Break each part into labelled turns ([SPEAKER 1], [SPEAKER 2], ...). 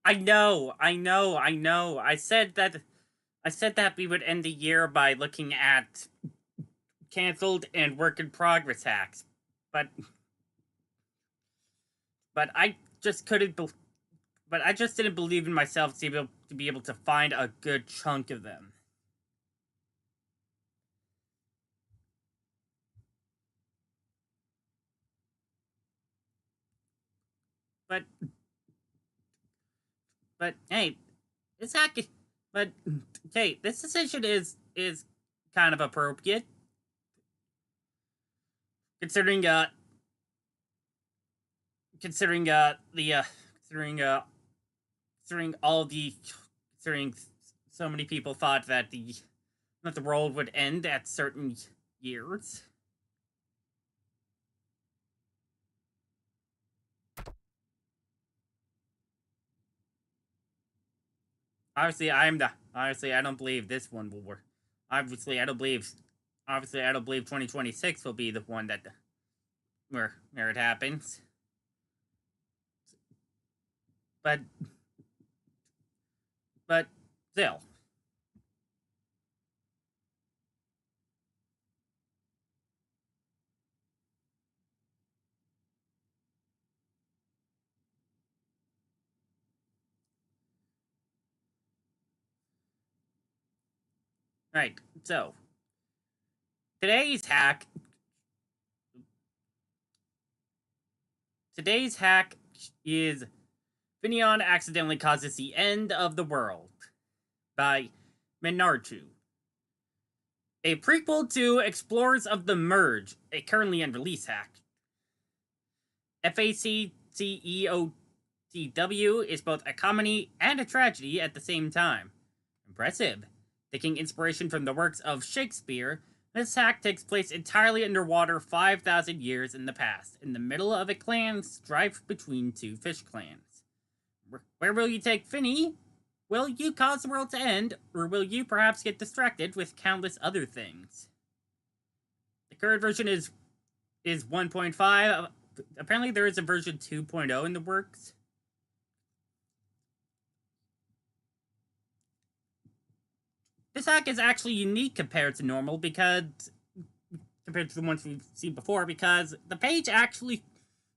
[SPEAKER 1] I know. I said that we would end the year by looking at canceled and work in progress hacks, but but I just couldn't. But I just didn't believe in myself to be able to find a good chunk of them. But hey, this hack. But hey, this decision is kind of appropriate considering considering the considering all the considering so many people thought that the world would end at certain years. Obviously I don't believe this one will work. Obviously I don't believe obviously I don't believe 2026 will be the one that where it happens. But but still. Right. So, today's hack today's hack is Finneon accidentally causes the end of the world by minarchu. A prequel to Explorers of the Merge, a currently unreleased hack. FACTEOTW is both a comedy and a tragedy at the same time. Impressive. Taking inspiration from the works of Shakespeare, this hack takes place entirely underwater 5,000 years in the past, in the middle of a clan strife between two fish clans. Where will you take Finny? Will you cause the world to end, or will you perhaps get distracted with countless other things? The current version is 1.5. Apparently there is a version 2.0 in the works. This hack is actually unique compared to normal because compared to the ones we've seen before because the page actually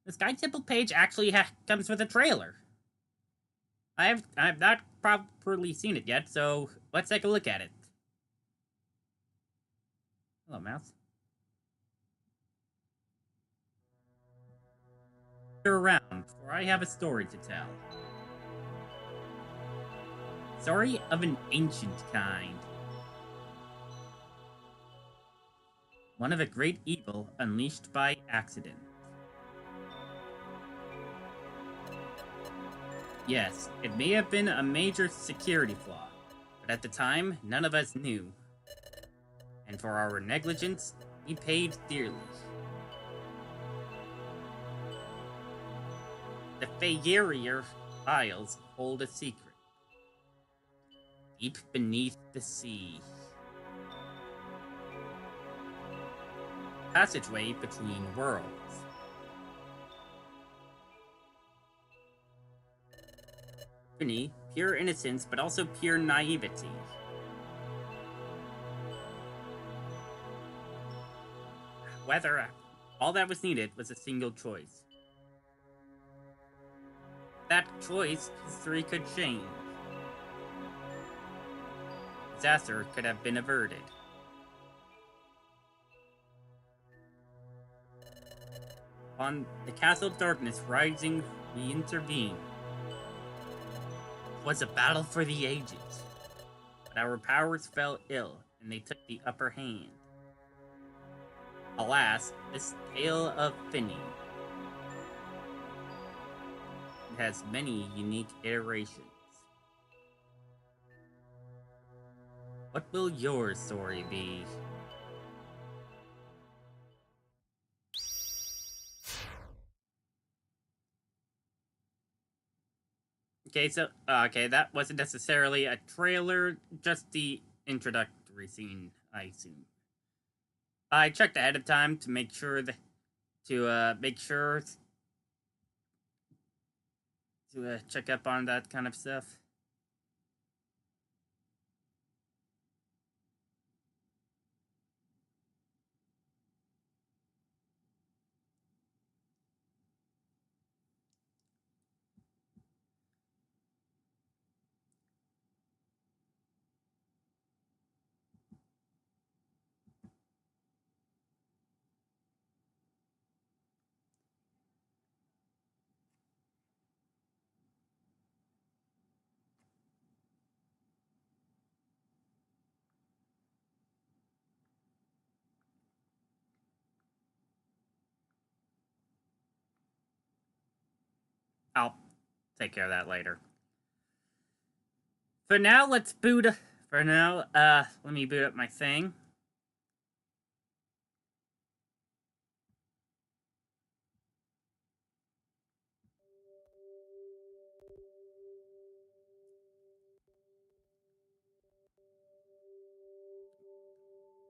[SPEAKER 1] this guide temple page actually comes with a trailer. I have not properly seen it yet, so let's take a look at it. Hello, mouse. You're around, for I have a story to tell. Story of an ancient kind. One of a great evil unleashed by accident. Yes, it may have been a major security flaw, but at the time, none of us knew. And for our negligence, we paid dearly. The Fayerier Isles hold a secret. Deep beneath the sea. Passageway between worlds. Finny, pure innocence, but also pure naivety. Whether all that was needed was a single choice. That choice, history could change. Disaster could have been averted. On the castle of darkness rising, we intervened. It was a battle for the ages, but our powers fell ill, and they took the upper hand. Alas, this tale of Finny has many unique iterations. What will your story be? Okay, that wasn't necessarily a trailer, just the introductory scene, I assume. I checked ahead of time to make sure to check up on that kind of stuff. I'll take care of that later. For now, let's boot. For now, let me boot up my thing.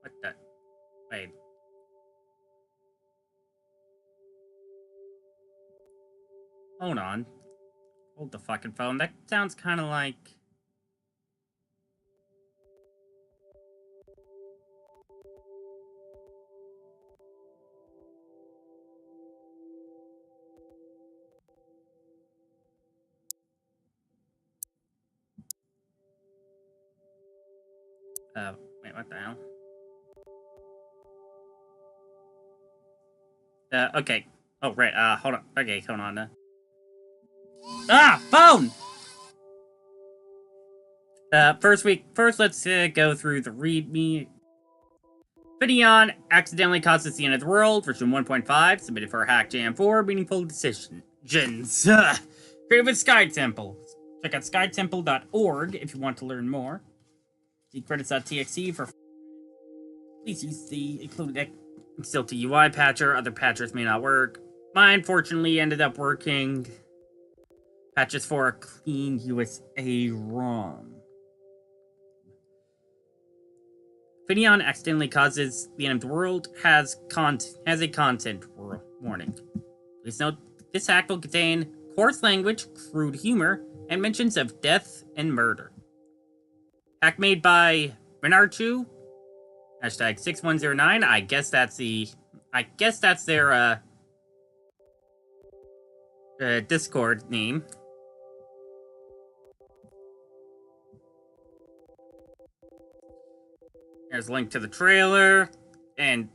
[SPEAKER 1] What the? Wait. Hold on. Hold the fucking phone. That sounds kind of like... wait, what the hell? Okay. Oh, right, hold on. Okay, hold on. Phone! First, let's go through the README. Finneon accidentally causes the end of the world, version 1.5, submitted for Hack Jam 4, meaningful decisions. Created with Sky Temple. Check out skytemple.org if you want to learn more. See credits.txt for... Please use the included Xilti UI patcher. Other patchers may not work. Mine, fortunately, ended up working. Patches for a clean USA ROM. Finneon accidentally causes the end of the world has a content warning. Please note this hack will contain coarse language, crude humor, and mentions of death and murder. Hack made by minarchu, hashtag 6109. I guess that's their Discord name. There's a link to the trailer and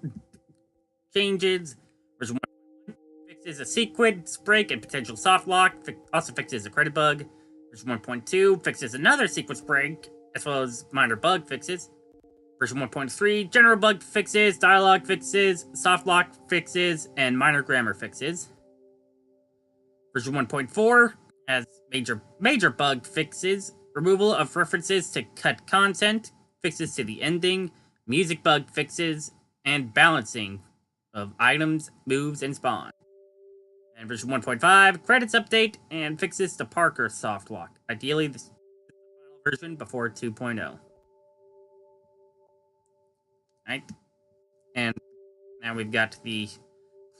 [SPEAKER 1] changes. Version 1 fixes a sequence break and potential soft lock. Also fixes a credit bug. Version 1.2 fixes another sequence break, as well as minor bug fixes. Version 1.3 general bug fixes, dialogue fixes, soft lock fixes, and minor grammar fixes. Version 1.4 has major bug fixes, removal of references to cut content, fixes to the ending, music bug fixes, and balancing of items, moves, and spawn. And version 1.5, credits update, and fixes to Parker soft lock. Ideally, this is the final version before 2.0. Right? And now we've got the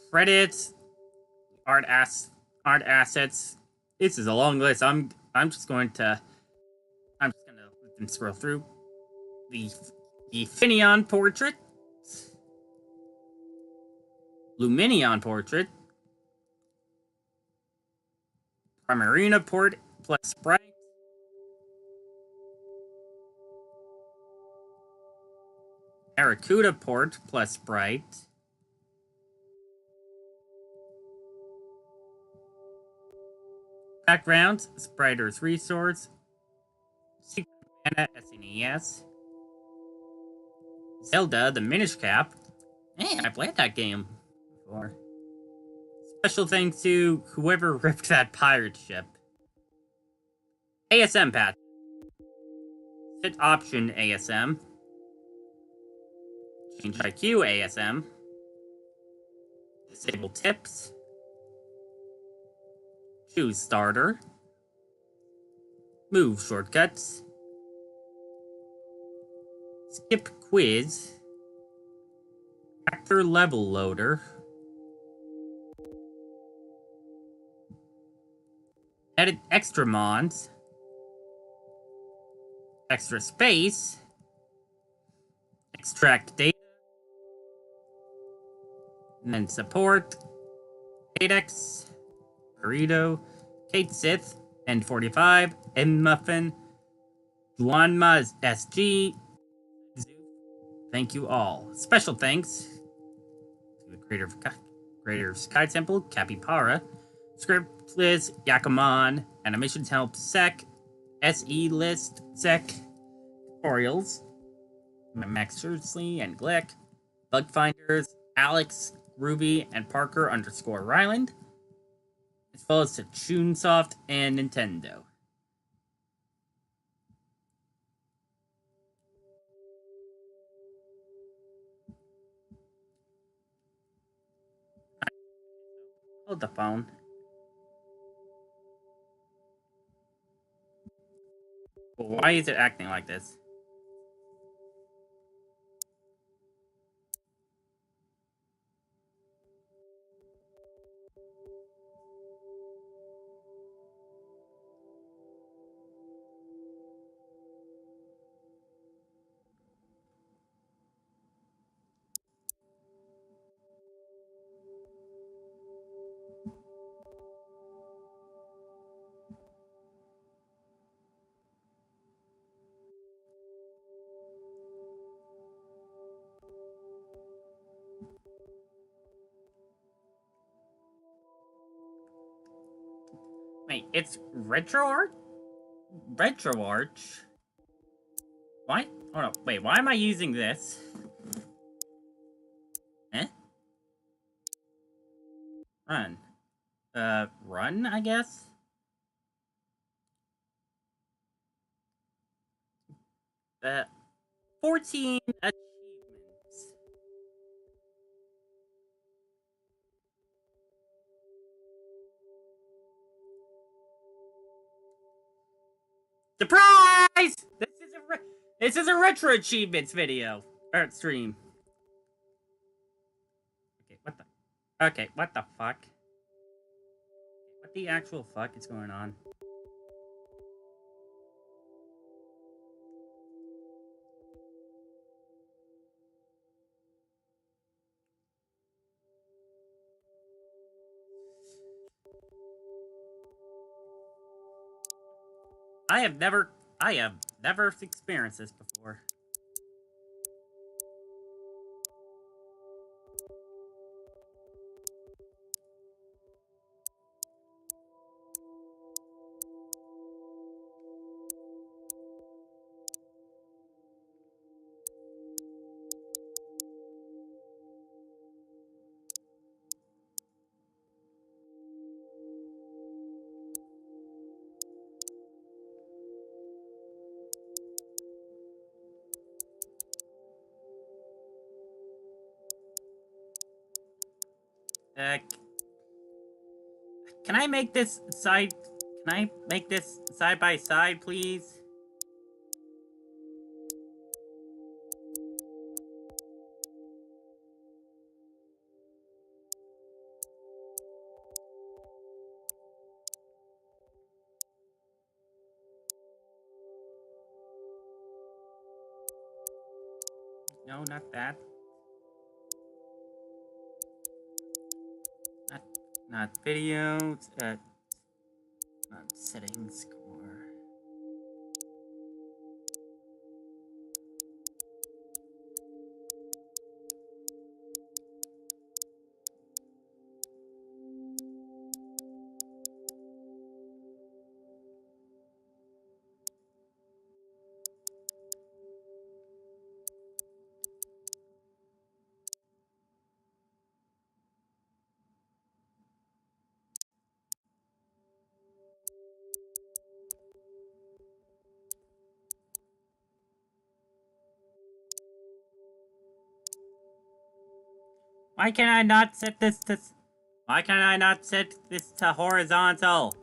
[SPEAKER 1] credits, art assets. This is a long list. I'm just gonna let them scroll through. The Finneon portrait, Luminion portrait, Primarina port plus sprite, Barracuda port plus sprite, backgrounds, Spriter's resource, Secret Mana SNES, Zelda the Minish Cap. Hey, I played that game before. Special thanks to whoever ripped that pirate ship. ASM patch. Set option ASM. Change IQ ASM. Disable tips. Choose starter. Move shortcuts. Skip quiz. Factor level loader. Edit extra mons. Extra space. Extract data. And then support. Kadex. Burrito. Kate Sith. N45. M Muffin. Juanma SG. Thank you all. Special thanks to the creator of Sky Temple, Capybara, Script Liz, Yakumon, Animations Help, Sec, SE List, Sec, Tutorials, Max Shirsley and Glick, Bug Finders, Alex, Ruby, and Parker _ Ryland, as well as to Chunsoft and Nintendo. Hold the phone. Why is it acting like this? Wait, it's RetroArch? RetroArch? Why? Hold on, wait, why am I using this? Eh? Run. Run, I guess? Uh, 14 achievements. Surprise! This is a retro achievements video. Or stream. Okay, what the fuck? What the actual fuck is going on? I have never experienced this before. Can I make this side? Can I make this side by side, please? No, not that. Not videos. Not settings score. Why can I not set this to... Why can I not set this to horizontal?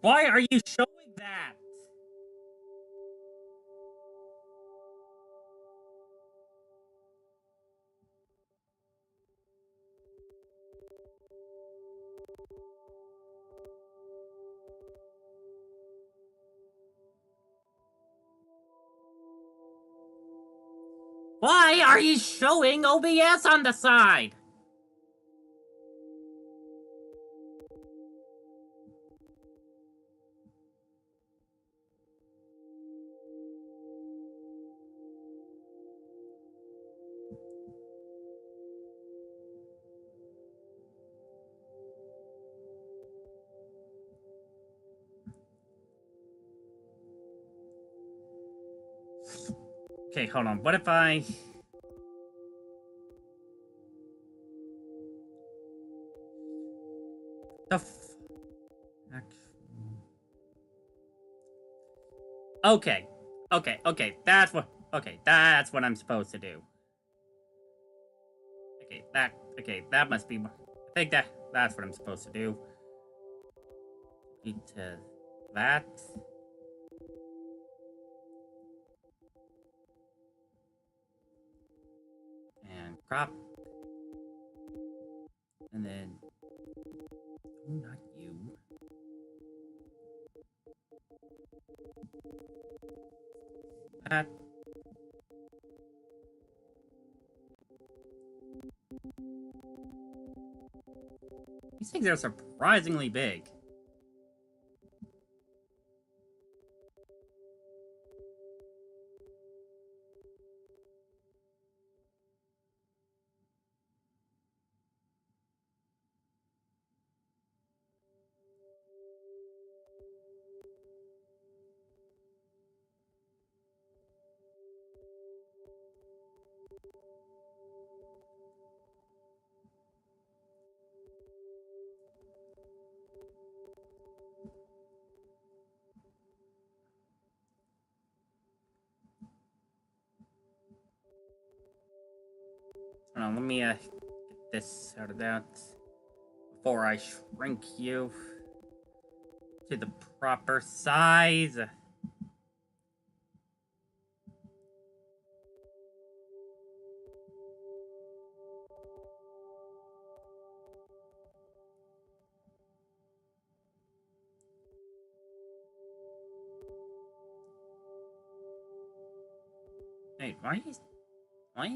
[SPEAKER 1] Why are you showing that? Why are you showing OBS on the side? Okay, hold on. What if I... The Okay. Okay. That's what... Okay, that's what I'm supposed to do. That must be... I think that's what I'm supposed to do. Need to... That... And crop. And then... Oh, not you. That... These things are surprisingly big. Hold on, let me get this out of that before I shrink you to the proper size. Hey, why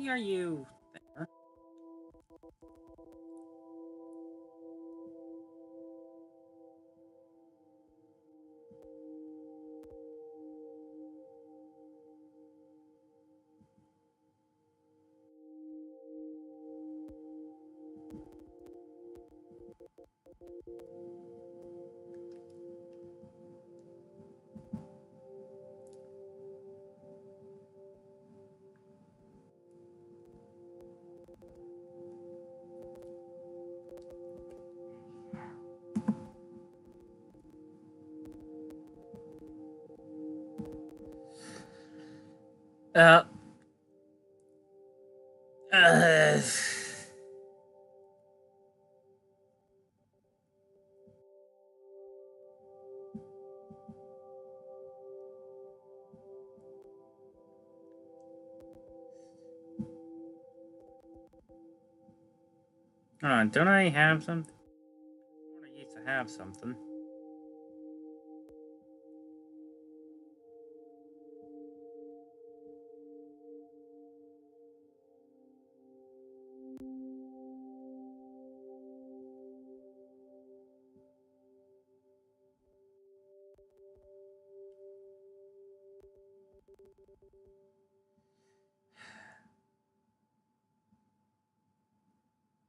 [SPEAKER 1] are you there? Uh, uh, Hold on, don't I have something? I used to have something.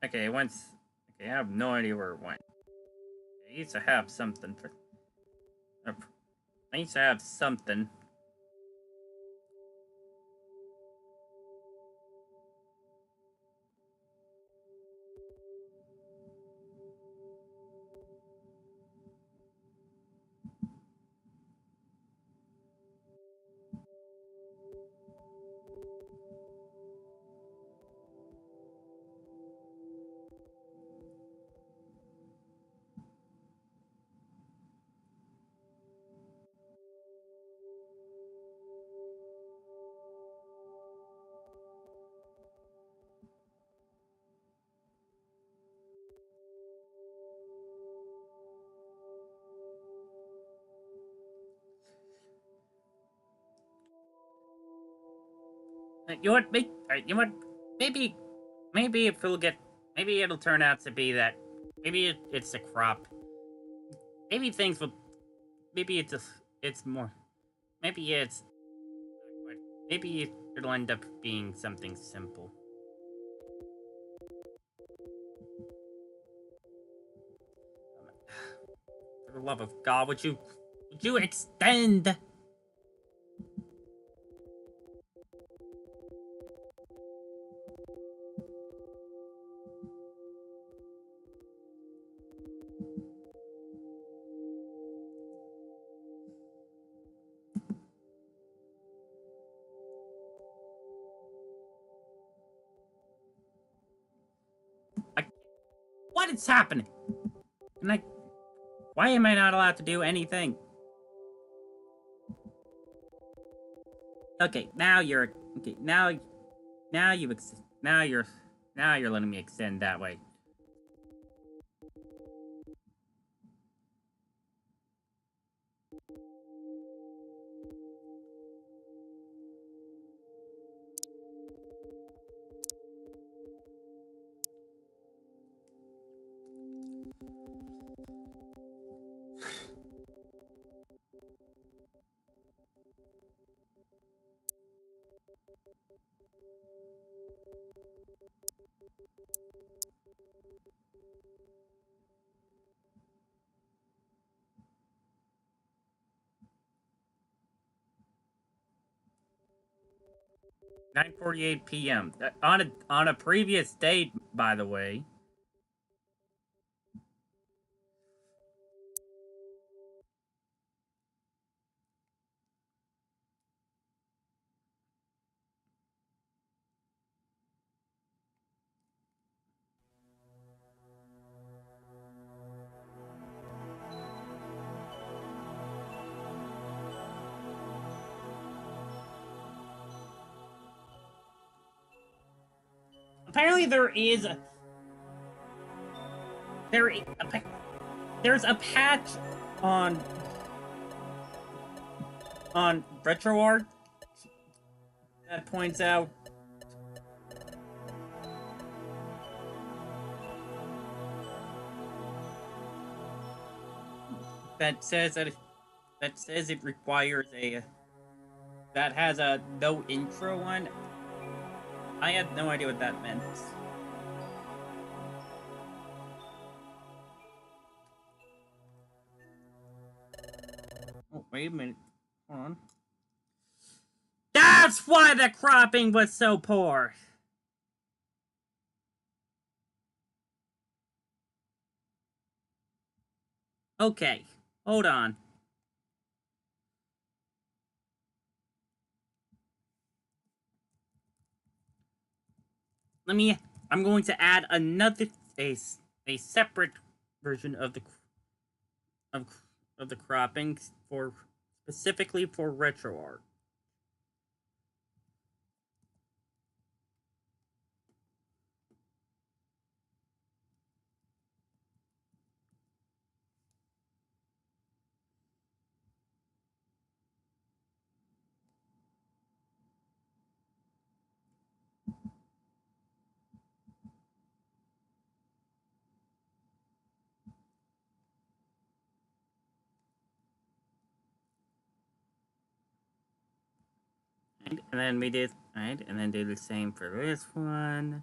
[SPEAKER 1] Okay, it went. Okay, I have no idea where it went. I used to have something for. I used to have something. You know what? You know what? Maybe, maybe if we'll get, maybe it'll turn out to be that, maybe it's a crop. Maybe things will, maybe it's more, maybe it's, maybe it'll end up being something simple. For the love of God, would you extend? What is happening? Why am I not allowed to do anything? Okay, now you're okay. Now you're letting me extend that way. (9:48 p.m.) On a previous date, by the way. Apparently, there's a patch on RetroArch that points out that says it requires that has a no intro one. I had no idea what that meant. Oh, wait a minute. Hold on. That's why the cropping was so poor! Okay, hold on. I'm going to add a separate version of the cropping for specifically for RetroArch. And then we did right, and then do the same for this one.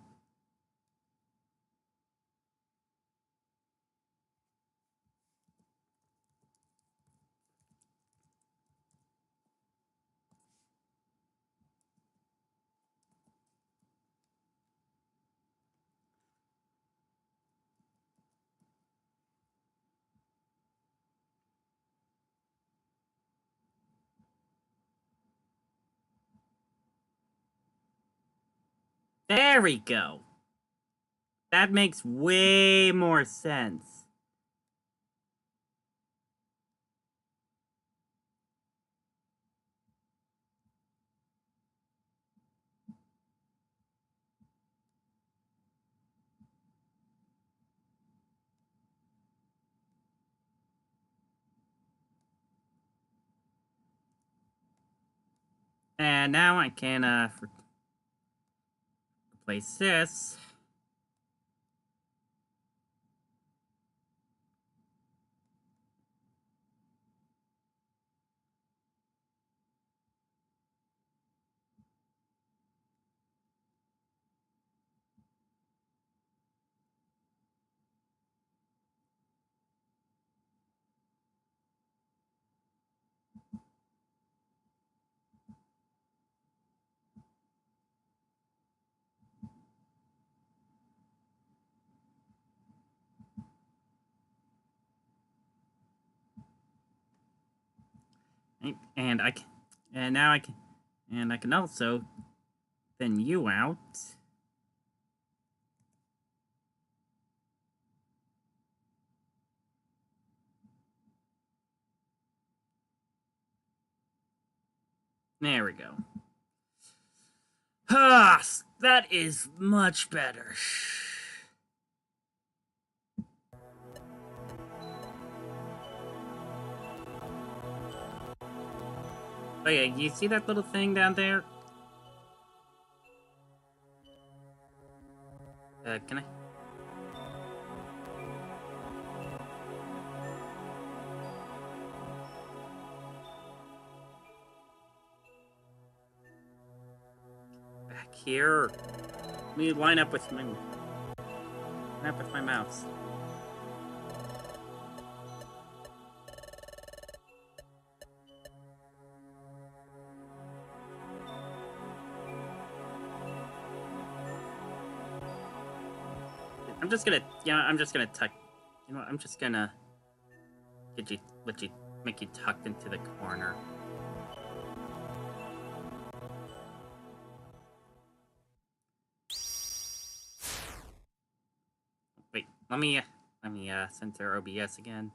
[SPEAKER 1] There we go. That makes way more sense. And now I can Place this. And I can, and now I can, and I can also thin you out. There we go. Ah, that is much better. Oh yeah, you see that little thing down there? Can I? Back here. Let me line up with my mouse. I'm just gonna, I'm just gonna tuck. You know what? I'm just gonna make you tucked into the corner. Wait, let me center OBS again.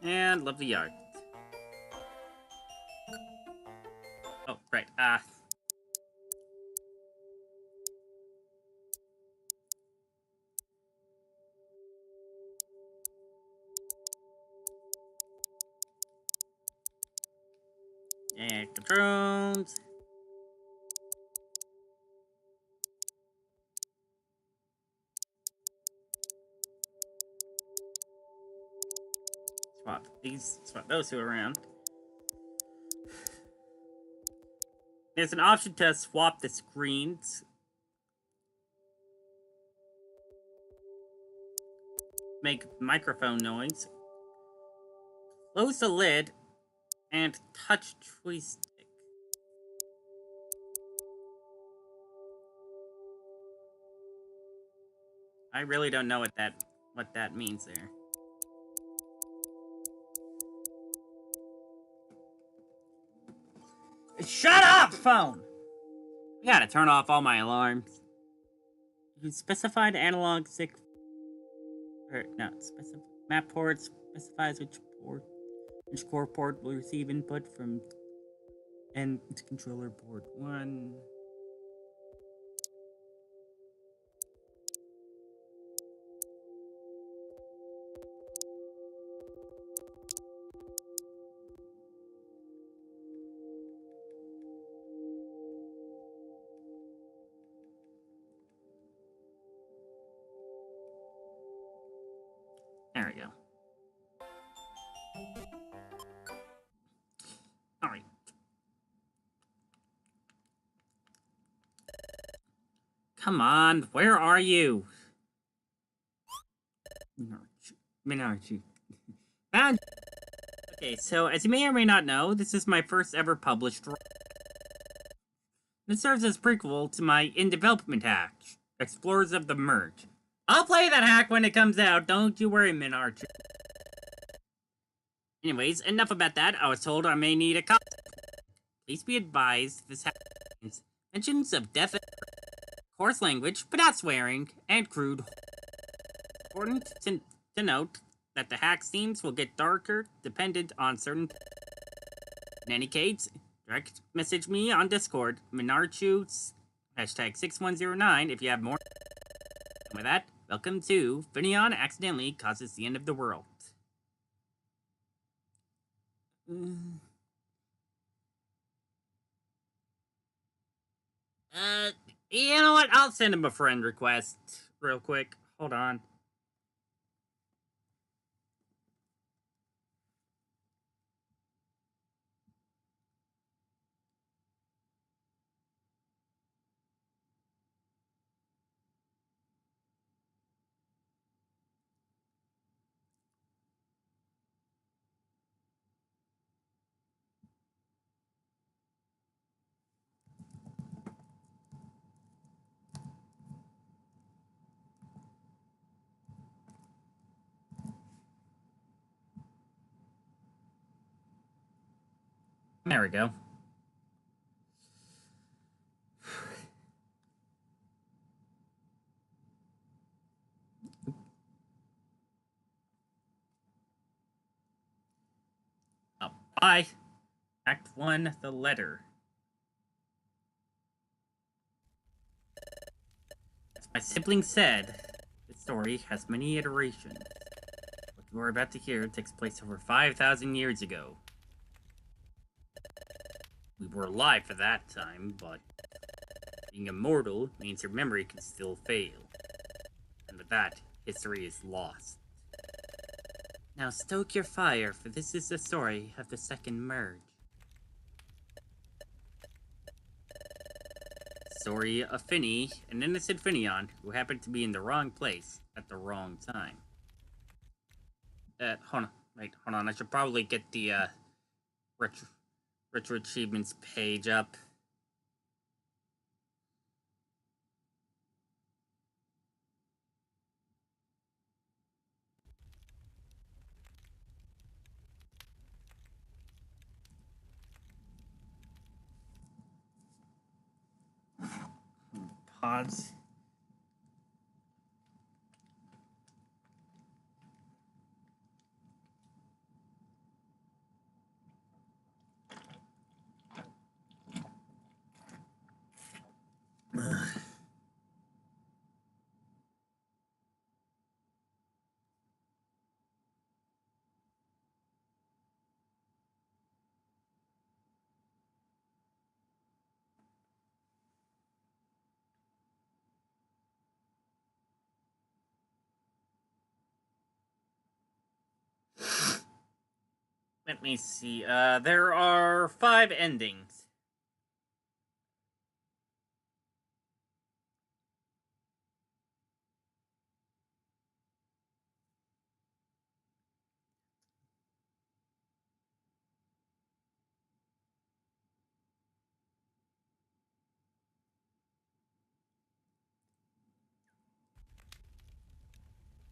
[SPEAKER 1] And love the art. Oh, right. And controls. Swap those two around. There's an option to swap the screens. Make microphone noise. Close the lid and touch joystick. I really don't know what that means there. Shut up, phone! I gotta turn off all my alarms. You specified analog sick. Map port specifies which core port will receive input from and controller port 1. There we go. All right. Come on, where are you? Minarchu. Found. Okay, so as you may or may not know, this is my first ever published. It serves as prequel to my in development hack, Explorers of the Merge. I'll play that hack when it comes out. Don't you worry, minarchu. Anyways, enough about that. I was told I may need a copy. Please be advised this hack contains mentions of definite coarse language, but not swearing, and crude. Important to note that the hack themes will get darker dependent on certain. In any case, direct message me on Discord, minarchu #6109 if you have more. And with that, welcome to Finneon accidentally causes the end of the world. Mm. You know what? I'll send him a friend request real quick. Hold on. There we go. Oh, bye. Act 1, the letter. As my sibling said, this story has many iterations. What you are about to hear takes place over 5,000 years ago. We were alive for that time, but being immortal means your memory can still fail. And with that, history is lost. Now stoke your fire, for this is the story of the second merge. Story of Finny, an innocent Finneon who happened to be in the wrong place at the wrong time. Hold on. I should probably get the retro achievements page up. Pause. Let me see. There are 5 endings.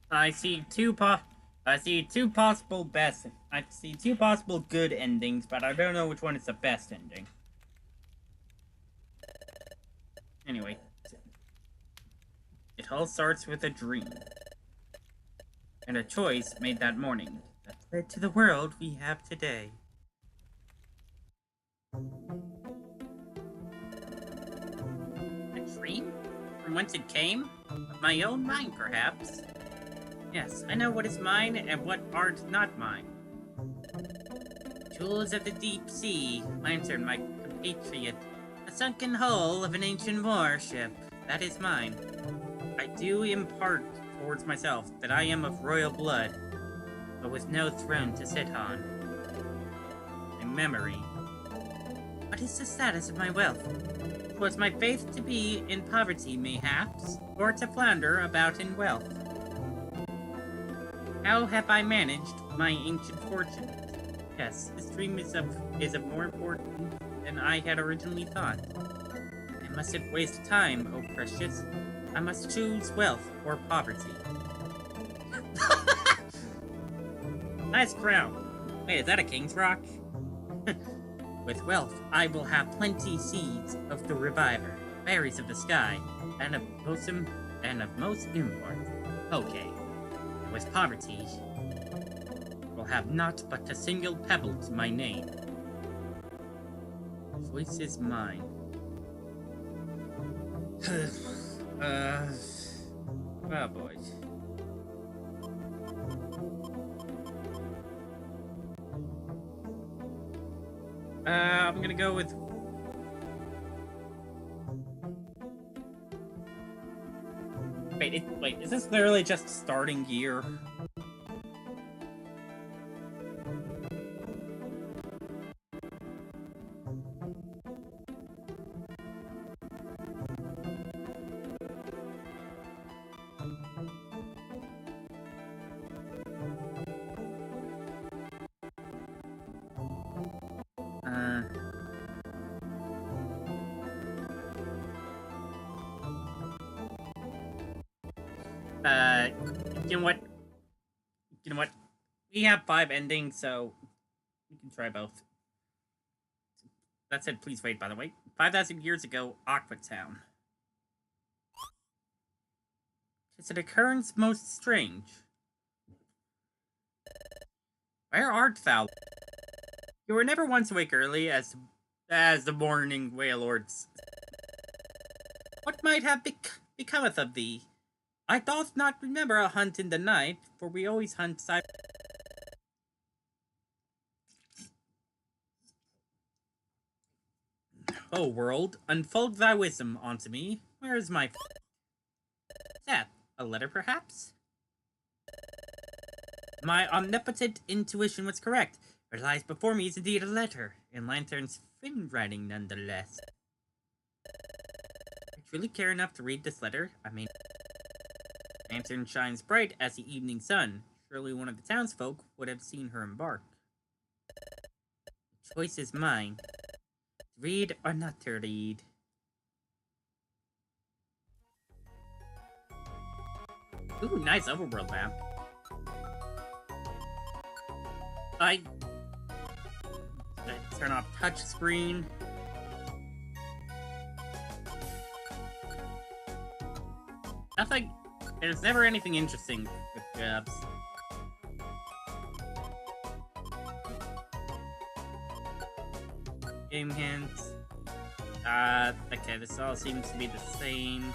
[SPEAKER 1] I see two possible best. I see 2 possible good endings, but I don't know which one is the best ending. Anyway, it all starts with a dream and a choice made that morning that led to the world we have today. A dream? From whence it came? Of my own mind, perhaps. Yes, I know what is mine and what art not mine. Jewels of the deep sea, lantern my compatriot, a sunken hull of an ancient warship, that is mine. I do impart towards myself that I am of royal blood, but with no throne to sit on. My memory. What is the status of my wealth? Was my faith to be in poverty, mayhaps, or to flounder about in wealth? How have I managed my ancient fortune? Yes, this dream is of more important than I had originally thought. I mustn't waste time, oh precious. I must choose wealth or poverty. Nice crown. Wait, is that a king's rock? With wealth, I will have plenty seeds of the reviver, berries of the sky, and of most import. Okay. With poverty, will have naught but a single pebble to my name. The choice is mine. Oh boy. I'm gonna go with... Wait, is this literally just starting year? You know what? You know what? We have 5 endings, so we can try both. That said, please wait, by the way. 5,000 years ago, Aquatown. It's an occurrence most strange. Where art thou? You were never once awake early as the morning wailords. What might have becometh of thee? I doth not remember a hunt in the night, for we always hunt side. O world, unfold thy wisdom unto me. Where is my... That, a letter perhaps? My omnipotent intuition was correct. What lies before me is indeed a letter, in Lantern's fin writing nonetheless. I truly care enough to read this letter. I mean... Lantern shines bright as the evening sun. Surely one of the townsfolk would have seen her embark. The choice is mine. To read or not to read. Ooh, nice overworld map. Turn off touchscreen. Nothing. There's never anything interesting with jobs. Game hints. Okay, this all seems to be the same.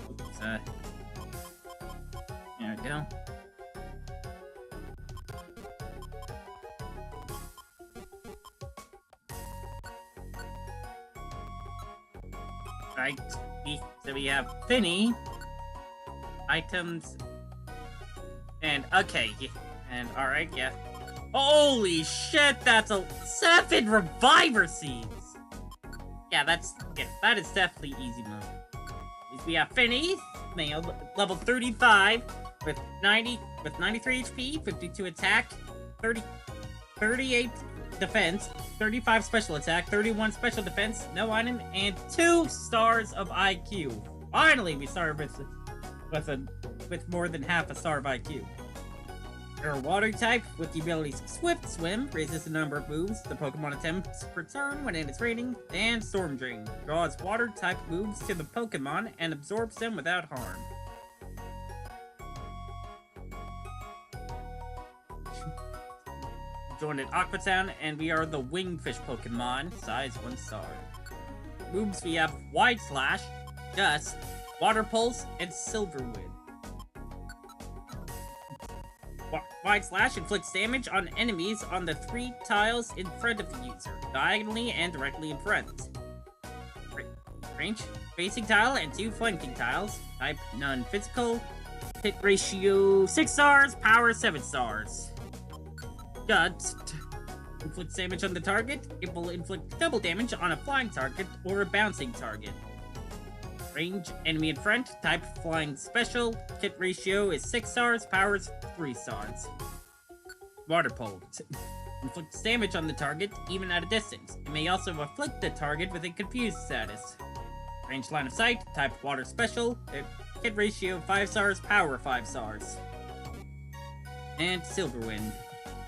[SPEAKER 1] Oops, there we go. Right, so we have Finny, items, and okay, and alright, yeah. Holy shit, that's a 7 reviver seeds! Yeah, that is definitely easy mode. We have Finny, male, level 35, with 93 HP, 52 attack, 38 defense, 35 special attack, 31 special defense, no item, and 2 stars of IQ. Finally, we start with more than half a star of IQ. You're a water type with the ability Swift Swim, raises the number of moves the Pokemon attempts per turn when it is raining, and Storm Drain draws water type moves to the Pokemon and absorbs them without harm. Joined at Aquatown, and we are the Wingfish Pokemon, size 1 star. Moves we have Wide Slash, Gust, Water Pulse, and Silverwind. Wide Slash inflicts damage on enemies on the 3 tiles in front of the user, diagonally and directly in front. Range, facing tile and 2 flanking tiles. Type, non-physical. Hit ratio 6 stars, power 7 stars. Gust inflicts damage on the target. It will inflict double damage on a flying target or a bouncing target. Range, enemy in front. Type, flying special. Hit ratio is 6 stars, powers 3 stars. Water Pole inflicts damage on the target even at a distance. It may also afflict the target with a confused status. Range, line of sight. Type, water special. Hit ratio 5 stars, power 5 stars. And Silverwind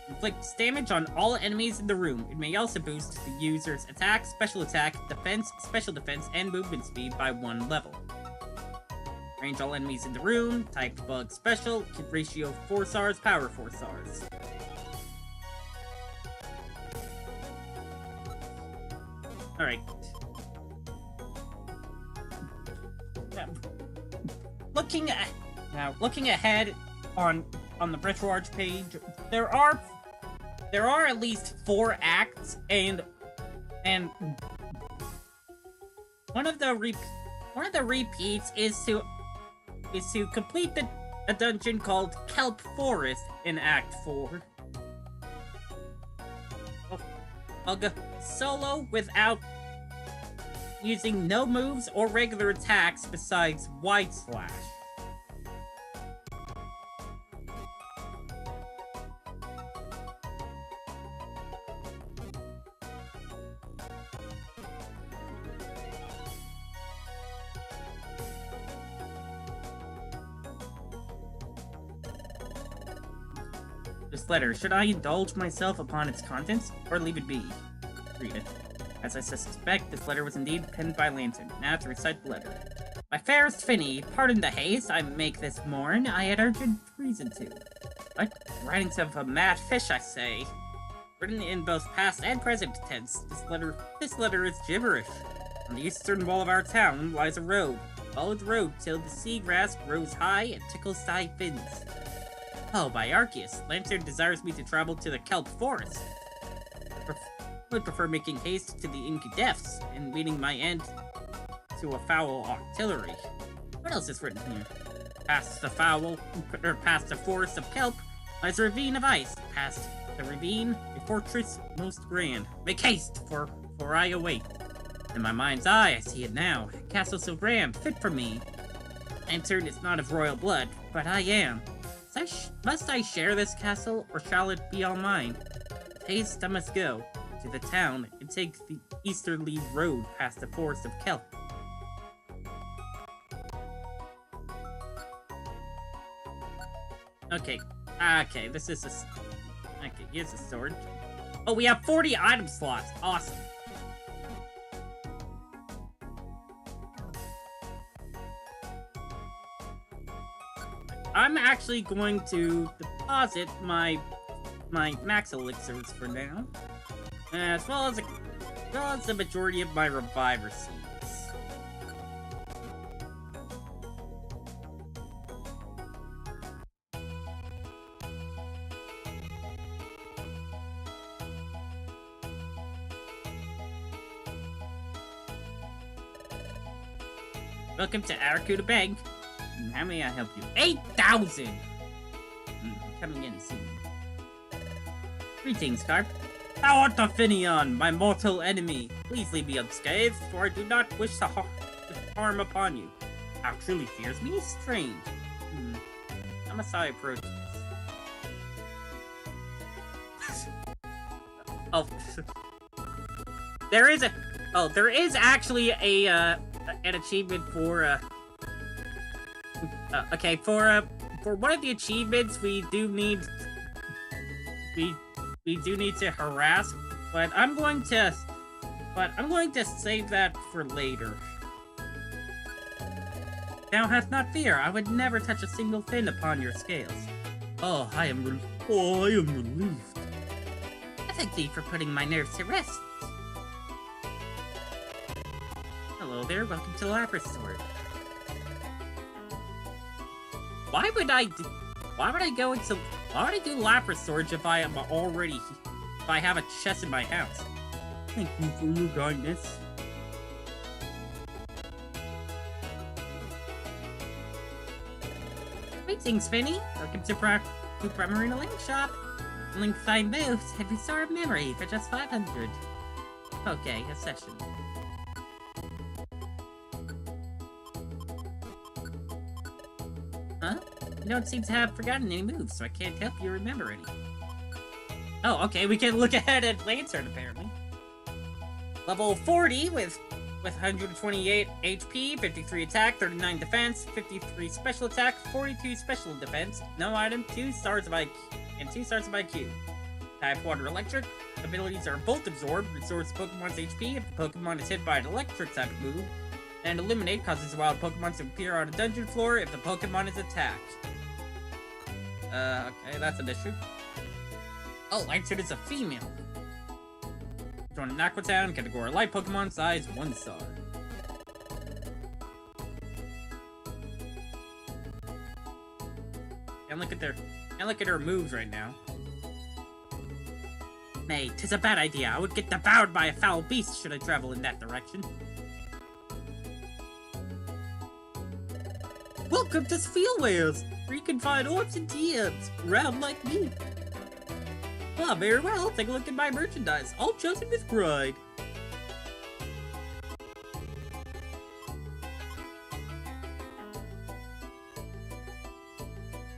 [SPEAKER 1] inflicts damage on all enemies in the room. It may also boost the user's attack, special defense, special defense, and movement speed by 1 level. Range, all enemies in the room. Type, bug special. Hit ratio 4 stars, power 4 stars. Alright. looking ahead on the RetroArch page, there are at least 4 acts, and one of the repeats is to complete a dungeon called Kelp Forest in Act 4. I'll go solo without using no moves or regular attacks besides Wide Slash. This letter, should I indulge myself upon its contents, or leave it be? Read it. As I suspect, this letter was indeed penned by Lantern. Now to recite the letter. My fairest Finny, pardon the haste I make this morn, I had urgent reason to. What? Writings of a mad fish, I say. Written in both past and present tense, this letter is gibberish. On the eastern wall of our town lies a road. Follow the road till the seagrass grows high and tickles thy fins. Oh, by Arceus, Lantern desires me to travel to the Kelp Forest. I would prefer making haste to the inky depths and meeting my end to a foul artillery. What else is written here? Past the forest of kelp lies a ravine of ice. Past the ravine, a fortress most grand. Make haste, for I await. In my mind's eye, I see it now. A castle so grand, fit for me. Lantern is not of royal blood, but I am. Must I share this castle, or shall it be all mine? With haste I must go to the town and take the easterly road past the forest of kelp. Okay, this is okay, here's a sword. Oh, we have 40 item slots, awesome. I'm actually going to deposit my max elixirs for now, as well as the majority of my reviver seeds. Welcome to Arakuda Bank. How may I help you? 8,000! Coming in soon. Greetings, Carp. Thou art the Finneon, my mortal enemy. Please leave me unscathed, for I do not wish to harm upon you. Thou truly fears me? Strange. How must I approach this? Oh. There is actually an achievement for, okay, for one of the achievements, we do need to harass, but I'm going to save that for later. Thou hast not fear. I would never touch a single fin upon your scales. Oh, I am relieved. I thank thee for putting my nerves to rest. Hello there. Welcome to the laboratory. Why would I do Lapras storage if I have a chest in my house? Thank you for your kindness. Greetings, Finny. Welcome to Primarina Link Shop. Link find moves and restore memory for just 500. Okay, a session. Huh? You don't seem to have forgotten any moves, so I can't help you remember any. Oh, okay, we can look ahead at Lantern, apparently. Level 40 with 128 HP, 53 attack, 39 defense, 53 special attack, 42 special defense, no item, 2 stars of IQ, and 2 stars of IQ. Type Water Electric. Abilities are Bolt Absorb, restores Pokemon's HP if the Pokemon is hit by an electric type move, and Eliminate causes wild Pokemon to appear on a dungeon floor if the Pokemon is attacked. Okay, that's an issue. Oh, Lantern is a female. Join in Aqua Town, category Light Pokemon, size 1 star. look at her moves right now. Nay, 'tis a bad idea. I would get devoured by a foul beast should I travel in that direction. Welcome to Spielwares, where you can find orbs and TMs, round like me. Ah, very well. Take a look at my merchandise, all chosen with pride.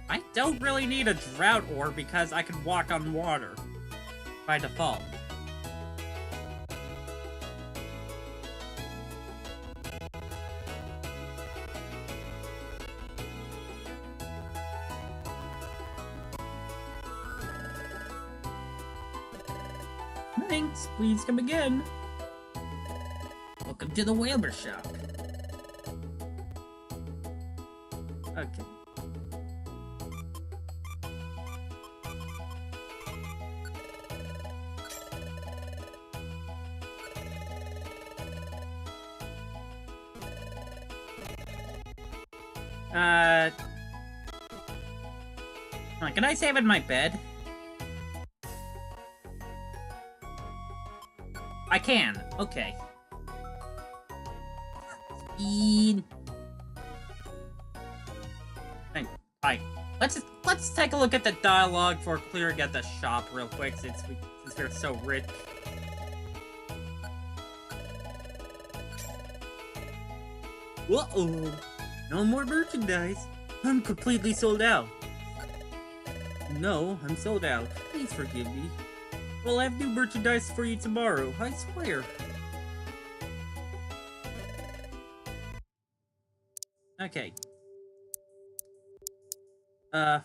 [SPEAKER 1] I don't really need a drought orb because I can walk on water by default. Thanks, please come again. Welcome to the Whaler Shop. Okay. Can I save in my bed? I can. Okay. Speed. Alright. Let's take a look at the dialogue for clearing at the shop real quick since we're so rich. Uh-oh. No more merchandise. I'm completely sold out. No, I'm sold out. Please forgive me. We'll have new merchandise for you tomorrow, I swear. Okay. Hold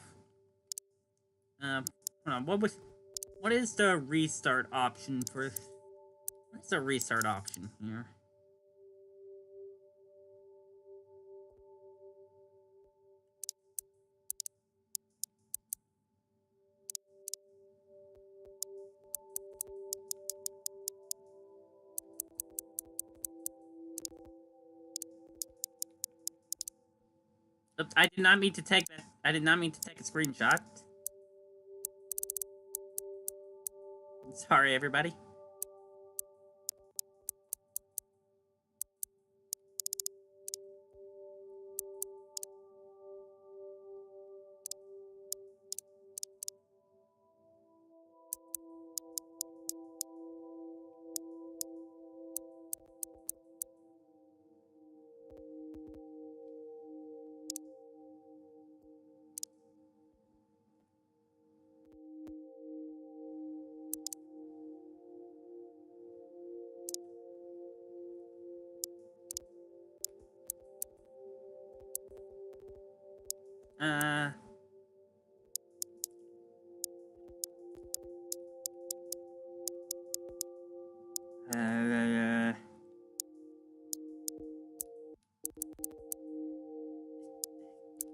[SPEAKER 1] on, what is the restart option for... What's the restart option here? Oops, I did not mean to take that. I did not mean to take a screenshot. Sorry, everybody.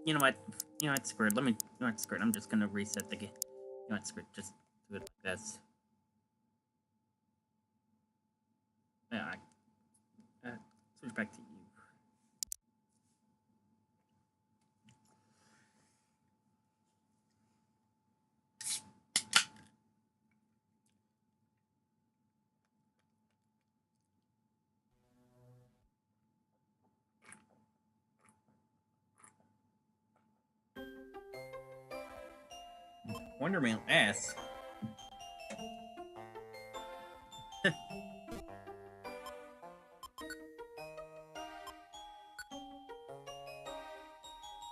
[SPEAKER 1] You know what? You know what? Screw it. You know what? Screw it. I'm just gonna reset the game. You know what? Screw it. Just do it like this. Yeah. Switch back to you. Wonderman ass.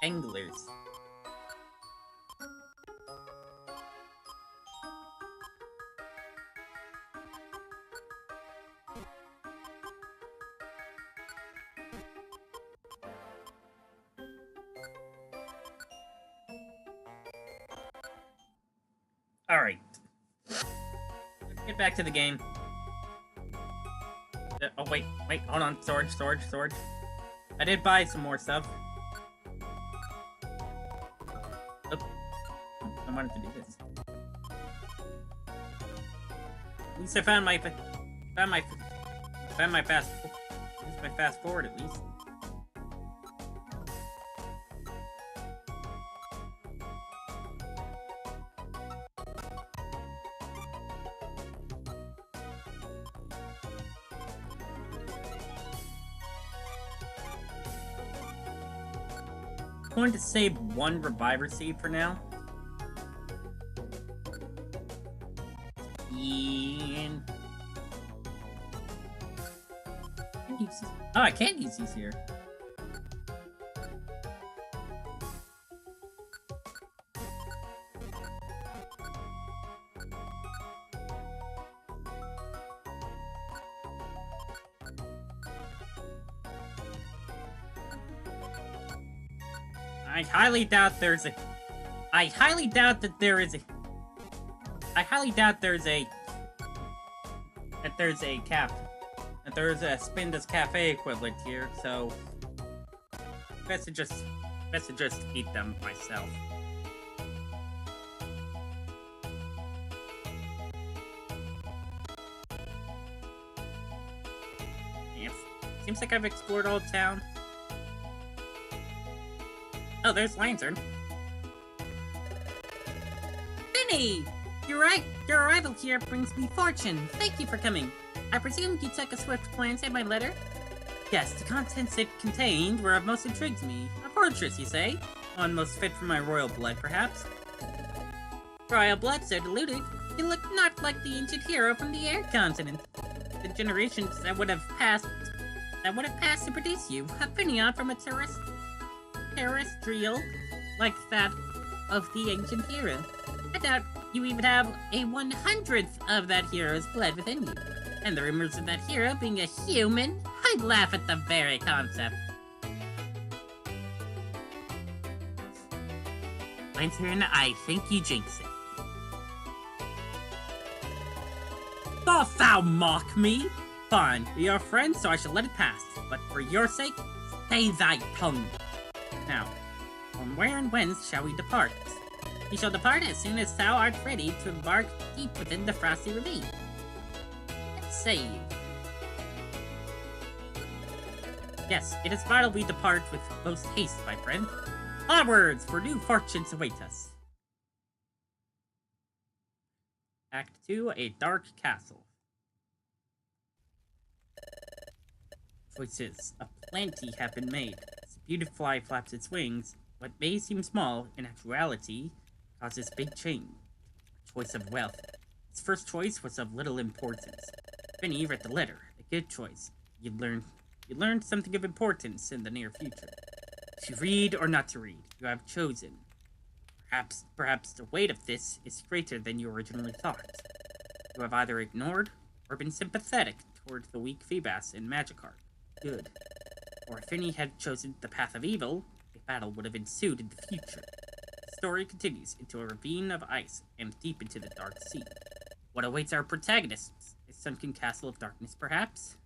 [SPEAKER 1] Anglers. Alright. Get back to the game. Oh, wait, hold on. Storage. I did buy some more stuff. Oh. I wanted to do this. At least I found my fast forward at least. going to save one reviver seed for now. And... oh, I can't use these here. I highly doubt there's a... I highly doubt that there is a... I highly doubt there's a... that there's a cap. That there's a Spinda's Cafe equivalent here, so... best to just eat them myself. Yeah, seems like I've explored all town. Oh, there's Lantern. Finny! You're right. Your arrival here brings me fortune. Thank you for coming. I presume you took a swift glance at my letter? Yes, the contents it contained were of most intrigue to me. A fortress, you say? One most fit for my royal blood, perhaps? Royal blood so diluted, you look not like the ancient hero from the air continent. The generations that would have passed to produce you, a Finneon from a terrestrial like that of the ancient hero. I doubt you even have a 100th of that hero's blood within you. And the rumors of that hero being a human, I'd laugh at the very concept. Lantern, I think you jinxed it. Dost thou mock me? Fine, we are friends, so I shall let it pass. But for your sake, stay thy tongue. Now, from where and whence shall we depart? We shall depart as soon as thou art ready to embark deep within the frosty ravine. Let's save. Yes, it is vital we depart with most haste, my friend. Onwards, for new fortunes await us. Act 2, A Dark Castle. Choices aplenty have been made. As a beautiful fly flaps its wings, what may seem small, in actuality, causes big change. Choice of wealth. His first choice was of little importance. Finny read the letter. A good choice. You learned something of importance in the near future. To read or not to read, you have chosen. Perhaps the weight of this is greater than you originally thought. You have either ignored or been sympathetic toward the weak Phoebus in Magikarp. Good. Or if Finny had chosen the path of evil, a battle would have ensued in the future. The story continues into a ravine of ice and deep into the dark sea. What awaits our protagonists? A sunken castle of darkness, perhaps?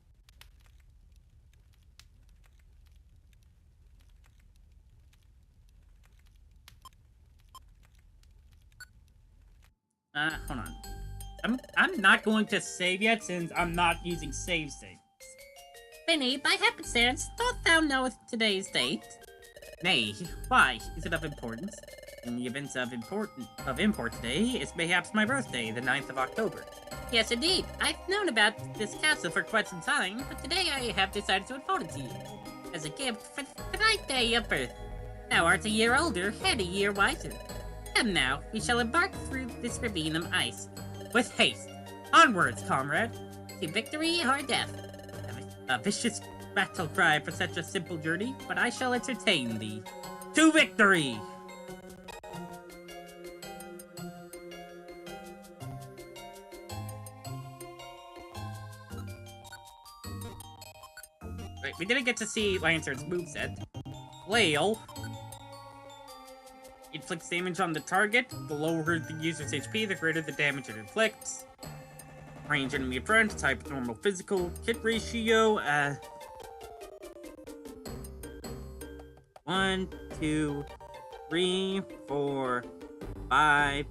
[SPEAKER 1] Hold on. I'm not going to save yet since I'm not using save states. Finny, by happenstance, dost thou know today's date? Nay, why? Is it of importance? In the events of import today is mayhaps my birthday, the 9th of October. Yes, indeed. I've known about this castle for quite some time, but today I have decided to unfold it to you. As a gift for thy day of birth. Thou art a year older and a year wiser. Come now, we shall embark through this ravine of ice. With haste. Onwards, comrade. To victory or death. A vicious battle cry for such a simple journey, but I shall entertain thee. To victory! Wait, we didn't get to see Lantern's moveset. Flail. Inflicts damage on the target. The lower the user's HP, the greater the damage it inflicts. Range enemy in front, type normal physical, hit ratio, 1, 2, 3, 4, 5,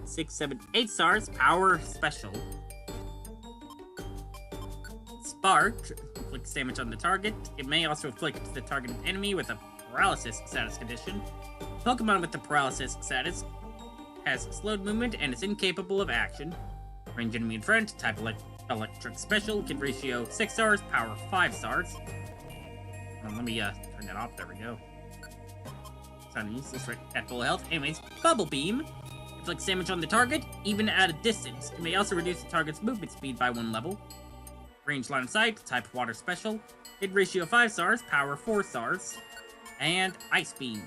[SPEAKER 1] 6, 7, 8 stars, power special. Spark, inflicts damage on the target. It may also inflict the targeted enemy with a paralysis status condition. Pokemon with the paralysis status has slowed movement and is incapable of action. Range enemy in front, type electric special, hit ratio 6 stars, power 5 stars. Let me turn that off, there we go. Trying to use this right at full health. Anyways, Bubble Beam. Inflicts damage on the target, even at a distance. It may also reduce the target's movement speed by 1 level. Range line of sight, type water special. Hit ratio 5 stars, power 4 stars. And Ice Beam.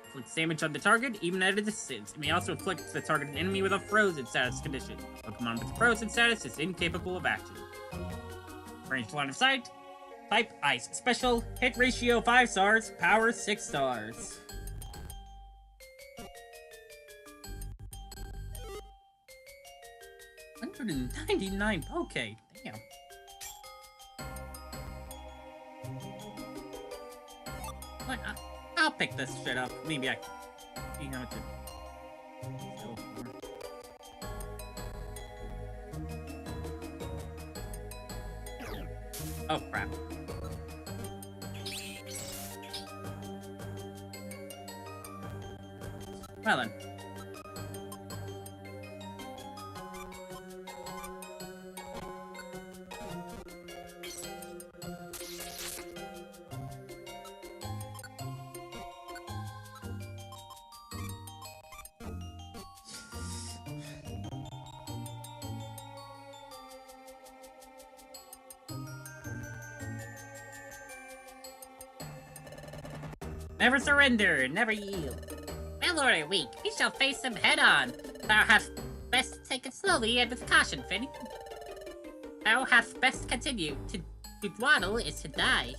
[SPEAKER 1] Inflicts damage on the target, even at a distance. It may also inflict the targeted enemy with a frozen status condition. Pokemon with frozen status is incapable of action. Range line of sight, type Ice special. Hit ratio 5 stars, power 6 stars. $199 Poke. Damn. Like, I'll pick this shit up. Maybe I can. You know, oh, crap. Well then. Never surrender, never yield. Well, Lord, are weak. We shall face them head-on. Thou hast best take it slowly and with caution, Finny. Thou hast best continue. To dawdle is to die.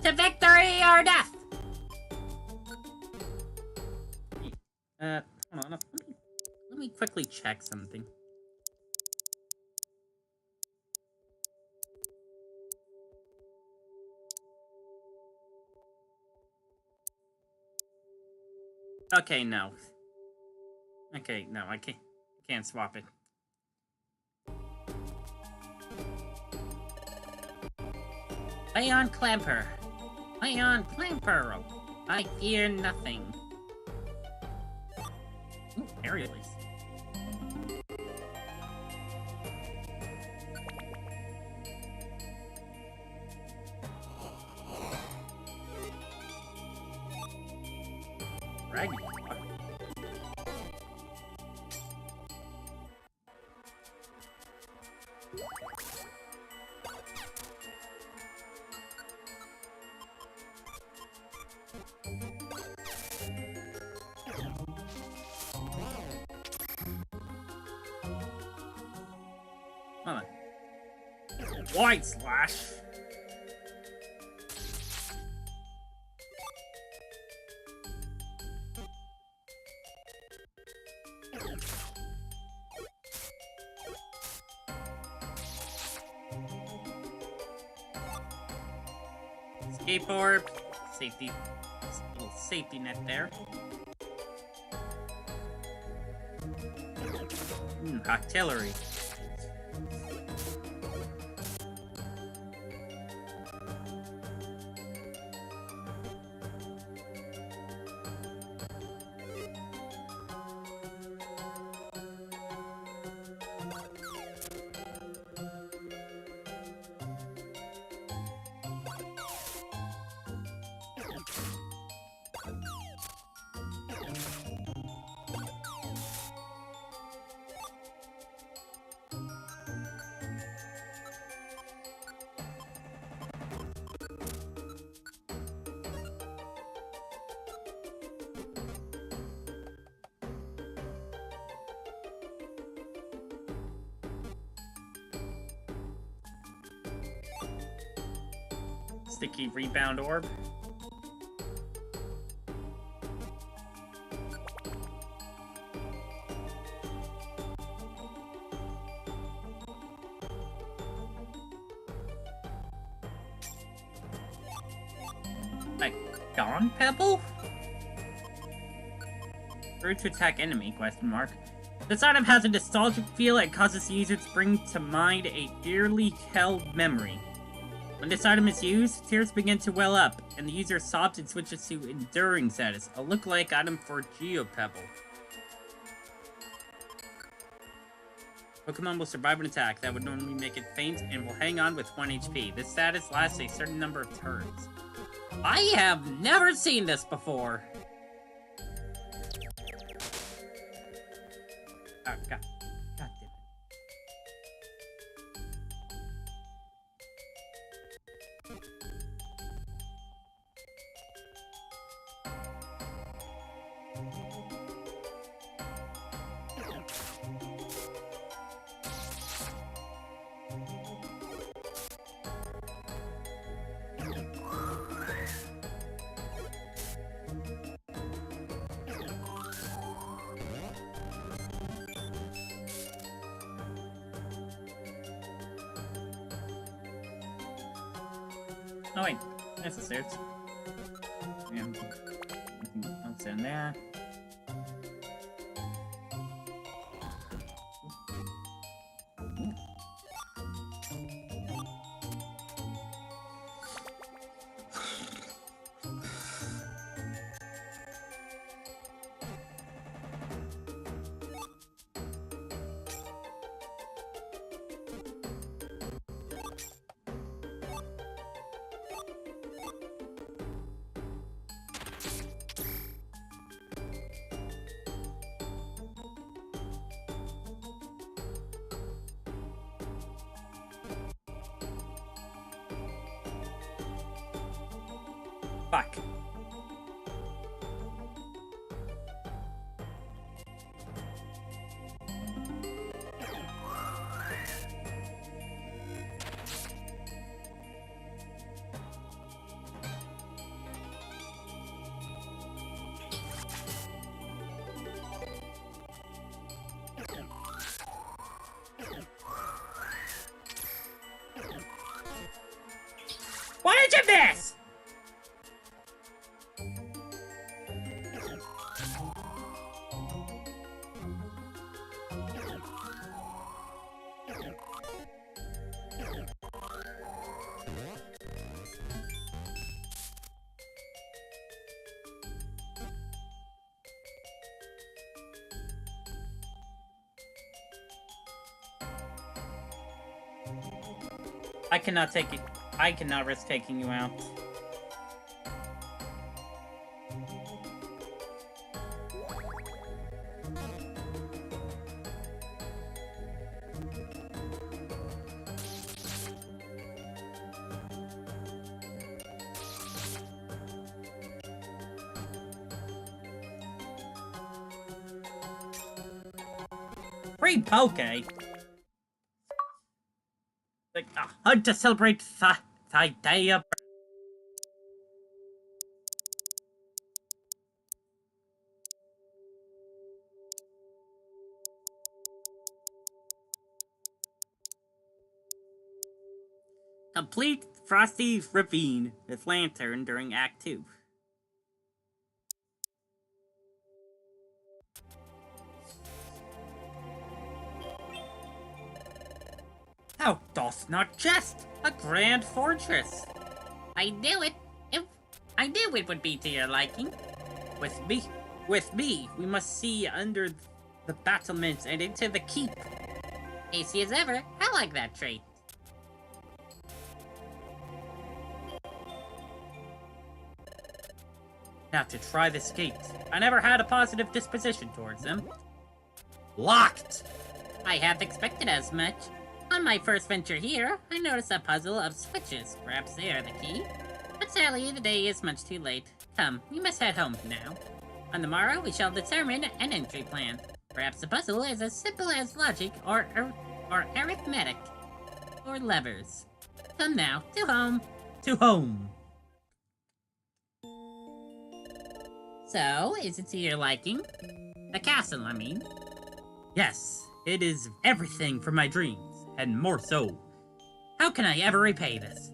[SPEAKER 1] To victory or death! Hold on. Let me quickly check something. Okay, no. Okay, no, I can't swap it. Leon Clamper. Leon Clamper. I fear nothing. Ooh, aerial release. Dragon. Hold on. White Slash. Escape orb, safety, little safety net there. Artillery. Sticky rebound orb. Like Dawn Pebble? Route to attack enemy, question mark. This item has a nostalgic feel and causes the user to bring to mind a dearly held memory. When this item is used, tears begin to well up, and the user sobs and switches to Enduring status, a look-alike item for Geopebble. Pokemon will survive an attack that would normally make it faint and will hang on with 1 HP. This status lasts a certain number of turns. I have never seen this before. Oh, God. God damn it. Oh wait, that's the stairs. And what's in there? Fuck. Why did you miss? I cannot take it. I cannot risk taking you out. Free poke. Like a hug to celebrate thy day of. Complete Frosty Ravine with Lantern during Act 2. Thou dost not jest! A grand fortress! I knew it! I knew it would be to your liking! With me, we must see under the battlements and into the keep. Easy as ever, I like that trait. Now to try this gate. I never had a positive disposition towards them. Locked! I half expected as much. On my first venture here, I noticed a puzzle of switches. Perhaps they are the key. But sadly, the day is much too late. Come, we must head home now. On the morrow, we shall determine an entry plan. Perhaps the puzzle is as simple as logic or arithmetic. Or levers. Come now, to home. To home. So, is it to your liking? The castle, I mean. Yes, it is everything from my dreams. And more so. How can I ever repay this?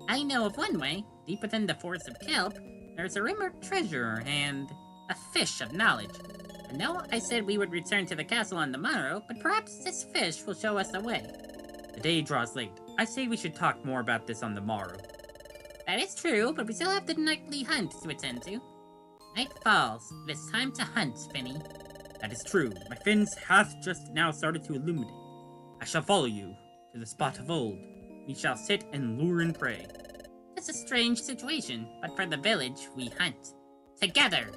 [SPEAKER 1] I know of one way. Deep within the forest of kelp, there's a rumored treasure and a fish of knowledge. I know I said we would return to the castle on the morrow, but perhaps this fish will show us the way. The day draws late. I say we should talk more about this on the morrow. That is true, but we still have the nightly hunt to attend to. Night falls. It is time to hunt, Finny. That is true. My fins hath just now started to illuminate. I shall follow you to the spot of old. We shall sit and lure and pray. It's a strange situation, but for the village, we hunt. Together!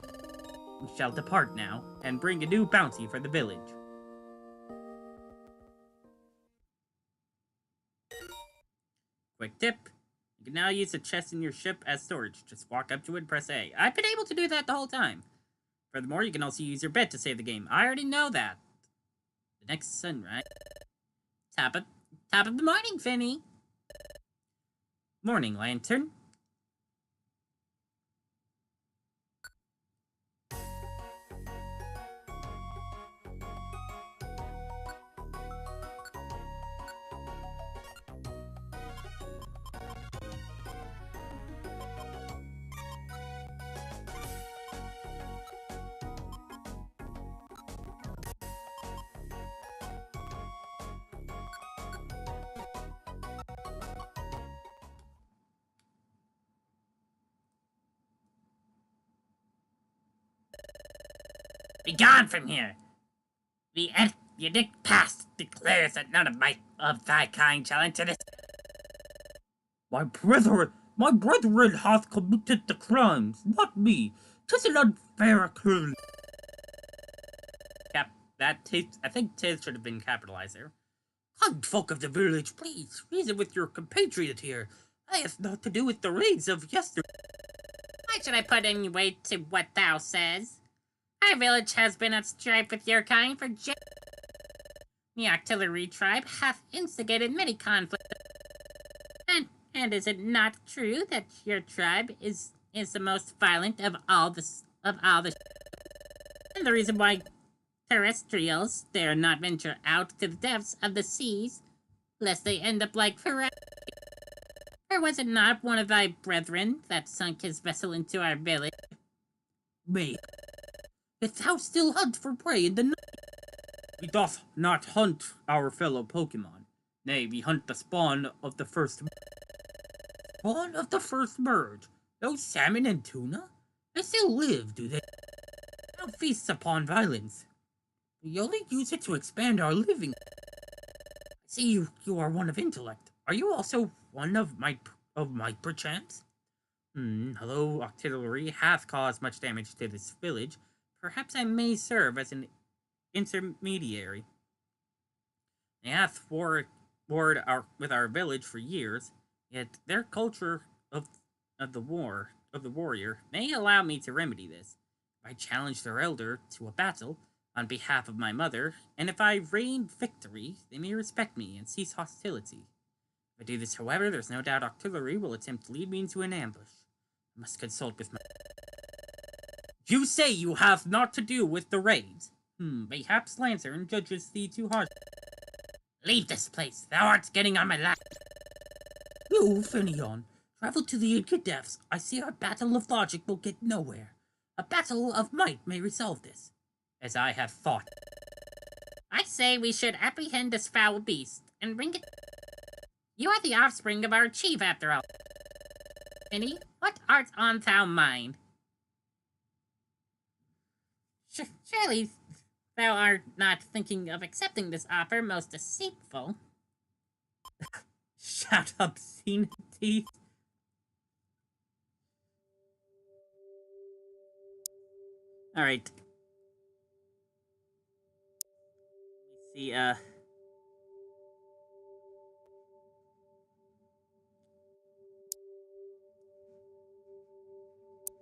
[SPEAKER 1] We shall depart now, and bring a new bounty for the village. Quick tip. You can now use the chest in your ship as storage. Just walk up to it and press A. I've been able to do that the whole time. Furthermore, you can also use your bed to save the game. I already know that. The next sunrise. Top of the morning, Finny. Morning, Lantern. Be gone from here! The edict past declares that none of thy kind shall enter this. My brethren hath committed the crimes, not me. 'Tis an unfair occurrence. I think "tis" should have been capitalized there. Kind folk of the village, please reason with your compatriot here. I have naught to do with the raids of yesterday. Why should I put any weight to what thou says? Our village has been at strife with your kind for the artillery tribe hath instigated many conflicts. And is it not true that your tribe is the most violent of all the and the reason why terrestrials dare not venture out to the depths of the seas, lest they end up like Ferret? Or was it not one of thy brethren that sunk his vessel into our village? Me. If thou still hunt for prey in the night. We doth not hunt our fellow Pokemon. Nay, we hunt the spawn of the first merge. Those salmon and tuna? They still live, do they? Thou feasts upon violence. We only use it to expand our living. I see you are one of intellect. Are you also one of my perchance? Hello, artillery hath caused much damage to this village. Perhaps I may serve as an intermediary. They hath warred with our village for years, yet their culture of the warrior may allow me to remedy this. If I challenge their elder to a battle on behalf of my mother, and if I reign victory, they may respect me and cease hostility. If I do this, however, there's no doubt artillery will attempt to lead me into an ambush. I must consult with my... You say you have naught to do with the raids. Perhaps Lantern judges thee too harsh. Leave this place. Thou art getting on my lap. You, Finneon, travel to the Inca depths. I see our battle of logic will get nowhere. A battle of might may resolve this, as I have thought. I say we should apprehend this foul beast and bring it. You are the offspring of our chief, after all. Finny, what art on thou mind? Surely thou art not thinking of accepting this offer, most deceitful. Shut up, Snessy. Alright.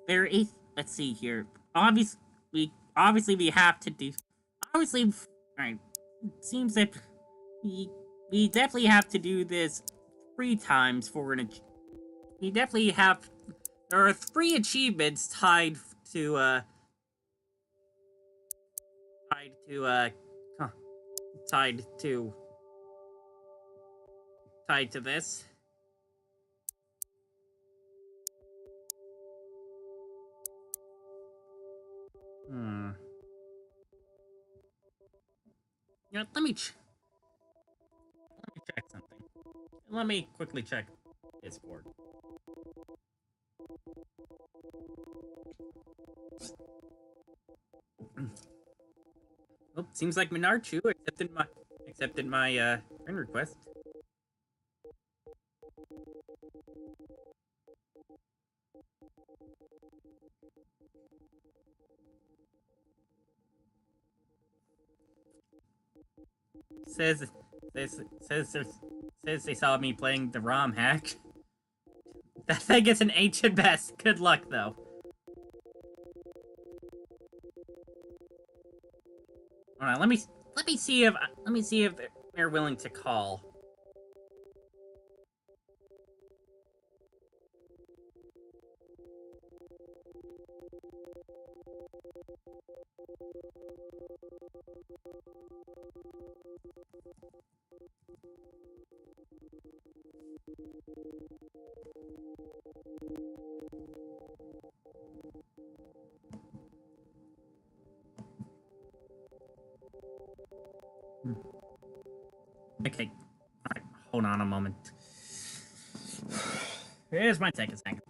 [SPEAKER 1] Let me see, let's see here. Obviously we have to do... Alright. It seems that we definitely have to do this 3 times for an... We definitely have... There are 3 achievements tied to, tied to this. You know, let me check something. Let me quickly check Discord. Oh, seems like Minarchu accepted my friend request. Says says says they saw me playing the ROM hack. That thing is an ancient mess. Good luck though. Alright, let me see if they're willing to call. Okay. Alright, hold on a moment. Here's my second second.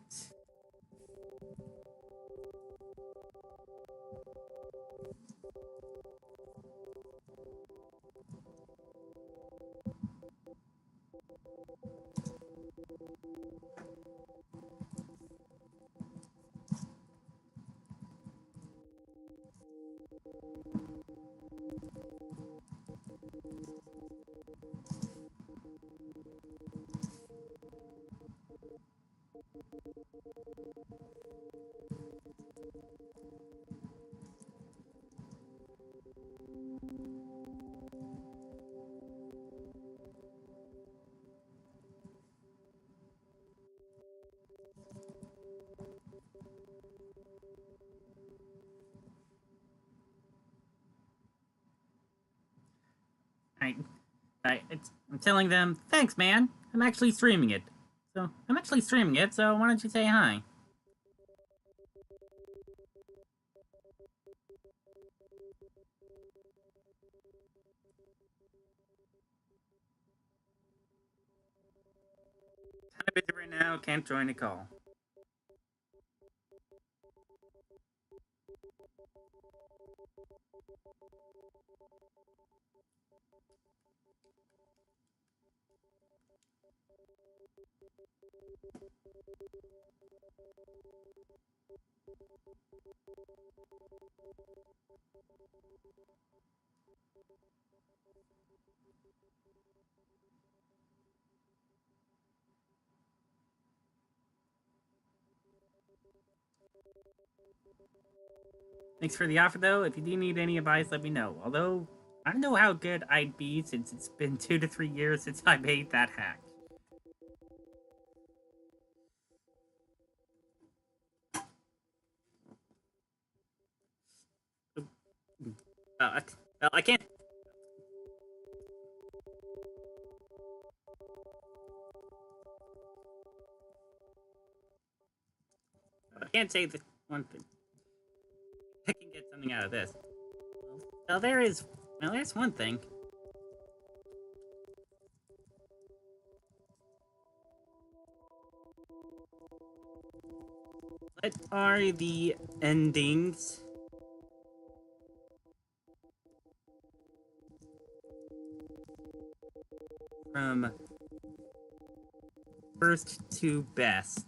[SPEAKER 1] I'm telling them, thanks, man. I'm actually streaming it. So why don't you say hi? Kinda busy right now, can't join the call. Thanks for the offer, though. If you do need any advice, let me know. Although, I don't know how good I'd be since it's been 2 to 3 years since I made that hack. I can't. I can't say the one thing. I can get something out of this. Well, there's one thing. What are the endings? From first to best.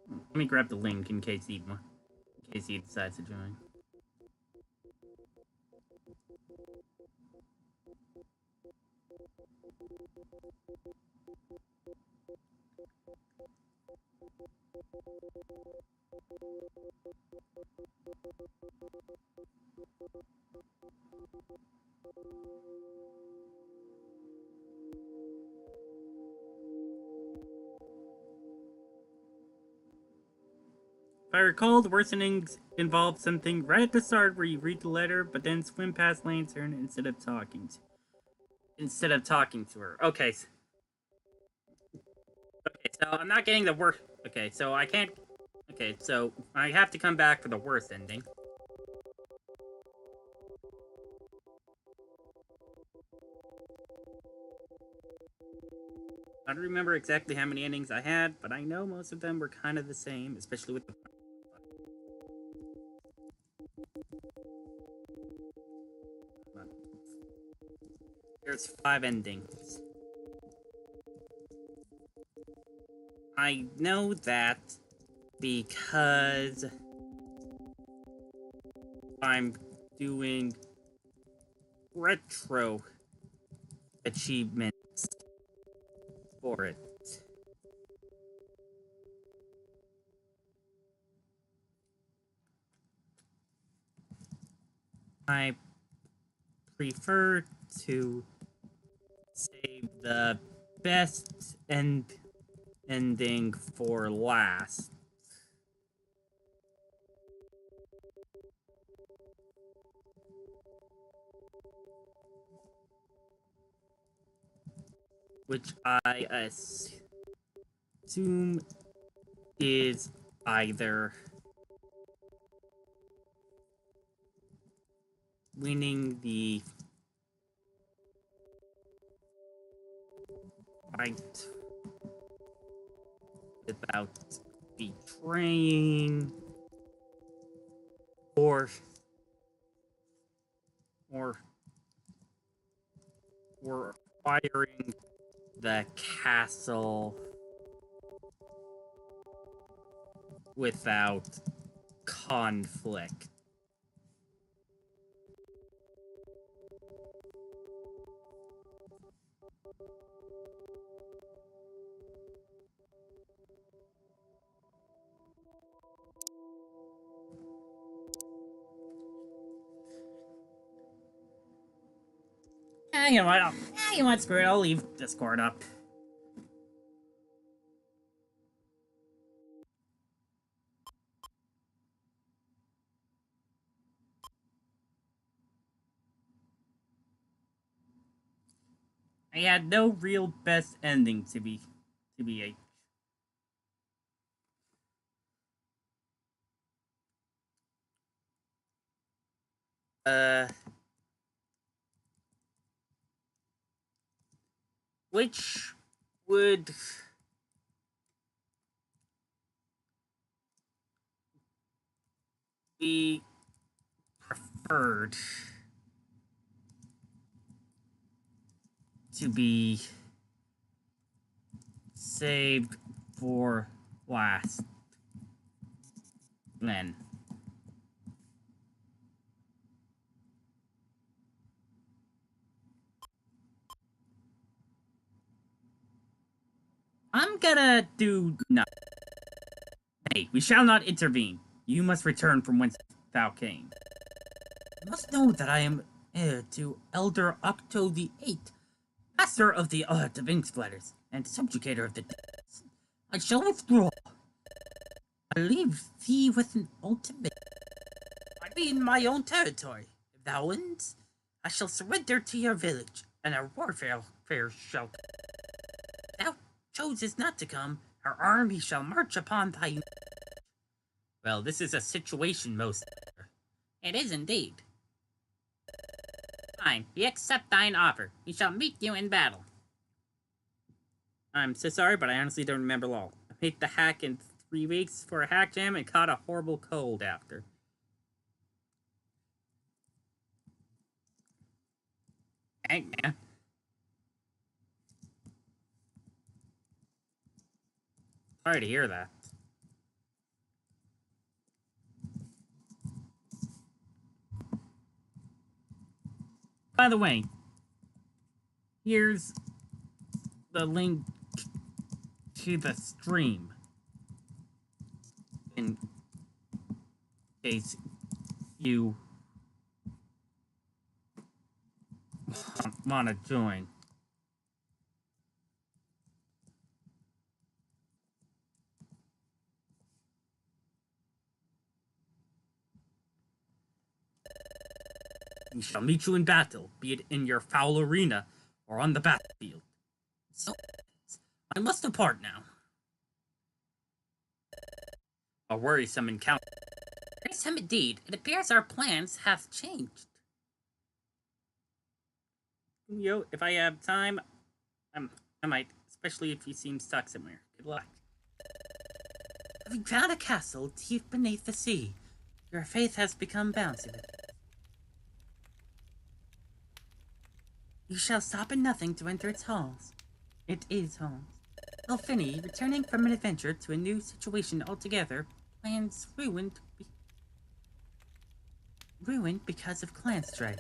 [SPEAKER 1] Let me grab the link in case he decides to join. If I recall, the worsenings involved something right at the start where you read the letter, but then swim past Lantern instead of talking to her. Okay. Okay, so I'm not getting the worst. Okay, so I can't. Okay, so I have to come back for the worst ending. I don't remember exactly how many endings I had, but I know most of them were kind of the same, especially with the There's 5 endings. I know that because I'm doing retro achievements for it. I prefer to save the best ending for last. Which I assume is either winning the fight without betraying, or acquiring the castle without conflict. You know what? You know what? Screw it. I'll leave Discord up. I had no real best ending to be which would be preferred to be saved for last, then. I'm gonna do nothing. Hey, we shall not intervene. You must return from whence thou came. You must know that I am heir to Elder Octo the Eighth, master of the art of ink splatters, and subjugator of the dead. I shall withdraw. I leave thee with an ultimatum. I be in my own territory. If thou wins, I shall surrender to your village, and our warfare shall. If thou chooses not to come, our army shall march upon thy. Well, this is a situation, most. It is indeed. Fine, we accept thine offer. We shall meet you in battle. I'm so sorry, but I honestly don't remember all. I made the hack in 3 weeks for a hack jam and caught a horrible cold after. Dang, man. Sorry to hear that. By the way, here's the link to the stream in case you want to join. We shall meet you in battle, be it in your foul arena or on the battlefield. So, I must depart now. A worrisome encounter. Worrisome indeed. It appears our plans have changed. Yo, if I have time, I might, especially if you seem stuck somewhere. Good luck. Having found a castle deep beneath the sea, Your faith has become bouncy. You shall stop at nothing to enter its halls. It is halls. Oh, Finny, returning from an adventure to a new situation altogether, plans ruined because of clan strife.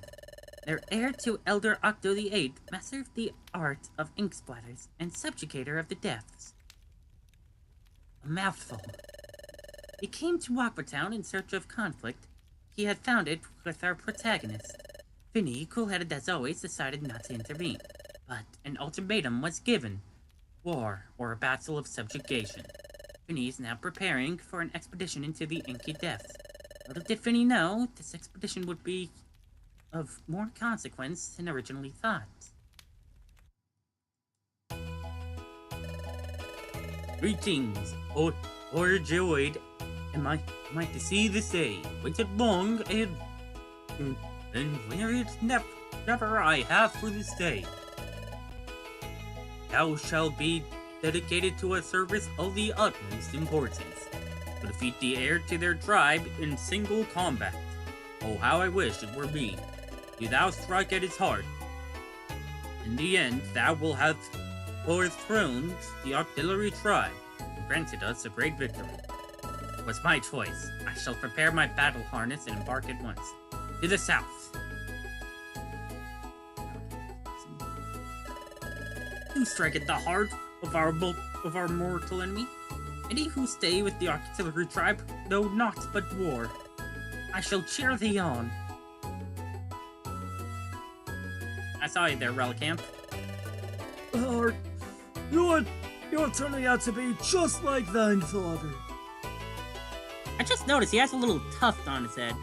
[SPEAKER 1] Their heir to Elder Octo the Eighth mastered the art of ink splatters and subjugator of the depths. A mouthful. He came to Aquatown in search of conflict. He had found it with our protagonist. Finny, cool-headed as always, decided not to intervene. But an ultimatum was given. War, or a battle of subjugation. Finny is now preparing for an expedition into the inky depths. Little did Finny know, this expedition would be of more consequence than originally thought. Greetings, overjoyed am I to see this day. Waited long, and wearied never I have for this day. Thou shalt be dedicated to a service of the utmost importance, to defeat the heir to their tribe in single combat. Oh, how I wish it were me. Do thou strike at his heart. In the end, thou will have overthrown the auxiliary tribe, and granted us a great victory. It was my choice. I shall prepare my battle harness and embark at once. To the south. Who strike at the heart of our mortal enemy? Any who stay with the auxiliary tribe know naught but war. I shall cheer thee on. I saw you there, Relicamp.
[SPEAKER 2] You're turning out to be just like thine father.
[SPEAKER 1] I just noticed he has a little tuft on his head.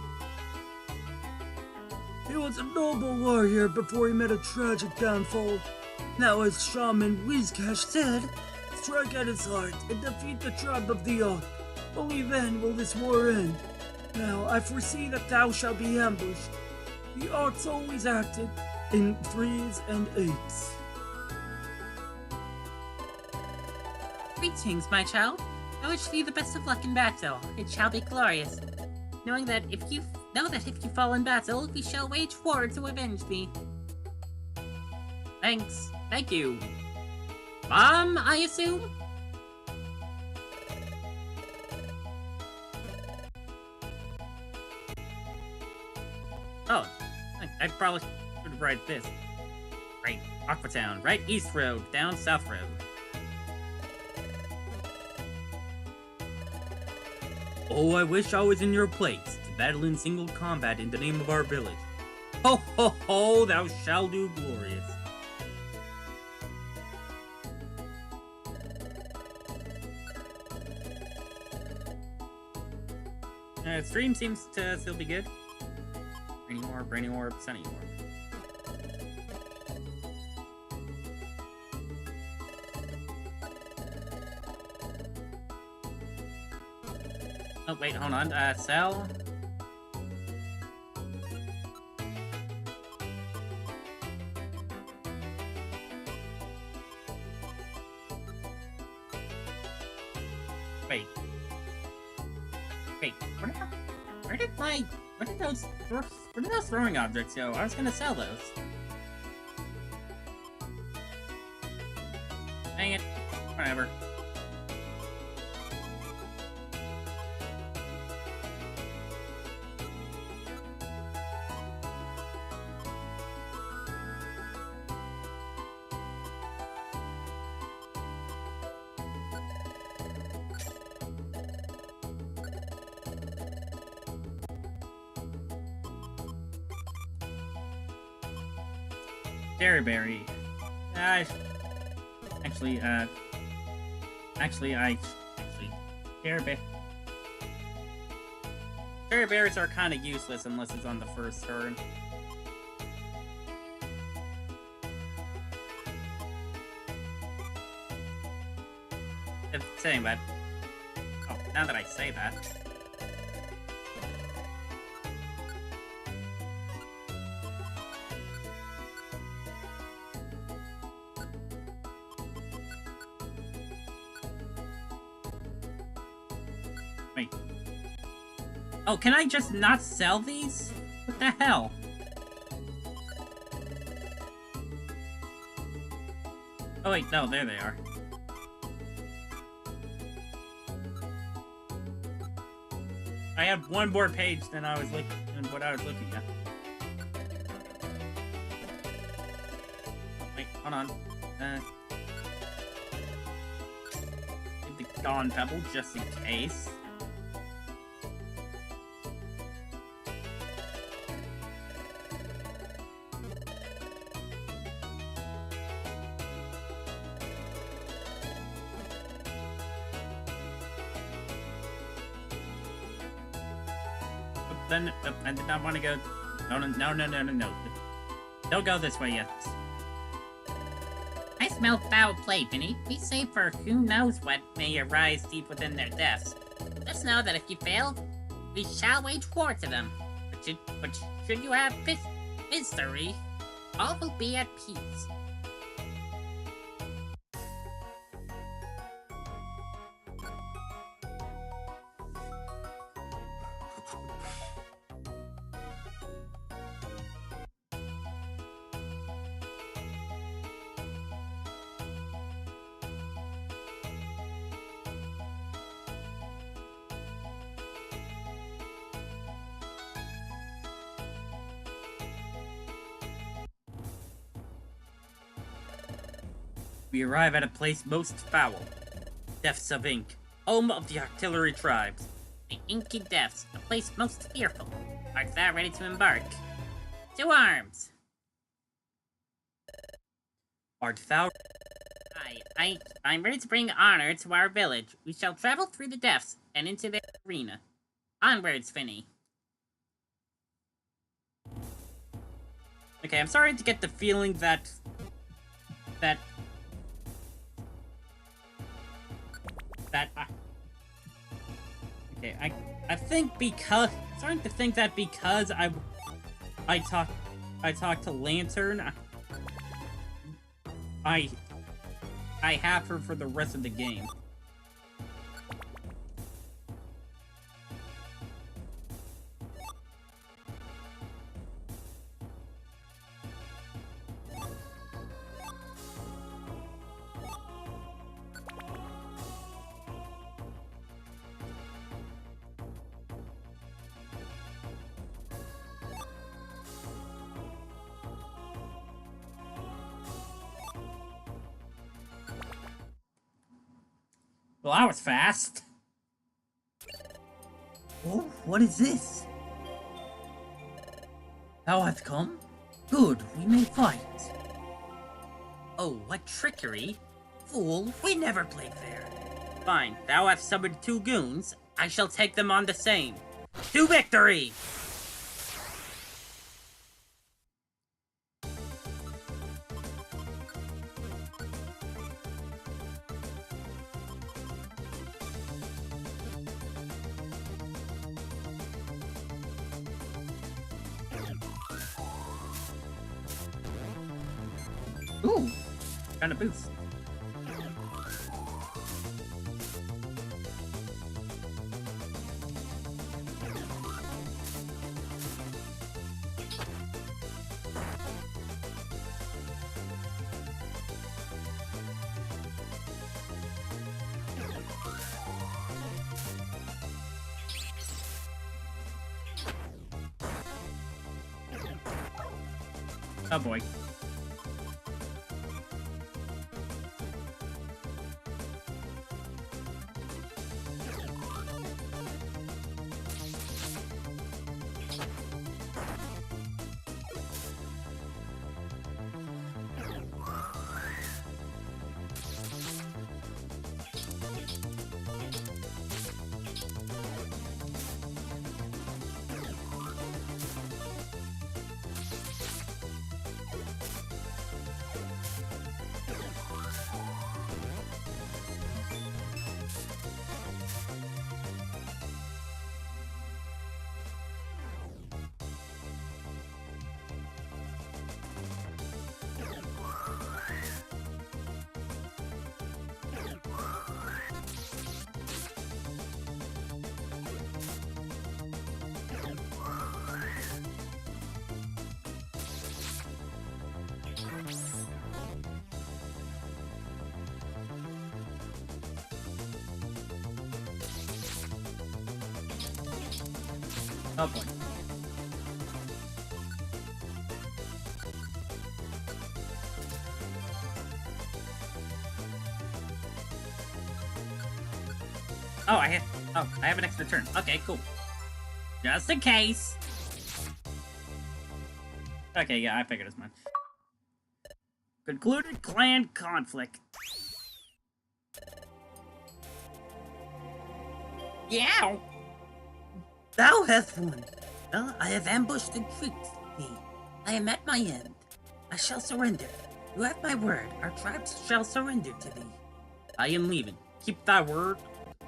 [SPEAKER 2] He was a noble warrior before he met a tragic downfall. Now, as Shaman Wizcash said, strike at his heart and defeat the tribe of the Ock. Only then will this war end. Now, I foresee that thou shalt be ambushed. The Ocks always acted in 3s and 8s.
[SPEAKER 1] Greetings, my child. I wish thee the best of luck in battle. It shall be glorious. Knowing that if you fall in battle, we shall wage war to avenge thee. Thanks. Thank you. Mom, I assume? Oh, I probably should write this. Right, Aquatown, right east road, down south road. Oh, I wish I was in your place to battle in single combat in the name of our village. Ho ho ho, thou shalt do glorious. Stream seems to still be good. Brainy orb, sunny orb. Oh, wait, hold on. Sell. Wait. Where did those throwing objects go? I was gonna sell those. Dang it. Whatever. Berry. Cherry berries are kind of useless unless it's on the first turn. It's saying that. Oh, now that I say that. Wait. Oh, can I just not sell these? What the hell? Oh wait, no, there they are. I have one more page than what I was looking at. Wait, hold on. Get the Dawn Pebble just in case. Then I did not want to go. No. Don't go this way yet. I smell foul play, Finny. Be safe for who knows what may arise deep within their depths. Just know that if you fail, we shall wage war to them. But should you have history, all will be at peace. We arrive at a place most foul. Depths of Ink, home of the artillery tribes. The inky depths, a place most fearful. Art thou ready to embark? To arms! Art thou? I'm ready to bring honor to our village. We shall travel through the depths and into the arena. Onwards, Finny. Okay, I'm starting to get the feeling that okay, I think because I'm starting to think that because I talked to Lantern, I have her for the rest of the game. Well, that was fast.
[SPEAKER 2] Oh, what is this? Thou hast come? Good, we may fight.
[SPEAKER 1] Oh, what trickery!
[SPEAKER 2] Fool, we never played fair.
[SPEAKER 1] Fine, thou hast summoned 2 goons. I shall take them on the same. To victory! Ooh, kind of boost. Oh boy. Oh boy. Oh, I have an extra turn. Okay, cool. Just in case. Okay, yeah, I figured as much. Concluded clan conflict. Yeah.
[SPEAKER 2] Thou hast won. Well, I have ambushed and tricked thee. I am at my end. I shall surrender. You have my word. Our tribes shall surrender to thee.
[SPEAKER 1] I am leaving. Keep thy word,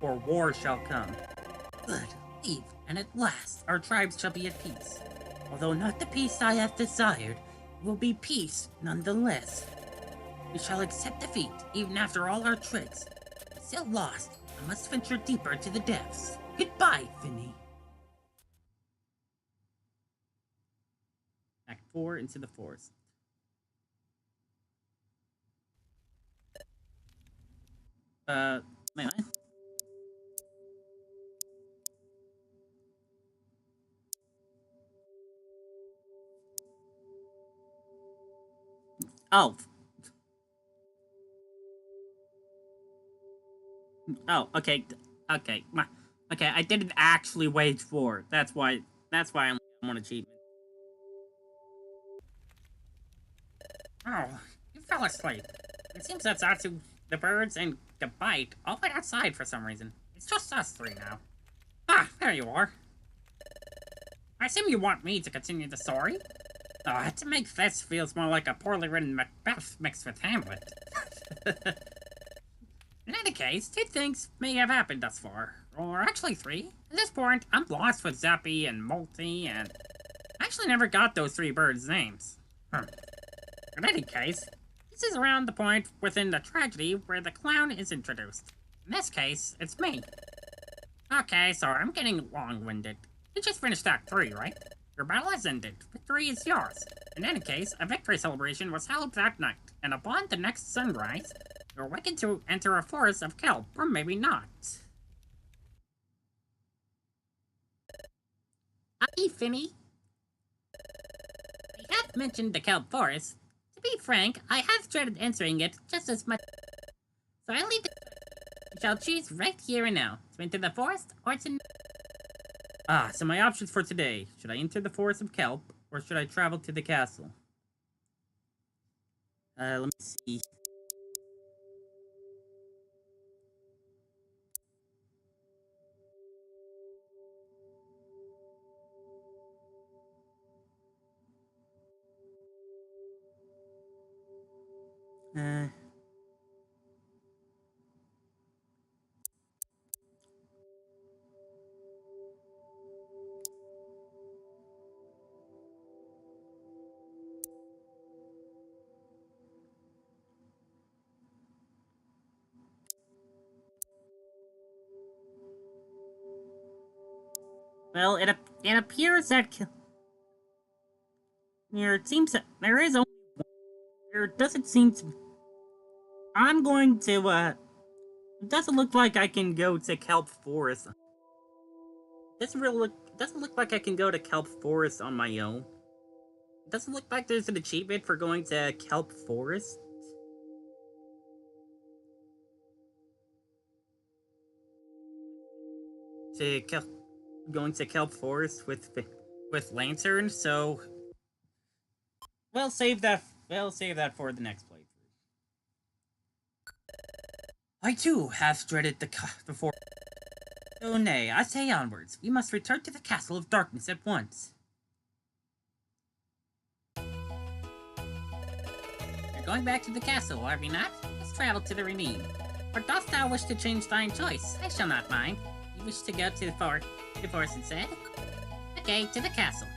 [SPEAKER 1] or war shall come.
[SPEAKER 2] Good. Leave, and at last our tribes shall be at peace. Although not the peace I have desired, it will be peace nonetheless. We shall accept defeat, even after all our tricks. Still lost, I must venture deeper into the depths. Goodbye, Finny.
[SPEAKER 1] Act 4 into the forest. Wait, what? Oh. Oh, okay. Okay. Okay, I didn't actually wage war. That's why I'm on achievement. Oh, you fell asleep. It seems that's Atsu, the birds, and the bite all went outside for some reason. It's just us three now. Ah, there you are. I assume you want me to continue the story? To make this feels more like a poorly written Macbeth mixed with Hamlet. In any case, 2 things may have happened thus far. Or actually 3. At this point, I'm lost with Zappy and Molty, and I actually never got those 3 birds' names. In any case, this is around the point within the tragedy where the clown is introduced. In this case, it's me. Okay, sorry, I'm getting long-winded. You just finished Act 3, right? Your battle has ended. Victory is yours. In any case, a victory celebration was held that night, and upon the next sunrise, you're awakened to enter a forest of kelp, or maybe not. Hi, Finny. I have mentioned the kelp forest. To be frank, I have dreaded entering it just as much. So I leave it. You shall choose right here and now to enter the forest or to. So my options for today. Should I enter the forest of kelp or should I travel to the castle? Let me see. Well, it appears that it seems that there is only one. There doesn't seem to. I'm going to. It doesn't look like I can go to Kelp Forest. Doesn't look like I can go to Kelp Forest on my own. It doesn't look like there's an achievement for going to Kelp Forest. Going to Kelp Forest with Lantern, so we'll save that for the next playthrough. I too have dreaded the forest. Oh nay, I say onwards. We must return to the Castle of Darkness at once. You're going back to the castle, are we not? Let's travel to the ravine. Or dost thou wish to change thine choice? I shall not mind. You wish to go to the forest instead? Okay, to the castle.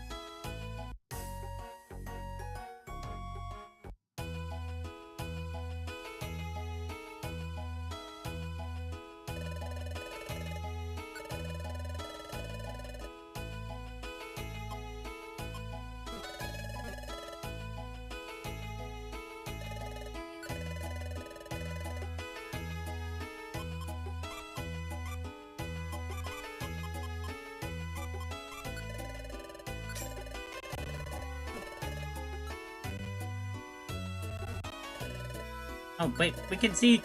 [SPEAKER 1] Oh wait, we can see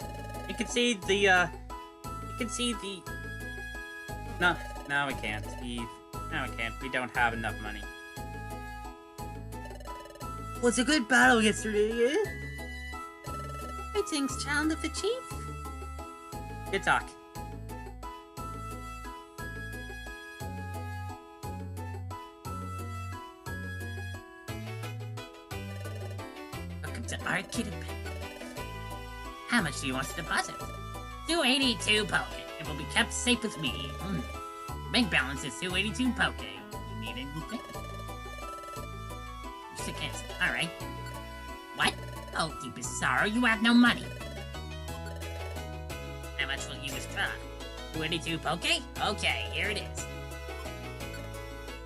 [SPEAKER 1] the No, we can't. No, we can't. We don't have enough money.
[SPEAKER 2] Was a good battle yesterday, eh?
[SPEAKER 3] Greetings, child of the chief.
[SPEAKER 1] Good talk.
[SPEAKER 3] Welcome to RETROACHIEVEMENTS. How much do you want to deposit? 282 poke. It will be kept safe with me. Bank balance is 282 poke. You need anything? You should cancel. Alright. What? Oh, deepest sorrow, you have no money. How much will you withdraw? 282 poke? Okay, here it is.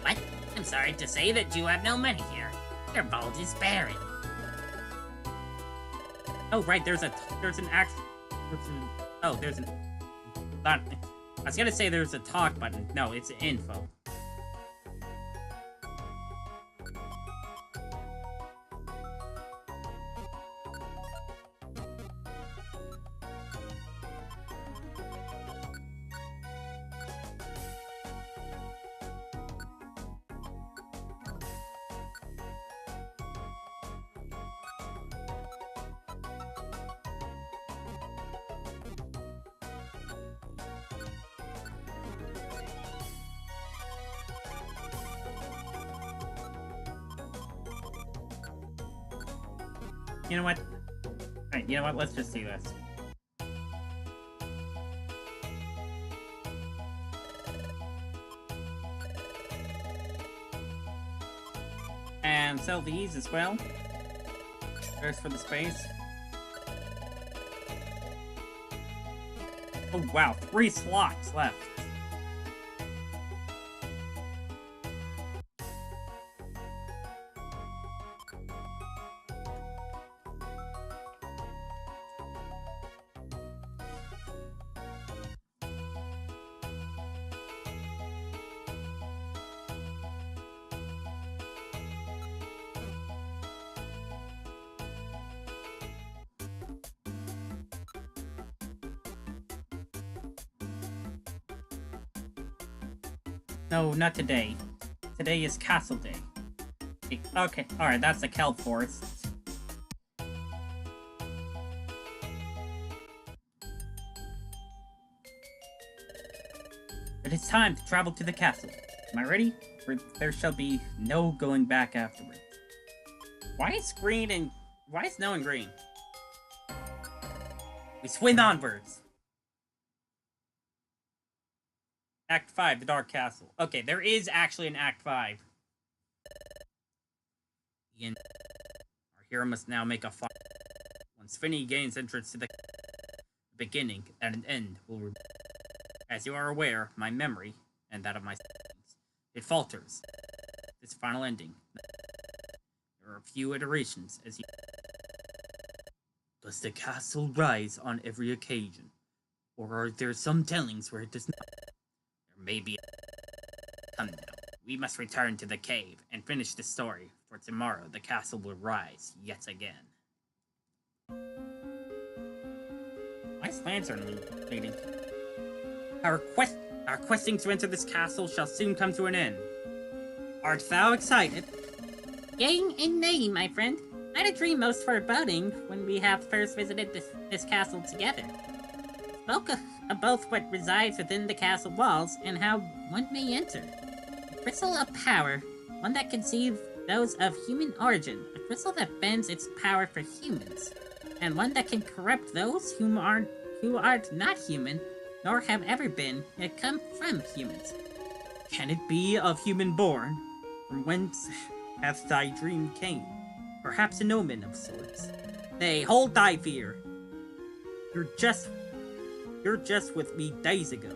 [SPEAKER 3] What? I'm sorry to say that you have no money here. Your vault is barren.
[SPEAKER 1] Oh right, there's an I was gonna say there's a talk button. No, it's info. You know what? Alright, you know what? Let's just do this. And sell these as well. There's for the space. Oh wow, 3 slots left. No, not today. Today is Castle Day. Okay, alright, that's the kelp forest. It is time to travel to the castle. Am I ready? There shall be no going back afterwards. Why is no in green? We swing onwards! Act 5, the Dark Castle. Okay, there is actually an Act 5. Our hero must now make a fight. Once Finny gains entrance to the beginning and an end will remain. As you are aware, my memory, and that of my students, it falters. This final ending. There are a few iterations as you... Does the castle rise on every occasion? Or are there some tellings where it does not? Maybe. Come now. We must return to the cave and finish the story, for tomorrow the castle will rise yet again. Why is Lantern leading? Our questing to enter this castle shall soon come to an end. Art thou excited?
[SPEAKER 3] Yea and nay, my friend. I had a dream most foreboding when we have first visited this castle together. Spoke of both what resides within the castle walls and how one may enter. A crystal of power, one that conceives those of human origin, a crystal that bends its power for humans, and one that can corrupt those who are not human, nor have ever been, yet come from humans.
[SPEAKER 1] Can it be of human born? From whence hath thy dream came? Perhaps an omen of sorts. Nay, hold thy fear. You're just with me days ago,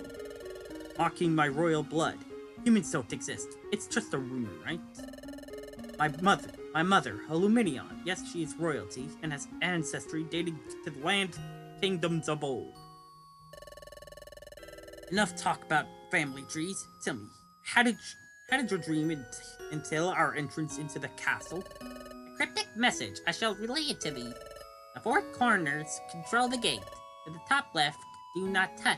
[SPEAKER 1] mocking my royal blood. Humans don't exist. It's just a rumor, right? My mother, Illuminion. Yes, she is royalty and has ancestry dating to the land kingdoms of old. Enough talk about family trees. Tell me, how did your dream entail our entrance into the castle?
[SPEAKER 3] A cryptic message. I shall relay it to thee. The four corners control the gate. To the top left, do not touch.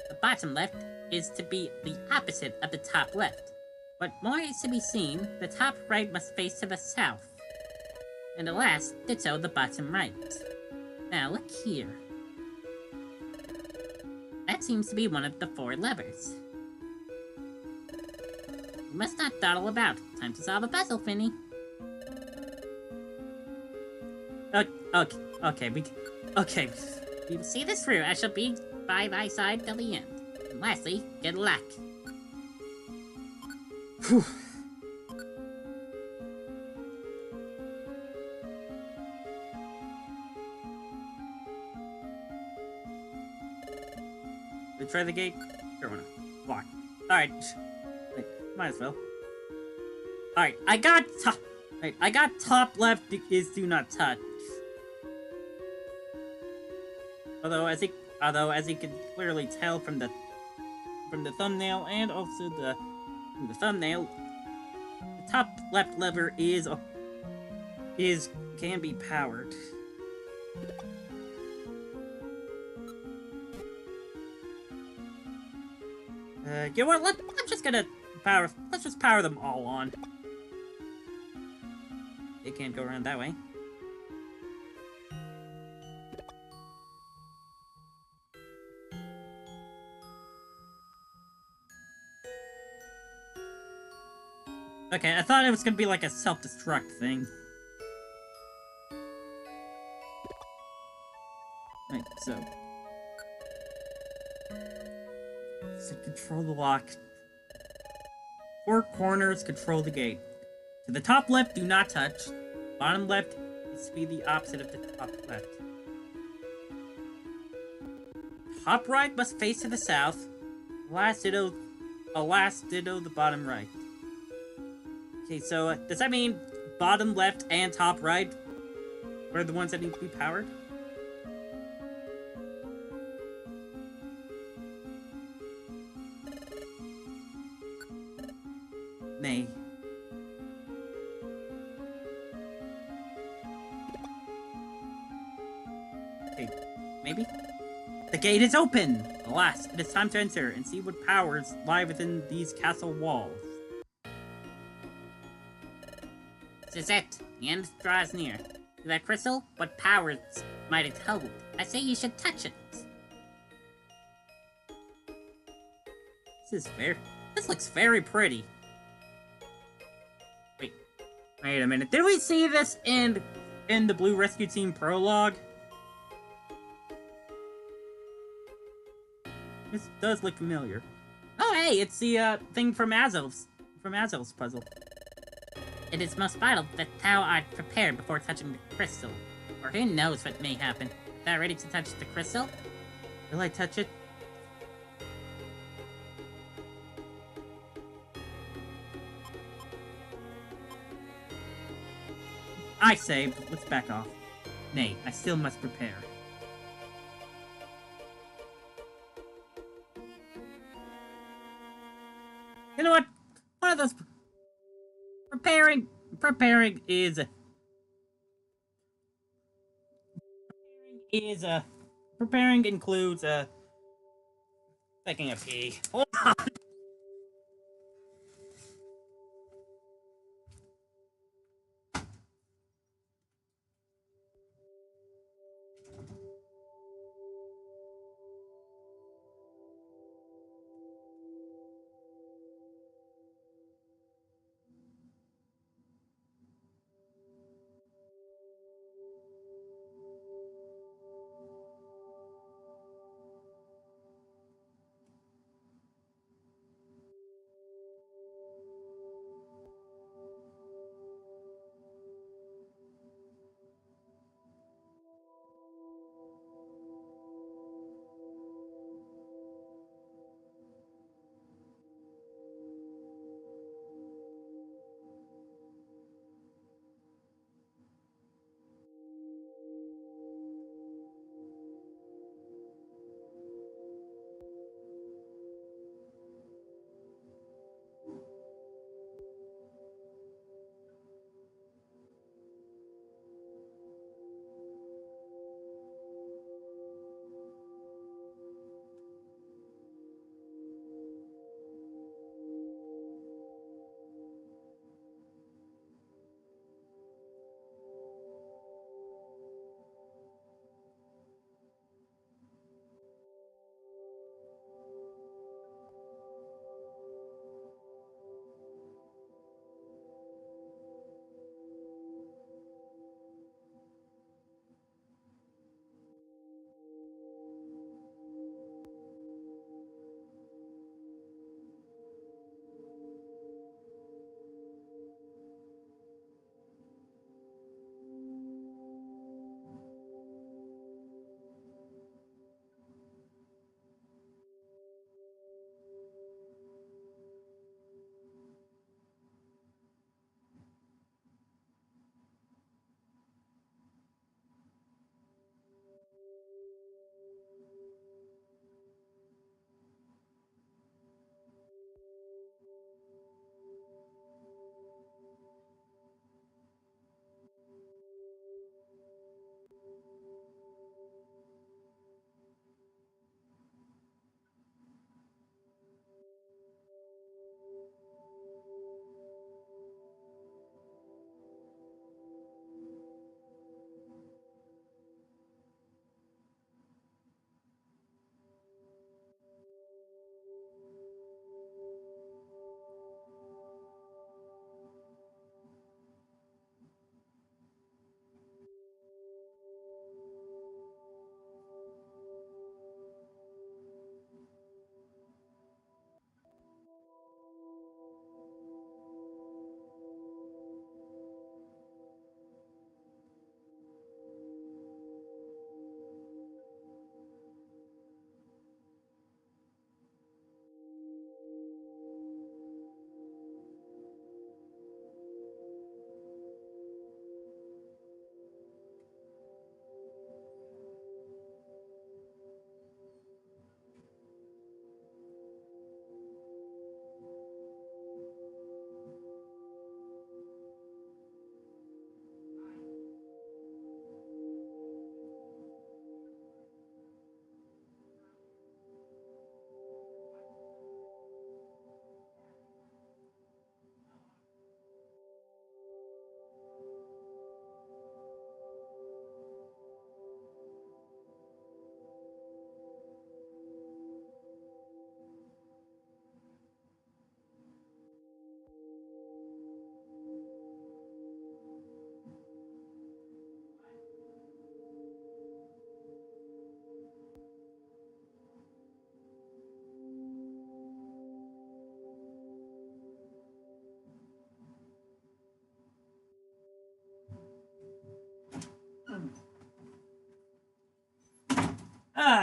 [SPEAKER 3] The bottom left is to be the opposite of the top left. What more is to be seen, the top right must face to the south. And the last, ditto the bottom right. Now look here. That seems to be one of the four levers. You must not dawdle about. Time to solve a puzzle, Finny. Okay, we will see this through. I shall be by thy side till the end. And lastly, good luck.
[SPEAKER 1] Whew. We try the gate? Sure, why not? Lock. Alright. Might as well. Alright, I got top left is do not touch. Although as you can clearly tell from the thumbnail and also from the thumbnail, the top left lever can be powered. You know what? Let's just power them all on. They can't go around that way. Okay, I thought it was gonna be like a self-destruct thing. Right, so control the lock. Four corners control the gate. To the top left, do not touch. Bottom left is to be the opposite of the top left. Top right must face to the south. Last ditto the bottom right. Okay, so does that mean bottom left and top right are the ones that need to be powered? Nay. Okay, maybe? The gate is open! Alas, it is time to enter and see what powers lie within these castle walls.
[SPEAKER 3] This is it. The end draws near. To that crystal, what powers might it hold? I say you should touch it.
[SPEAKER 1] This looks very pretty. Wait a minute. Did we see this in the Blue Rescue Team prologue? This does look familiar. Oh, hey, it's the thing from Azel's puzzle.
[SPEAKER 3] It is most vital that thou art prepared before touching the crystal, or who knows what may happen. Thou ready to touch the crystal?
[SPEAKER 1] Will I touch it? I say, let's back off. Nay, I still must prepare. You know what? One of those... Preparing includes, taking a pee. Hold on!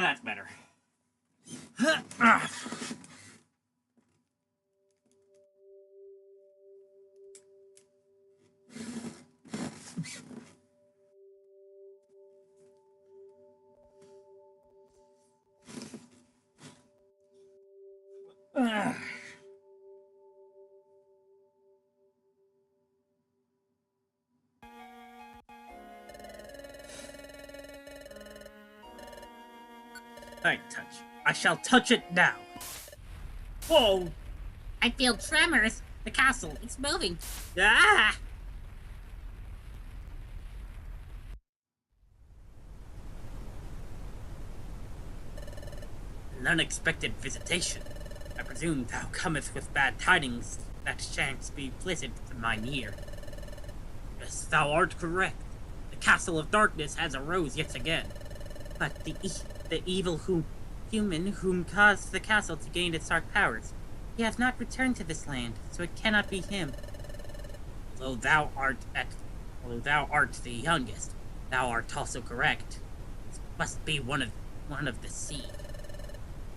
[SPEAKER 1] that's better. I touch. I shall touch it now. Whoa!
[SPEAKER 3] I feel tremors. The castle, it's moving.
[SPEAKER 1] Ah! An unexpected visitation. I presume thou comest with bad tidings, that chance be pleasant to mine ear. Yes, thou art correct. The castle of darkness has arose yet again.
[SPEAKER 3] But the evil human whom caused the castle to gain its dark powers, he has not returned to this land, so it cannot be him.
[SPEAKER 1] Although thou art the youngest, thou art also correct. It must be one of the seed.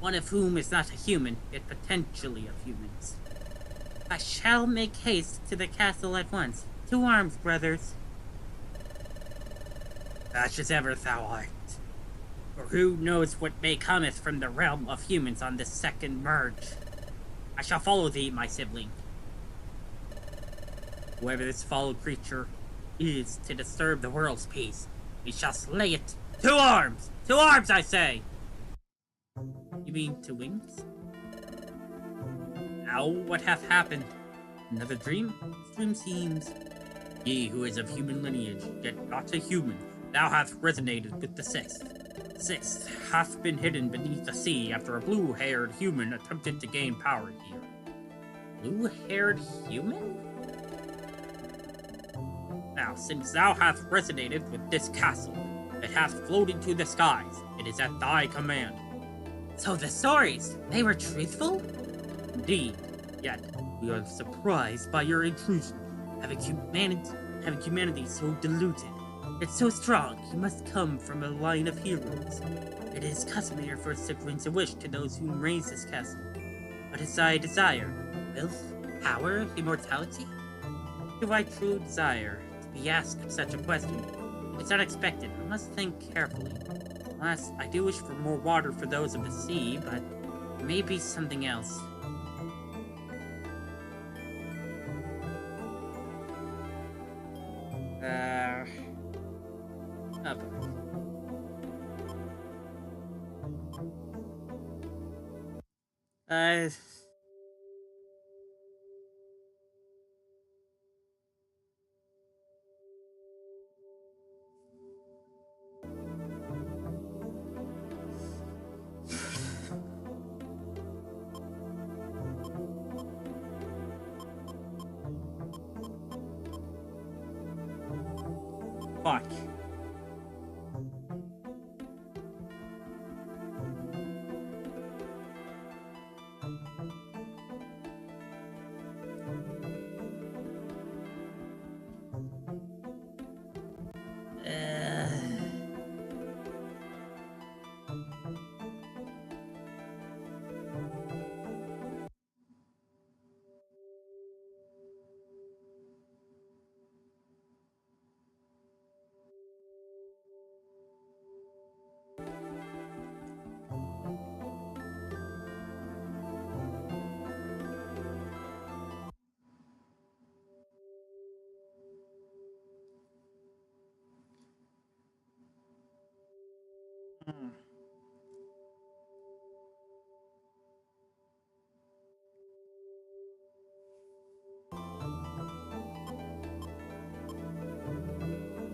[SPEAKER 1] One of whom is not a human, yet potentially of humans.
[SPEAKER 3] I shall make haste to the castle at once. To arms, brothers.
[SPEAKER 1] Such as ever thou art. For who knows what may cometh from the realm of humans on this second merge. I shall follow thee, my sibling. Whoever this foul creature is to disturb the world's peace, we shall slay it. To arms! To arms, I say! You mean to wings? Now what hath happened? Another dream? This dream seems... Ye who is of human lineage, yet not a human, thou hath resonated with the sixth. The sixth hath been hidden beneath the sea after a blue-haired human attempted to gain power here. Blue-haired human? Now, since thou hast resonated with this castle, it hath floated to the skies. It is at thy command.
[SPEAKER 3] So the stories, they were truthful?
[SPEAKER 1] Indeed. Yet, we are surprised by your intrusion, having humanity so deluded. It's so strong, you must come from a line of heroes. It is customary for us to grant a wish to those who raise this castle. What is thy desire? Wealth? Power? Immortality? What do I truly desire? To be asked such a question. It's unexpected. I must think carefully. Alas, I do wish for more water for those of the sea, but maybe something else. Oh boy. Fuck.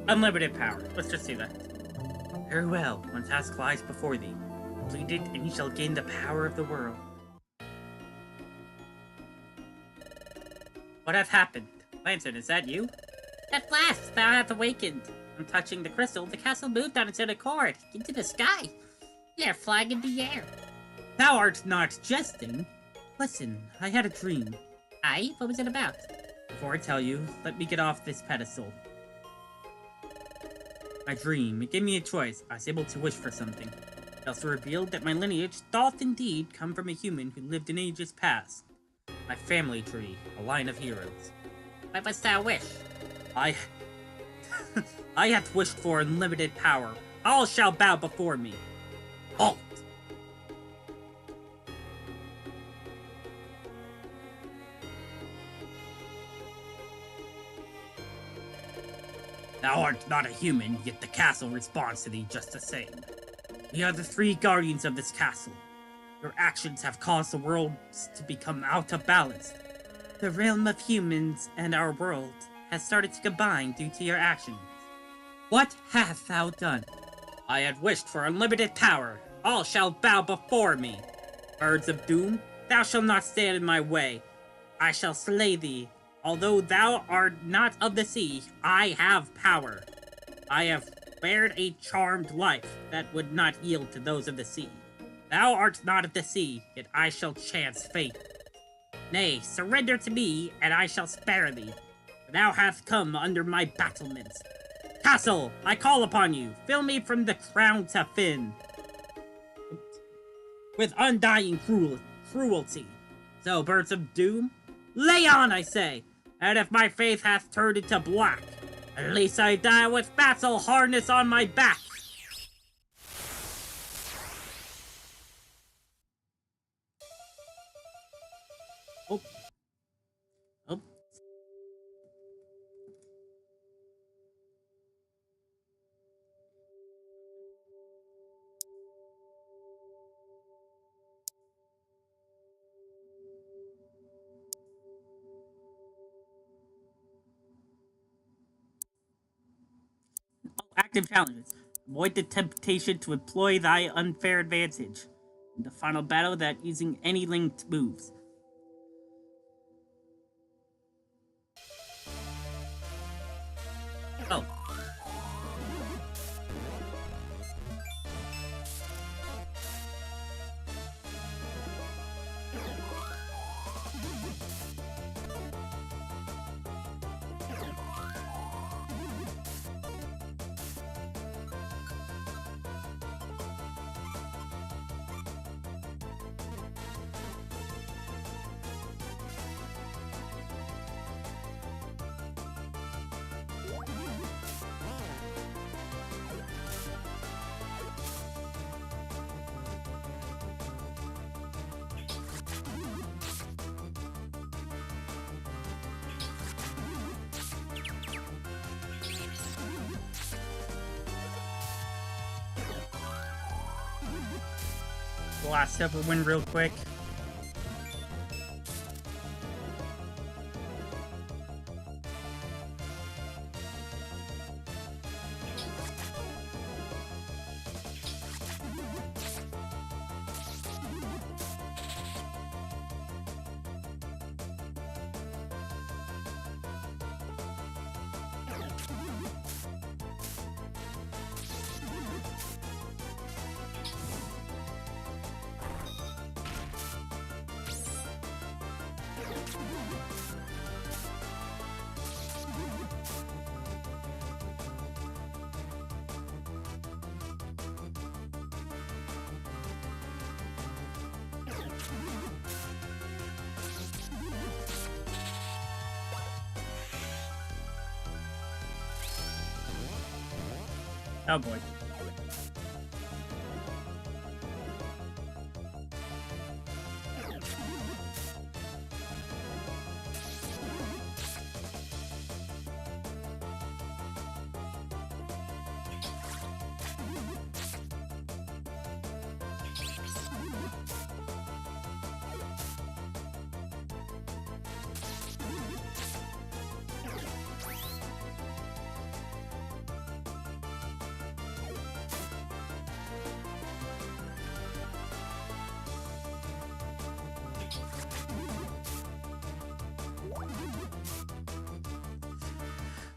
[SPEAKER 1] Unlimited power. Let's just do that. Very well. One task lies before thee. Complete it, and you shall gain the power of the world. What hath happened? Lantern, is that you?
[SPEAKER 3] At last, thou hast awakened. On touching the crystal, the castle moved on its own accord, into the sky. We are flying in the air.
[SPEAKER 1] Thou art not jesting. Listen, I had a dream.
[SPEAKER 3] Aye? What was it about?
[SPEAKER 1] Before I tell you, let me get off this pedestal. My dream, it gave me a choice. I was able to wish for something. It also revealed that my lineage doth indeed come from a human who lived in ages past. My family tree, a line of heroes.
[SPEAKER 3] What wouldst thou wish?
[SPEAKER 1] I hath wished for unlimited power. All shall bow before me. Halt! Thou art not a human, yet the castle responds to thee just the same. We are the three guardians of this castle. Your actions have caused the worlds to become out of balance. The realm of humans and our world has started to combine due to your actions. What hast thou done? I had wished for unlimited power. All shall bow before me. Birds of doom, thou shalt not stand in my way. I shall slay thee. Although thou art not of the sea, I have power. I have spared a charmed life that would not yield to those of the sea. Thou art not of the sea, yet I shall chance fate. Nay, surrender to me, and I shall spare thee. For thou hast come under my battlements. Castle, I call upon you, fill me from the crown to fin. With undying cruelty. So, birds of doom, lay on, I say, and if my faith hath turned into black, at least I die with battle harness on my back. Oh. Oh. Active challenges. Avoid the temptation to employ thy unfair advantage. In the final battle that using any linked moves. Oh. Last step will win real quick. Oh boy.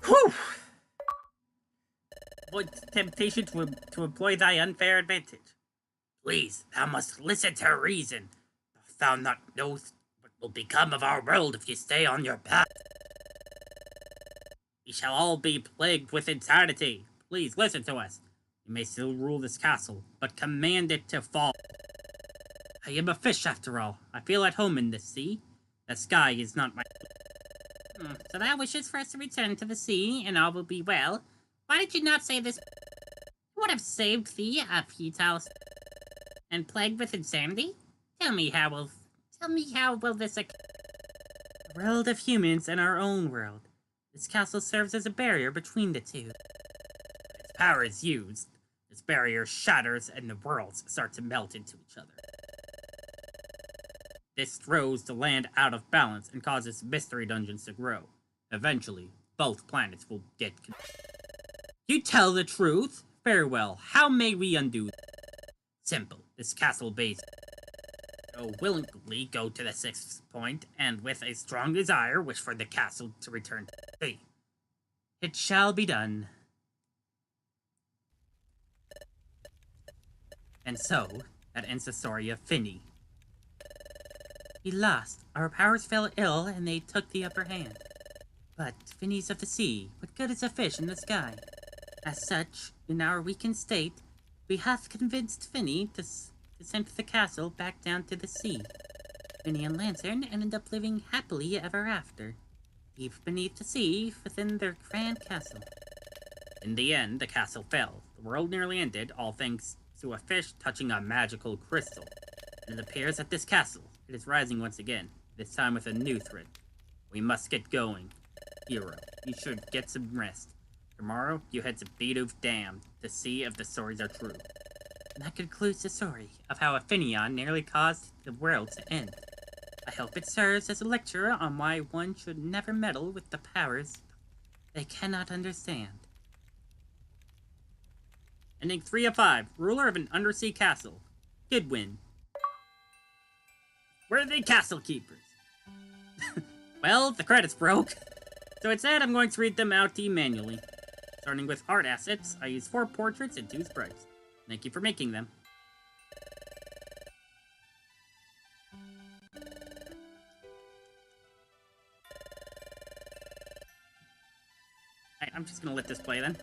[SPEAKER 1] Whew! Avoid temptation to employ thy unfair advantage. Please, thou must listen to reason. Dost thou not know what will become of our world if you stay on your path? We shall all be plagued with insanity. Please listen to us. You may still rule this castle, but command it to fall. I am a fish after all. I feel at home in this sea. The sky is not my...
[SPEAKER 3] So thou wishes for us to return to the sea, and all will be well. Why did you not say this? Would have saved thee a futile and plagued with insanity? Tell me how will this
[SPEAKER 1] The world of humans and our own world. This castle serves as a barrier between the two. Its power is used. This barrier shatters and the worlds start to melt into each other. This throws the land out of balance and causes mystery dungeons to grow. Eventually, both planets will get... You tell the truth? Farewell. How may we undo this? Simple. This castle base will willingly go to the 6th point, and with a strong desire, wish for the castle to return to the sea. It shall be done. And so, that ends the story of Finny. We lost. Our powers fell ill, and they took the upper hand. But Finnies of the sea, what good is a fish in the sky? As such, in our weakened state, we have convinced Finny to send the castle back down to the sea. Finny and Lantern ended up living happily ever after, deep beneath the sea within their grand castle. In the end, the castle fell. The world nearly ended, all thanks to a fish touching a magical crystal. And it appears that this castle, it is rising once again, this time with a new threat. We must get going. Hero, you should get some rest. Tomorrow, you head to Beethoven Dam to see if the stories are true. And that concludes the story of how a Finneon nearly caused the world to end. I hope it serves as a lecture on why one should never meddle with the powers they cannot understand. Ending 3 of 5. Ruler of an undersea castle. Good win. Where are the castle keepers? Well, the credits broke. So instead, I'm going to read them out to you manually. Starting with art assets, I use 4 portraits and 2 sprites. Thank you for making them. Alright, I'm just gonna let this play then.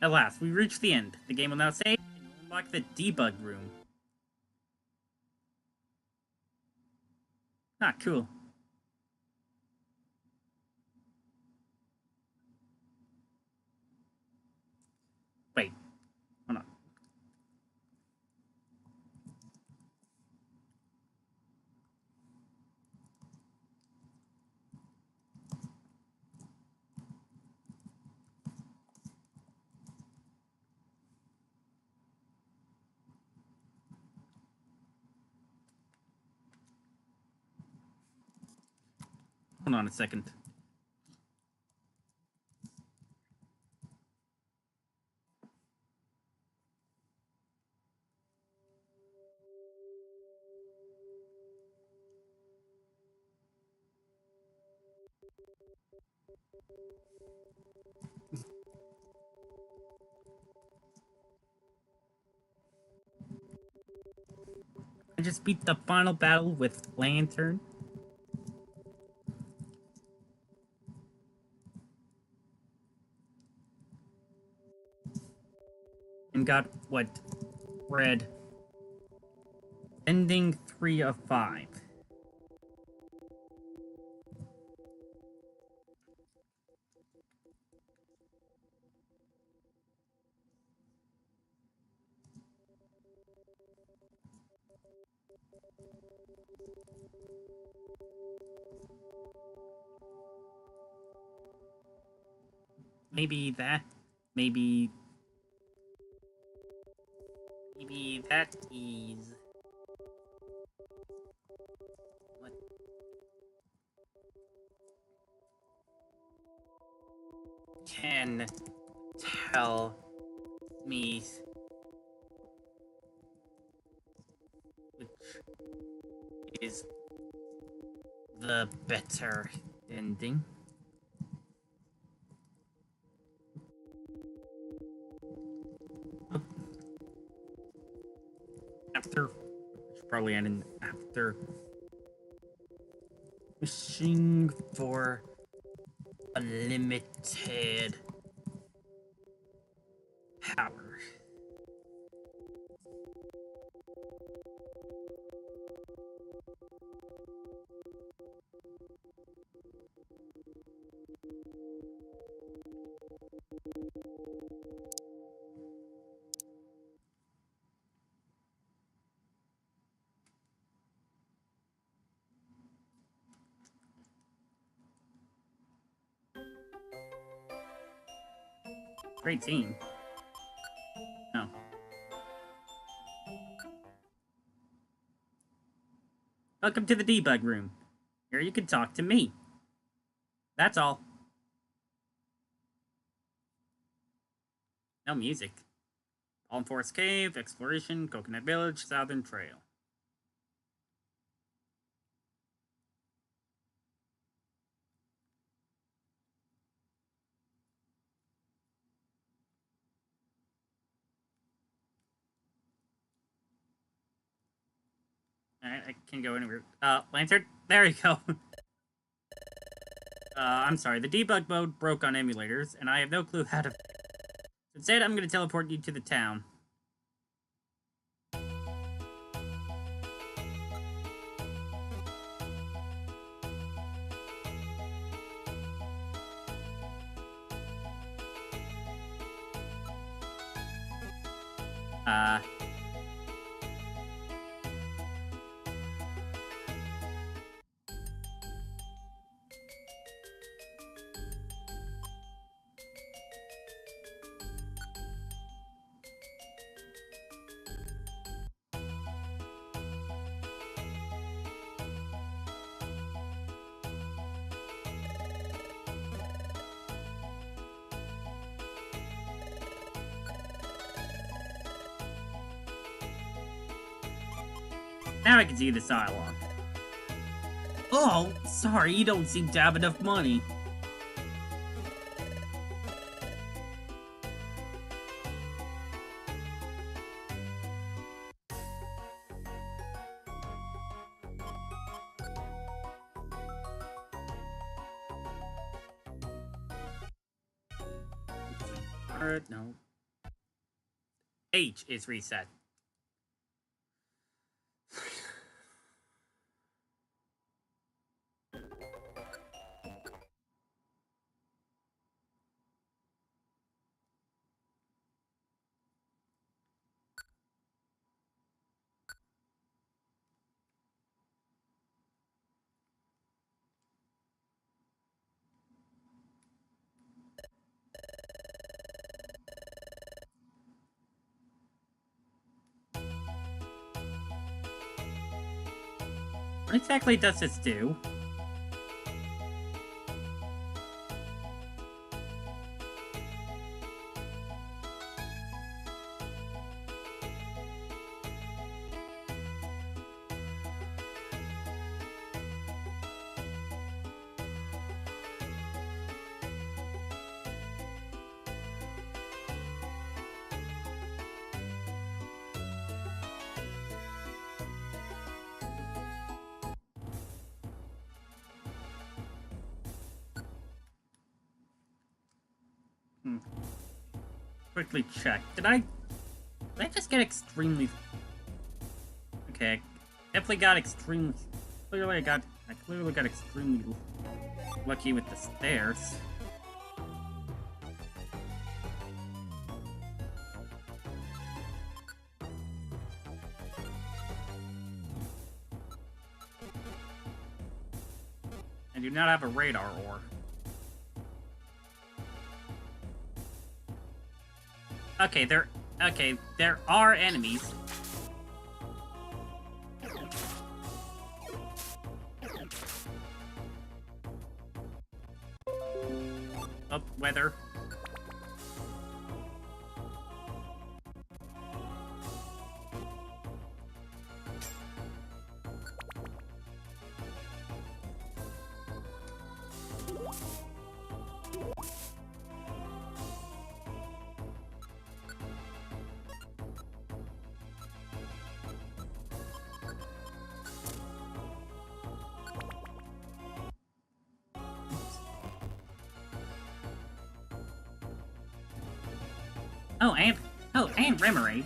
[SPEAKER 1] At last, we reached the end. The game will now save, and you'll unlock the debug room. Ah, cool. Wait, hold on. Hold on a second. I just beat the final battle with Lantern. And got what? Red. Ending 3 of 5. maybe that, maybe that is what can tell me which is the better ending. After, which probably ended after wishing for unlimited power. Great scene. Oh. Welcome to the debug room. Here you can talk to me. That's all. No music. Palm Forest Cave, Exploration, Coconut Village, Southern Trail. Alright, I can go anywhere. Lantern? There you go. I'm sorry, the debug mode broke on emulators, and I have no clue how to... Instead, I'm gonna teleport you to the town. Now I can see the dialogue. Oh, sorry, you don't seem to have enough money. No. H is reset. What exactly does this do? Quickly check. Did I just get extremely... Okay, definitely got extremely... I clearly got extremely lucky with the stairs. I do not have a radar ore. Okay, there are enemies. Oh, weather. And Remoraid.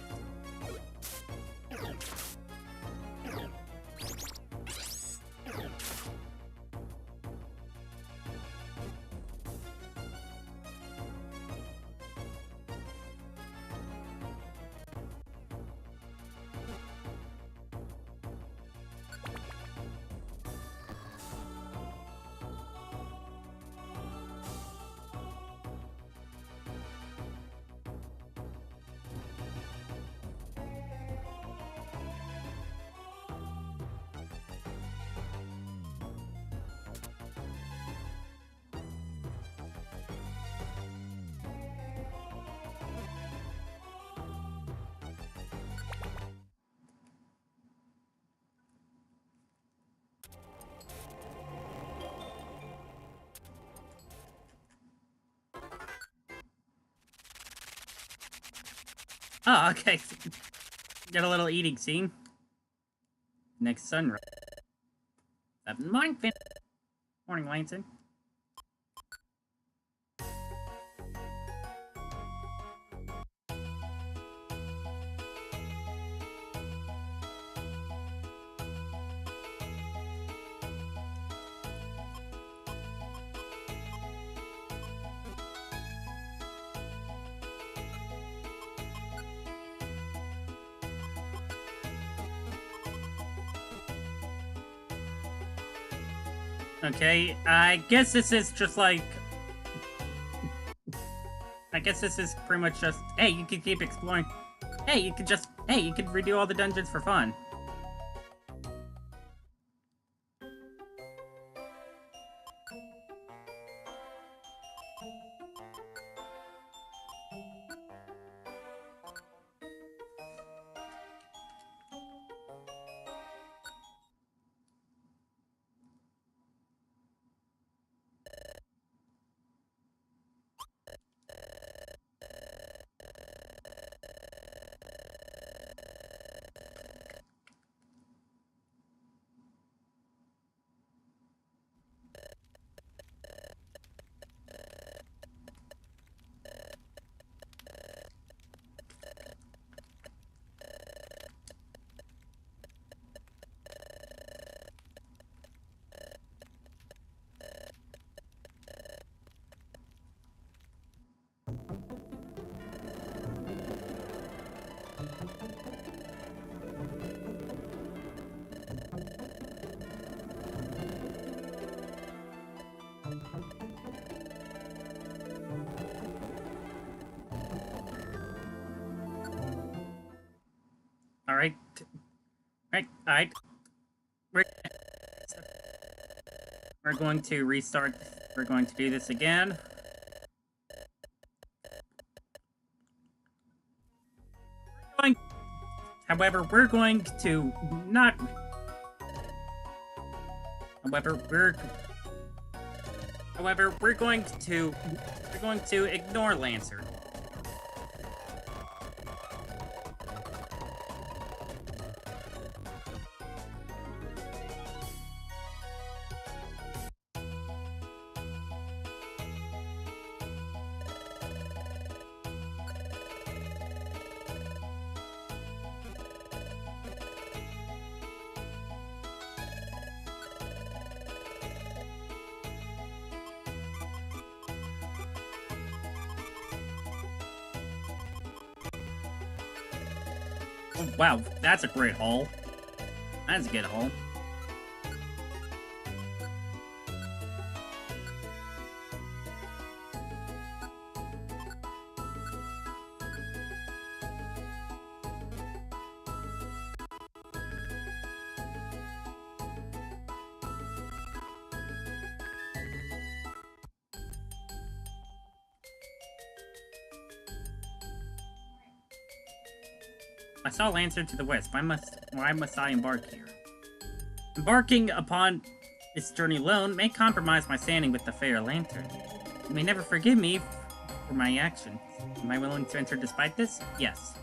[SPEAKER 1] Oh, okay. Got a little eating scene. Next sunrise. Morning, Finn. Morning, Langston. Okay, I guess this is just like... I guess this is pretty much just, hey, you can keep exploring. Hey, you could redo all the dungeons for fun. Alright. We're going to restart. We're going to do this again. However, we're going to not... However, we're going to ignore Lancer. Oh, wow, that's a great haul. That's a good haul. I saw a lantern to the west. Why must I embark here? Embarking upon this journey alone may compromise my standing with the fair lantern. You may never forgive me for my actions. Am I willing to enter despite this? Yes.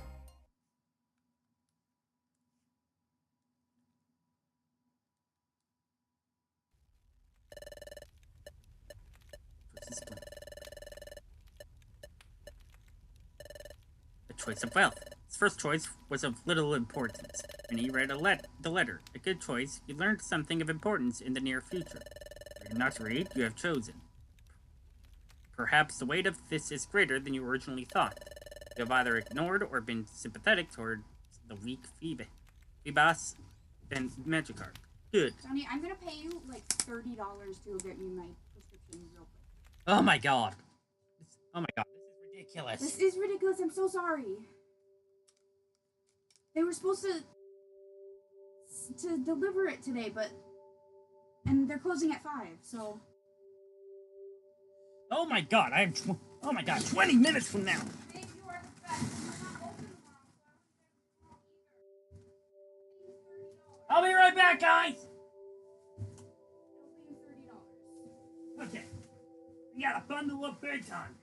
[SPEAKER 1] The choice of wealth. His first choice was of little importance, and he read the letter. A good choice. You learned something of importance in the near future. If you're not to read, you have chosen. Perhaps the weight of this is greater than you originally thought. You have either ignored or been sympathetic toward the weak Phoebus and Magikarp. Good.
[SPEAKER 4] Johnny, I'm gonna pay you like $30 to get me my prescription real quick.
[SPEAKER 1] Oh my god. Oh my god, this is ridiculous.
[SPEAKER 4] This is ridiculous. I'm so sorry. They were supposed to deliver it today, and they're closing at 5, so.
[SPEAKER 1] Oh my god, oh my god, 20 minutes from now.
[SPEAKER 4] Babe, you are the best. I'm not open tomorrow, so
[SPEAKER 1] I'll be right back, guys.
[SPEAKER 4] I'll pay you $30.
[SPEAKER 1] Okay. We gotta bundle up big time.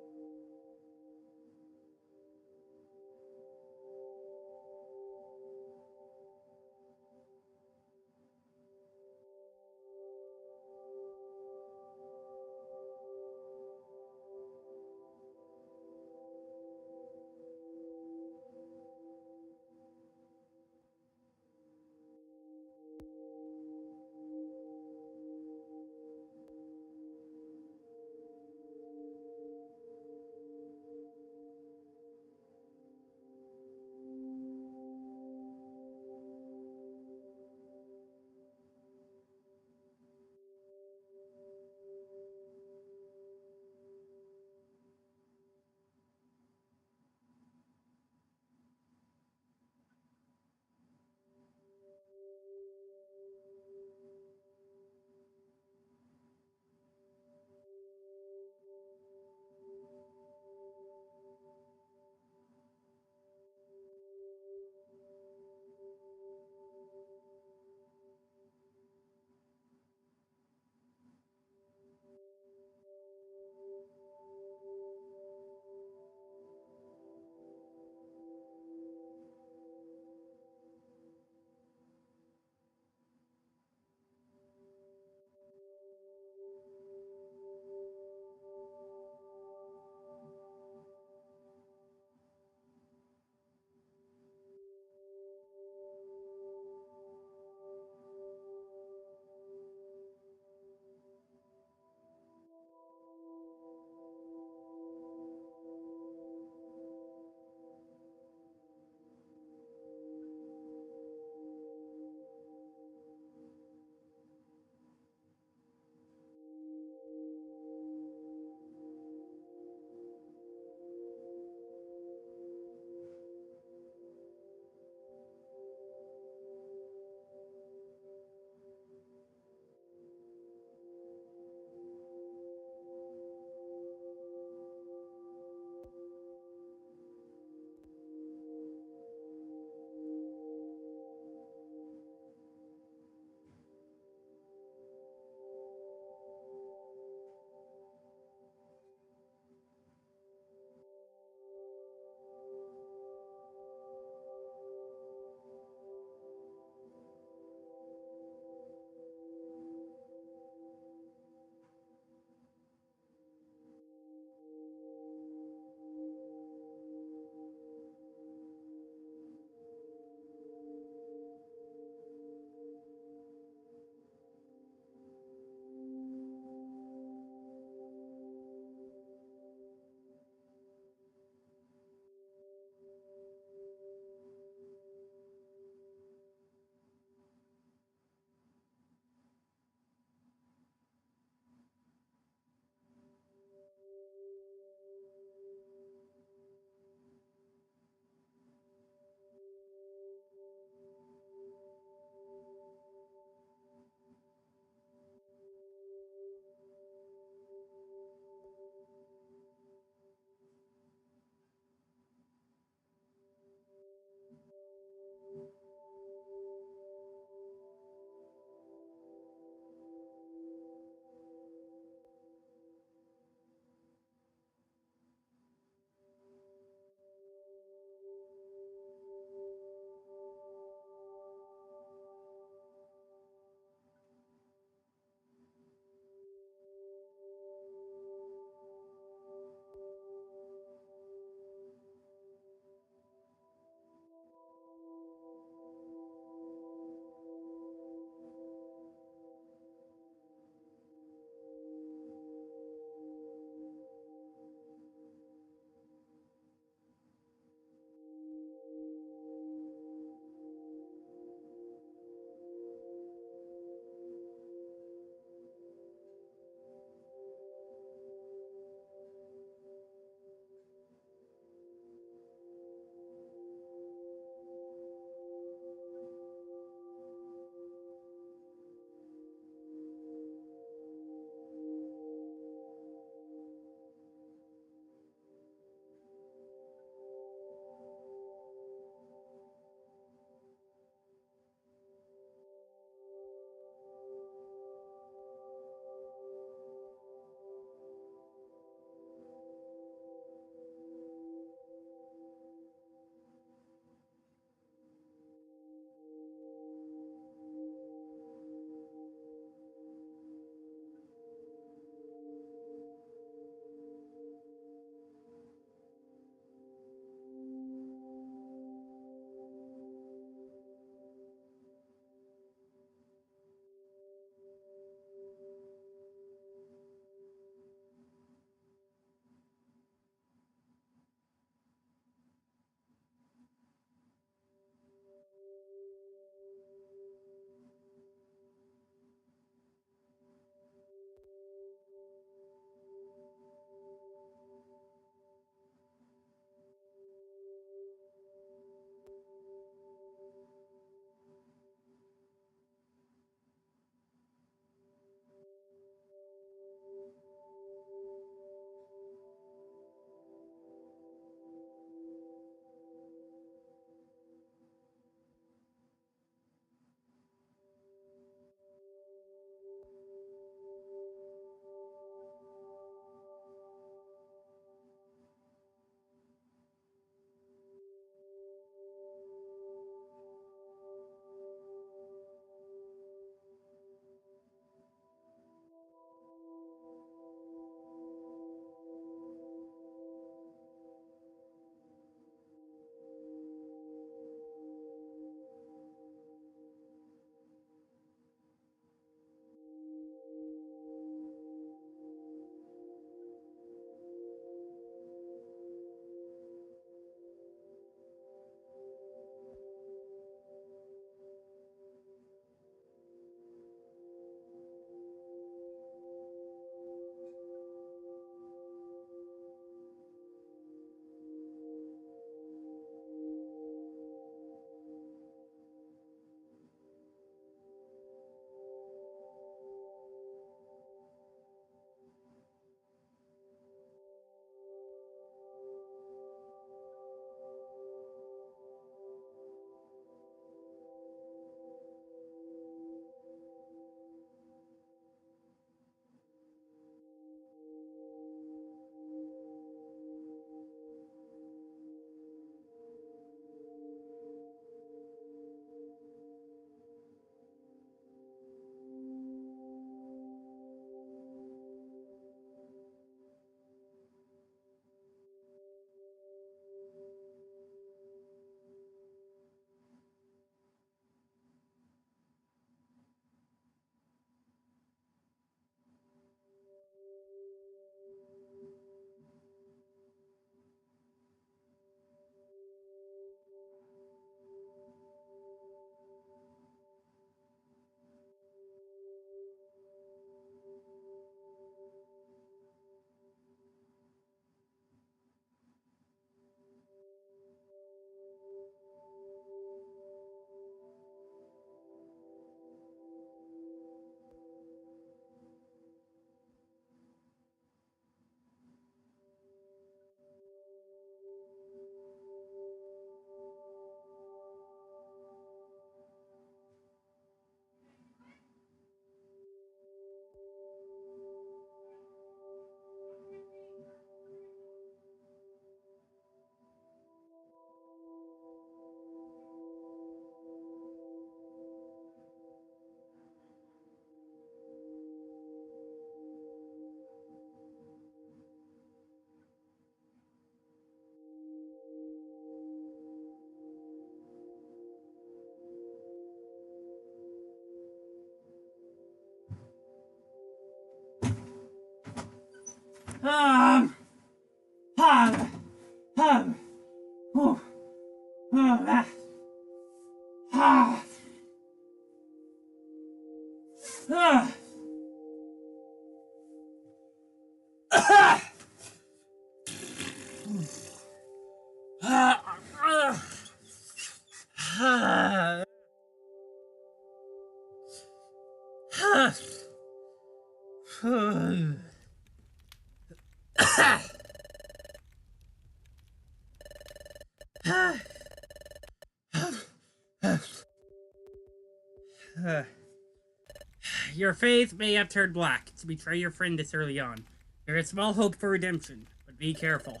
[SPEAKER 1] Your faith may have turned black to betray your friend this early on. There is small hope for redemption, but be careful.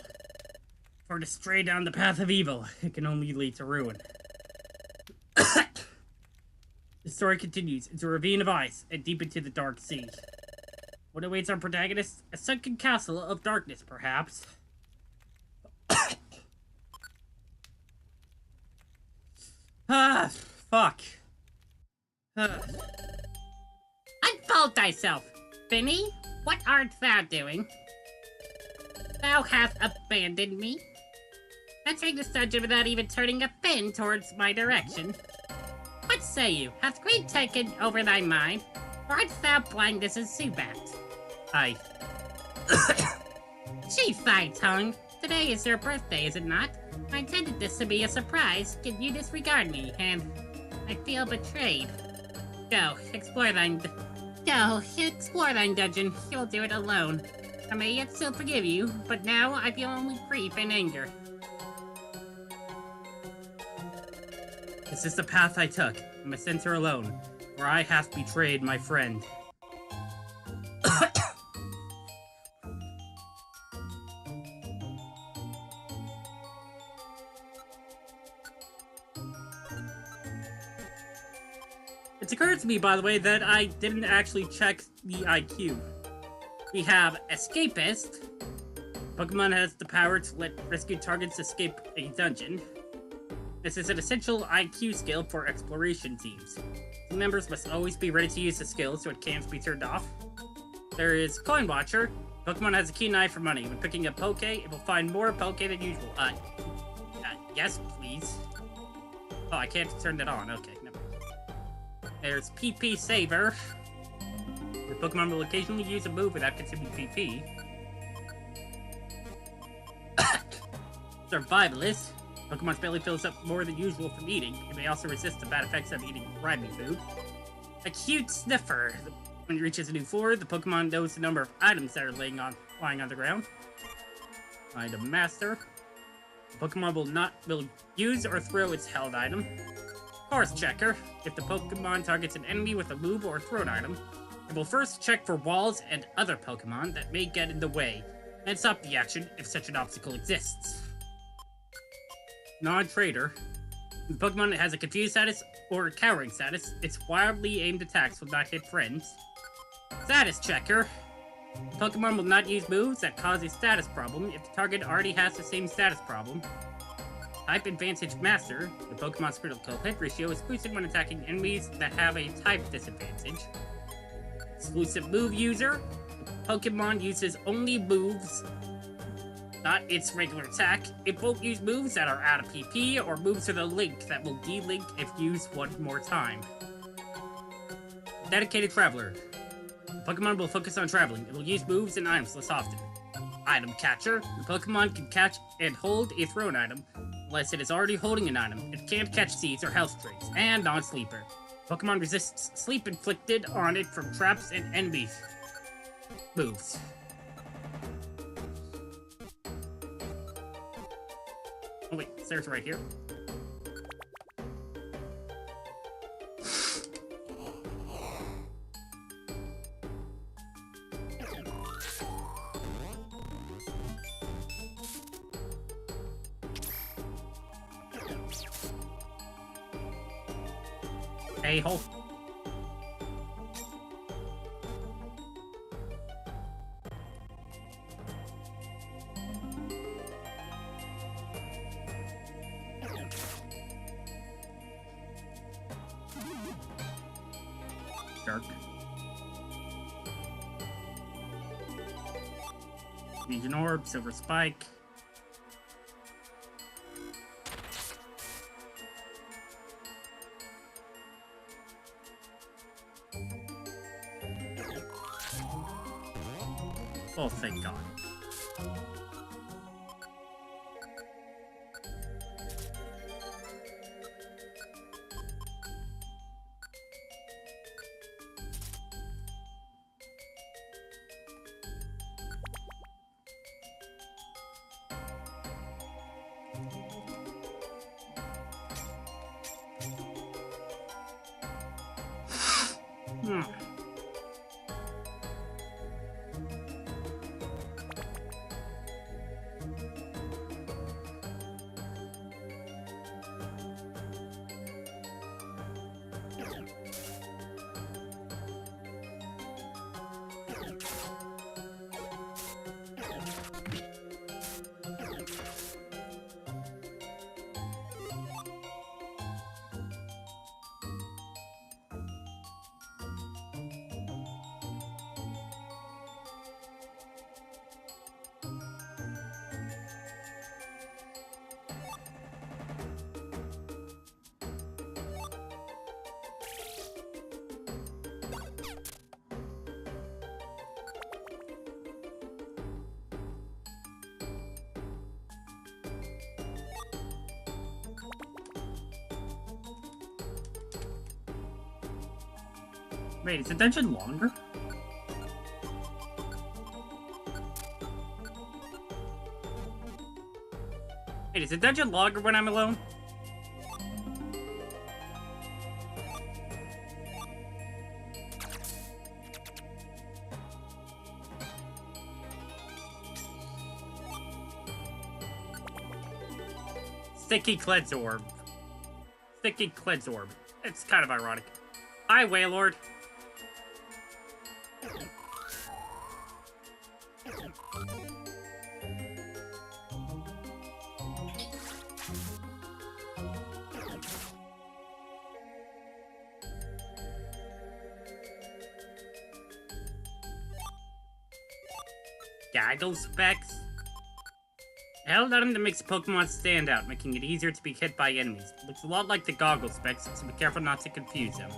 [SPEAKER 1] For to stray down the path of evil, it can only lead to ruin. The story continues into a ravine of ice and deep into the dark sea. What awaits our protagonist? A sunken castle of darkness, perhaps. Fuck.
[SPEAKER 3] Unfold thyself, Finny. What art thou doing? Thou hast abandoned me, entering this dungeon without even turning a fin towards my direction. What say you? Hath greed taken over thy mind, or art thou blind as a Zubat?
[SPEAKER 1] Aye.
[SPEAKER 3] Sheath thy tongue. Today is your birthday, is it not? I intended this to be a surprise. Can you disregard me? And I feel betrayed. Go, explore thine dungeon. You'll do it alone. I may yet still forgive you, but now I feel only grief and anger.
[SPEAKER 1] This is the path I took. I must enter alone, for I have betrayed my friend. It's occurred to me, by the way, that I didn't actually check the IQ. We have Escapist. Pokemon has the power to let rescued targets escape a dungeon. This is an essential IQ skill for exploration teams. Team members must always be ready to use the skill so it can't be turned off. There is Coin Watcher. Pokemon has a keen eye for money. When picking up Poke, it will find more Poke than usual. Yes, please. Oh, I can't turn that on. Okay, never mind. There's PP Saver. The Pokemon will occasionally use a move without consuming PP. Survivalist. Pokemon's belly fills up more than usual from eating. It may also resist the bad effects of eating rhyming food. Acute Sniffer. When it reaches a new floor, the Pokemon knows the number of items that are lying on the ground. Item Master. The Pokemon will use or throw its held item. Course Checker. If the Pokemon targets an enemy with a move or thrown item, it will first check for walls and other Pokemon that may get in the way, and stop the action if such an obstacle exists. Non-Trader. If the Pokemon has a confused status or a cowering status, its wildly aimed attacks will not hit friends. Status Checker. The Pokemon will not use moves that cause a status problem if the target already has the same status problem. Type Advantage Master. The Pokemon's critical hit ratio is boosted when attacking enemies that have a type disadvantage. Exclusive Move User. The Pokemon uses only moves, not its regular attack. It won't use moves that are out of PP or moves with a link that will delink if used one more time. Dedicated Traveler. The Pokemon will focus on traveling. It will use moves and items less often. Item Catcher. The Pokemon can catch and hold a thrown item unless it is already holding an item. It can't catch seeds or health traits. And Non-Sleeper. Pokemon resists sleep inflicted on it from traps and enemies. Moves. Oh wait, stairs right here. A-hole. Dark. Legion Orb, Silver Spike. Oh, thank God. Wait, is the dungeon longer? Wait, is the dungeon longer when I'm alone? Sticky Cleanse Orb. Sticky Cleanse Orb. It's kind of ironic. Hi, Waylord. Gaggle Specs? Held on to makes Pokemon stand out, making it easier to be hit by enemies. Looks a lot like the Goggle Specs, so be careful not to confuse them.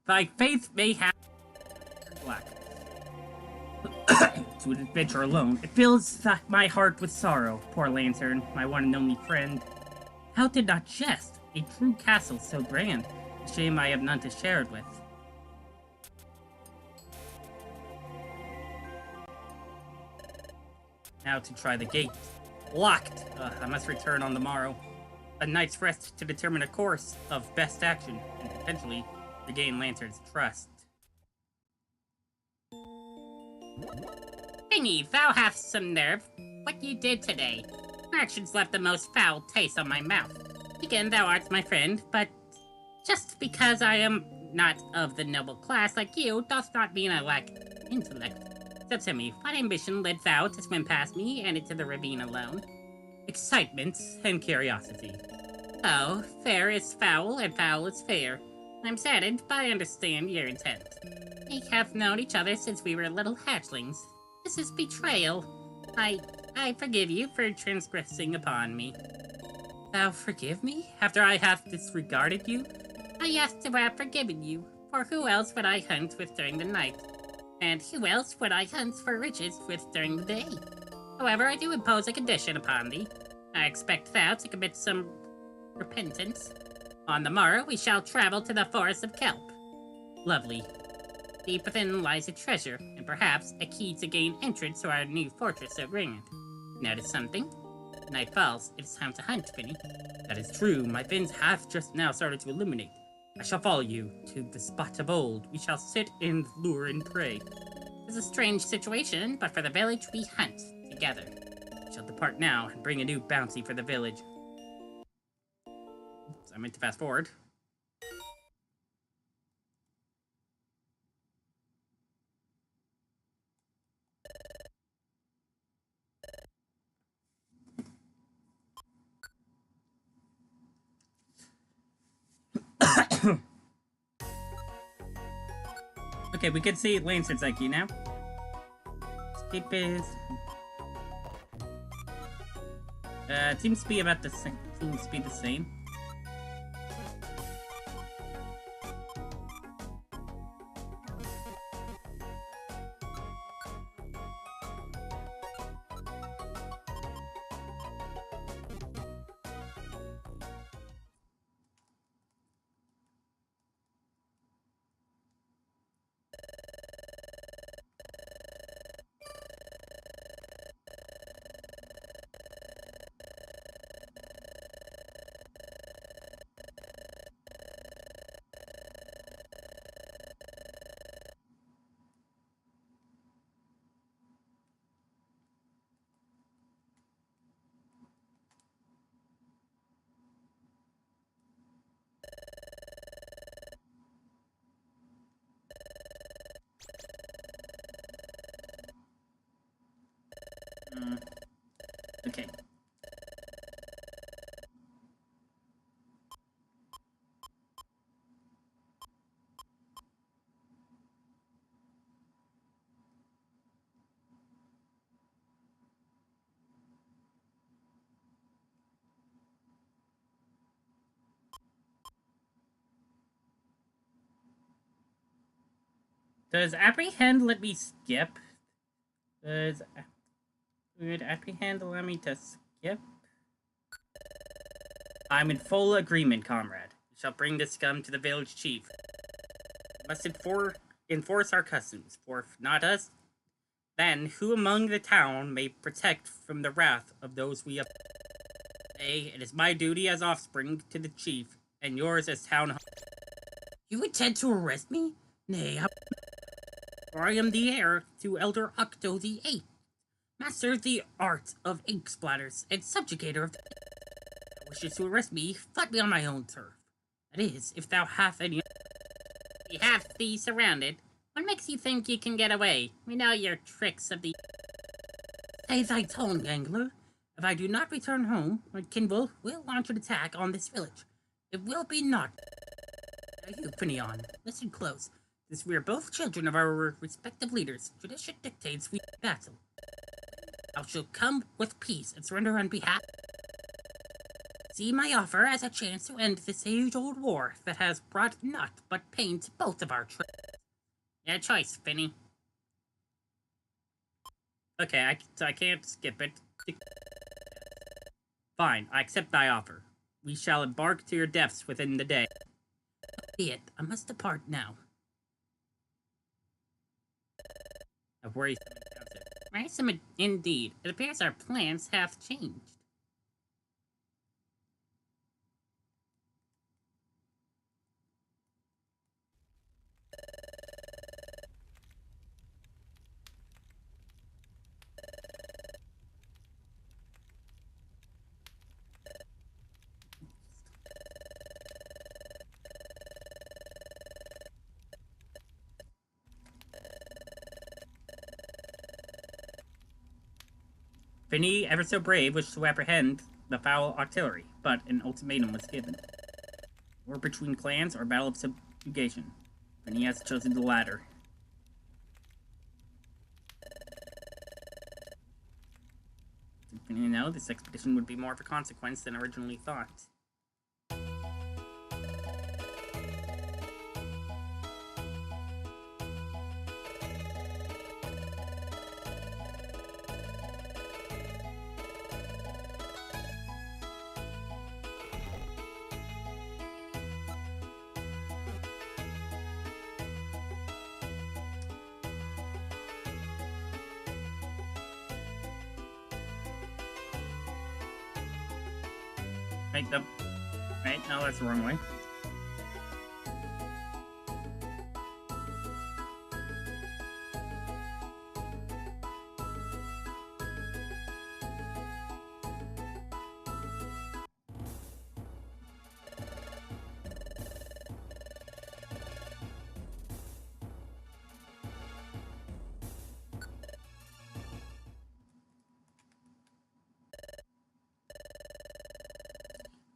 [SPEAKER 1] Thy faith may have black. To an adventure alone, it fills my heart with sorrow. Poor Lantern, my one and only friend. How did not jest? A true castle so grand. A shame I have none to share it with. Now to try the gate. Locked! I must return on the morrow. A night's rest to determine a course of best action, and potentially regain Lantern's trust.
[SPEAKER 3] Finny, thou hast some nerve. What you did today? Actions left the most foul taste on my mouth. Again, thou art my friend, but just because I am not of the noble class like you, does not mean I lack intellect. So tell me, what ambition led thou to swim past me and into the ravine alone? Excitement and curiosity. Oh, fair is foul and foul is fair. I'm saddened, but I understand your intent. We have known each other since we were little hatchlings. This is betrayal. I forgive you for transgressing upon me. Thou forgive me? After I have disregarded you? I asked to have forgiven you, for who else would I hunt with during the night? And who else would I hunt for riches with during the day? However, I do impose a condition upon thee. I expect thou to commit some repentance. On the morrow, we shall travel to the forest of kelp. Lovely. Deep within lies a treasure, and perhaps a key to gain entrance to our new fortress so grand. Notice something? Night falls, it is time to hunt, Finny. That is true, my fins have just now started to illuminate. I shall follow you to the spot of old. We shall sit and lure and prey. It's a strange situation, but for the village we hunt together. We shall depart now and bring a new bounty for the village. Oops, I meant to fast forward.
[SPEAKER 1] Okay, we can see Lancer's IQ now. Escape is... it seems to be about the same. Seems to be the same. Okay. Does apprehend let me skip? Would apprehend allow me to skip? I'm in full agreement, comrade. We shall bring this scum to the village chief. We must enforce our customs, for if not us, then who among the town may protect from the wrath of those we have? Nay, it is my duty as offspring to the chief, and yours as town.
[SPEAKER 3] You intend to arrest me? Nay,
[SPEAKER 1] for I am the heir to Elder Octo the Eighth, master of the art of ink splatters and subjugator of. Wishes to arrest me, fight me on my own turf. That is, if thou hast any.
[SPEAKER 3] We have thee surrounded. What makes you think you can get away? We know your tricks of the.
[SPEAKER 2] Stay thy tongue, Angler. If I do not return home, Kinville will launch an attack on this village. It will be not. Now you, Finneon, listen close. Since we are both children of our respective leaders, tradition dictates we battle. Thou shalt come with peace and surrender on behalf. See my offer as a chance to end this age-old war that has brought naught but pain to both of our tribes.
[SPEAKER 3] Your choice, Finny.
[SPEAKER 1] Okay, I can't skip it. Fine, I accept thy offer. We shall embark to your depths within the day.
[SPEAKER 2] Be it. I must depart now.
[SPEAKER 1] A worrisome encounter.
[SPEAKER 3] Worrisome indeed. It appears our plans have changed.
[SPEAKER 1] Finny, ever so brave, wished to apprehend the foul artillery, but an ultimatum was given. War between clans or battle of subjugation. Finny has chosen the latter. Did Finny know this expedition would be more of a consequence than originally thought? Right, no, that's the wrong way.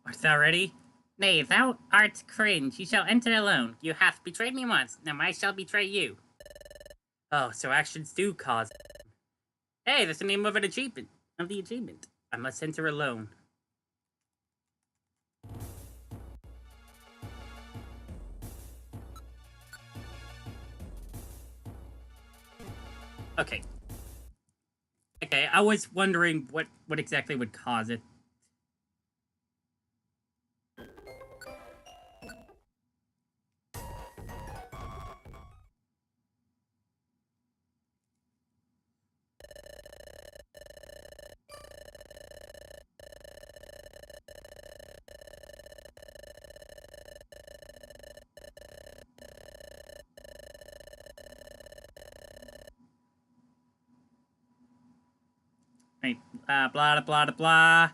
[SPEAKER 1] Art thou ready?
[SPEAKER 3] Nay, thou art cringe. You shall enter alone. You hast betrayed me once, now I shall betray you.
[SPEAKER 1] Oh, so actions do cause. Hey, that's the name of an achievement. Of the achievement. I must enter alone. Okay. Okay, I was wondering what exactly would cause it. Right, blah, blah, blah, blah.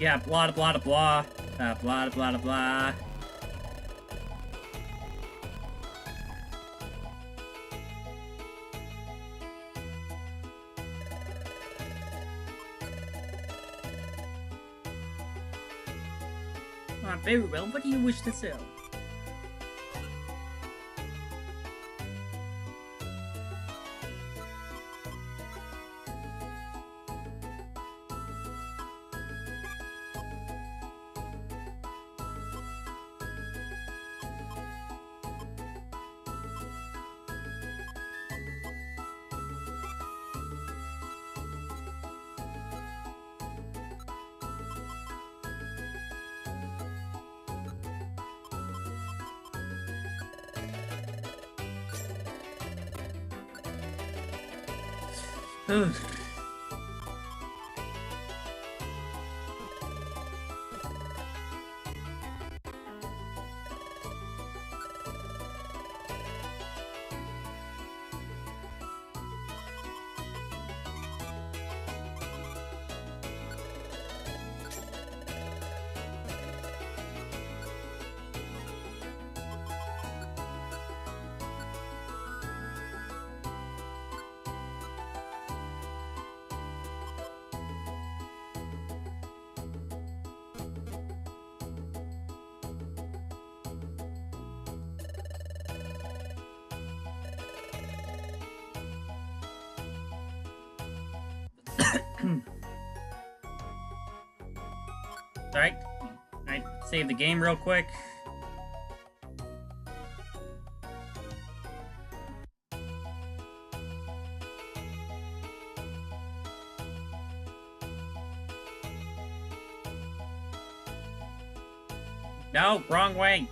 [SPEAKER 1] Yeah, blah, blah, blah, blah, blah, blah, blah. Very well, what do you wish to sell? Ugh. Alright, save the game real quick. No, wrong way.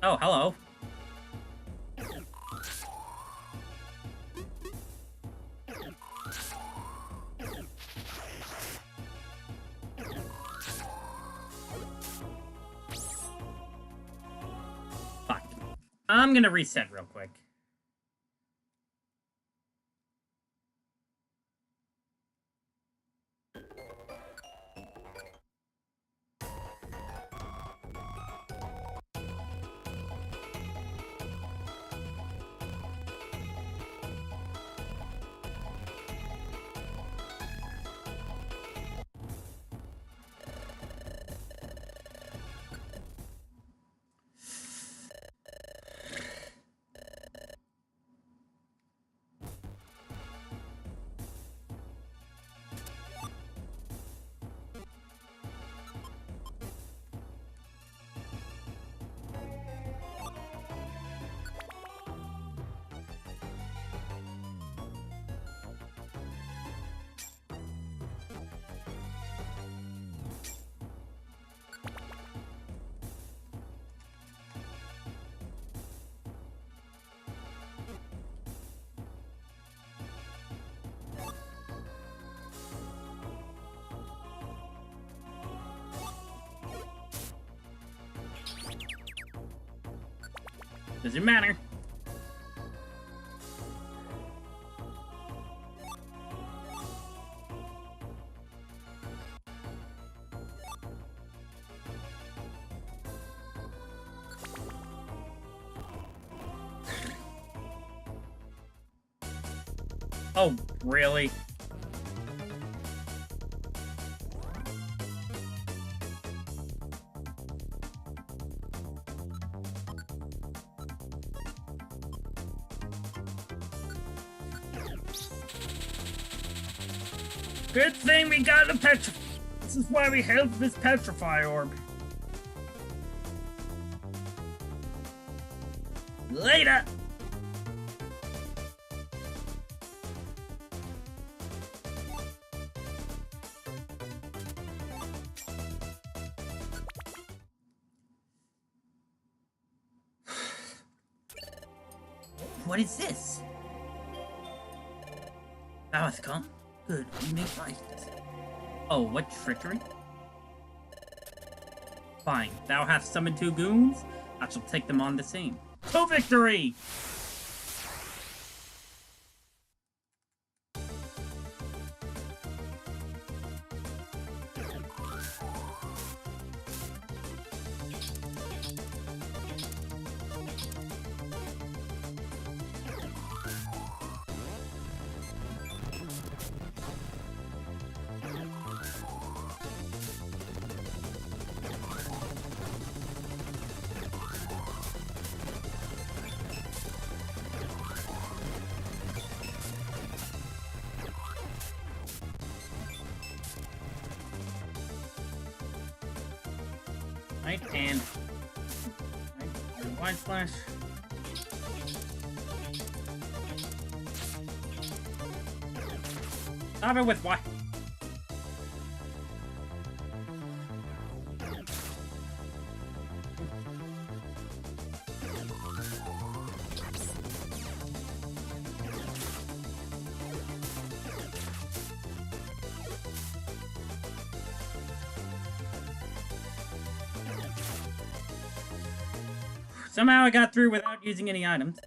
[SPEAKER 1] Oh, hello. Fuck. I'm gonna reset real quick. Doesn't matter. Oh, really? Good thing we got a petrify. This is why we held this petrify orb. Later! What is this? Thou hast come? Good, we may fight. Oh, what trickery? Fine, thou hast summoned 2 goons. I shall take them on the same. To victory! Right, and wide slash. Stop it with what? Somehow I got through without using any items.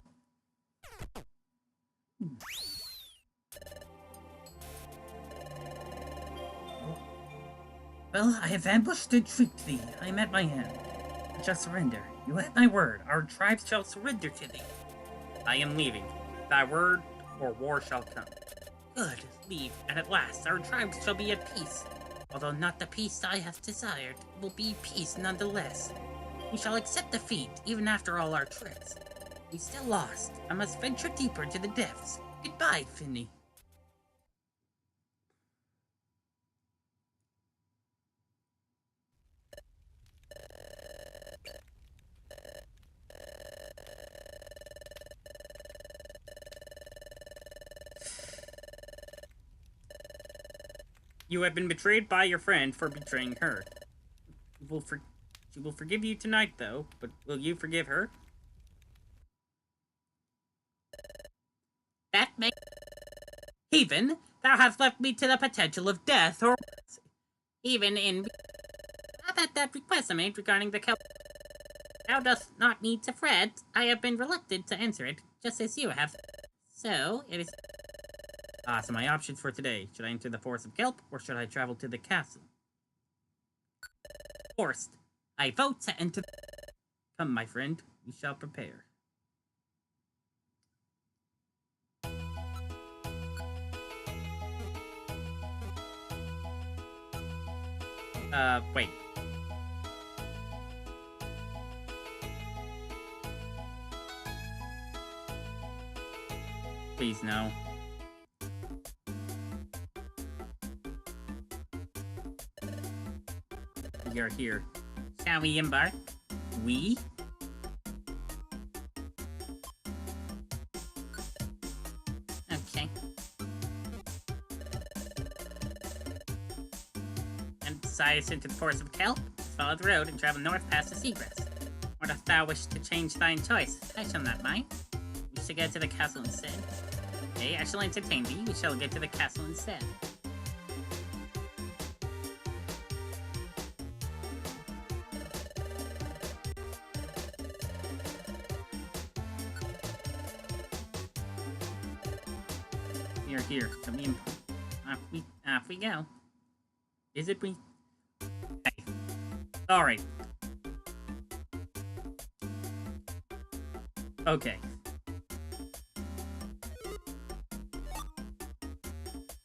[SPEAKER 1] Well, I have ambushed and tricked thee. I am at my end. I shall surrender. You have my word. Our tribes shall surrender to thee. I am leaving. Thy word or war shall come. Good. Leave, and at last our tribes shall be at peace. Although not the peace I have desired, it will be peace nonetheless. We shall accept defeat, even after all our tricks. We still lost. I must venture deeper into the depths. Goodbye, Finny. You have been betrayed by your friend for betraying her. She will forgive you tonight, though, but will you forgive her? That may... Even, thou hast left me to the potential of death, or... Even in... Now that request I made regarding the kelp... Thou dost not need to fret. I have been reluctant to answer it, just as you have. So, it is... So my options for today. Should I enter the Forest of Kelp, or should I travel to the castle? Forest. I vote to enter... Come, my friend. We shall prepare. Wait. Please, no. We are here. Shall we embark? We? Okay. And decide us into the Forest of Kelp. Follow the road and travel north past the seagrass. Or dost thou wish to change thine choice? I shall not mind. We shall get to the castle instead. Okay, I shall entertain thee. We shall get to the castle instead. Here. Come in. Off we go. Is it we? Okay. Sorry. Okay.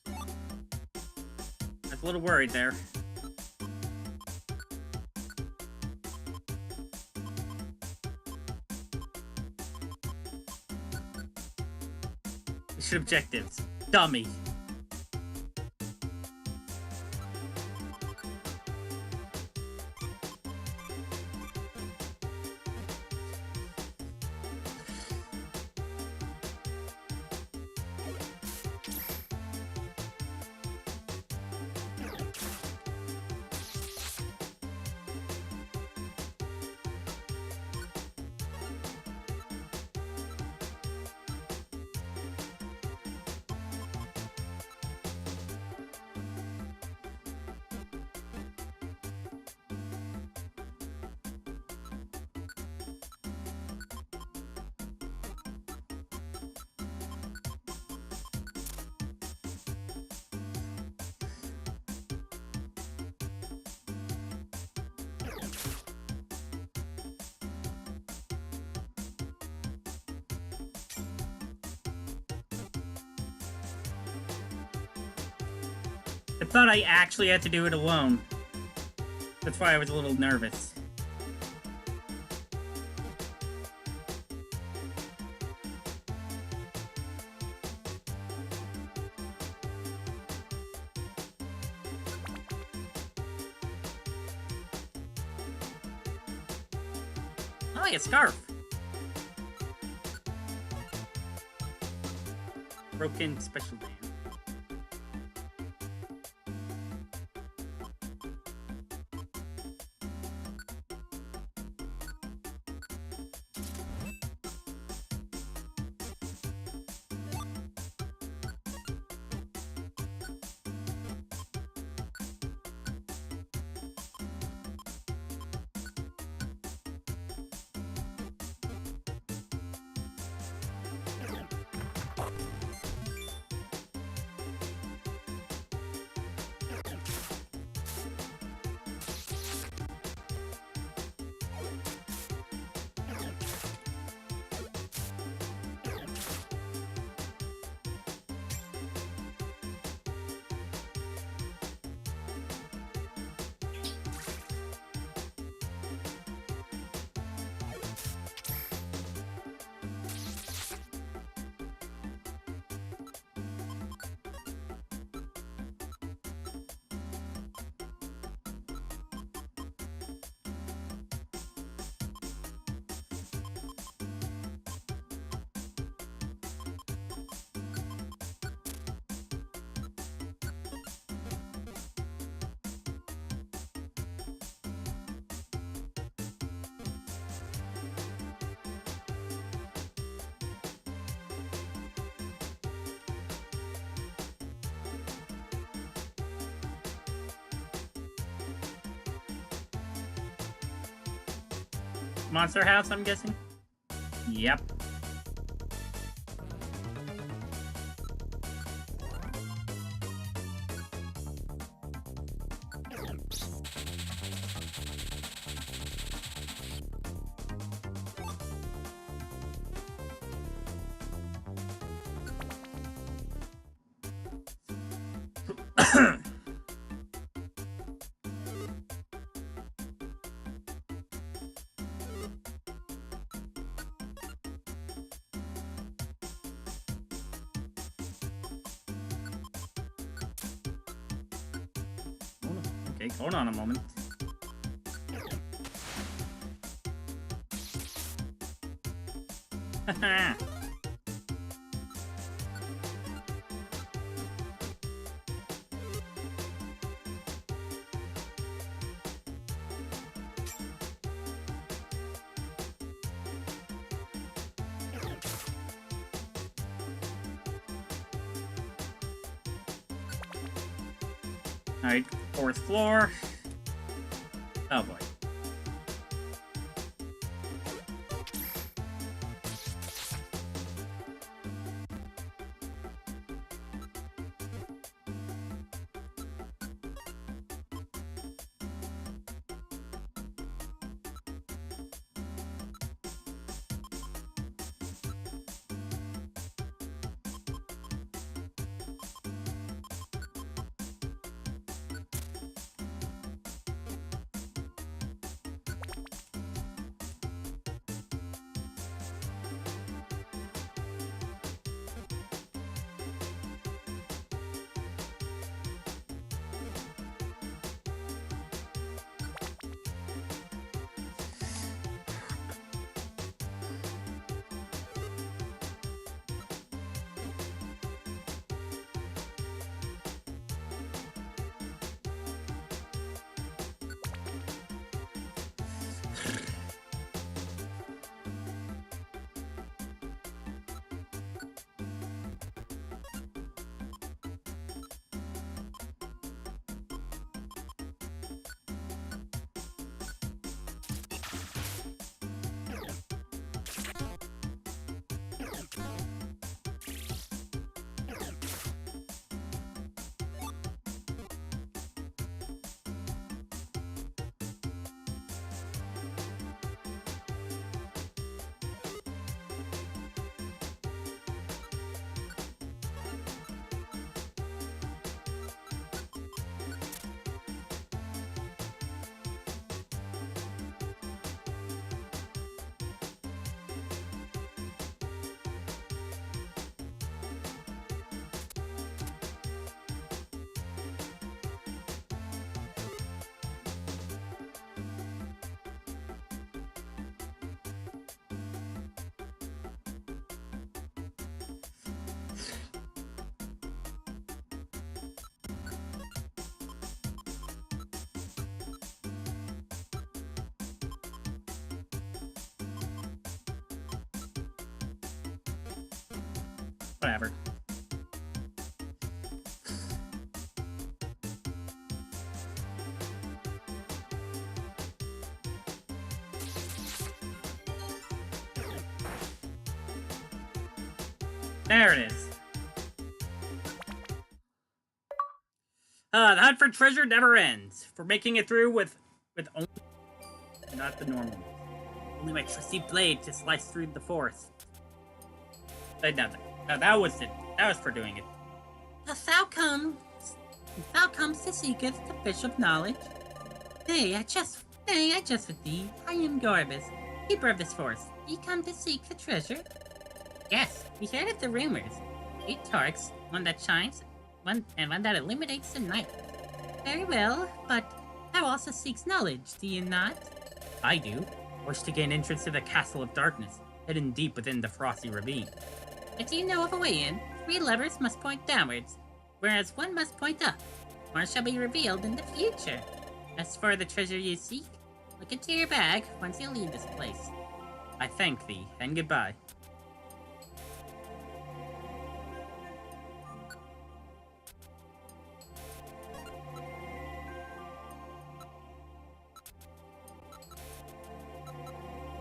[SPEAKER 1] I was a little worried there. Mission objectives. Dummy. I thought I actually had to do it alone. That's why I was a little nervous. Oh, a scarf. Broken special band. Monster House, I'm guessing? Yep. Okay, hold on a moment. Haha. Alright, 4th floor. Oh boy. Whatever. There it is. The hunt for treasure never ends. For making it through with only not the normal. Only my trusty blade to slice through the forest. But no, that was it. That was for doing it.
[SPEAKER 3] Thou comes to seek us the fish of knowledge. Nay, I just with thee. I am Gorbus, keeper of this forest. Ye come to seek the treasure? Yes, we heard of the rumors. 8 torques, one that shines, one that illuminates the night. Very well, but thou also seeks knowledge, do you not?
[SPEAKER 1] I do. Wish to gain entrance to the Castle of Darkness, hidden deep within the frosty ravine.
[SPEAKER 3] But do you know of a way in? 3 levers must point downwards, whereas 1 must point up. More shall be revealed in the future. As for the treasure you seek, look into your bag once you leave this place.
[SPEAKER 1] I thank thee, and goodbye.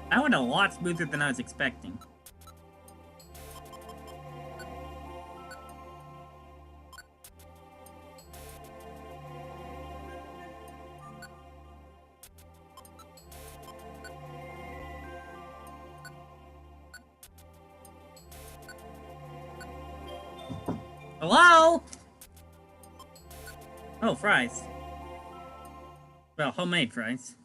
[SPEAKER 1] That went a lot smoother than I was expecting. Hello? Oh, fries. Well, homemade fries.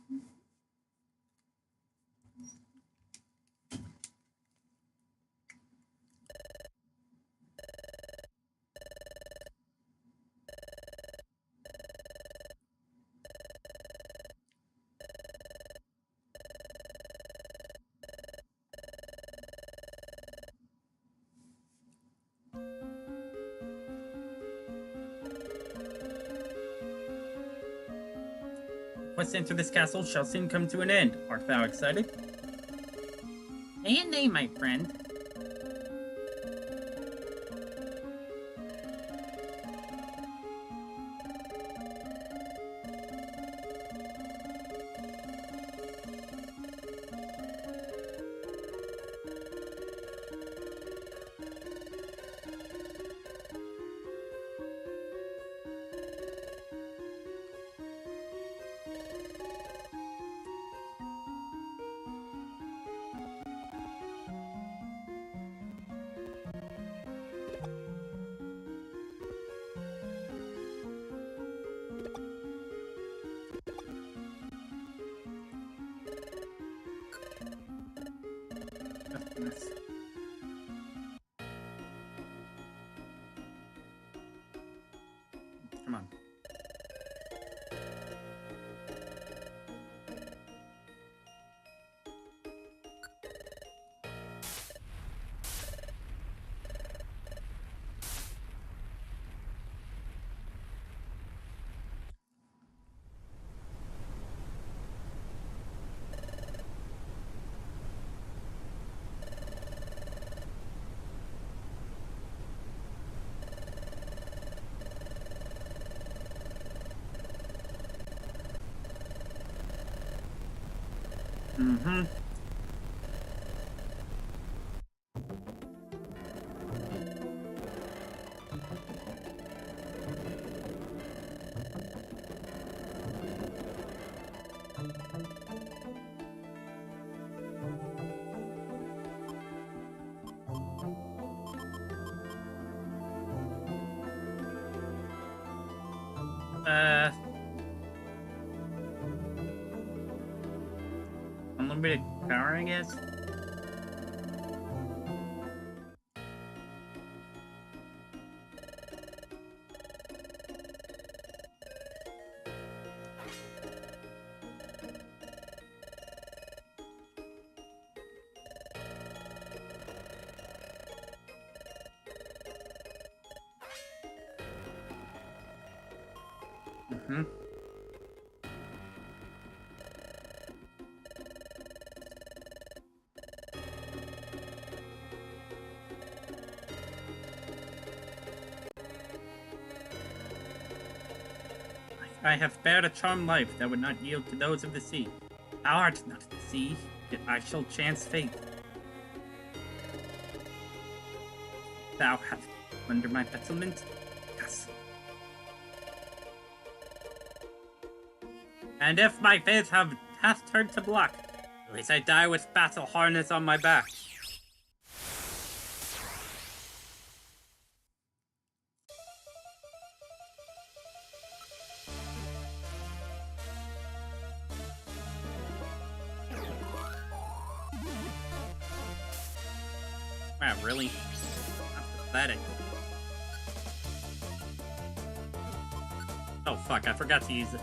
[SPEAKER 1] Quest enter this castle shall soon come to an end. Art thou excited?
[SPEAKER 3] Nay and nay, my friend.
[SPEAKER 1] Come on. Mm-hmm. Unlimited power, I guess? Mm-hmm. I have spared a charmed life that would not yield to those of the sea. Thou art not of the sea, yet I shall chance fate. Thou hast under my battlement? Yes. And if my fate hath turned to black, at least I die with battle harness on my back. Wow, really? That's pathetic. Oh fuck, I forgot to use it.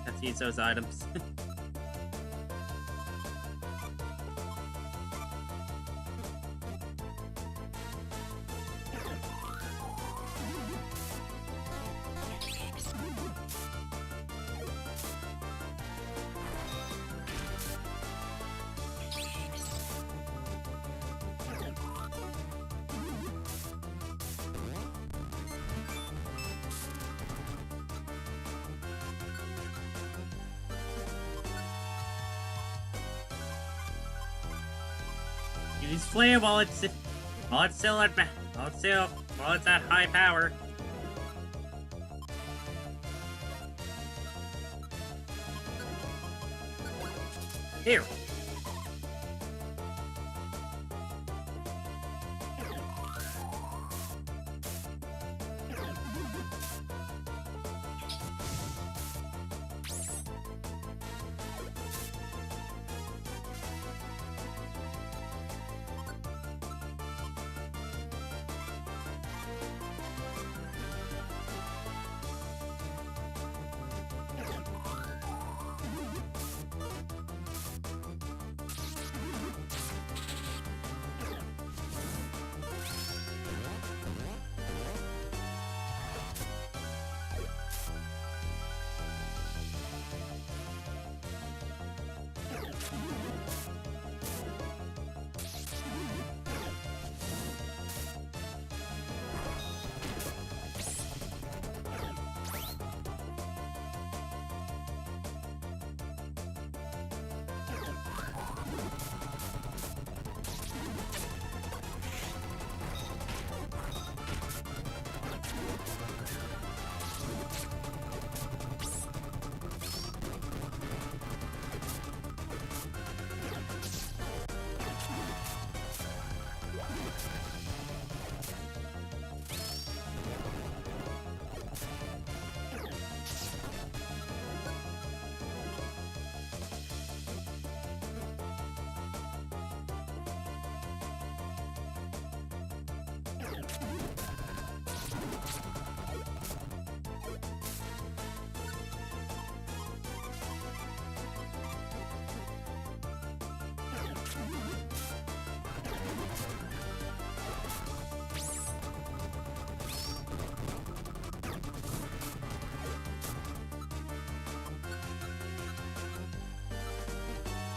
[SPEAKER 1] Have to use those items. Use flame while it's at high power. Here.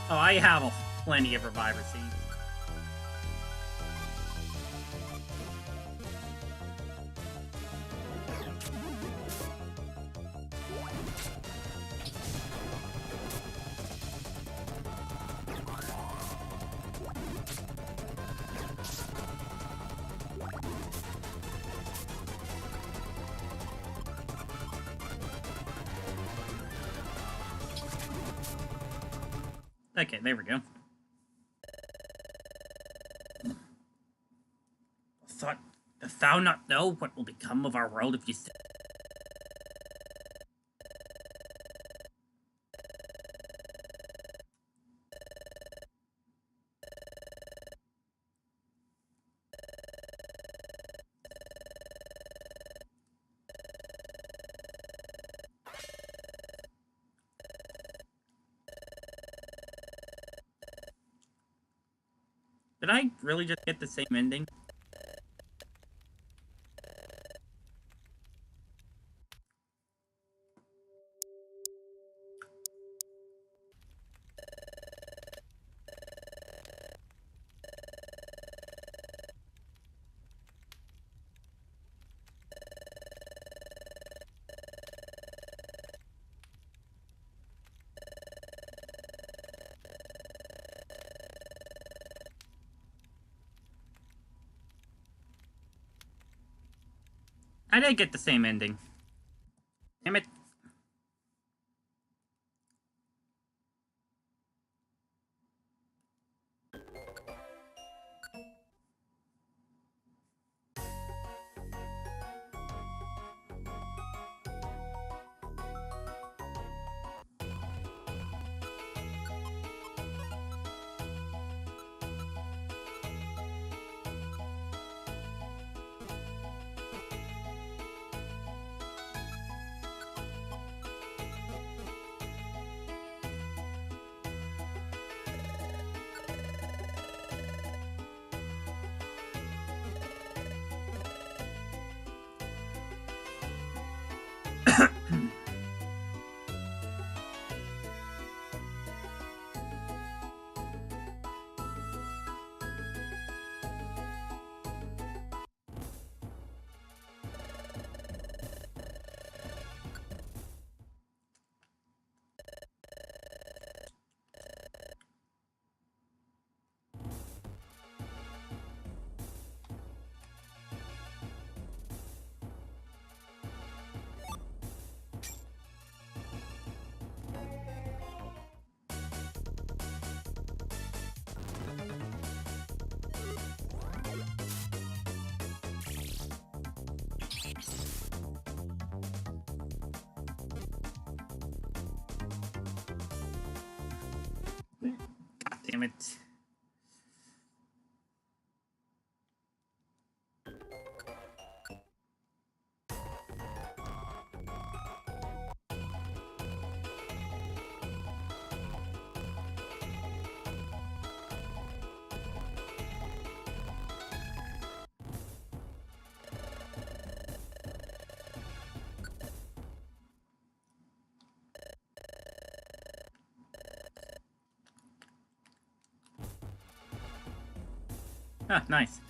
[SPEAKER 1] Oh, I have plenty of reviver seeds. Okay, there we go. Dost thou not know what will become of our world if you stay? Did I really just get the same ending? I didn't get the same ending. Damn it. Damn it. Ah, nice.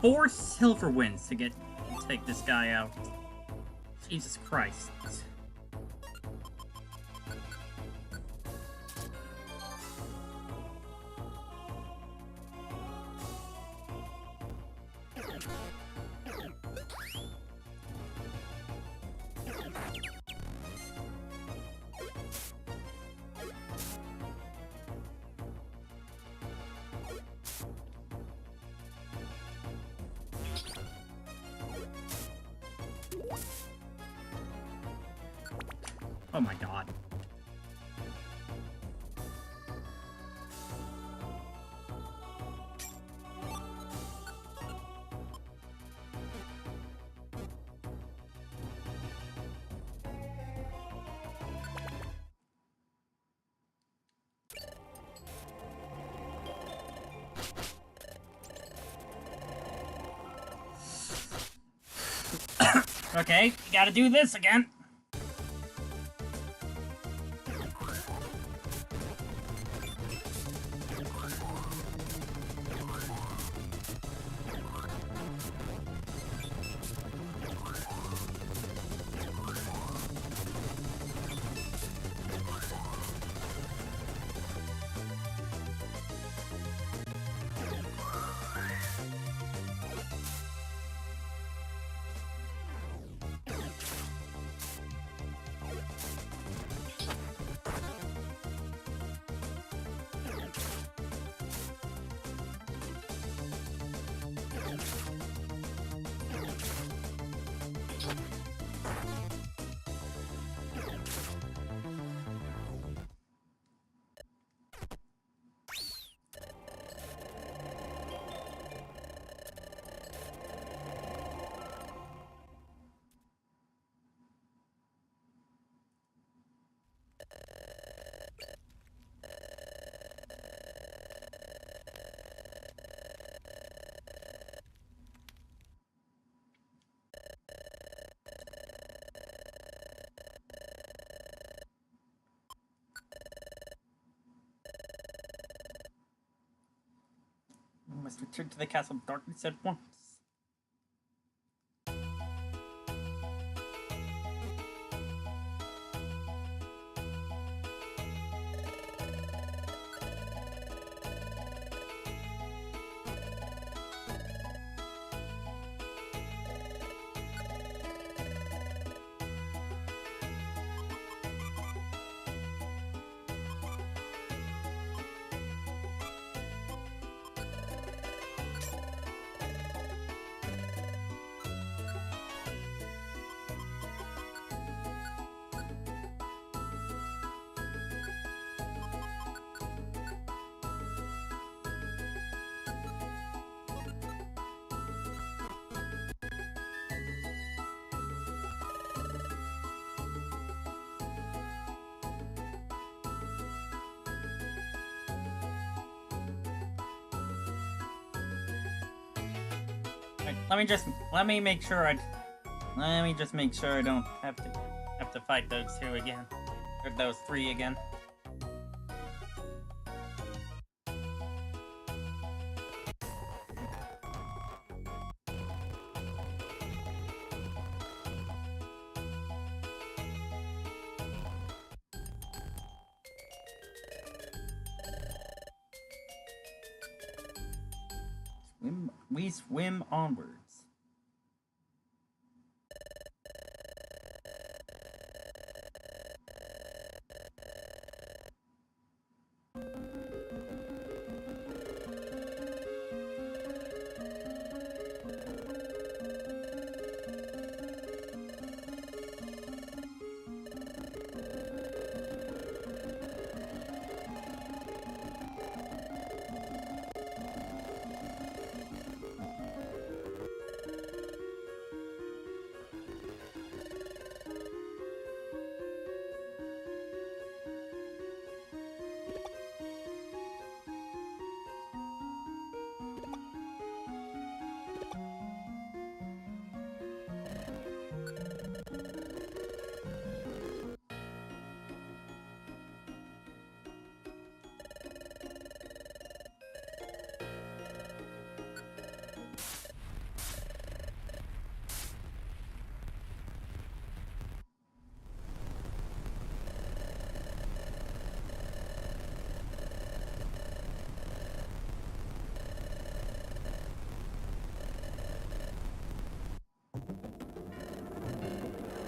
[SPEAKER 1] Four silver wins to take this guy out. Jesus Christ. Oh my god. Okay, you gotta do this again. must return to the Castle of Darkness at once. Let me make sure I don't have to fight those two again. Or those three again. We swim onwards.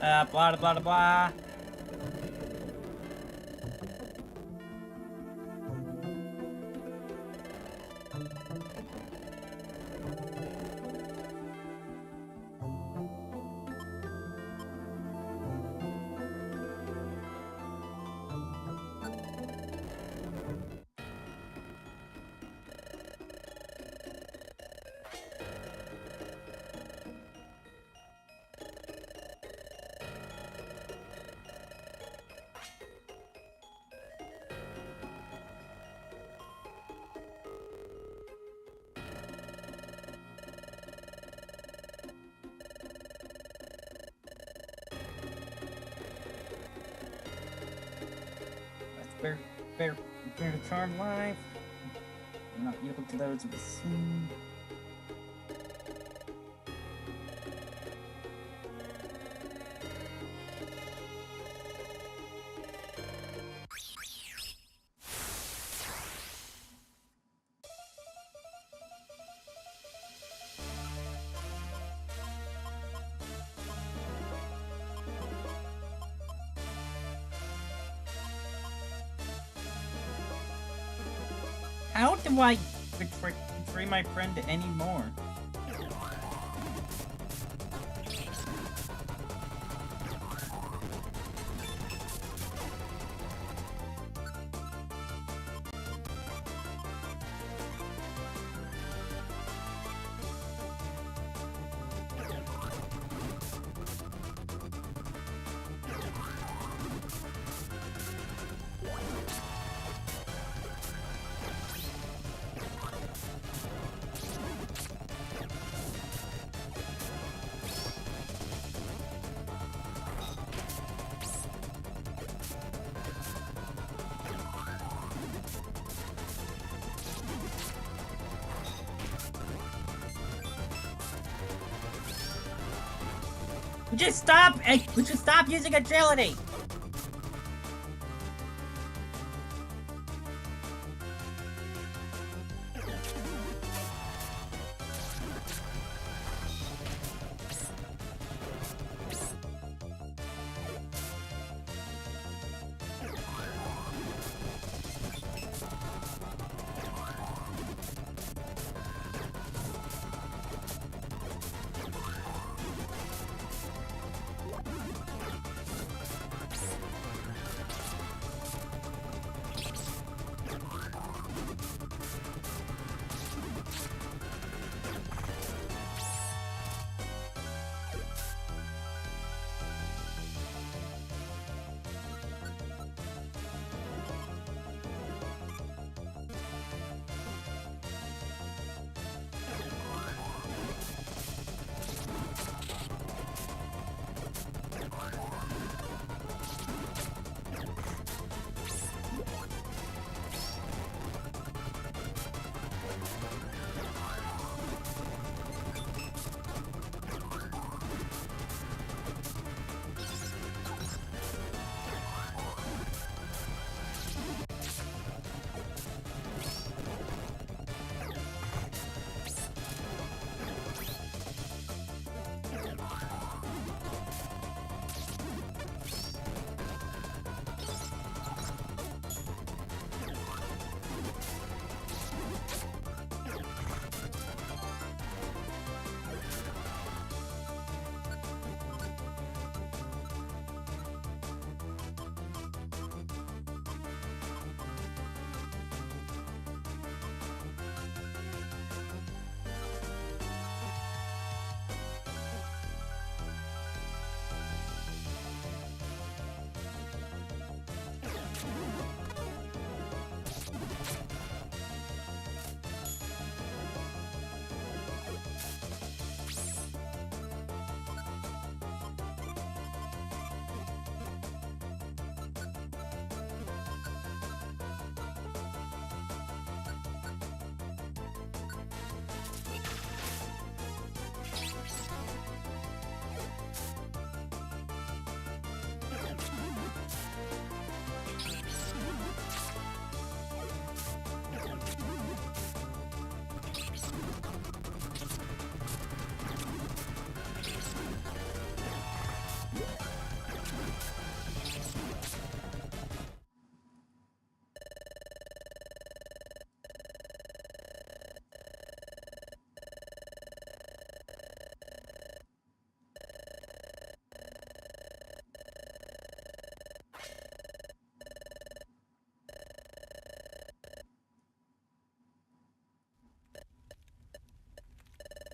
[SPEAKER 1] Blah, blah, blah, blah. Bear to charm life. We're not equal to those of the sea. How do I betray my friend anymore?
[SPEAKER 3] Would you stop? Would you stop using agility?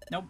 [SPEAKER 3] Nope.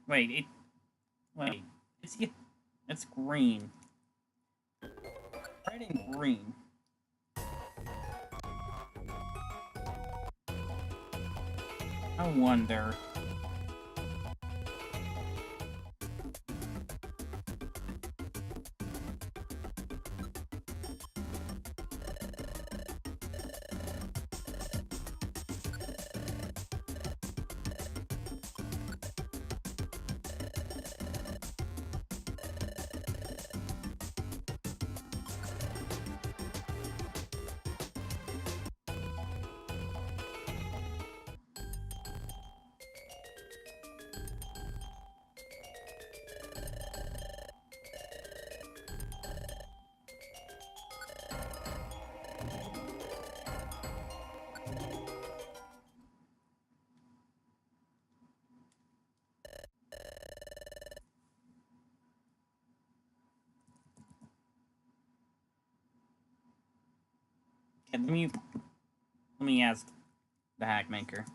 [SPEAKER 3] Wait, it's green. Writing green. I wonder.
[SPEAKER 1] Okay, let me ask the hack maker.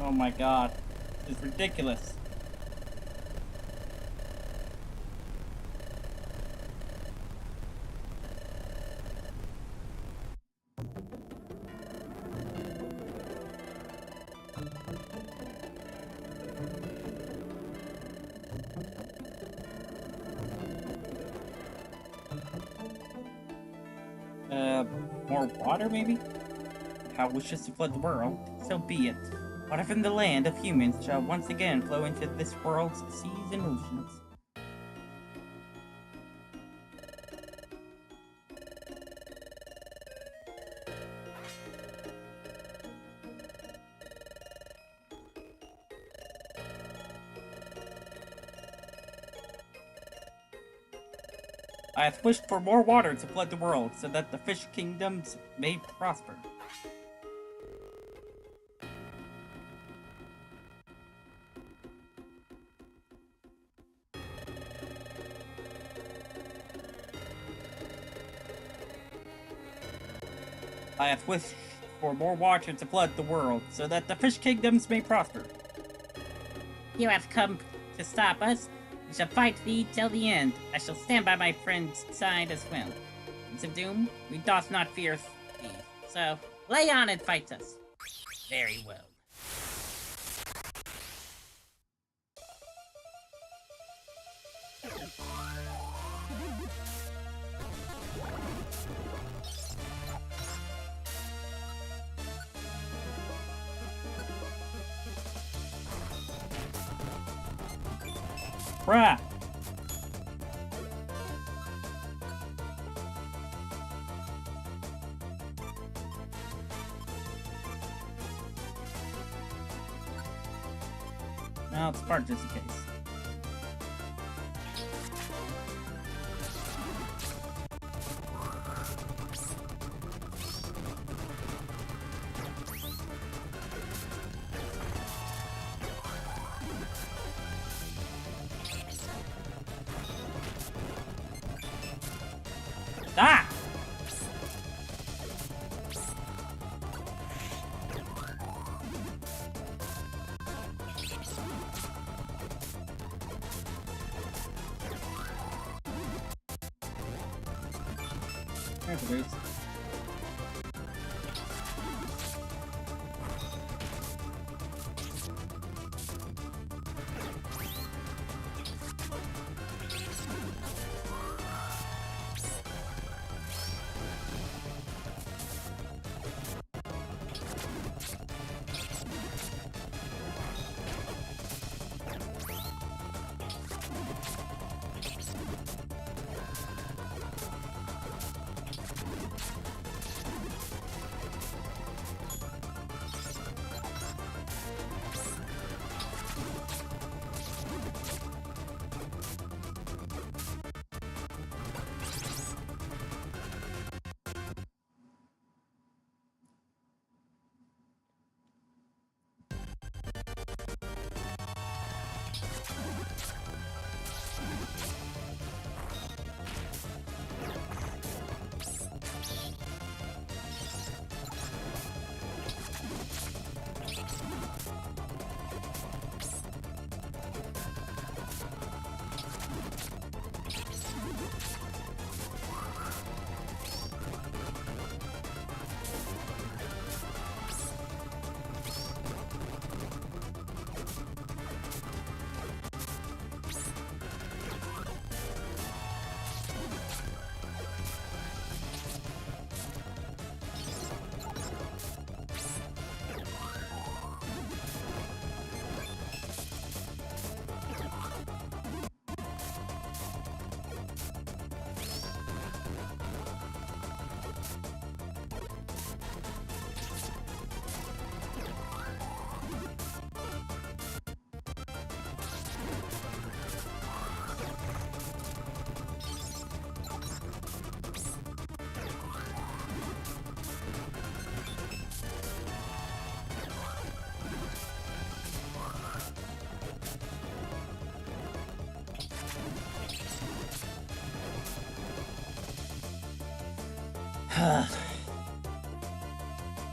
[SPEAKER 1] Oh my god. This is ridiculous. More water, maybe? How wishes to flood the world, so be it. Water from the land of humans shall once again flow into this world's seas and oceans. I have wished for more water to flood the world, so that the fish kingdoms may prosper. I have wished for more water to flood the world, so that the fish kingdoms may prosper.
[SPEAKER 3] You have come to stop us. We shall fight thee till the end. I shall stand by my friend's side as well. Prince of Doom, we doth not fear thee. So, lay on and fight us. Very well.
[SPEAKER 1] Bruh! Now it's part just in case. Ah! There's a boost.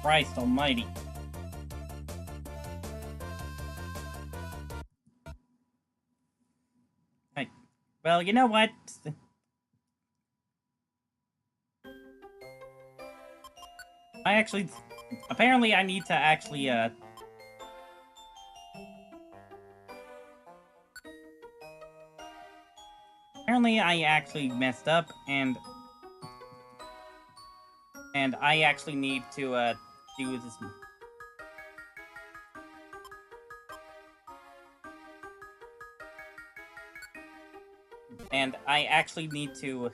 [SPEAKER 1] Christ almighty. Well, you know what? Apparently I need to actually, apparently I actually messed up, and I actually need to, do this. And I actually need to...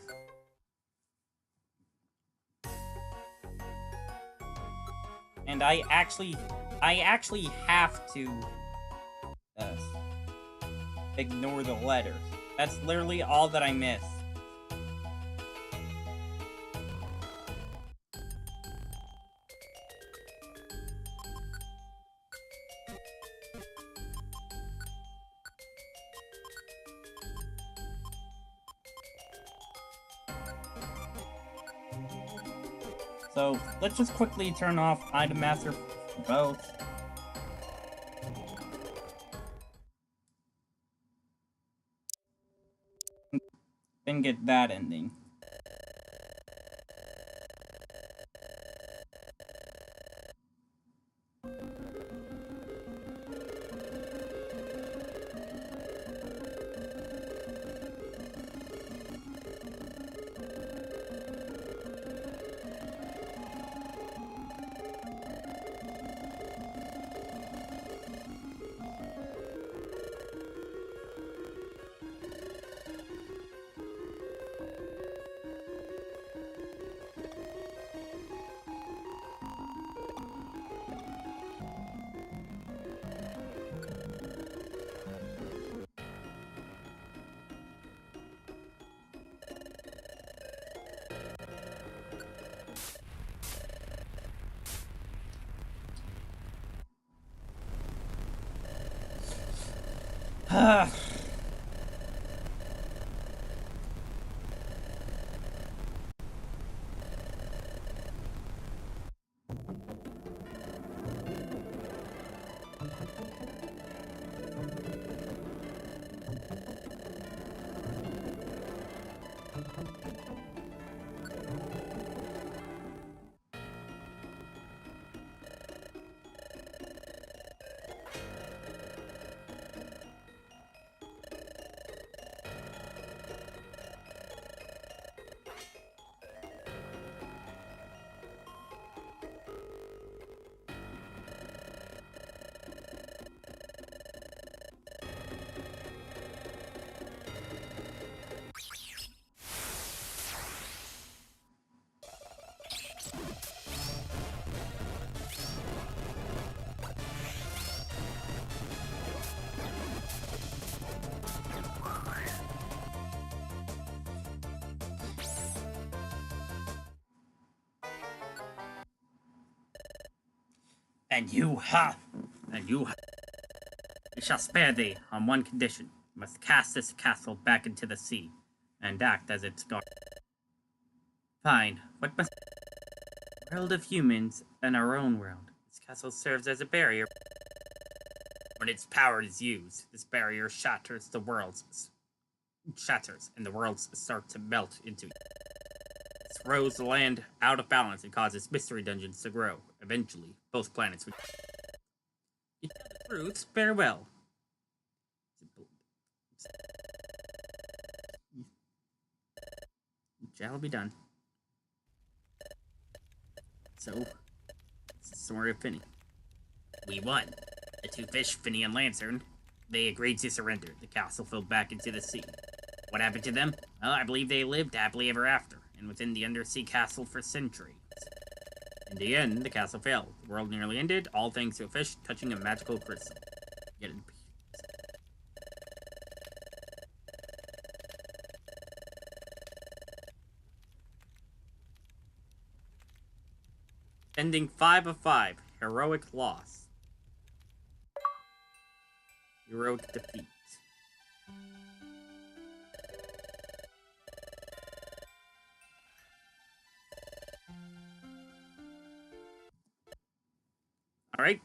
[SPEAKER 1] And I actually have to ignore the letter. That's literally all that I missed. So, let's just quickly turn off Item Master for both. Then get that ending. And you, we shall spare thee on one condition. You must cast this castle back into the sea, and act as its guard. Fine. What must... World of humans and our own world. This castle serves as a barrier. When its power is used, this barrier shatters, and the worlds start to melt into it. This throws the land out of balance and causes mystery dungeons to grow. Eventually, both planets would... You tell the truth, farewell. Shall be done. So, it's the story of Finny. We won. The two fish, Finny and Lantern, they agreed to surrender. The castle fell back into the sea. What happened to them? Well, I believe they lived happily ever after, and within the undersea castle for centuries. In the end, the castle fell. The world nearly ended, all thanks to a fish touching a magical crystal. Get in peace. Ending 5 of 5. Heroic loss. Heroic defeat. Alright.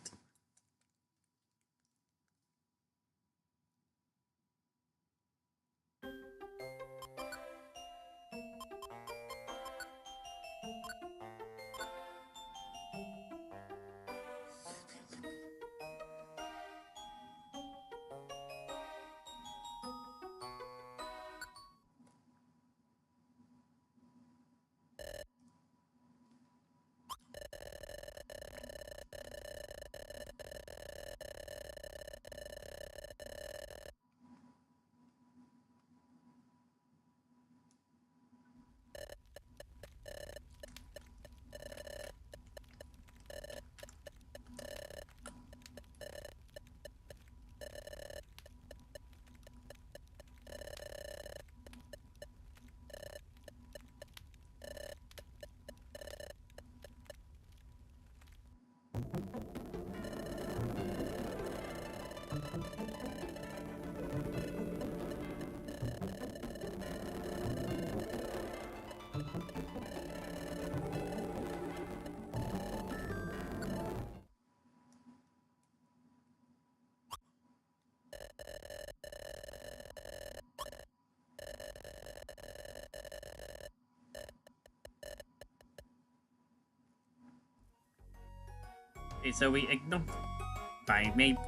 [SPEAKER 1] Okay, so we ignore.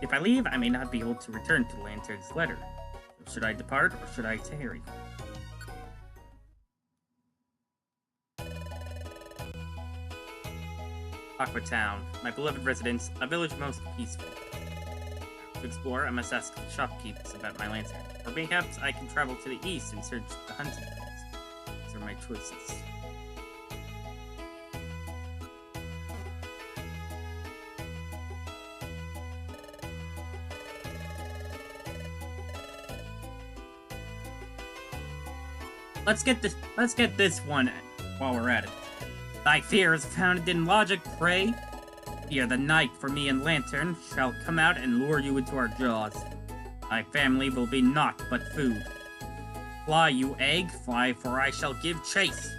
[SPEAKER 1] If I leave, I may not be able to return to Lantern's letter. So should I depart or should I tarry? Aqua Town, my beloved residence, a village most peaceful. To explore, I must ask the shopkeepers about my lantern. Or perhaps I can travel to the east and search the hunting grounds. These are my choices. Let's get this one while we're at it. Thy fear is founded in logic, pray. Fear the night for me and Lantern shall come out and lure you into our jaws. Thy family will be naught but food. Fly, you egg, fly, for I shall give chase.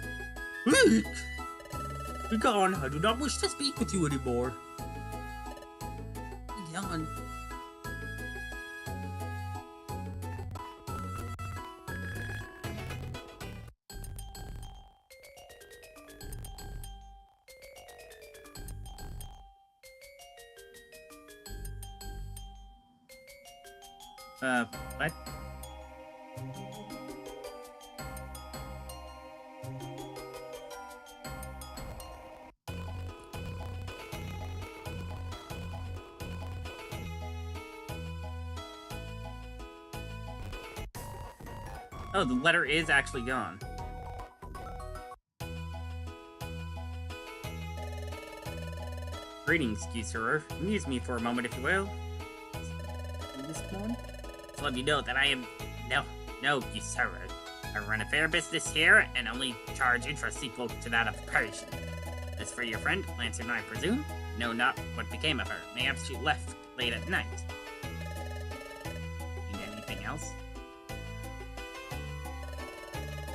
[SPEAKER 2] Be gone, I do not wish to speak with you anymore.
[SPEAKER 3] Be gone.
[SPEAKER 1] What? Oh, the letter is actually gone. Greetings, usurer. Amuse me for a moment, if you will. This one? To let you know that I am no usurer. I run a fair business here and only charge interest equal to that of Persian. As for your friend, Lantern, I presume, know not what became of her. Mayhap she left late at night. Need anything else?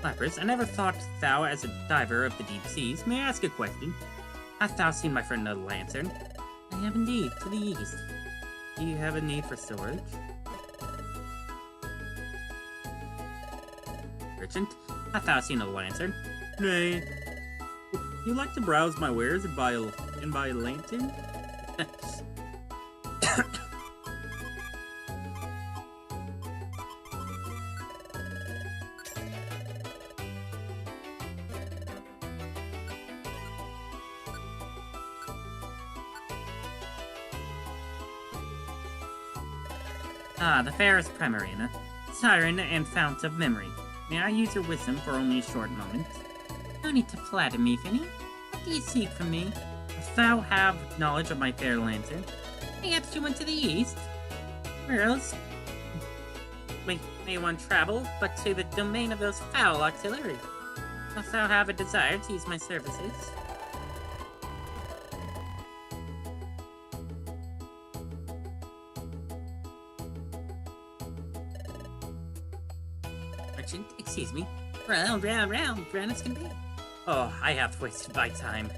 [SPEAKER 1] Lapras, I never thought thou as a diver of the deep seas. May I ask a question? Hast thou seen my friend the Lantern? I have indeed, to the east. Do you have a need for storage? Merchant, hast thou seen a lantern? Nay. Would you like to browse my wares and buy a lantern? Ah, the fairest Primarina, siren and fount of memory. May I use your wisdom for only a short moment? No need to flatter me, Finny. What do you seek from me? Dost thou have knowledge of my fair lantern? Perhaps you went to the east? Where else? May one travel, but to the domain of those foul artillery. Dost thou have a desire to use my services? Merchant, excuse me. Round as can be. Oh, I have wasted my time.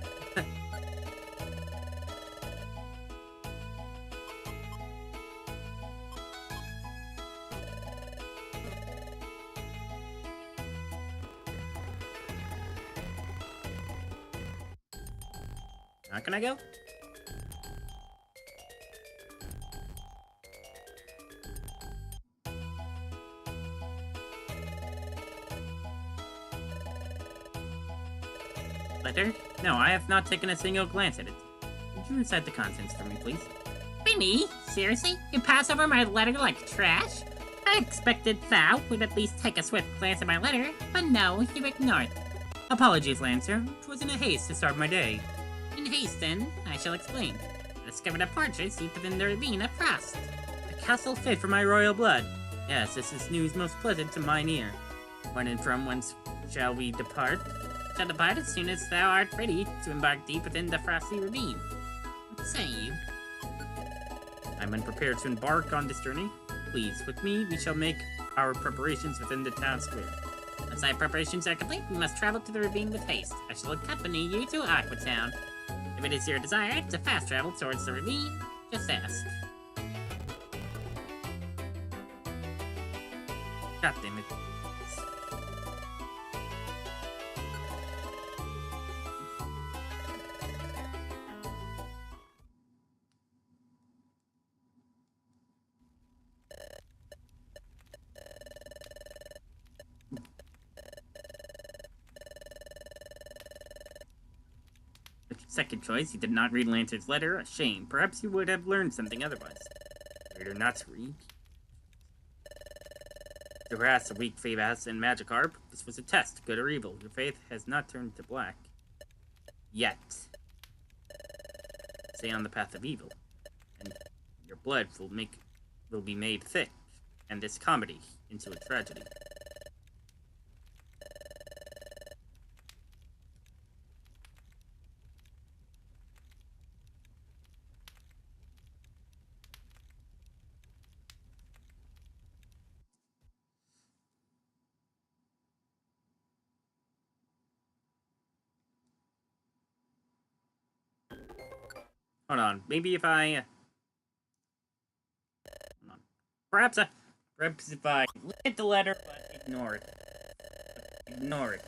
[SPEAKER 1] How can I go? Letter? No, I have not taken a single glance at it. Would you recite the contents for me, please?
[SPEAKER 3] Finny, seriously? You pass over my letter like trash? I expected thou would at least take a swift glance at my letter, but no, you ignored.
[SPEAKER 1] Apologies, Lancer. 'Twas in a haste to start my day.
[SPEAKER 3] In haste, then, I shall explain. I discovered a portrait steeped within the ravine of frost.
[SPEAKER 1] A castle fit for my royal blood. Yes, this is news most pleasant to mine ear. When and from whence shall we depart?
[SPEAKER 3] Shall depart as soon as thou art ready to embark deep within the frosty ravine. What say you?
[SPEAKER 1] I'm unprepared to embark on this journey. Please, with me, we shall make our preparations within the town square.
[SPEAKER 3] Once thy preparations are complete, we must travel to the ravine with haste. I shall accompany you to Aquatown. If it is your desire to fast travel towards the ravine, just ask.
[SPEAKER 1] God damn it. Second choice, you did not read Lancer's letter. A shame. Perhaps you would have learned something otherwise. Better not to read. To harass a weak Favas and Magikarp, this was a test, good or evil. Your faith has not turned to black. Yet. Stay on the path of evil, and your blood will be made thick, and this comedy into a tragedy. Hold on, maybe if I... hold on. Perhaps if I look at the letter, but ignore it. Ignore it.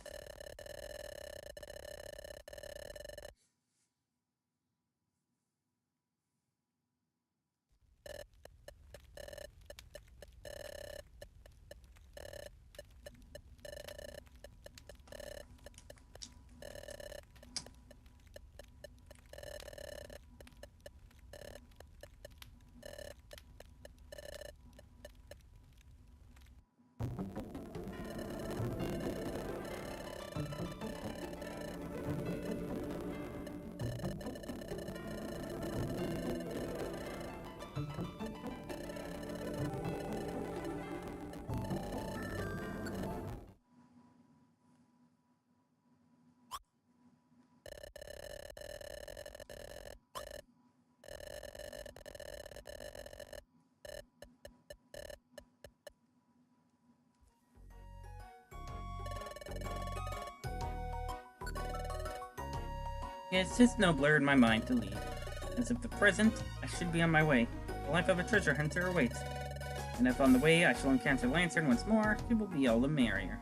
[SPEAKER 1] It's just nobler in my mind to leave. As of the present, I should be on my way. The life of a treasure hunter awaits. And if on the way I shall encounter Lantern once more, it will be all the merrier.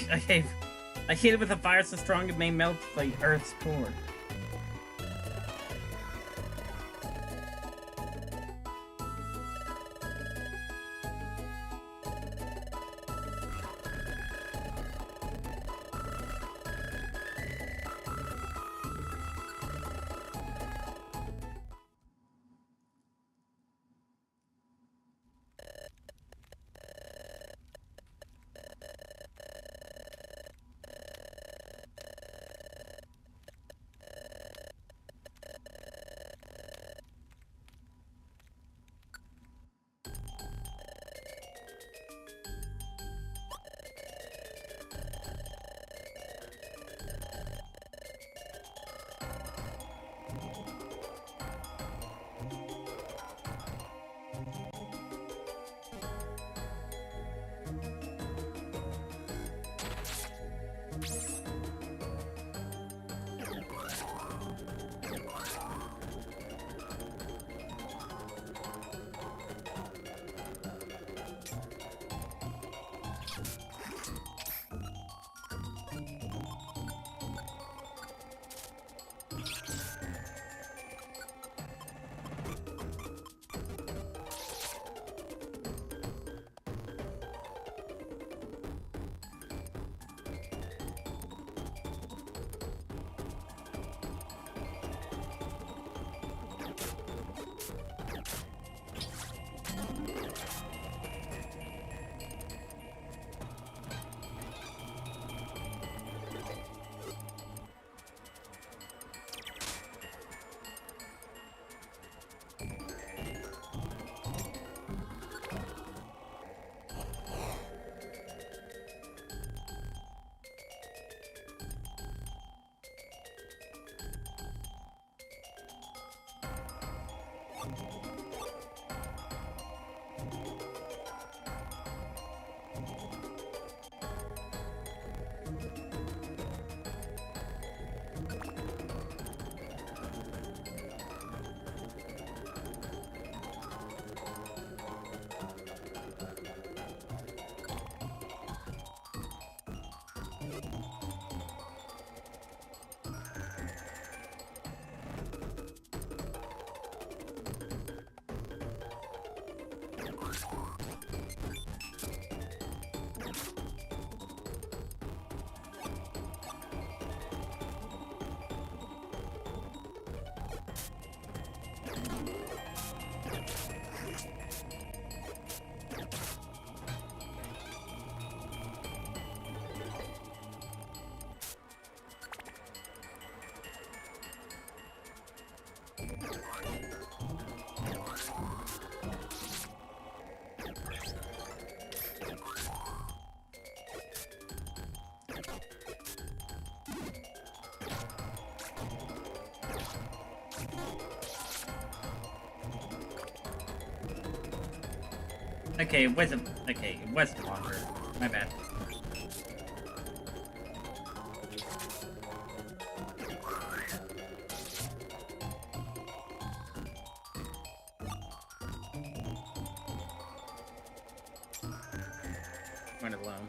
[SPEAKER 1] I hate it with a fire so strong it may melt the Earth's core. Okay, it wasn't longer. My bad. Went alone.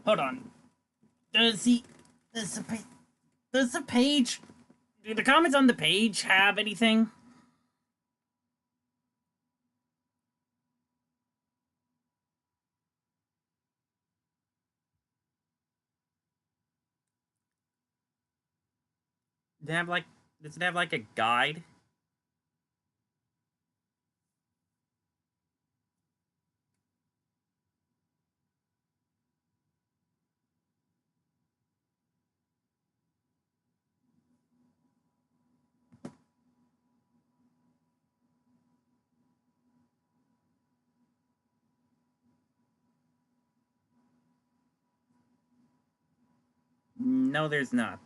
[SPEAKER 1] Hold on. Does the page... Do the comments on the page have anything? Does it have like a guide? No, there's not.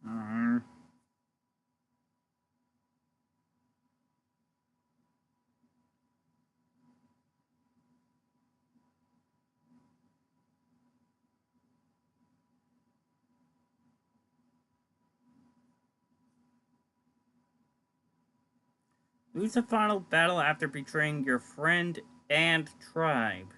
[SPEAKER 1] Mm. Lose the final battle after betraying your friend and tribe.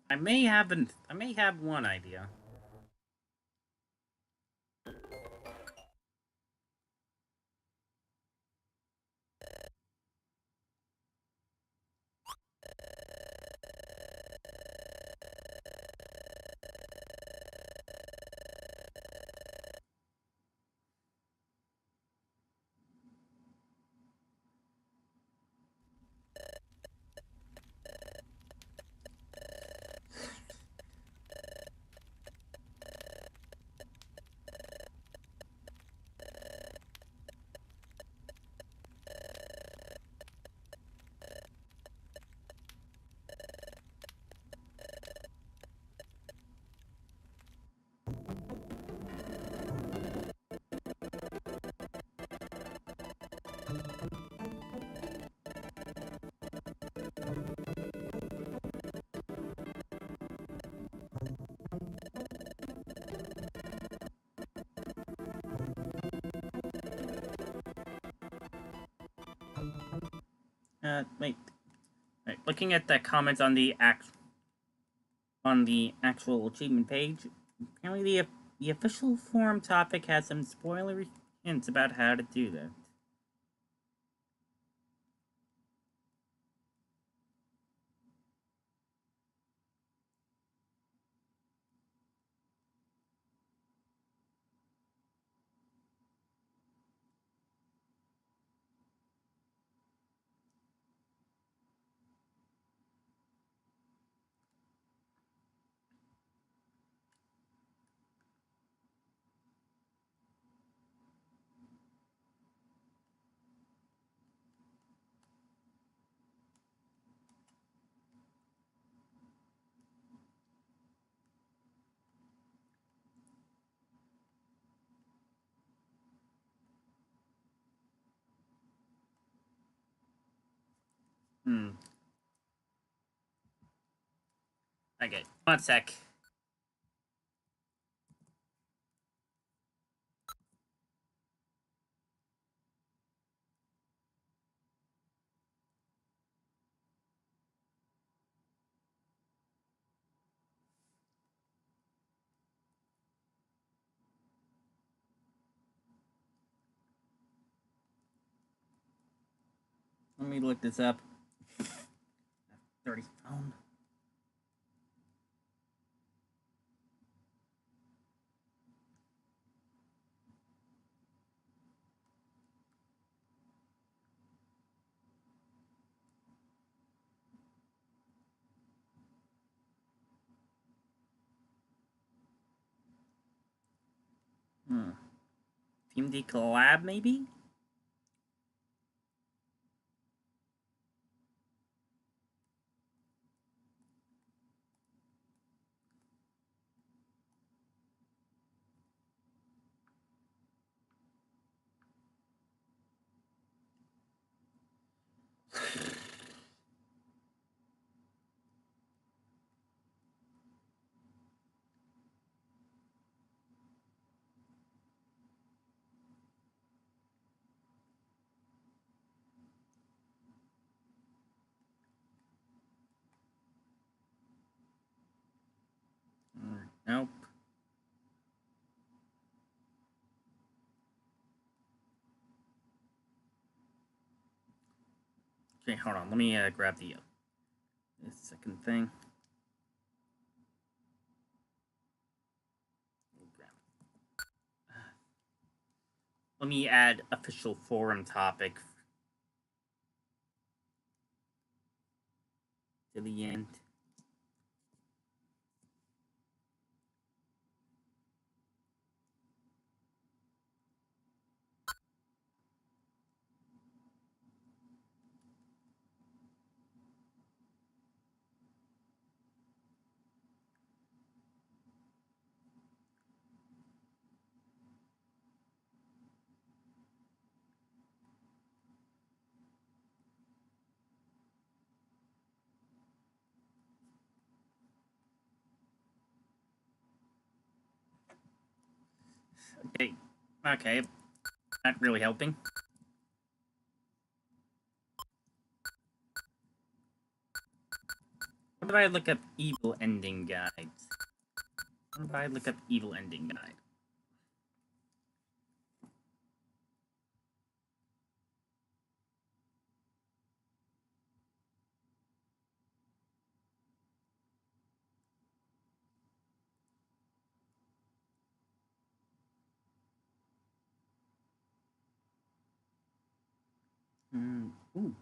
[SPEAKER 1] I may have one idea. Wait. Right, looking at the comments on the actual achievement page, apparently the official forum topic has some spoilery hints about how to do that. Okay, one sec. Let me look this up. Dirty phone. PMD collab, maybe? Nope. Okay, hold on. Let me grab the second thing. Let me add official forum topic to the end. Okay. Not really helping. What if I look up evil ending guides? What if I look up evil ending guide? Ooh.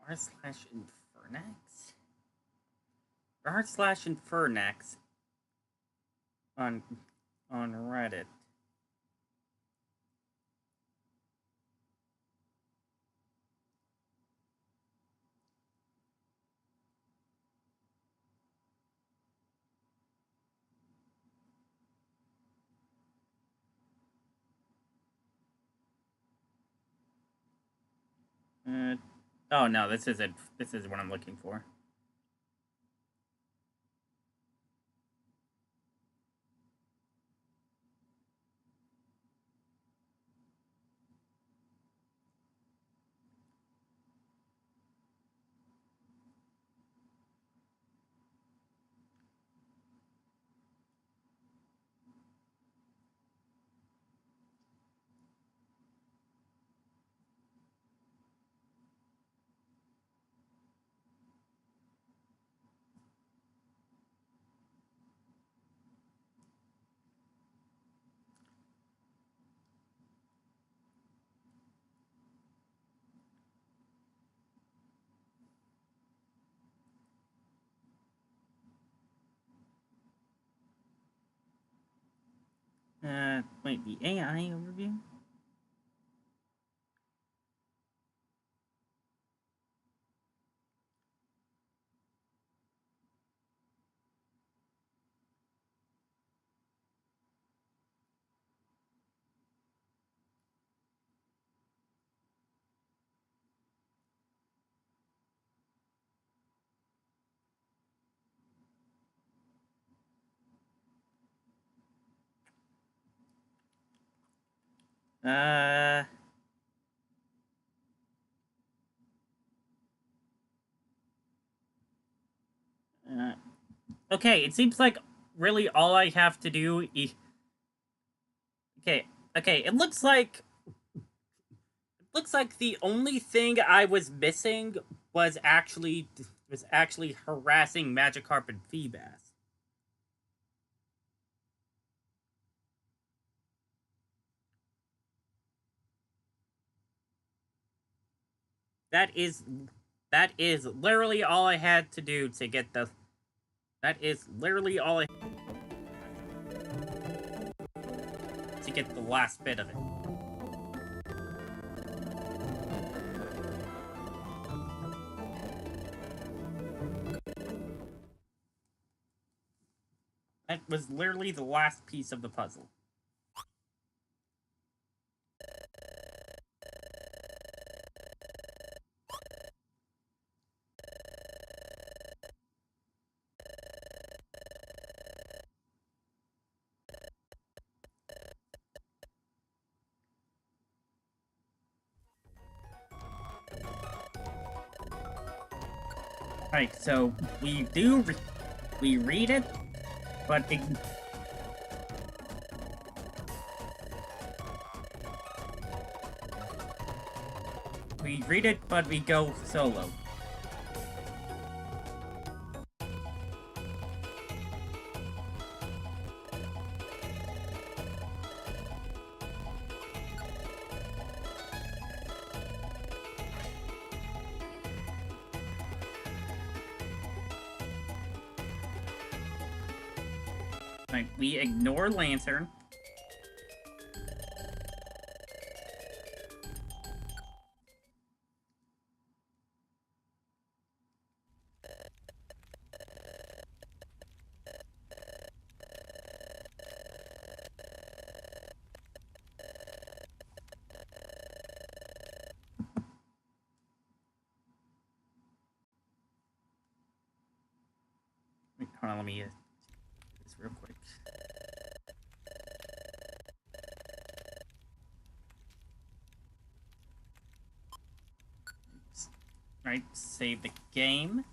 [SPEAKER 1] r/Infernax? r/Infernax on Reddit. Oh no, this isn't. This is what I'm looking for. Wait, the AI overview? Okay, it seems like really all I have to do is... Okay, Okay, it looks like the only thing I was missing was actually harassing Magikarp and Feebas. That is literally all I had to do to get the. That is literally all I to get the last bit of it. That was literally the last piece of the puzzle. Right, so we read it, but we read it, but we go solo. Right, we ignore Lantern. Wait, hold on, let me do this real quick. Right, save the game.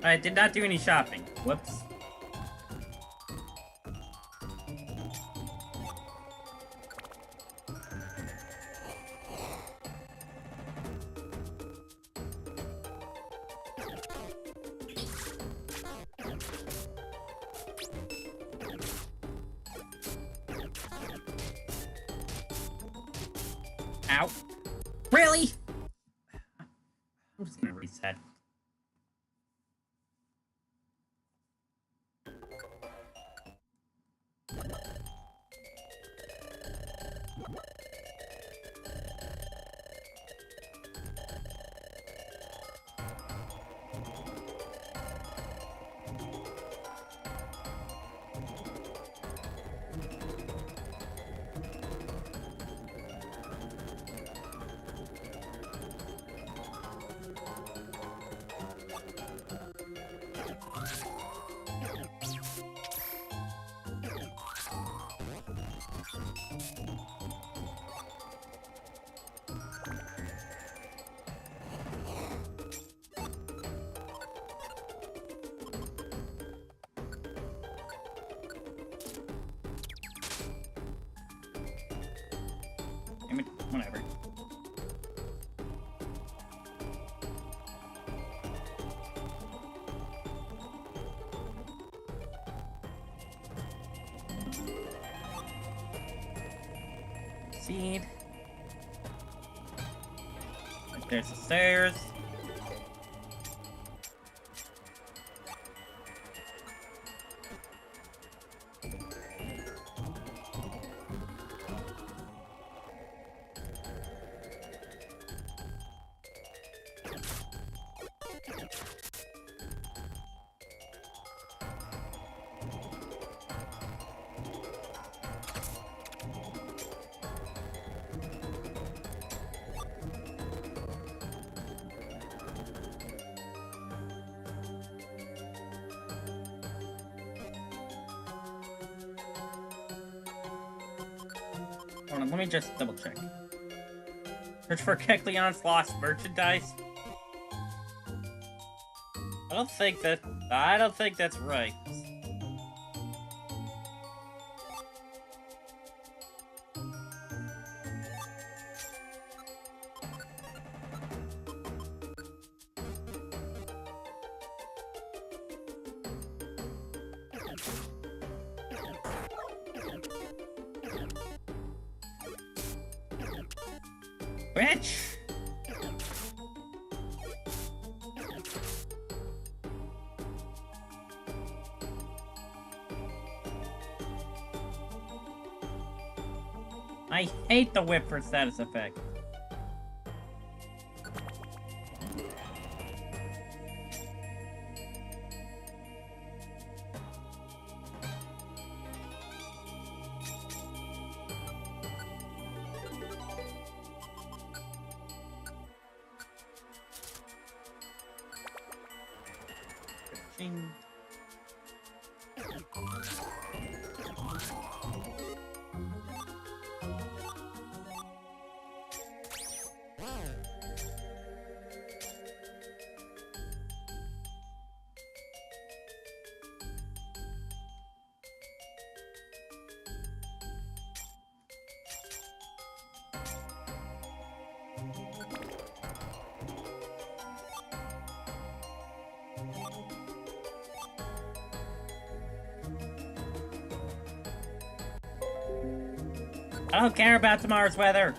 [SPEAKER 1] I did not do any shopping. Whoops. Ow. Really? I'm just gonna reset. Damn it, whatever. Seed. There's the stairs. Hold on, let me just double check. Search for Kecleon's lost merchandise. I don't think that's right. Bitch! I hate the whip for status effect. Ching. I don't care about tomorrow's weather.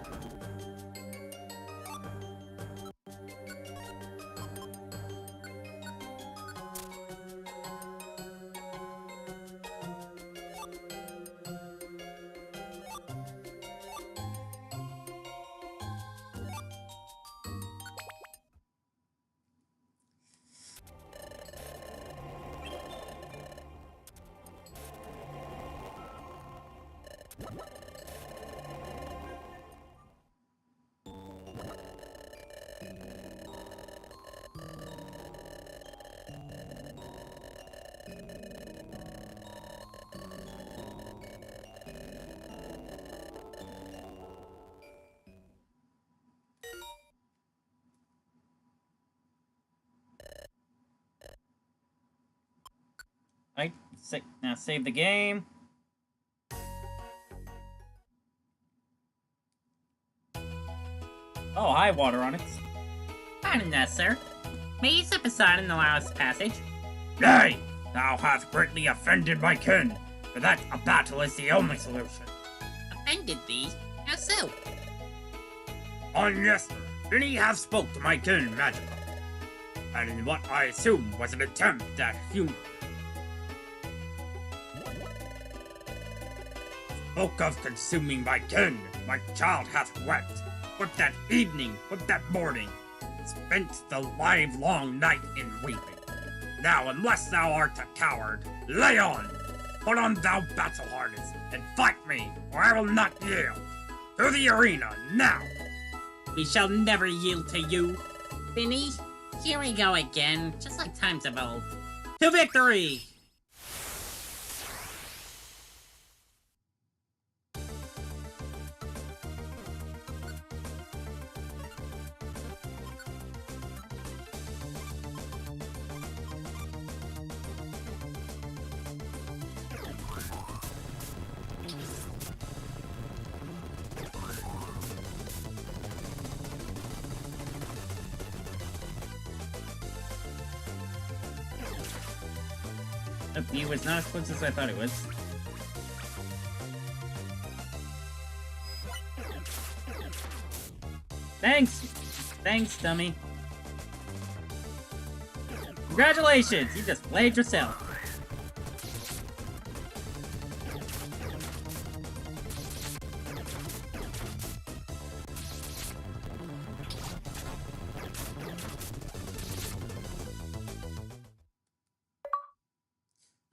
[SPEAKER 1] Right, now save the game. Oh, hi, Water Onyx.
[SPEAKER 3] Pardon us, sir. May you step aside and allow us passage?
[SPEAKER 5] Nay, thou hast greatly offended my kin. For that, a battle is the only solution.
[SPEAKER 3] Offended thee? How so?
[SPEAKER 5] On yesterday, Finny have spoke to my kin magically, and in what I assume was an attempt at humor. Spoke of consuming my kin, my child hath wept. But that evening, but that morning, spent the livelong night in weeping. Now, unless thou art a coward, lay on! Put on thou battle harness, and fight me, or I will not yield! To the arena, now!
[SPEAKER 3] We shall never yield to you. Finny, here we go again, just like times of old.
[SPEAKER 1] To victory! The view was not as close as I thought it was. Thanks! Thanks, dummy. Congratulations! You just played yourself.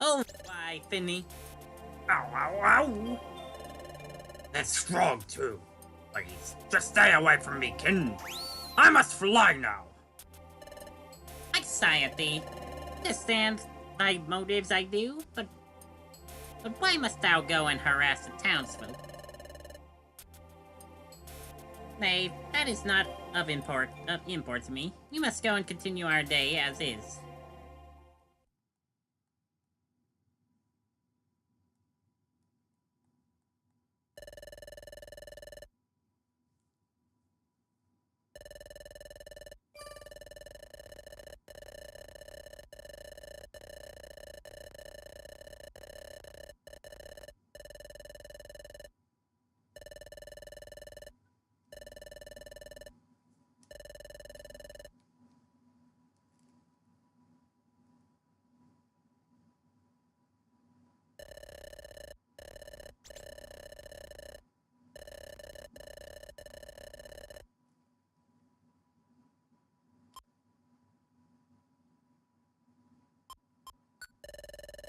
[SPEAKER 1] Oh, why, Finny?
[SPEAKER 5] Ow, ow, ow! That's strong, too. Please, just stay away from me, kin. I must fly now.
[SPEAKER 3] I sigh at thee. Understand thy motives I do, but why must thou go and harass the townsfolk? Nay, that is not of import to me. We must go and continue our day as is.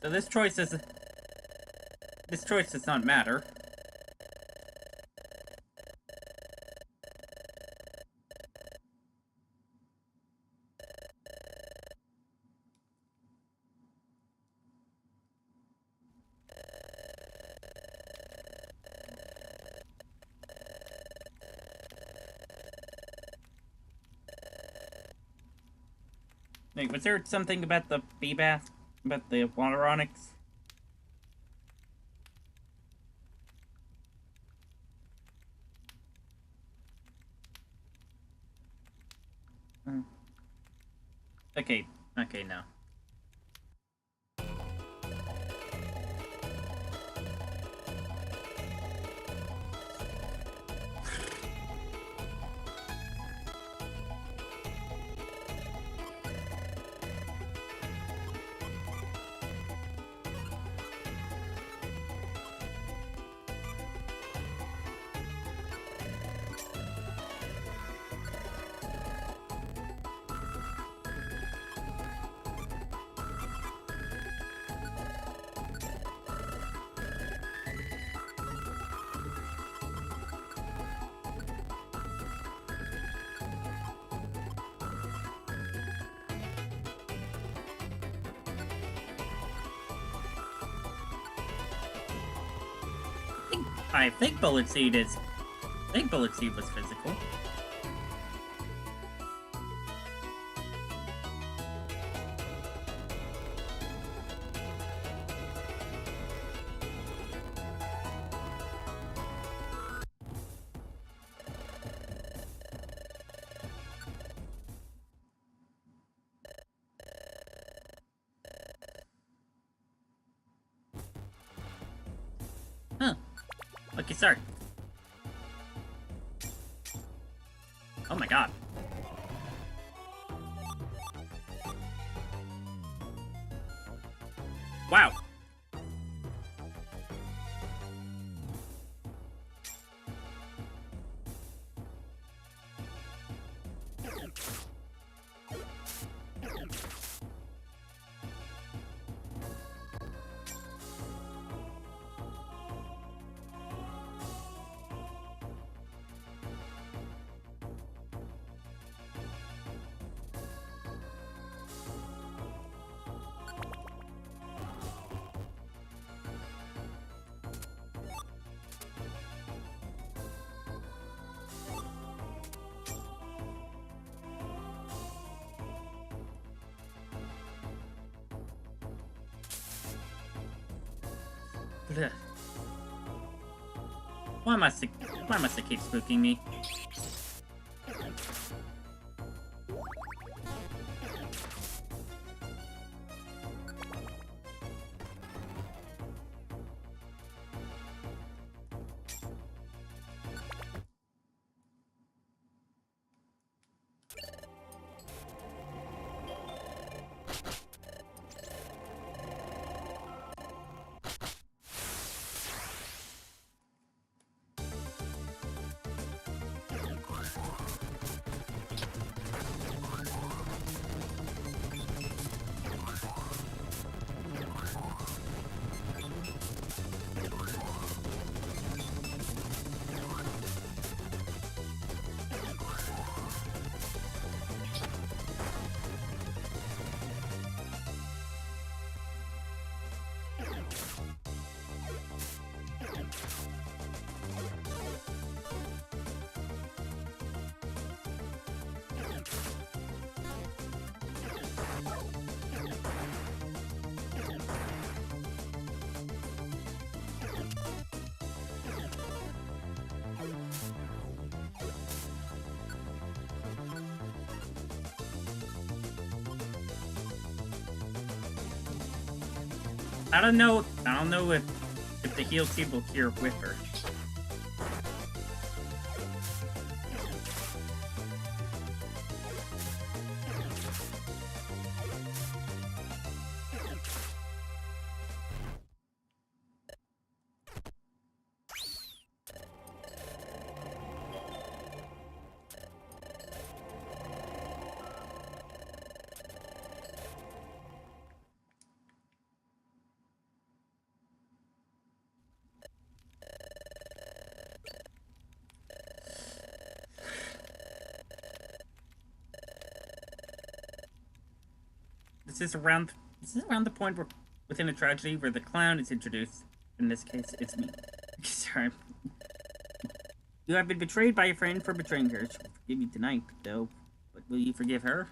[SPEAKER 1] So this choice does not matter. Wait, was there something about the bee bath? About the water onyx? Okay, no. I think Bullet Seed was physical. Huh. Lucky start. Oh my god. Wow. Blech. Why must it keep spooking me? I don't know if the heal seed will cure Whipper. This is around the point where within a tragedy where the clown is introduced. In this case, it's me. Sorry. You have been betrayed by a friend for betraying her. She will forgive you tonight, though. But will you forgive her?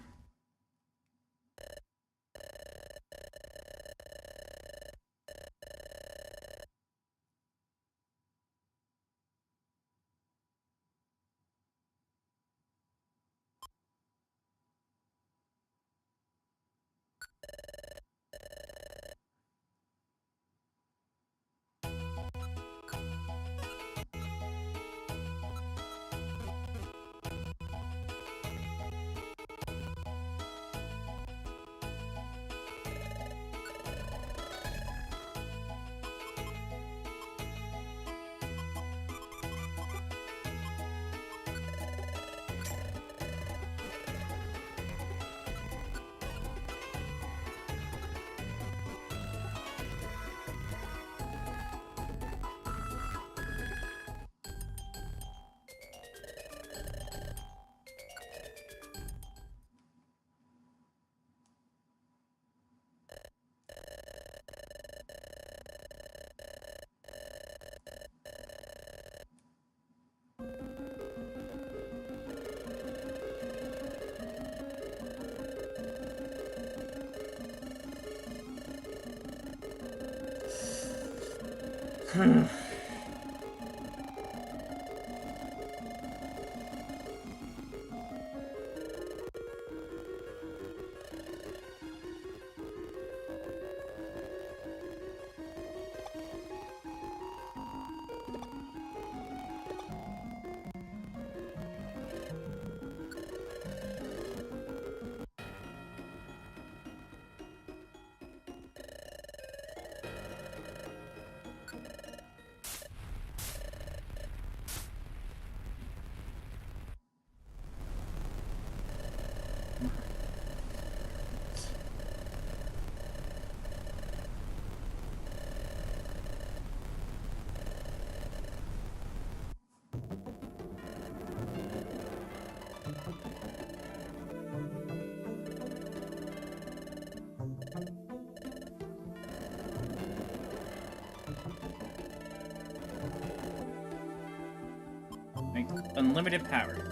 [SPEAKER 1] Like, unlimited power.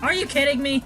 [SPEAKER 1] Are you kidding me?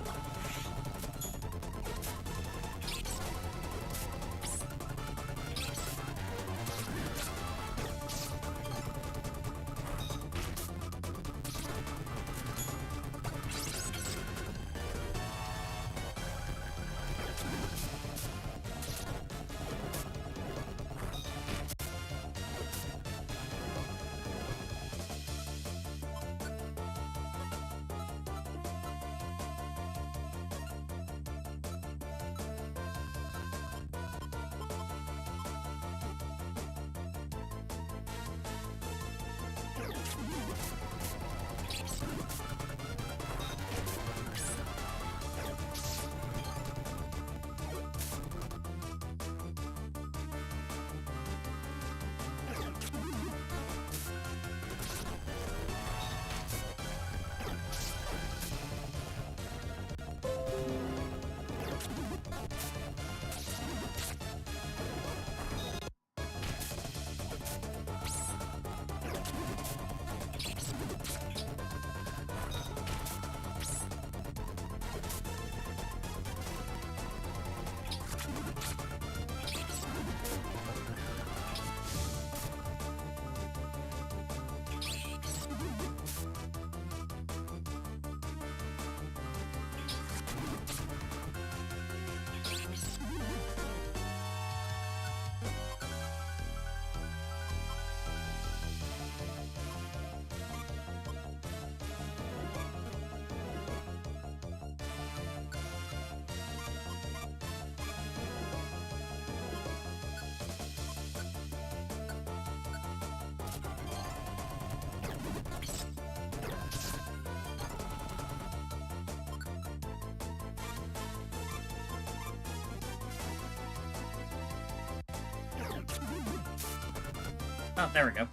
[SPEAKER 1] Oh, there we go.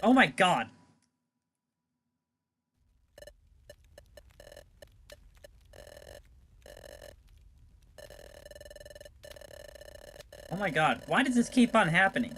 [SPEAKER 1] Oh my god. Oh my god, why does this keep on happening?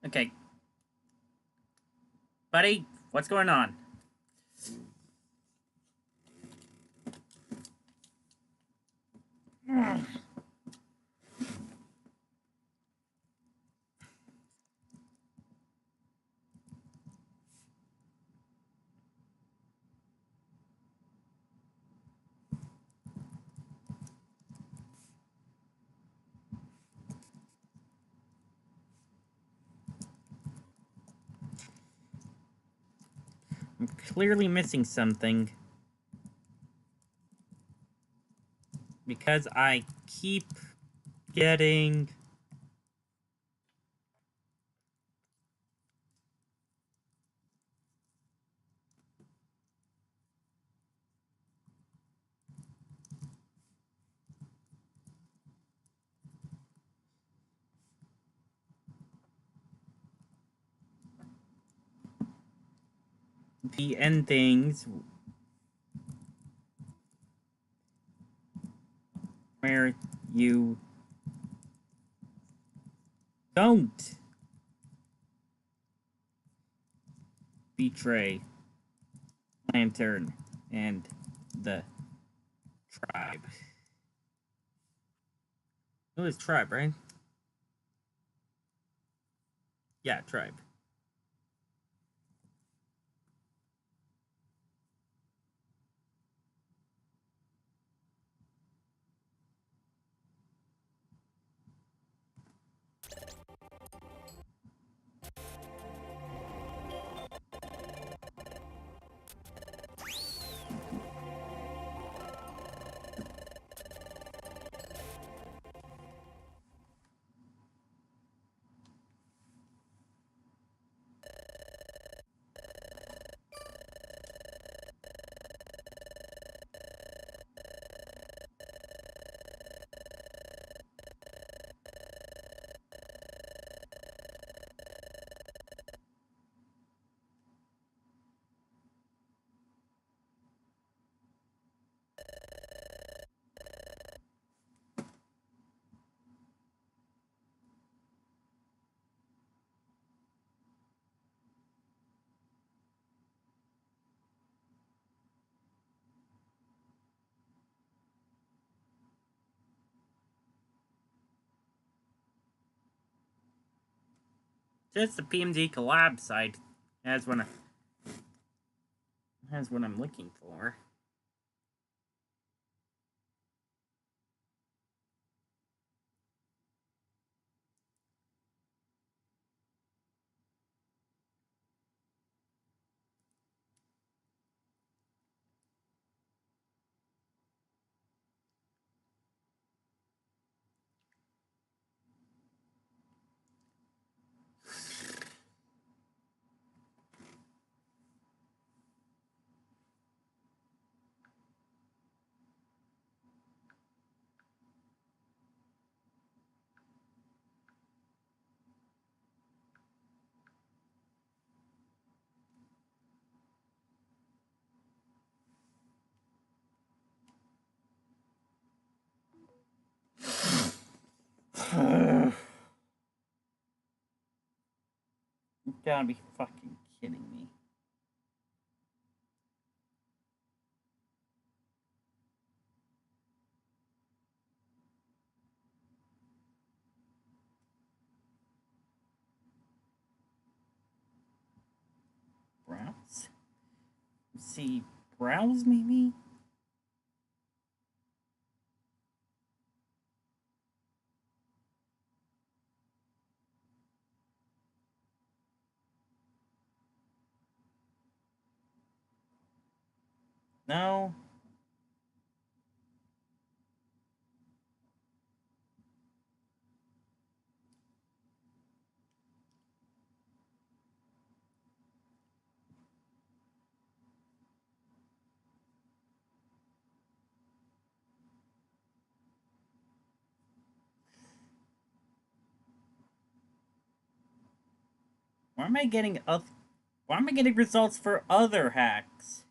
[SPEAKER 1] Okay. Buddy, what's going on? I'm clearly missing something. Because I keep getting. The end things where you don't betray Lantern and the tribe. It was tribe, right? Yeah, tribe. Just the PMD collab site has what I'm looking for. You gotta be fucking kidding me. Browse? See, browse maybe? No. Why am I getting results for other hacks?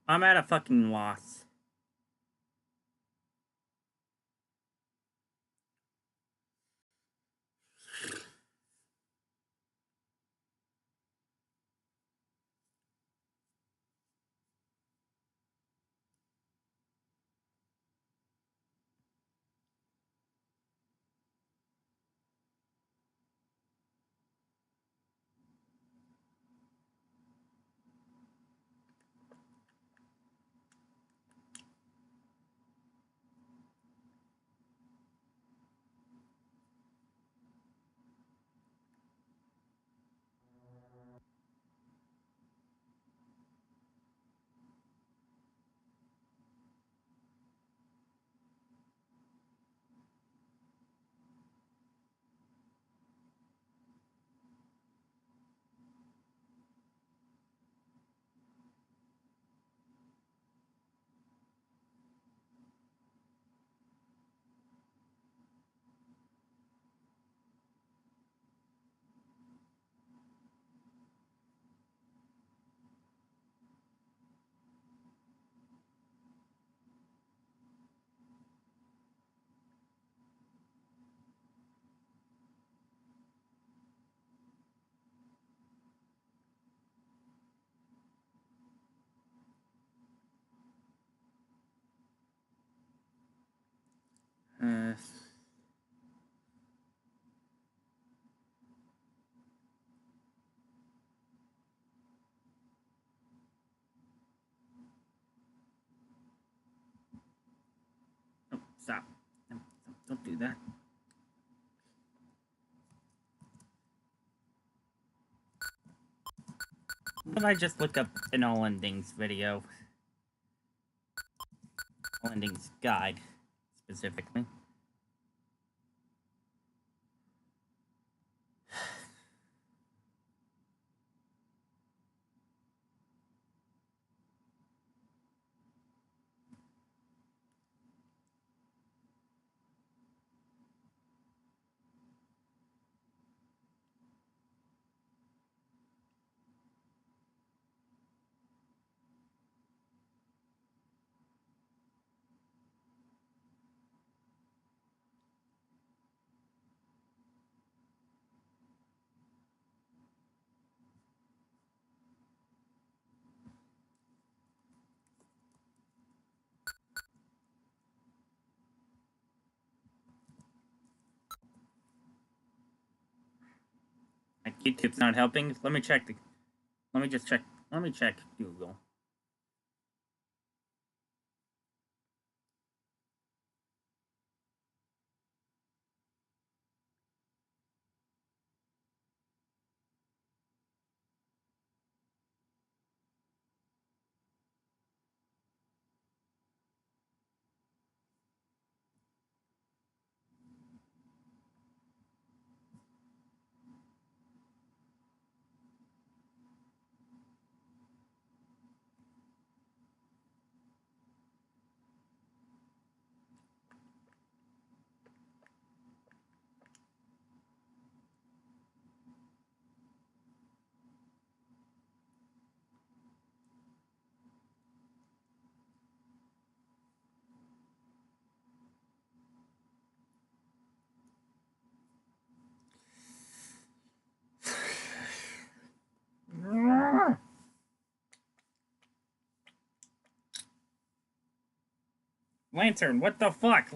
[SPEAKER 1] I'm at a fucking loss. Uh... Oh, stop. No, don't do that. What if I just look up an all endings video? All endings guide, specifically. Like, YouTube's not helping. Let me check the. Let me just check. Let me check Google. Lantern, what the fuck?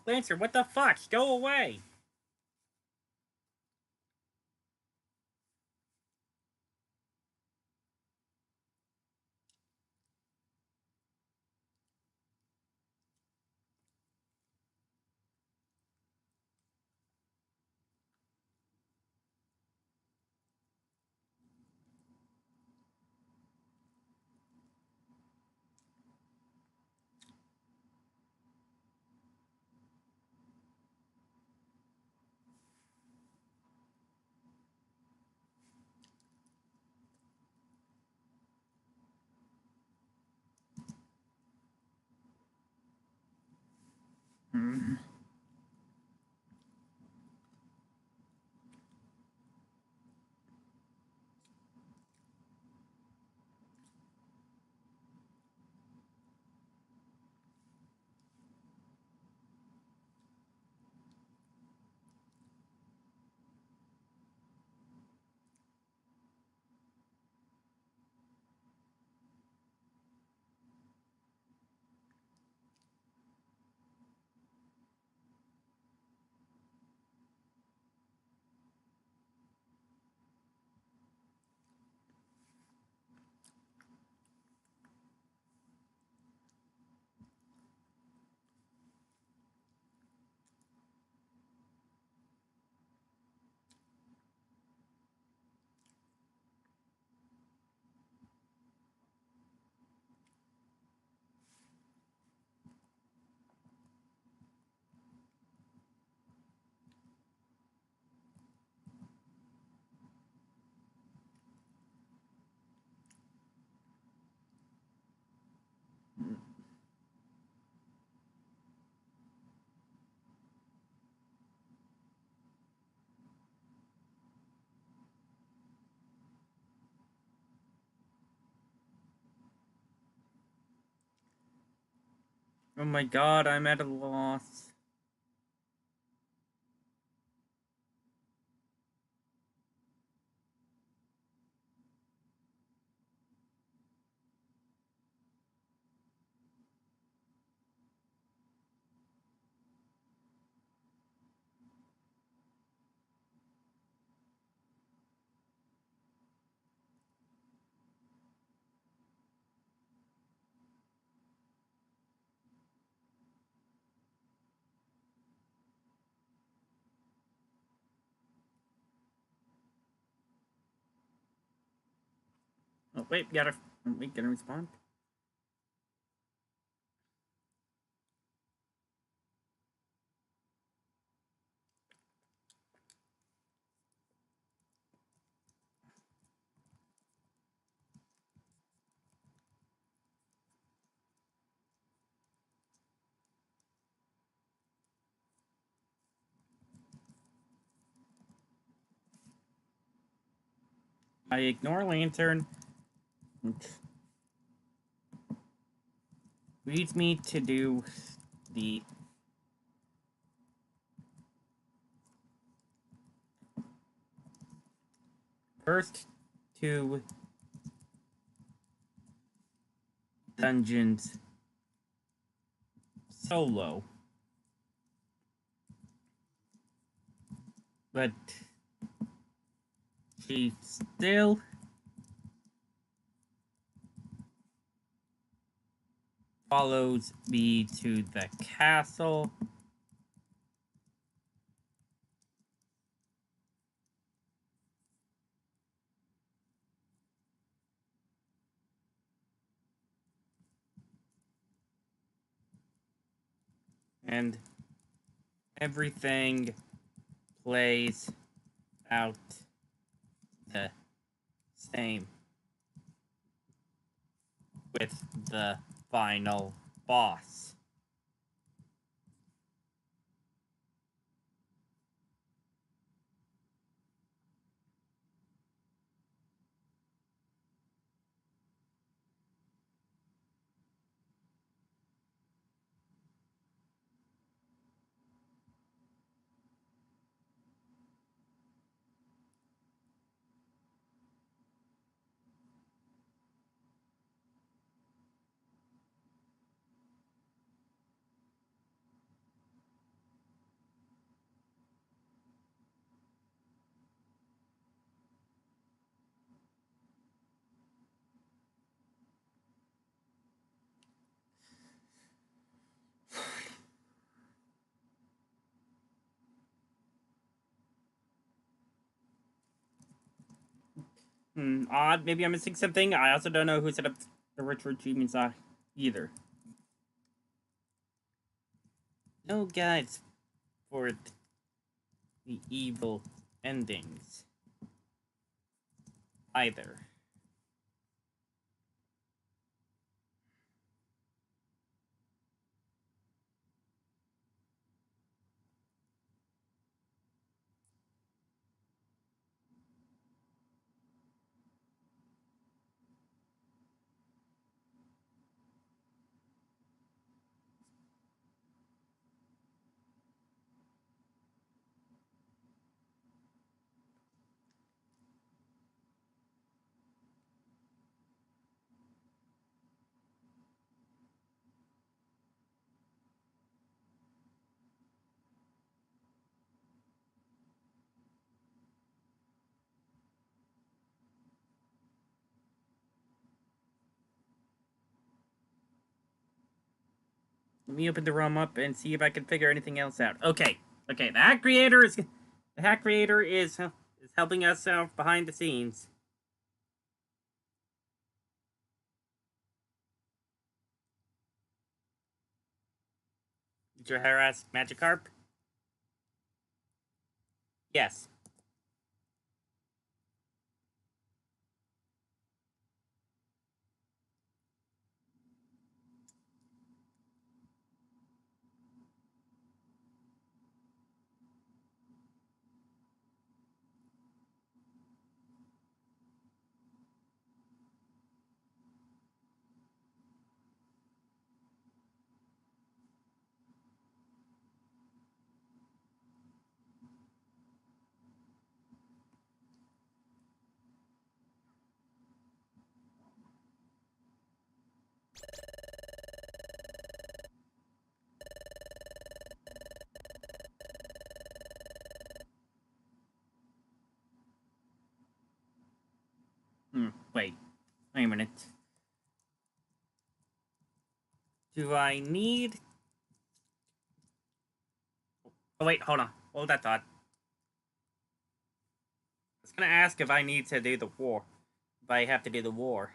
[SPEAKER 1] Lantern, what the fuck? Go away! Oh my god, I'm at a loss. Oh, wait, gotta respond? I ignore Lantern, which leads me to do the first two dungeons solo. But she still follows me to the castle. And everything plays out the same with the final boss. Odd. Maybe I'm missing something. I also don't know who set up the retro achievements either. No guides for the evil endings either. Let me open the ROM up and see if I can figure anything else out. Okay, the hack creator is helping us out behind the scenes. Did you harass Magikarp? Yes. Wait a minute. Do I need... Oh, wait, hold on. Hold that thought. I was gonna ask if I need to do the war. If I have to do the war.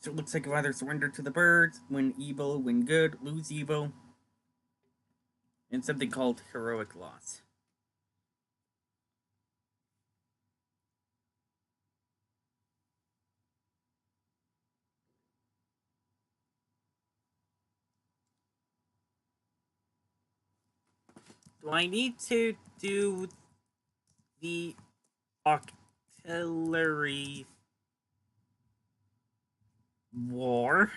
[SPEAKER 1] So it looks like I've either surrendered to the birds, win evil, win good, lose evil, and something called heroic loss. Do I need to do the artillery war?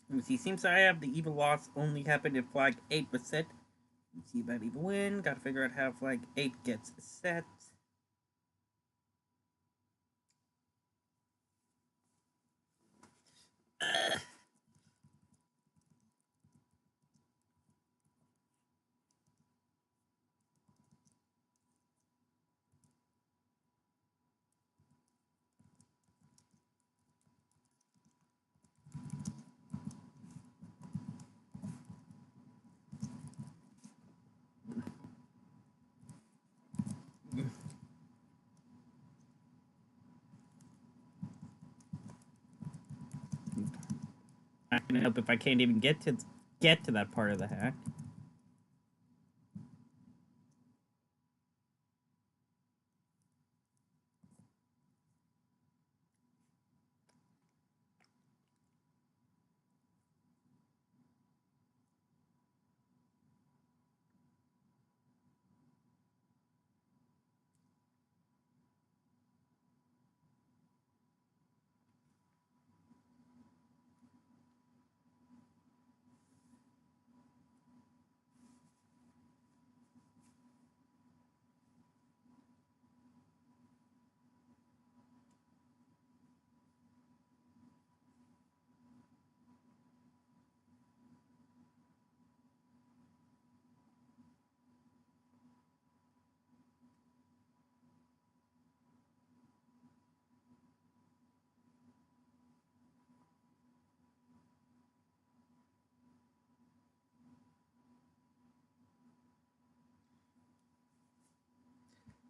[SPEAKER 1] Let me see, seems I have the evil loss only happened if flag 8 was set. Let me see about evil win. Gotta figure out how flag 8 gets set. Not gonna help if I can't even get to that part of the hack.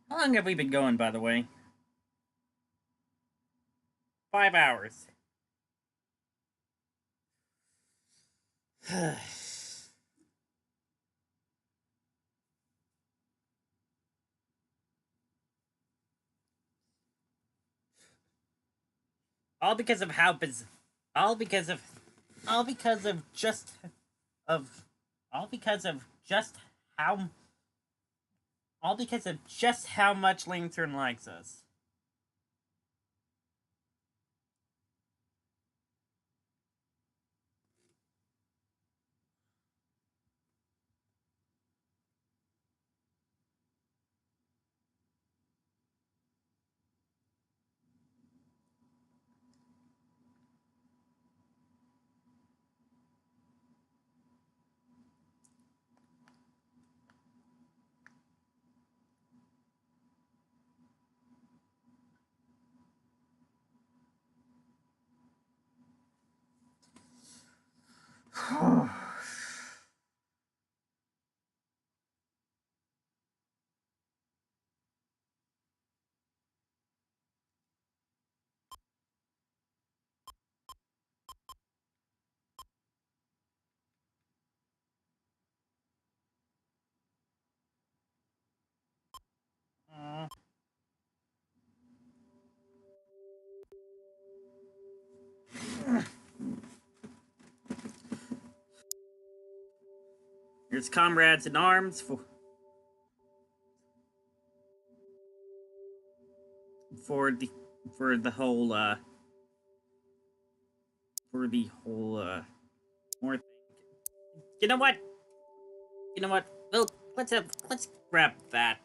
[SPEAKER 1] How long have we been going, by the way? 5 hours. all because of how all because of all because of just of all because of just how all because of just how much Lantern likes us. Here's comrades in arms for the whole more thing. You know what? Well, let's grab that.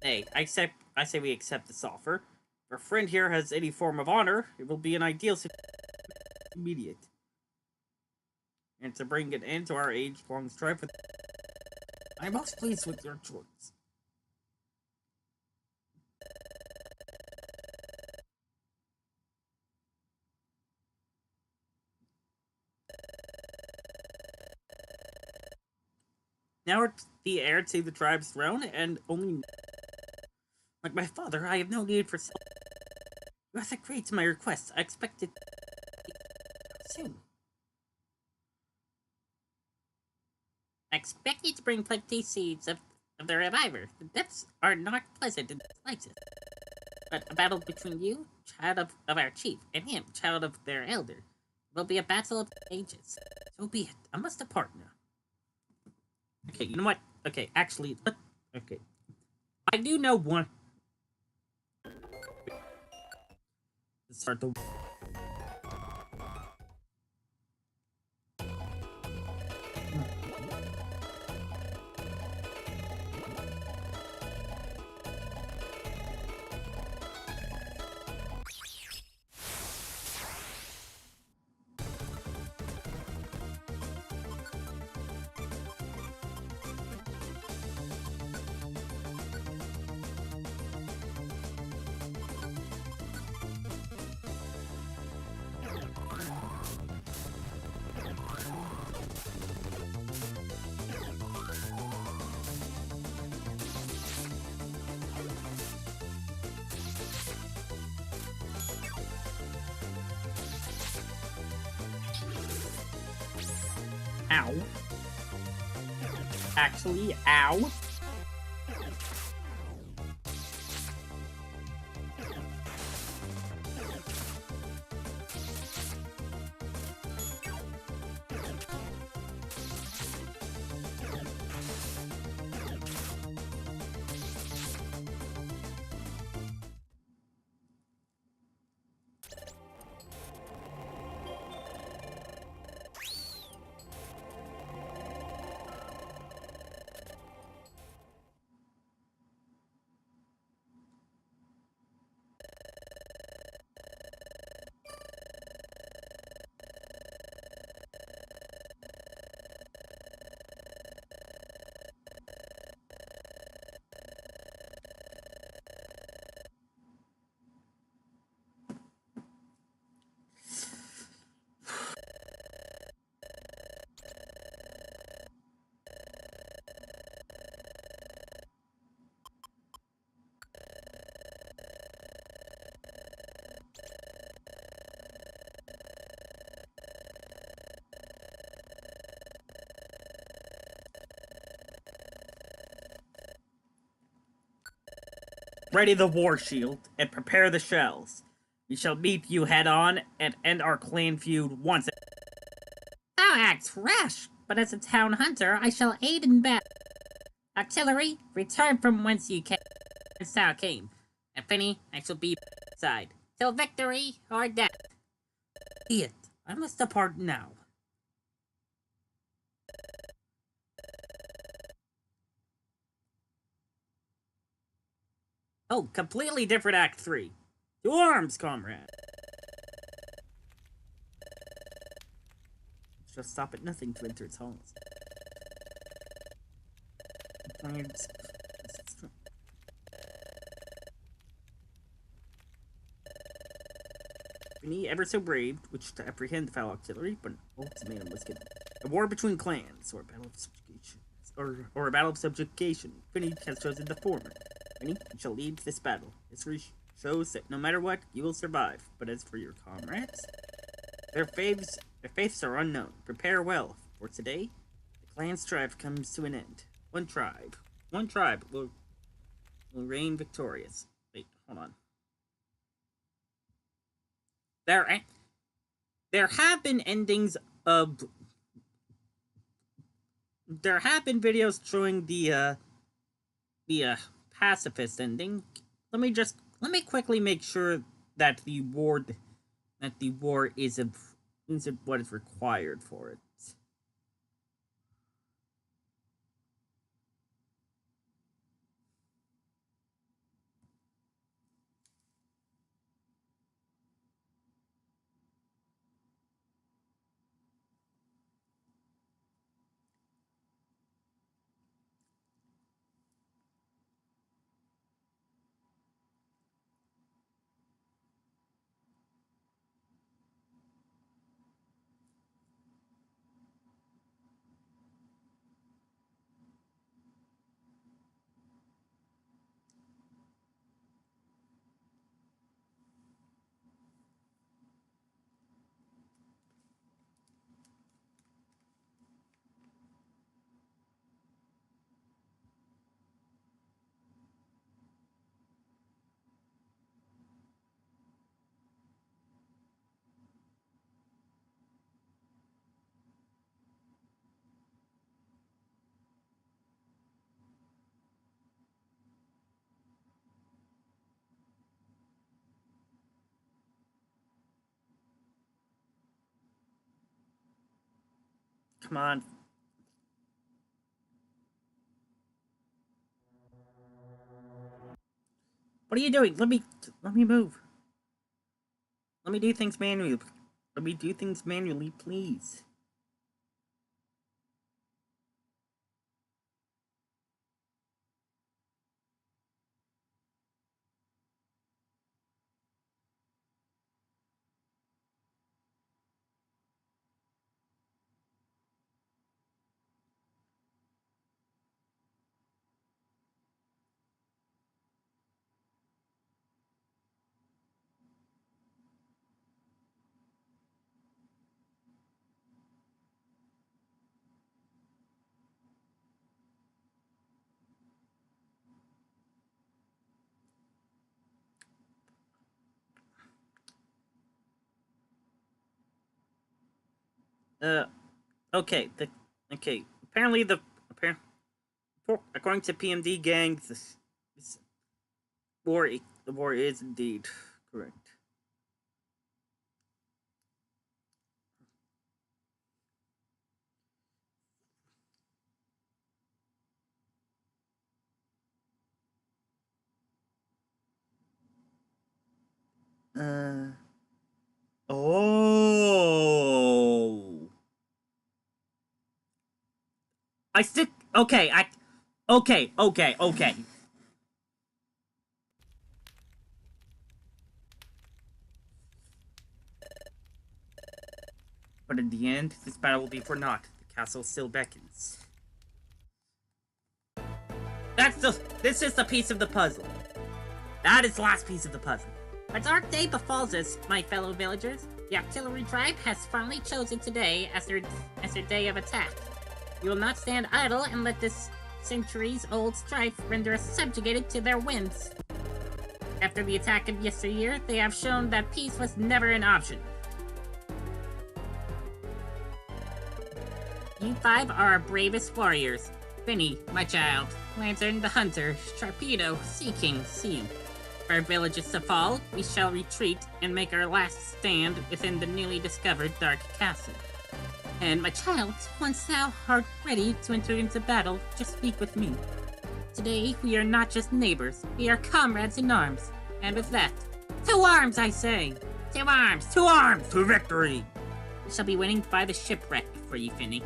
[SPEAKER 1] Hey, I say we accept this offer. If our friend here has any form of honor, it will be an ideal immediate. And to bring an end to our age-long strife with... I'm most pleased with your choice. Now we're the heir to the tribe's throne, and only... Like my father, I have no need for... You have agreed to my request. I expect it... soon. I expect you to bring plenty seeds of the reviver. The depths are not pleasant in the slightest. But a battle between you, child of our chief, and him, child of their elder, will be a battle of ages. So be it. I must depart now. Okay, you know what? Okay, actually, okay. I do know one. Let's start the... Ow. Actually, ow. Ready the war shield, and prepare the shells. We shall meet you head on, and end our clan feud once.
[SPEAKER 3] Thou act rash, but as a town hunter, I shall aid in battle. Artillery, return from whence you came. And Finny, I shall be side, till victory or death.
[SPEAKER 1] Be it. I must depart now. Oh, completely different Act 3. To arms, comrade! Shall stop at nothing to enter its halls. Finny, ever so brave, wished to apprehend the foul auxiliary, but an ultimatum was given. A war between clans, or a battle of subjugation. Or a battle of subjugation. Finny has chosen the former. Finny, you shall lead this battle. History shows that no matter what, you will survive. But as for your comrades, their faiths are unknown. Prepare well, for today, the clan strife comes to an end. One tribe will reign victorious. Wait, hold on. There have been endings of. There have been videos showing the pacifist ending. Let me quickly make sure that the war is what is required for it. Come on. What are you doing? Let me move. Let me do things manually. Please. Okay. Apparently, according to PMD gang, this the war is indeed correct. Oh. I still. Okay, Okay. But in the end, this battle will be for naught. The castle still beckons. This is the piece of the puzzle. That is the last piece of the puzzle.
[SPEAKER 3] A dark day befalls us, my fellow villagers. The auxiliary tribe has finally chosen today as their day of attack. We will not stand idle and let this centuries-old strife render us subjugated to their whims. After the attack of yesteryear, they have shown that peace was never an option. You five are our bravest warriors. Finny, my child, Lantern the Hunter, Sharpedo, Sea King, Sea. If our village is to fall, we shall retreat and make our last stand within the newly discovered Dark Castle. And my child, once thou art ready to enter into battle, just speak with me. Today, we are not just neighbors, we are comrades in arms. And with that, to arms, I say! To arms! To arms!
[SPEAKER 1] To victory!
[SPEAKER 3] We shall be winning by the shipwreck for you, Finny.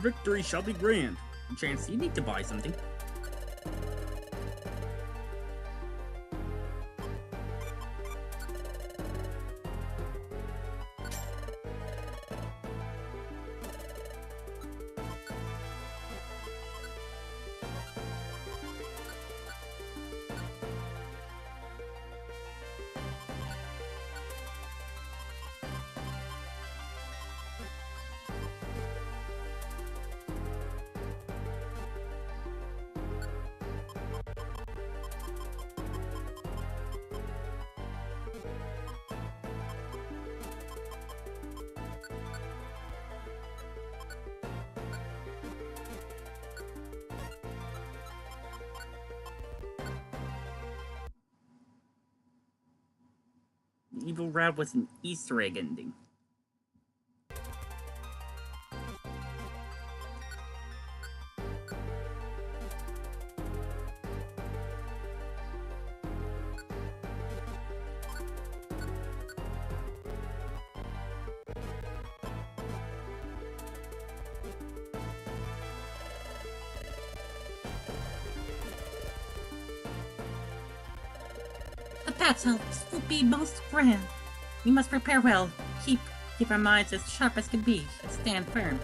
[SPEAKER 1] victory shall be grand. Chance, you need to buy something. The evil route was an Easter egg ending.
[SPEAKER 3] The battle will be most grand. We must prepare well, keep our minds as sharp as can be, and stand firm.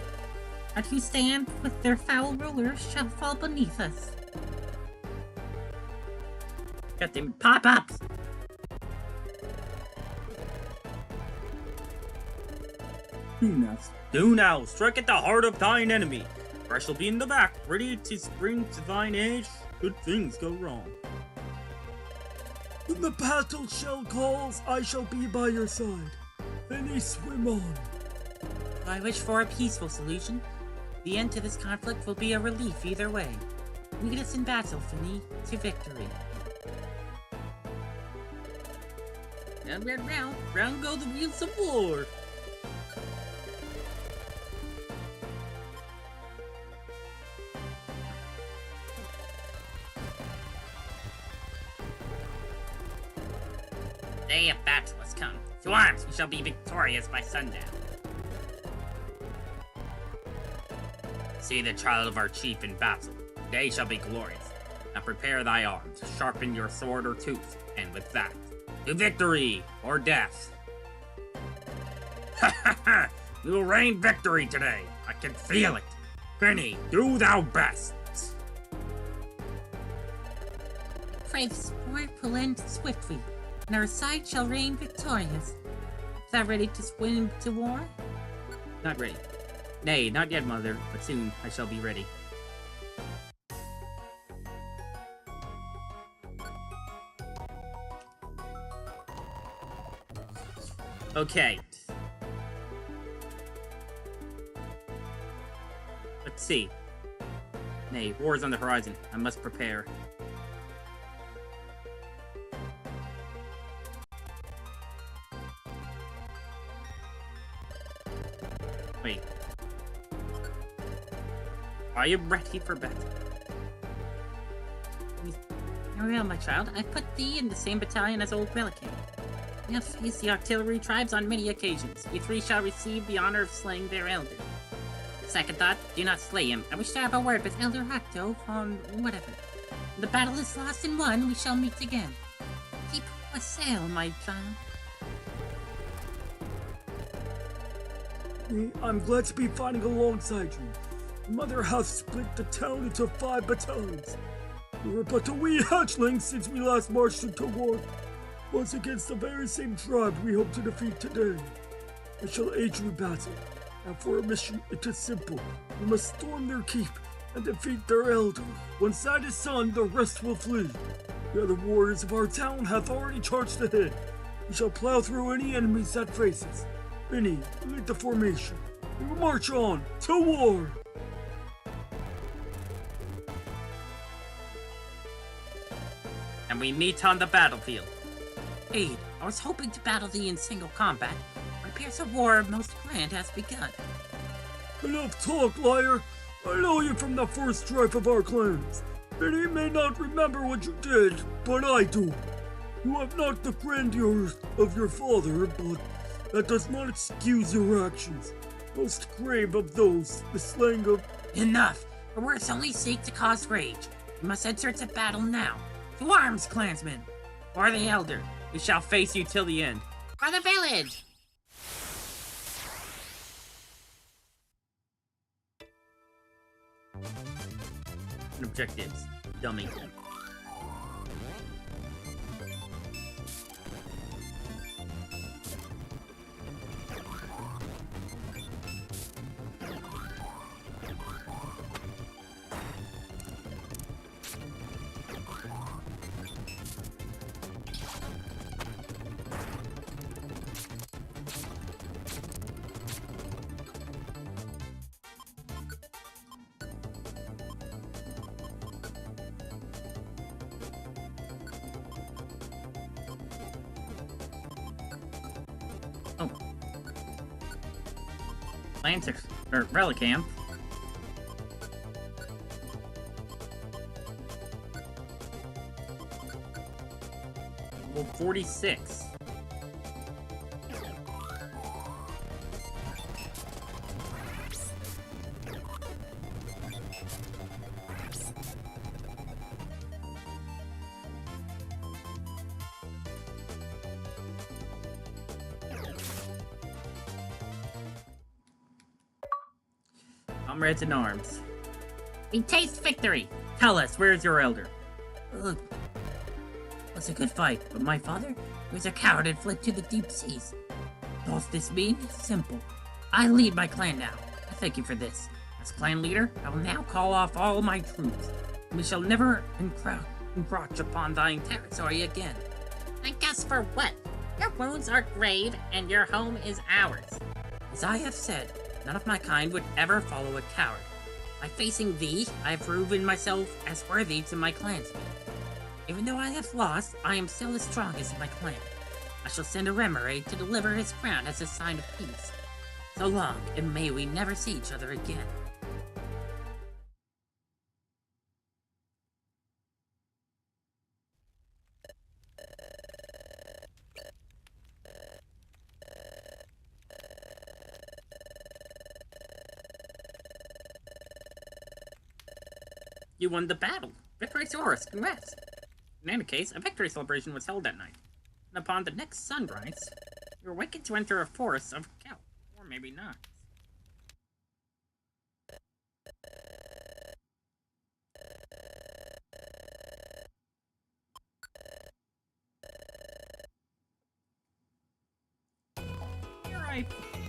[SPEAKER 3] Our who stand with their foul rulers shall fall beneath us.
[SPEAKER 1] Got them pop-ups! Do now, strike at the heart of thine enemy. For I shall be in the back, ready to spring to thine aid should things go wrong.
[SPEAKER 2] When the battle shell calls, I shall be by your side. Finny, swim on.
[SPEAKER 3] I wish for a peaceful solution. The end to this conflict will be a relief either way. Lead us in battle, Finny, to victory.
[SPEAKER 1] Round, round, round, round go the wheels of war.
[SPEAKER 3] Day of battle has come. To arms, we shall be victorious by sundown.
[SPEAKER 1] See the child of our chief in battle. They shall be glorious. Now prepare thy arms, sharpen your sword or tooth, and with that, to victory or death.
[SPEAKER 5] Ha ha ha! We will rain victory today. I can feel it. Finny, do thou best.
[SPEAKER 3] Pray the sport will end swiftly, and our side shall reign victorious. Is thou ready to swim to war?
[SPEAKER 1] Not ready. Nay, not yet, mother, but soon I shall be ready. Okay. Let's see. Nay, war is on the horizon. I must prepare. Wait. Are you ready for battle?
[SPEAKER 3] Very well, my child. I put thee in the same battalion as old Relican. We have faced the artillery tribes on many occasions. You three shall receive the honor of slaying their elder. Second thought, do not slay him. I wish to have a word with Elder Hacto on whatever. When the battle is lost and won, we shall meet again. Keep a sail, my child.
[SPEAKER 2] I'm glad to be fighting alongside you. Mother hath split the town into 5 battalions. We were but a wee hatchling since we last marched into war. Once against the very same tribe we hope to defeat today. I shall aid you in battle. And for our mission, it is simple. We must storm their keep and defeat their elder. Once that is done, the rest will flee. The other warriors of our town have already charged ahead. We shall plow through any enemies that face us. Finny, lead the formation. We will march on to war!
[SPEAKER 1] And we meet on the battlefield.
[SPEAKER 3] Aid, I was hoping to battle thee in single combat. It appears a war most grand has begun.
[SPEAKER 2] Enough talk, liar! I know you from the first strife of our clans. Finny may not remember what you did, but I do. You have not the grandeur of your father, but that does not excuse your actions. Most grave of those, the slaying of...
[SPEAKER 3] Enough! Our words only seek to cause rage. We must enter into battle now. To arms, clansmen!
[SPEAKER 1] For the Elder, we shall face you till the end.
[SPEAKER 3] For the village!
[SPEAKER 1] Objectives, dummy. Oh. Atlantic, or Relicamp. Well, 46. Comrades in arms,
[SPEAKER 3] We taste victory!
[SPEAKER 1] tell us, where is your elder?
[SPEAKER 3] Ugh. Was a good fight, but my father was a coward and fled to the deep seas. Does this mean? Simple. I lead my clan now. I thank you for this. As clan leader, I will now call off all my troops. We shall never encroach upon thine territory again.
[SPEAKER 6] I guess for what? Your wounds are grave, and your home is ours.
[SPEAKER 3] As I have said, none of my kind would ever follow a coward. By facing thee, I have proven myself as worthy to my clansmen. Even though I have lost, I am still the strongest in my clan. I shall send a Remoraid to deliver his crown as a sign of peace. So long, and may we never see each other again.
[SPEAKER 1] You won the battle. Victory's yours. Congrats. In any case, a victory celebration was held that night. And upon the next sunrise, you were awakened to enter a forest of kelp. Or maybe not. Here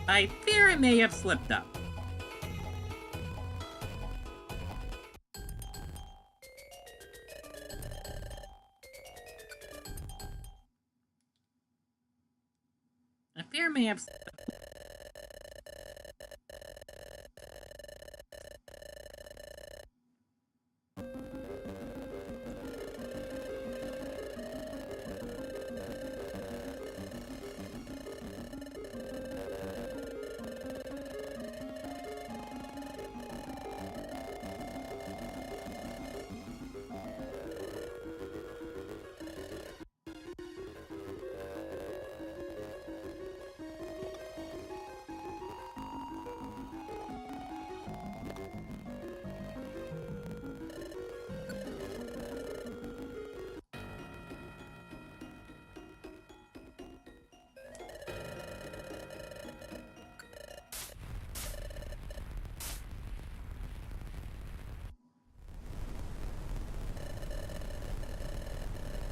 [SPEAKER 1] I fear I may have slipped up. I fear I may have.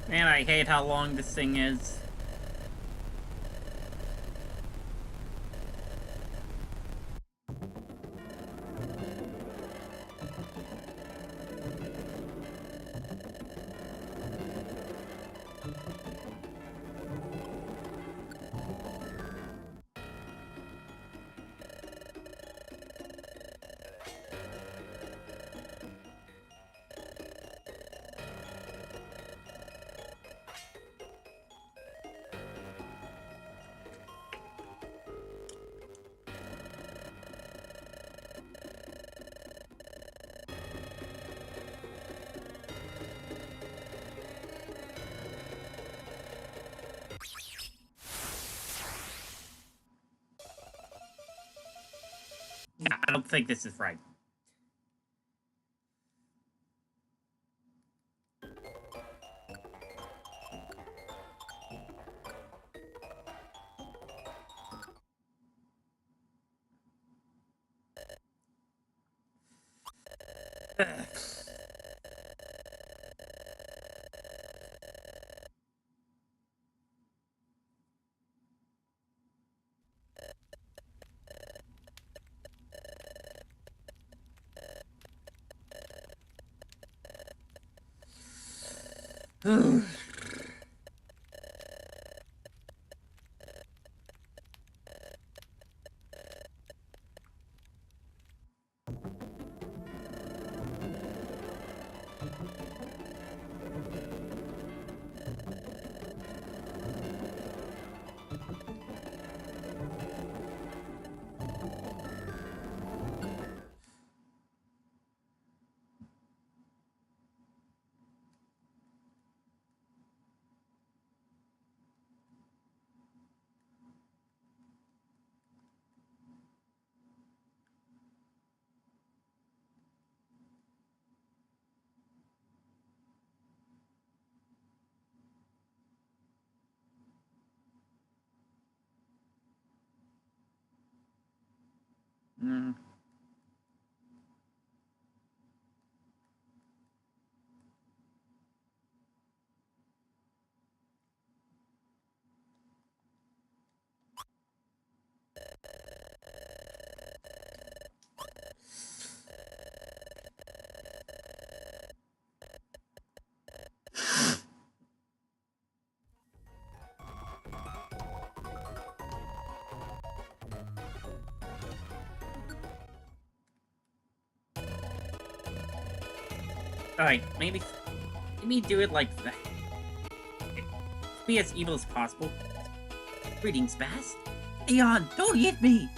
[SPEAKER 1] Man, I hate how long this thing is. Yeah, I don't think this is right. Mm. Alright, maybe do it like that. Be as evil as possible. Greetings, Bass.
[SPEAKER 2] Leon, don't hit me!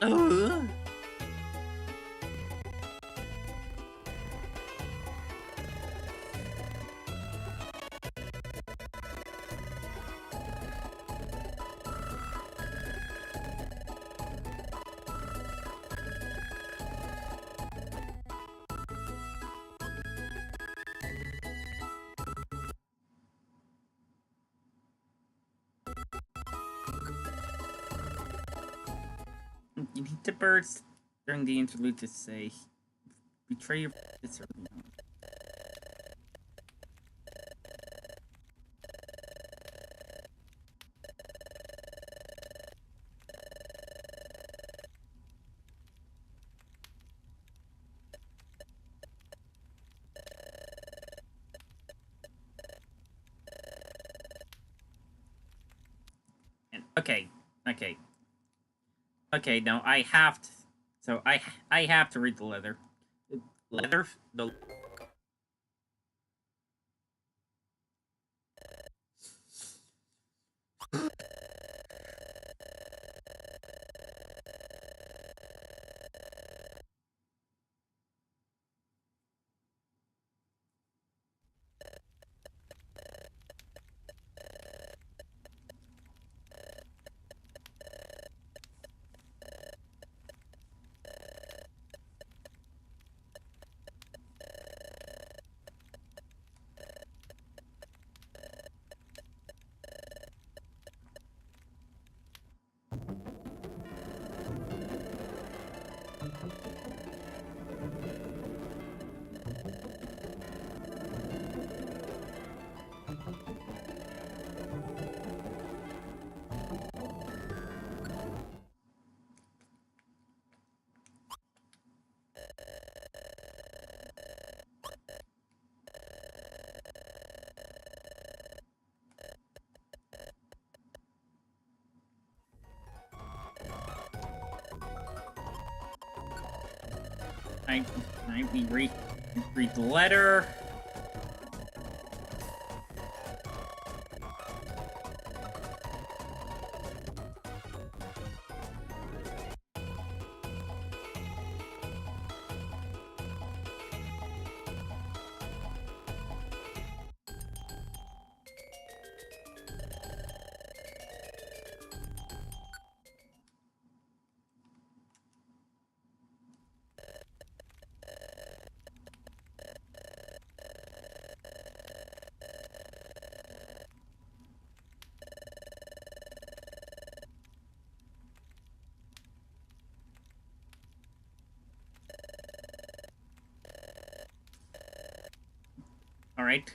[SPEAKER 1] Oh. You need to burst during the interlude to say, betray your early on. Okay, no, I have to. So I have to read the letter. The I read the letter. Alright.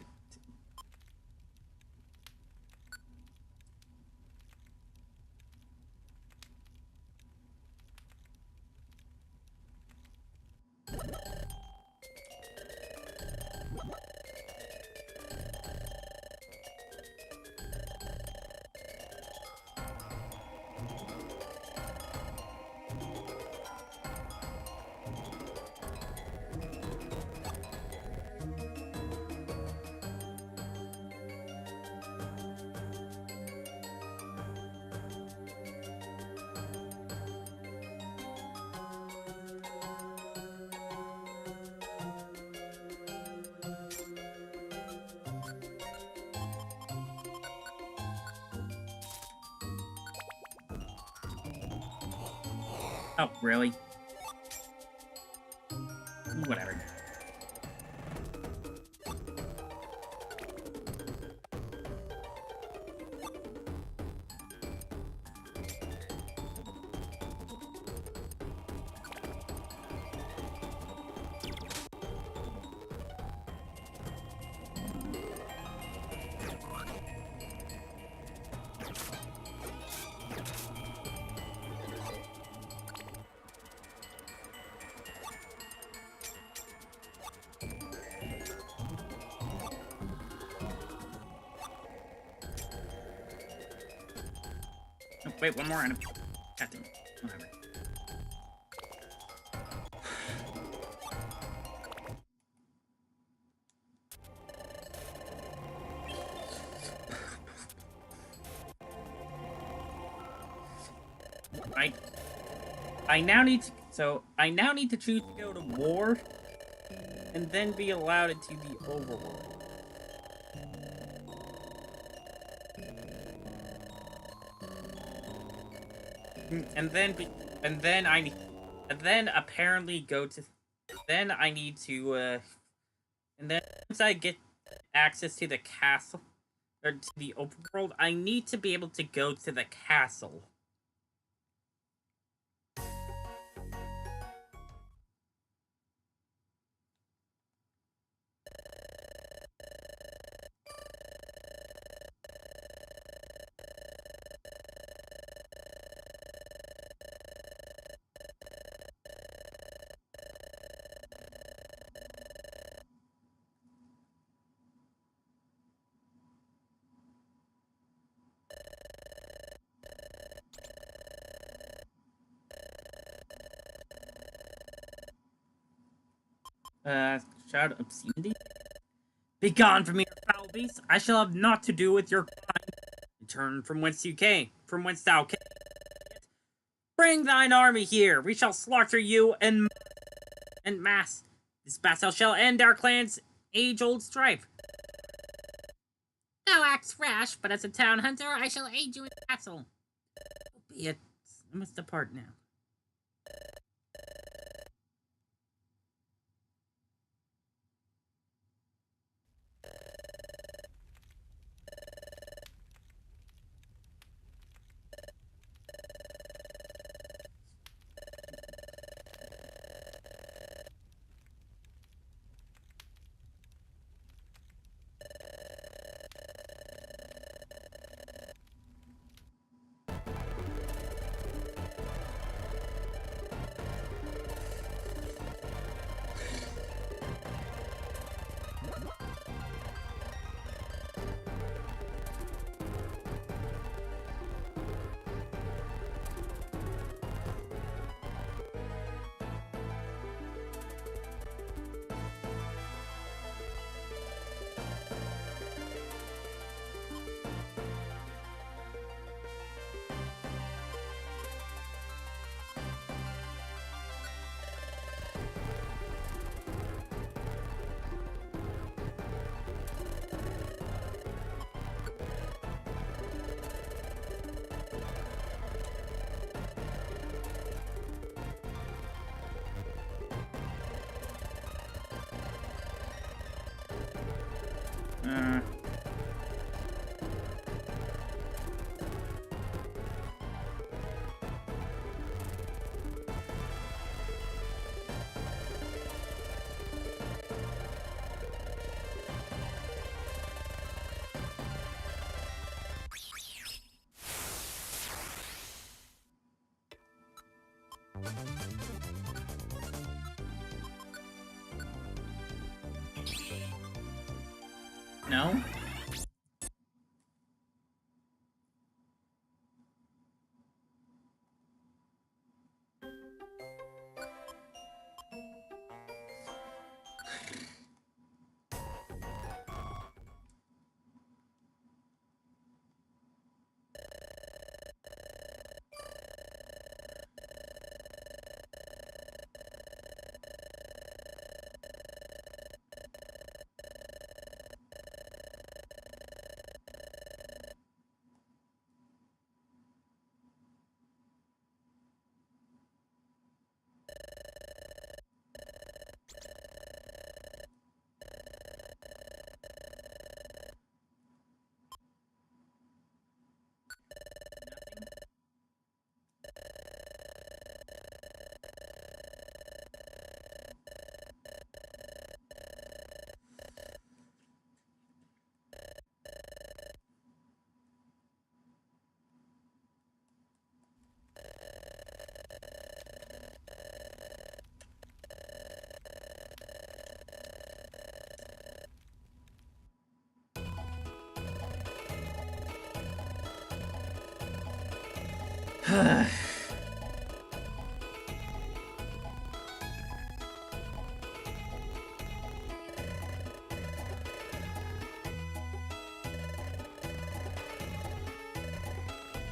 [SPEAKER 1] Oh, really? Whatever. Oh, wait, one more item. God damn it. Whatever. I now need to, so I now need to choose to go to war and then be allowed into the overworld. And then apparently go to, then I need to, and then once I get access to the castle, or to the open world, I need to be able to go to the castle. Shout obscenity? Begone from here, foul beast! I shall have naught to do with your kind. Return from whence you came, from whence thou came. Bring thine army here! We shall slaughter you en masse. This battle shall end our clan's age-old strife.
[SPEAKER 3] Thou acts rash, but as a town hunter, I shall aid you in battle.
[SPEAKER 1] Be it. I must depart now. No?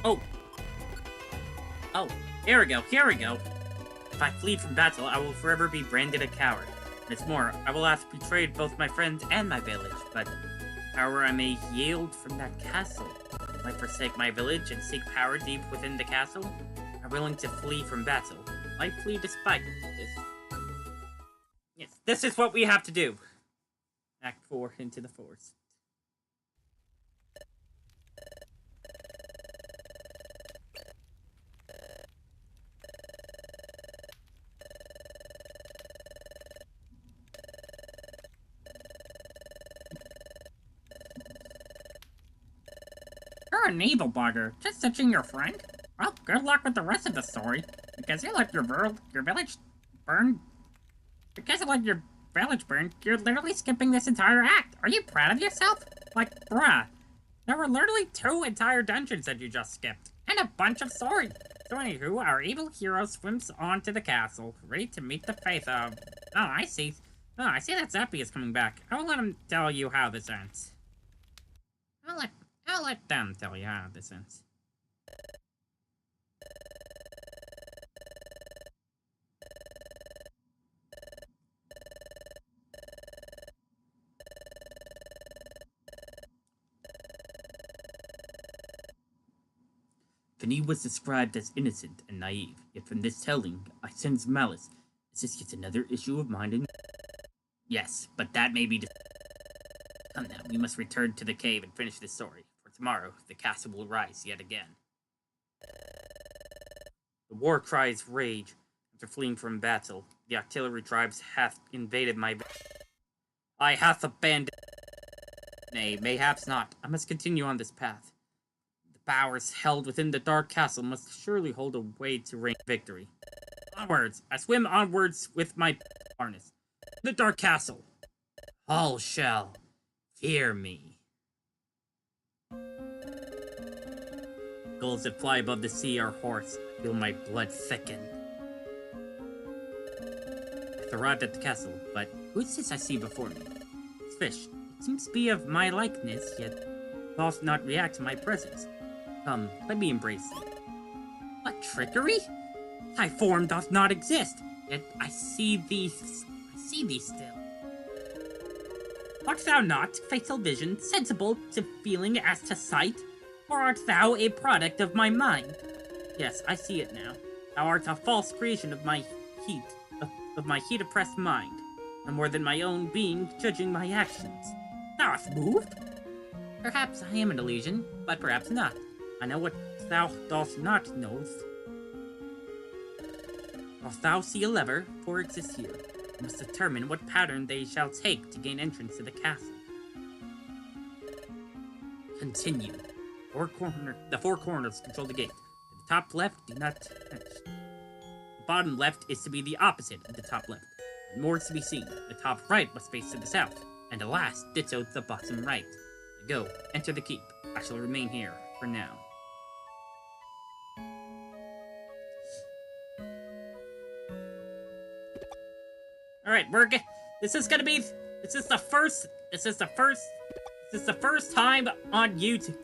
[SPEAKER 1] Oh. Oh, here we go, here we go. If I flee from battle, I will forever be branded a coward. And it's more, I will have betrayed both my friends and my village, but power I may yield from that castle. Will I forsake my village and seek power deep within the castle? I'm willing to flee from battle. I flee despite this. Yes, this is what we have to do. Act 4, Into the Forest.
[SPEAKER 6] You're an evil bugger. Just touching your friend? Well, good luck with the rest of the story. Because you let your village burn. Because you let your village burn, you're literally skipping this entire act. Are you proud of yourself? Like, bruh. There were literally 2 entire dungeons that you just skipped. And a bunch of story. So anywho, our evil hero swims onto the castle, ready to meet the fate of... Oh, I see. Oh, I see that Zappy is coming back. I will let him tell you how this ends. I'll let them tell you how this ends.
[SPEAKER 1] Finny was described as innocent and naive, yet from this telling, I sense malice. Is this yet another issue of mine and... Yes, but that may be... Come now, we must return to the cave and finish this story. For tomorrow, the castle will rise yet again. The war cries rage. After fleeing from battle, the artillery tribes hath invaded my... I hath abandoned... Nay, mayhaps not. I must continue on this path. The powers held within the dark castle must surely hold a way to reign victory. Onwards! I swim onwards with my harness. The dark castle! All shall fear me. Gulls that fly above the sea are hoarse. I feel my blood thicken. I've arrived at the castle, but who is this I see before me? This fish. It seems to be of my likeness, yet doth not react to my presence. Come, let me embrace thee. What trickery? Thy form doth not exist, yet I see thee still. Art thou not, fatal vision, sensible to feeling as to sight? Or art thou a product of my mind? Yes, I see it now. Thou art a false creation of my heat-oppressed mind, no more than my own being judging my actions. Thou hast moved? Perhaps I am an illusion, but perhaps not. I know what thou dost not know. Dost thou see a lever? 4 exists here. I must determine what pattern they shall take to gain entrance to the castle. Continue. The four corners control the gate. To the top left, do not touch. bottom left is to be the opposite of the top left. And more is to be seen. The top right must face to the south, and the last ditto the bottom right. Go, enter the keep. I shall remain here for now. Alright, this is the first time on YouTube.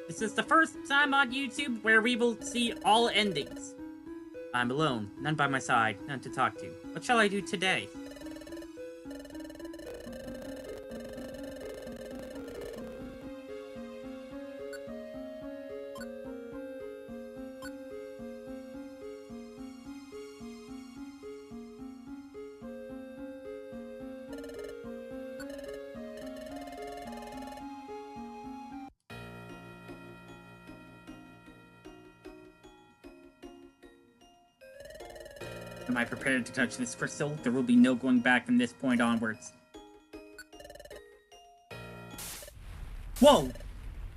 [SPEAKER 1] This is the first time on YouTube where we will see all endings. I'm alone, none by my side, none to talk to. What shall I do today? Am I prepared to touch this crystal? There will be no going back from this point onwards. Whoa!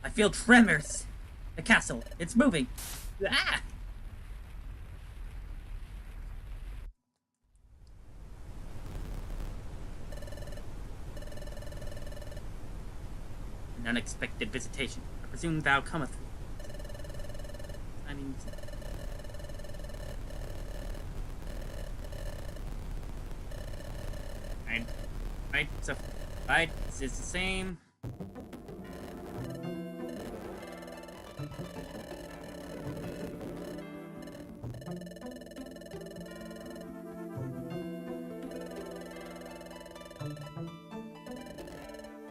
[SPEAKER 1] I feel tremors! The castle, it's moving! Ah! An unexpected visitation. I presume thou cometh. I mean... Right, it's the same.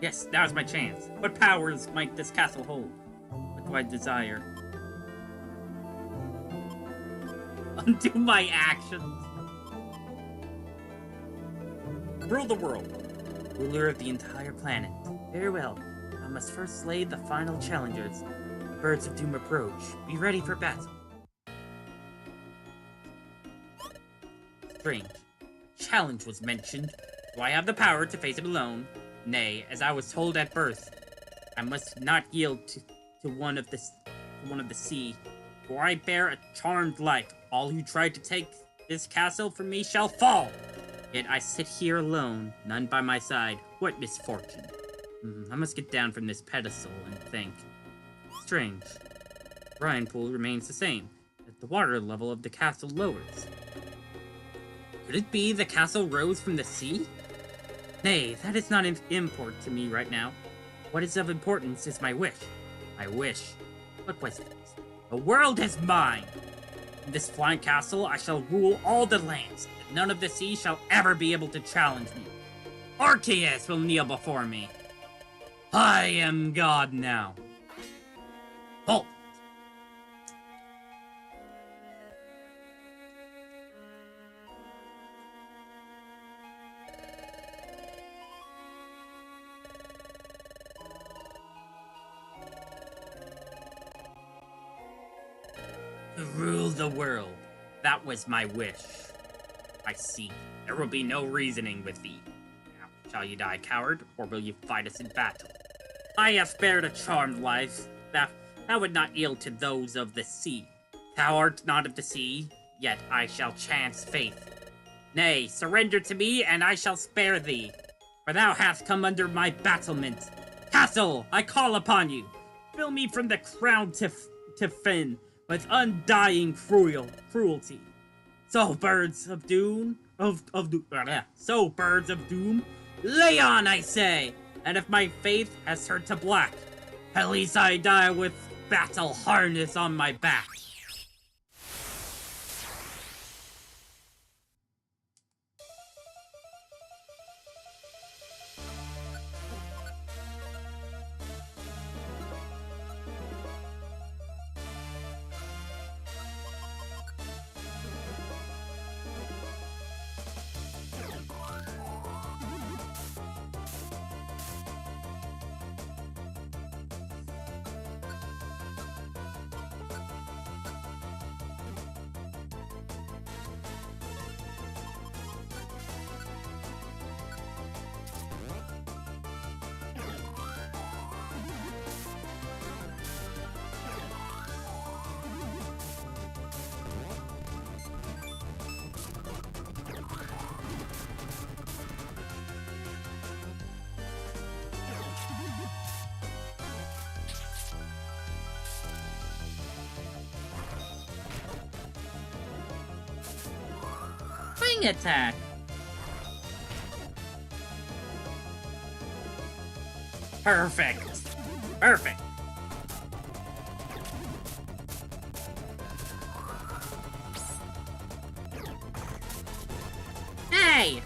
[SPEAKER 1] Yes, now's my chance. What powers might this castle hold? What do I desire? Undo my actions. Rule the world. Ruler of the entire planet. Very well. I must first slay the final challengers. Birds of Doom approach. Be ready for battle. Strange. Challenge was mentioned. Do I have the power to face it alone? Nay, as I was told at birth, I must not yield to one of the sea, for I bear a charmed life. All who try to take this castle from me shall fall. Yet I sit here alone, none by my side. What misfortune. I must get down from this pedestal and think. Strange. Brine pool remains the same, yet the water level of the castle lowers. Could it be the castle rose from the sea? Nay, that is not import to me right now. What is of importance is my wish. My wish. What was it? The world is mine! In this flying castle, I shall rule all the lands. None of the sea shall ever be able to challenge me. Arceus will kneel before me. I am God now. Halt! To rule the world. That was my wish. I see. There will be no reasoning with thee. Now, shall you die, coward, or will you fight us in battle? I have spared a charmed life. That would not yield to those of the sea. Thou art not of the sea, yet I shall chance faith. Nay, surrender to me, and I shall spare thee. For thou hast come under my battlement. Castle, I call upon you. Fill me from the crown to fin with undying cruelty. So birds of doom, so birds of doom, lay on, I say! And if my faith has turned to black, at least I die with battle harness on my back.
[SPEAKER 3] wing attack.
[SPEAKER 1] Perfect. Perfect.
[SPEAKER 3] Hey!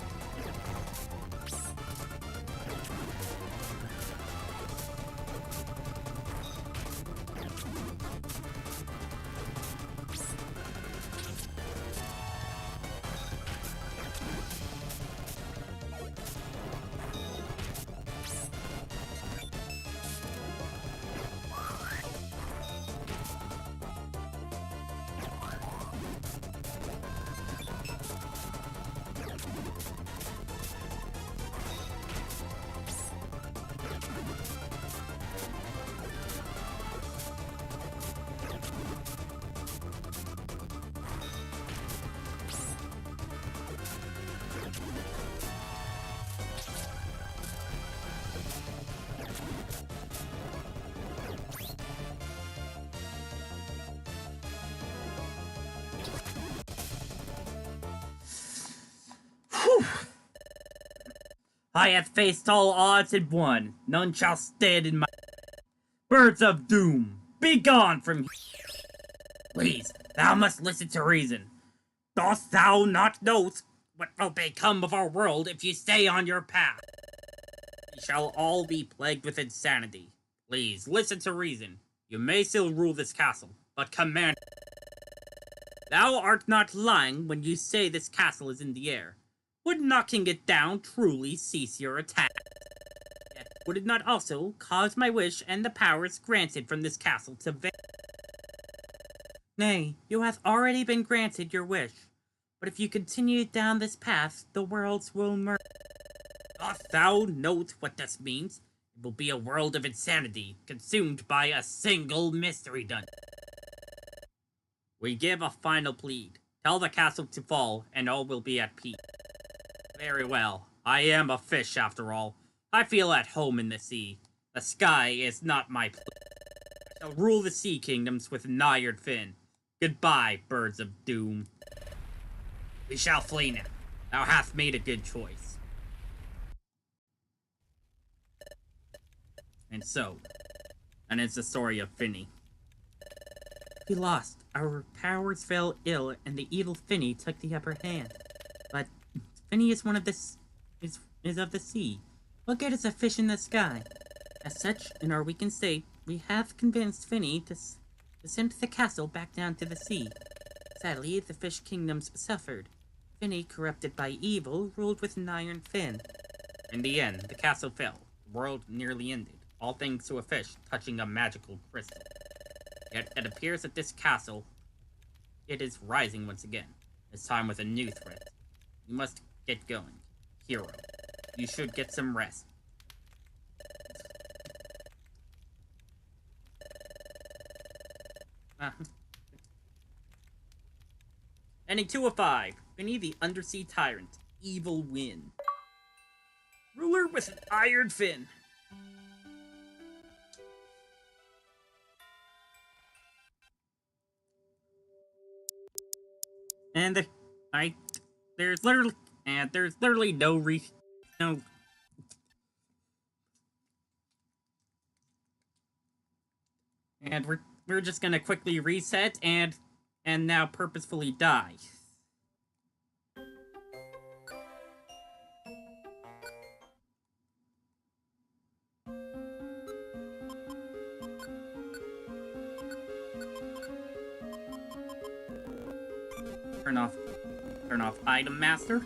[SPEAKER 1] I have faced all odds and won. None shall stand in my... Birds of doom, be gone from here. Please, thou must listen to reason. Dost thou not know what will become of our world if you stay on your path? We shall all be plagued with insanity. Please, listen to reason. You may still rule this castle, but command... Thou art not lying when you say this castle is in the air. Would knocking it down truly cease your attack? Yet would it not also cause my wish and the powers granted from this castle to vanish? Nay, you hath already been granted your wish. But if you continue down this path, the worlds will merge. Dost thou note what this means? It will be a world of insanity, consumed by a single mystery dungeon. We give a final plead. Tell the castle to fall, and all will be at peace. Very well. I am a fish, after all. I feel at home in the sea. The sky is not my place. I shall rule the sea kingdoms with an iron fin. Goodbye, birds of doom. We shall flee now. Thou hast made a good choice. And so, that is the story of Finny. We lost. Our powers fell ill, and the evil Finny took the upper hand. But Finny is one of is of the sea. What good is a fish in the sky? As such, in our weakened state, we have convinced Finny to send the castle back down to the sea. Sadly, the fish kingdoms suffered. Finny, corrupted by evil, ruled with an iron fin. In the end, the castle fell. The world nearly ended, all thanks to a fish touching a magical crystal. Yet it appears that this castle, it is rising once again, this time with a new threat. You must get going. Hero, you should get some rest. Ending 2 of 5. Finny the Undersea Tyrant. Evil Win. Ruler with an iron fin. And there's literally no and we're just gonna quickly reset and now purposefully die. Turn off item master.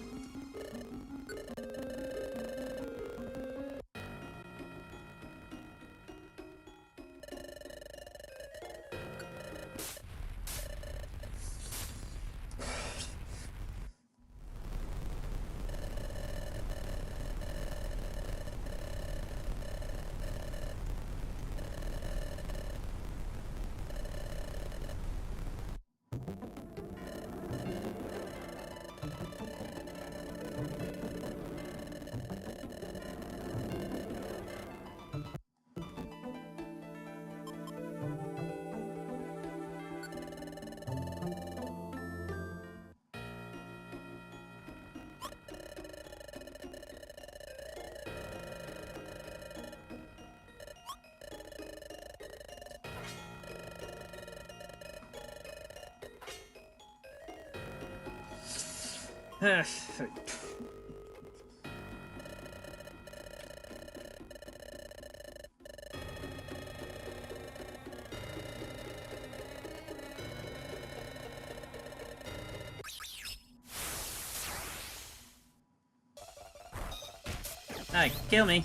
[SPEAKER 1] Alright, kill me.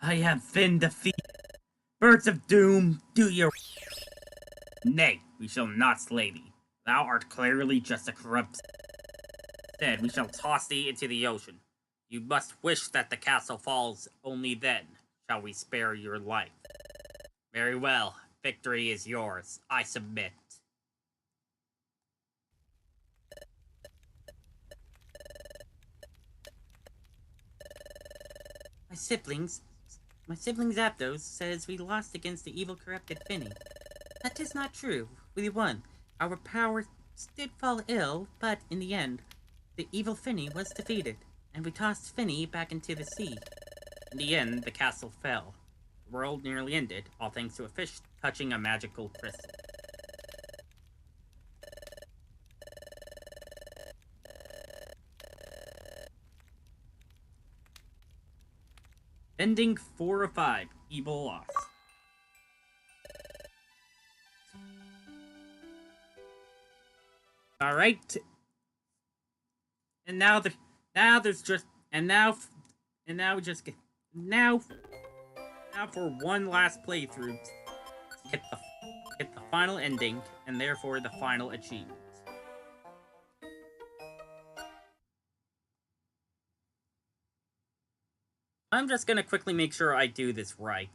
[SPEAKER 1] I have been defeated. Birds of Doom, do your... Nay, we shall not slay thee. Thou art clearly just a corrupt... Instead, we shall toss thee into the ocean. You must wish that the castle falls, only then shall we spare your life. Very well, victory is yours. I submit. My sibling Zapdos says we lost against the evil corrupted Finny. That is not true. We won. Our powers did fall ill, but in the end, the evil Finny was defeated, and we tossed Finny back into the sea. In the end, the castle fell. The world nearly ended, all thanks to a fish touching a magical crystal. Ending 4 of 5. Evil loss. Alright. And now for one last playthrough, hit the final ending, and therefore the final achievement. I'm just gonna quickly make sure I do this right.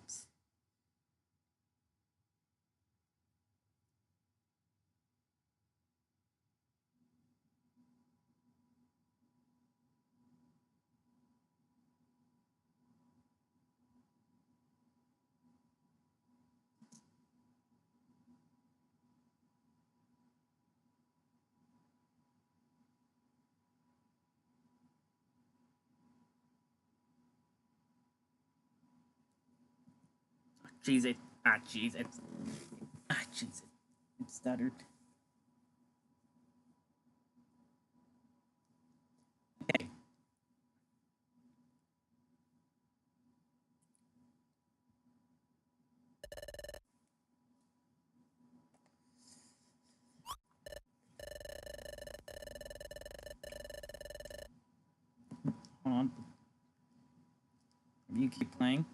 [SPEAKER 1] Jeez it. Jeez it. Jeez it. It stuttered. Okay. Hold on. You keep playing.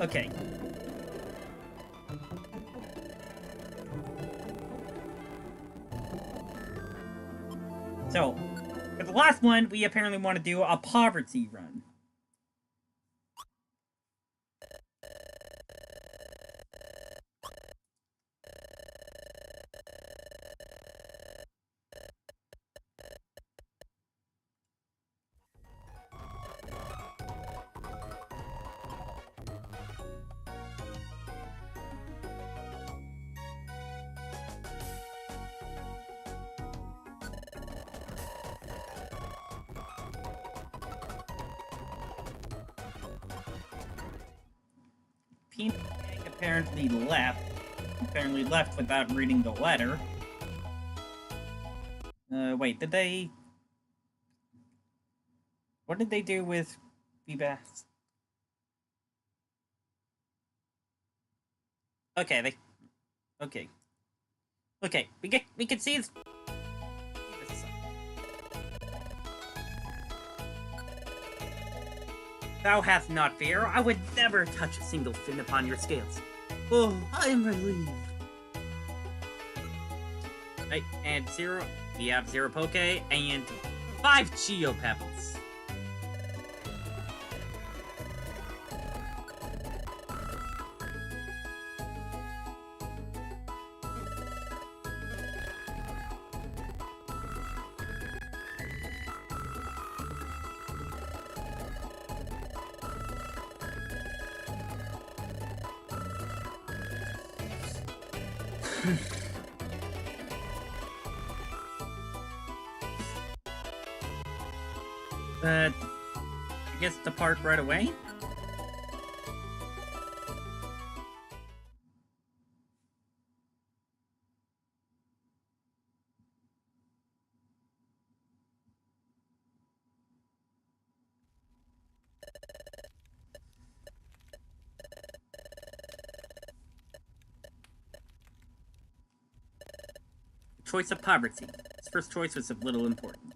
[SPEAKER 1] Okay. So, for the last one, we apparently want to do a poverty run. team apparently left. Apparently left without reading the letter. Wait, did they... What did they do with Feebas? Okay, they... Okay. Okay, we can see this... Thou hast not fear. I would never touch a single fin upon your scales.
[SPEAKER 2] Oh, I am relieved.
[SPEAKER 1] Right, and 0. We have 0 Poke and 5 Chio Pebbles. I guess depart right away? Choice of poverty. His first choice was of little importance.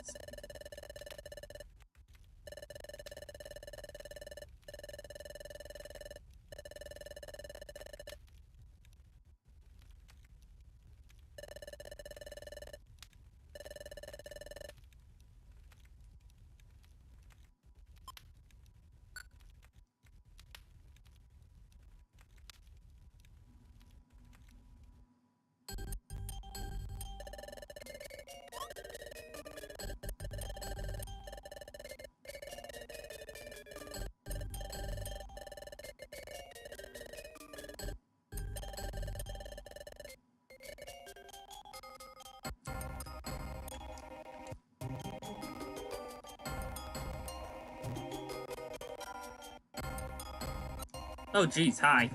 [SPEAKER 1] Oh geez, hi.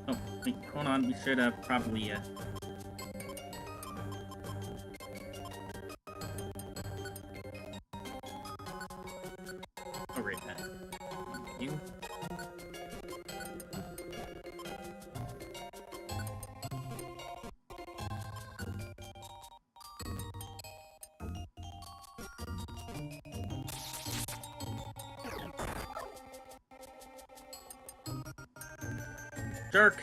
[SPEAKER 1] Oh, wait, hold on, we should probably, Oh, right, that. You? Jerk.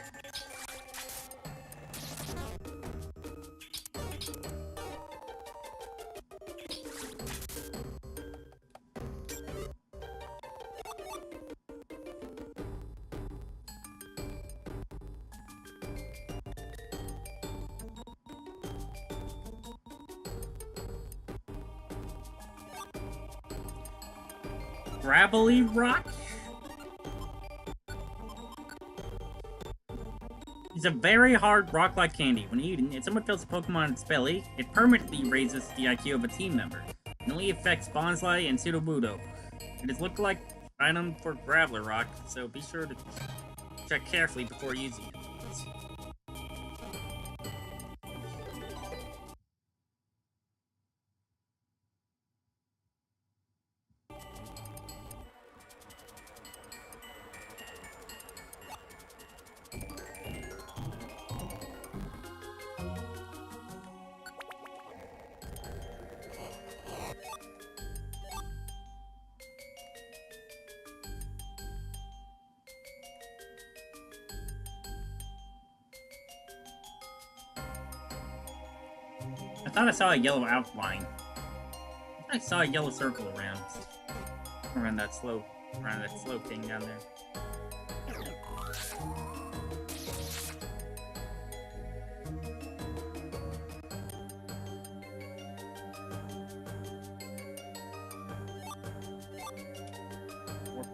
[SPEAKER 1] Gravelly rock? It's a very hard rock-like candy. When eaten, if someone fills a Pokemon in its belly, it permanently raises the IQ of a team member. It only affects Bonsly and Sudowoodo. It is look-like item for Graveler Rock, so be sure to check carefully before using it. I thought I saw a yellow outline. I saw a yellow circle around that slope thing down there.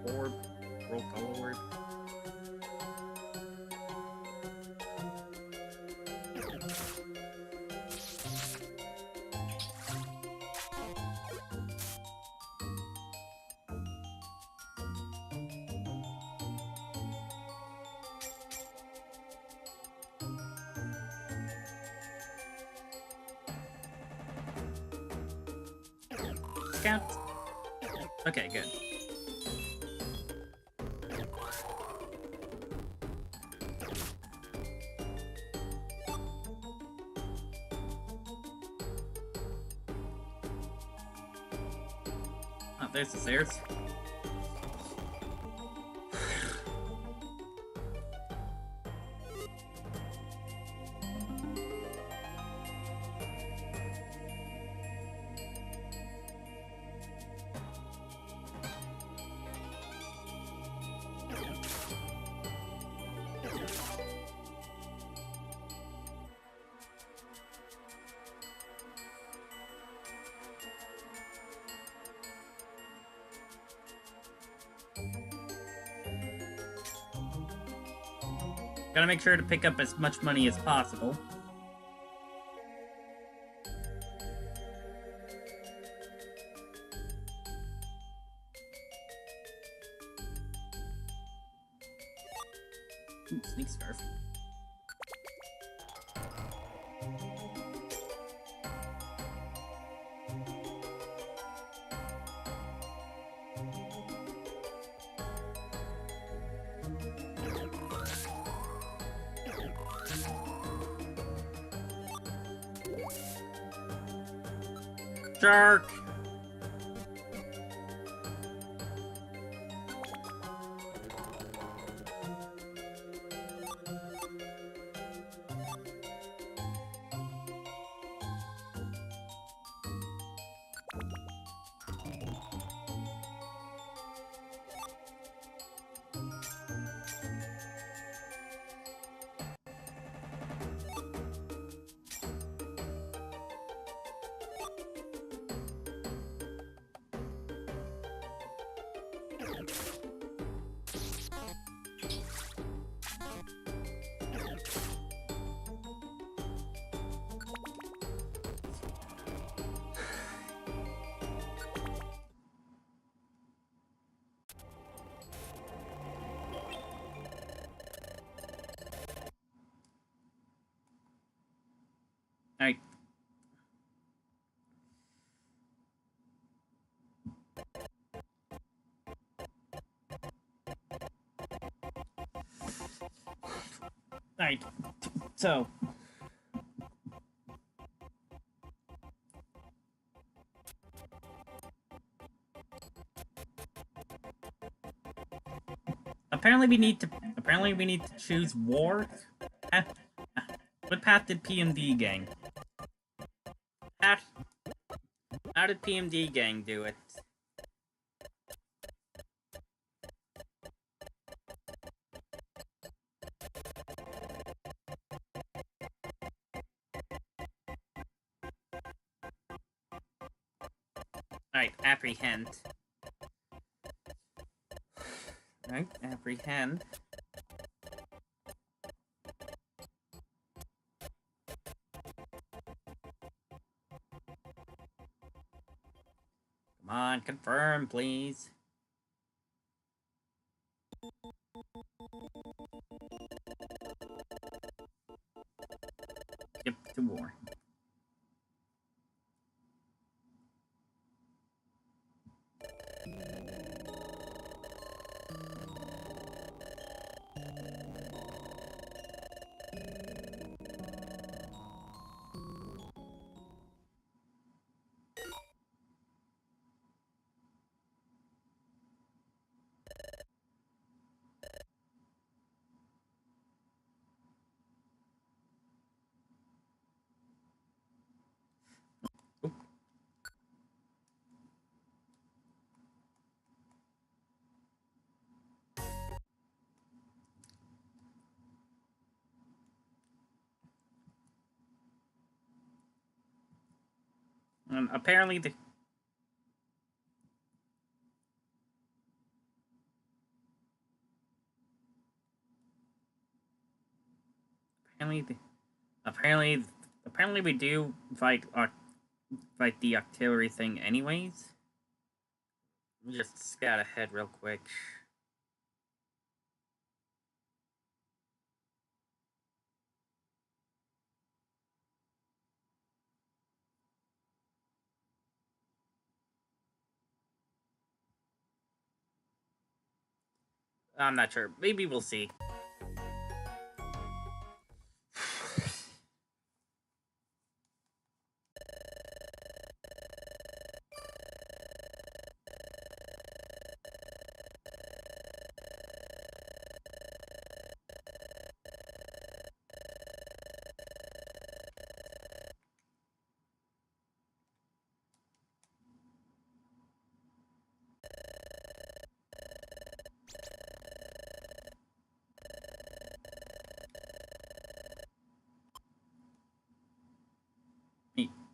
[SPEAKER 1] Orb, roll color word. Scout? Okay, good. Oh, there's the stairs. Gotta make sure to pick up as much money as possible. Ooh, sneak scarf. Shark! Alright. Alright. So. Apparently we need to choose war. What path did PMD gang? How did PMD gang do it? Alright, apprehend. Alright, apprehend. Come on, confirm, please. Skip to war. Apparently apparently we do fight the artillery thing anyways. Let me just scout ahead real quick. I'm not sure. Maybe we'll see.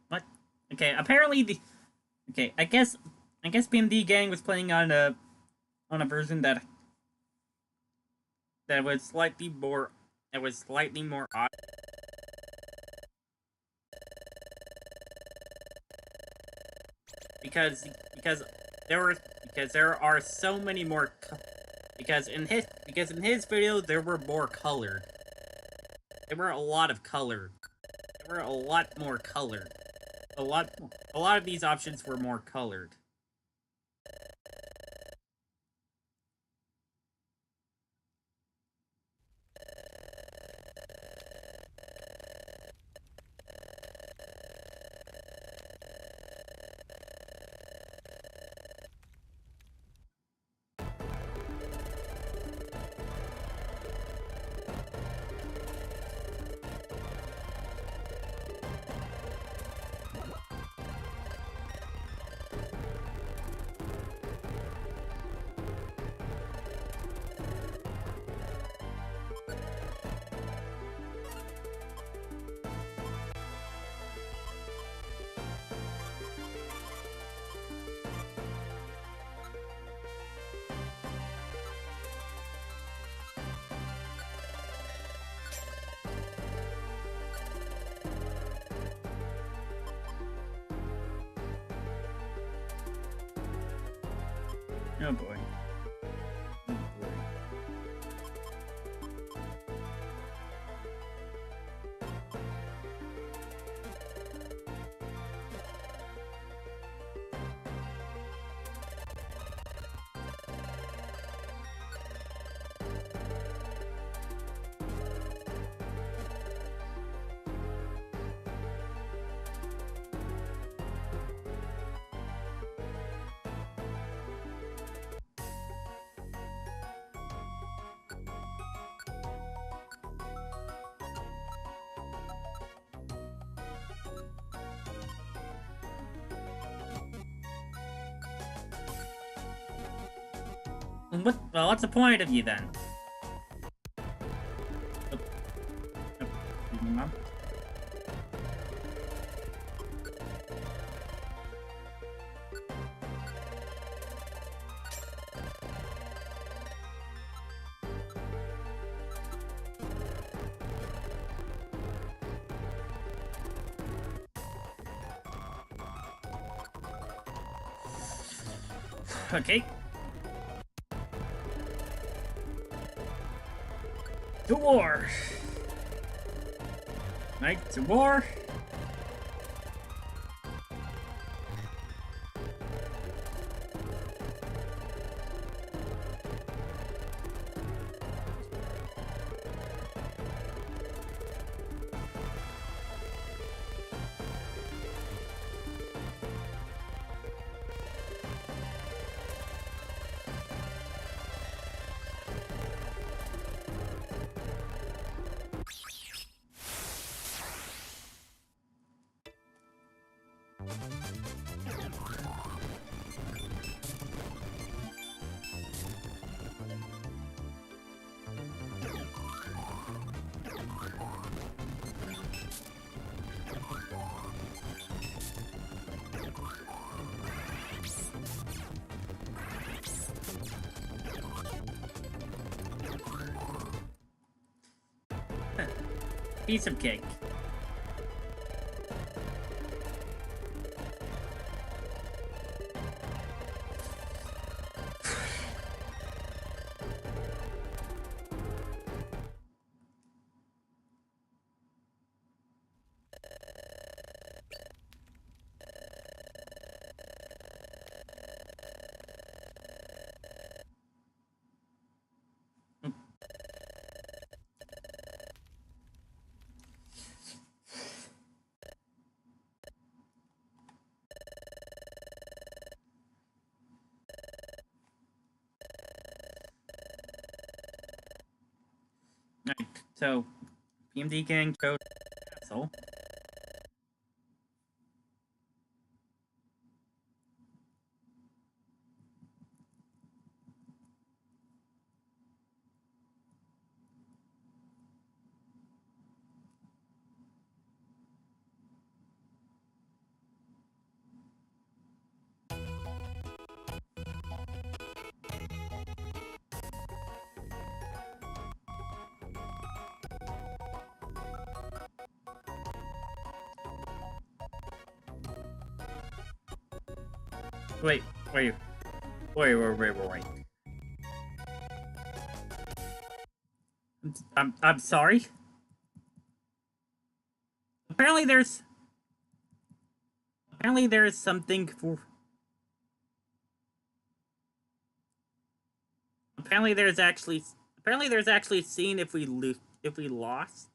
[SPEAKER 1] What? Okay, apparently the... Okay, I guess PMD Gang was playing on a version that was slightly more odd. Because there are so many more because in his video there were more color. There were a lot of color. There were a lot more color. A lot of these options were more colored. Oh boy. Oh boy. Well, what's the point of you then? Okay. To war! Right, to war! Piece of cake. So, PMD gang go to the castle. Wait. I'm sorry? Apparently there's something for... Apparently there's actually a scene if we lost.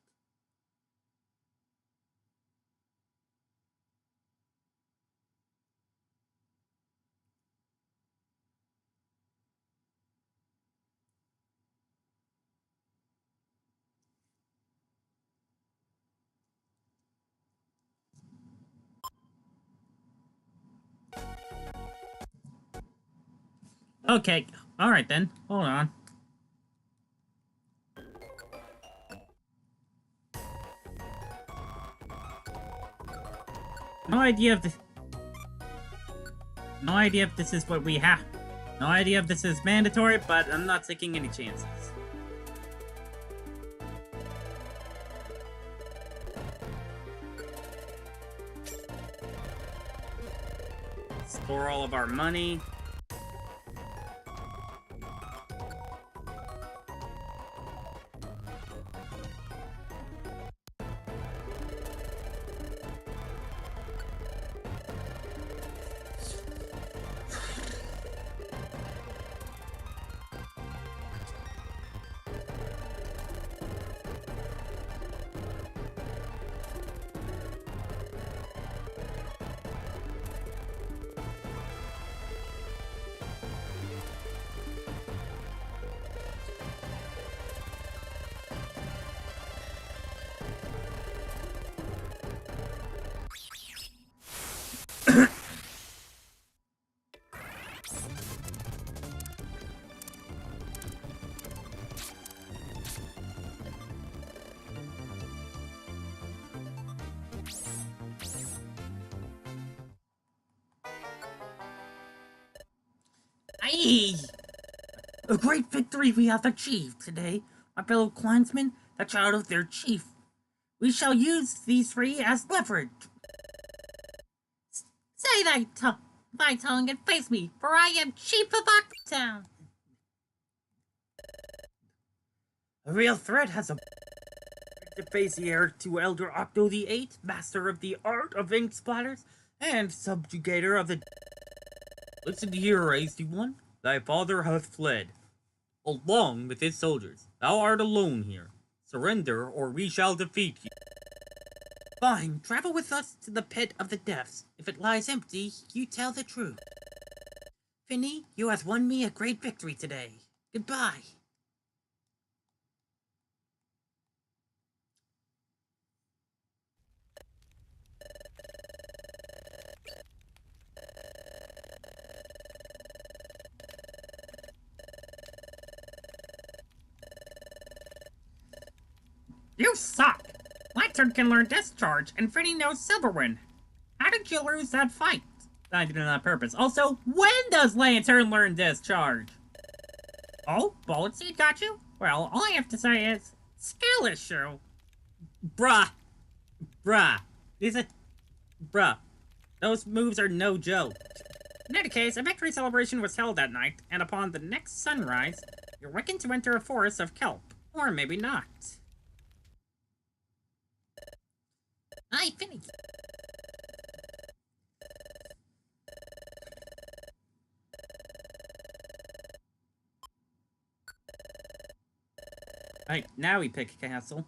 [SPEAKER 1] Okay, alright then. Hold on. No idea if this is what we have. No idea if this is mandatory, but I'm not taking any chances. Store all of our money.
[SPEAKER 3] Aye! A great victory we have achieved today, my fellow clansmen, the child of their chief. We shall use these three as leverage. Say thy tongue and face me, for I am chief of Octown.
[SPEAKER 1] A real threat has to face the heir to Elder Octo the Eighth, master of the art of ink splatters, and subjugator of the... Listen here, hasty one. Thy father hath fled, along with his soldiers. Thou art alone here. Surrender, or we shall defeat you.
[SPEAKER 3] Fine, travel with us to the pit of the depths. If it lies empty, you tell the truth. Finny, you have won me a great victory today. Goodbye.
[SPEAKER 6] You suck! Lantern can learn Discharge, and Finny knows Silverwind. How did you lose that fight?
[SPEAKER 1] I did it on purpose. Also, when does Lantern learn Discharge?
[SPEAKER 6] Oh, Bullet Seed got you? Well, all I have to say is, skill issue.
[SPEAKER 1] Bruh. Those moves are no joke.
[SPEAKER 6] In any case, a victory celebration was held that night, and upon the next sunrise, you're reckoned to enter a forest of kelp. Or maybe not.
[SPEAKER 3] Aye, Finny.
[SPEAKER 1] Right, now we pick a castle.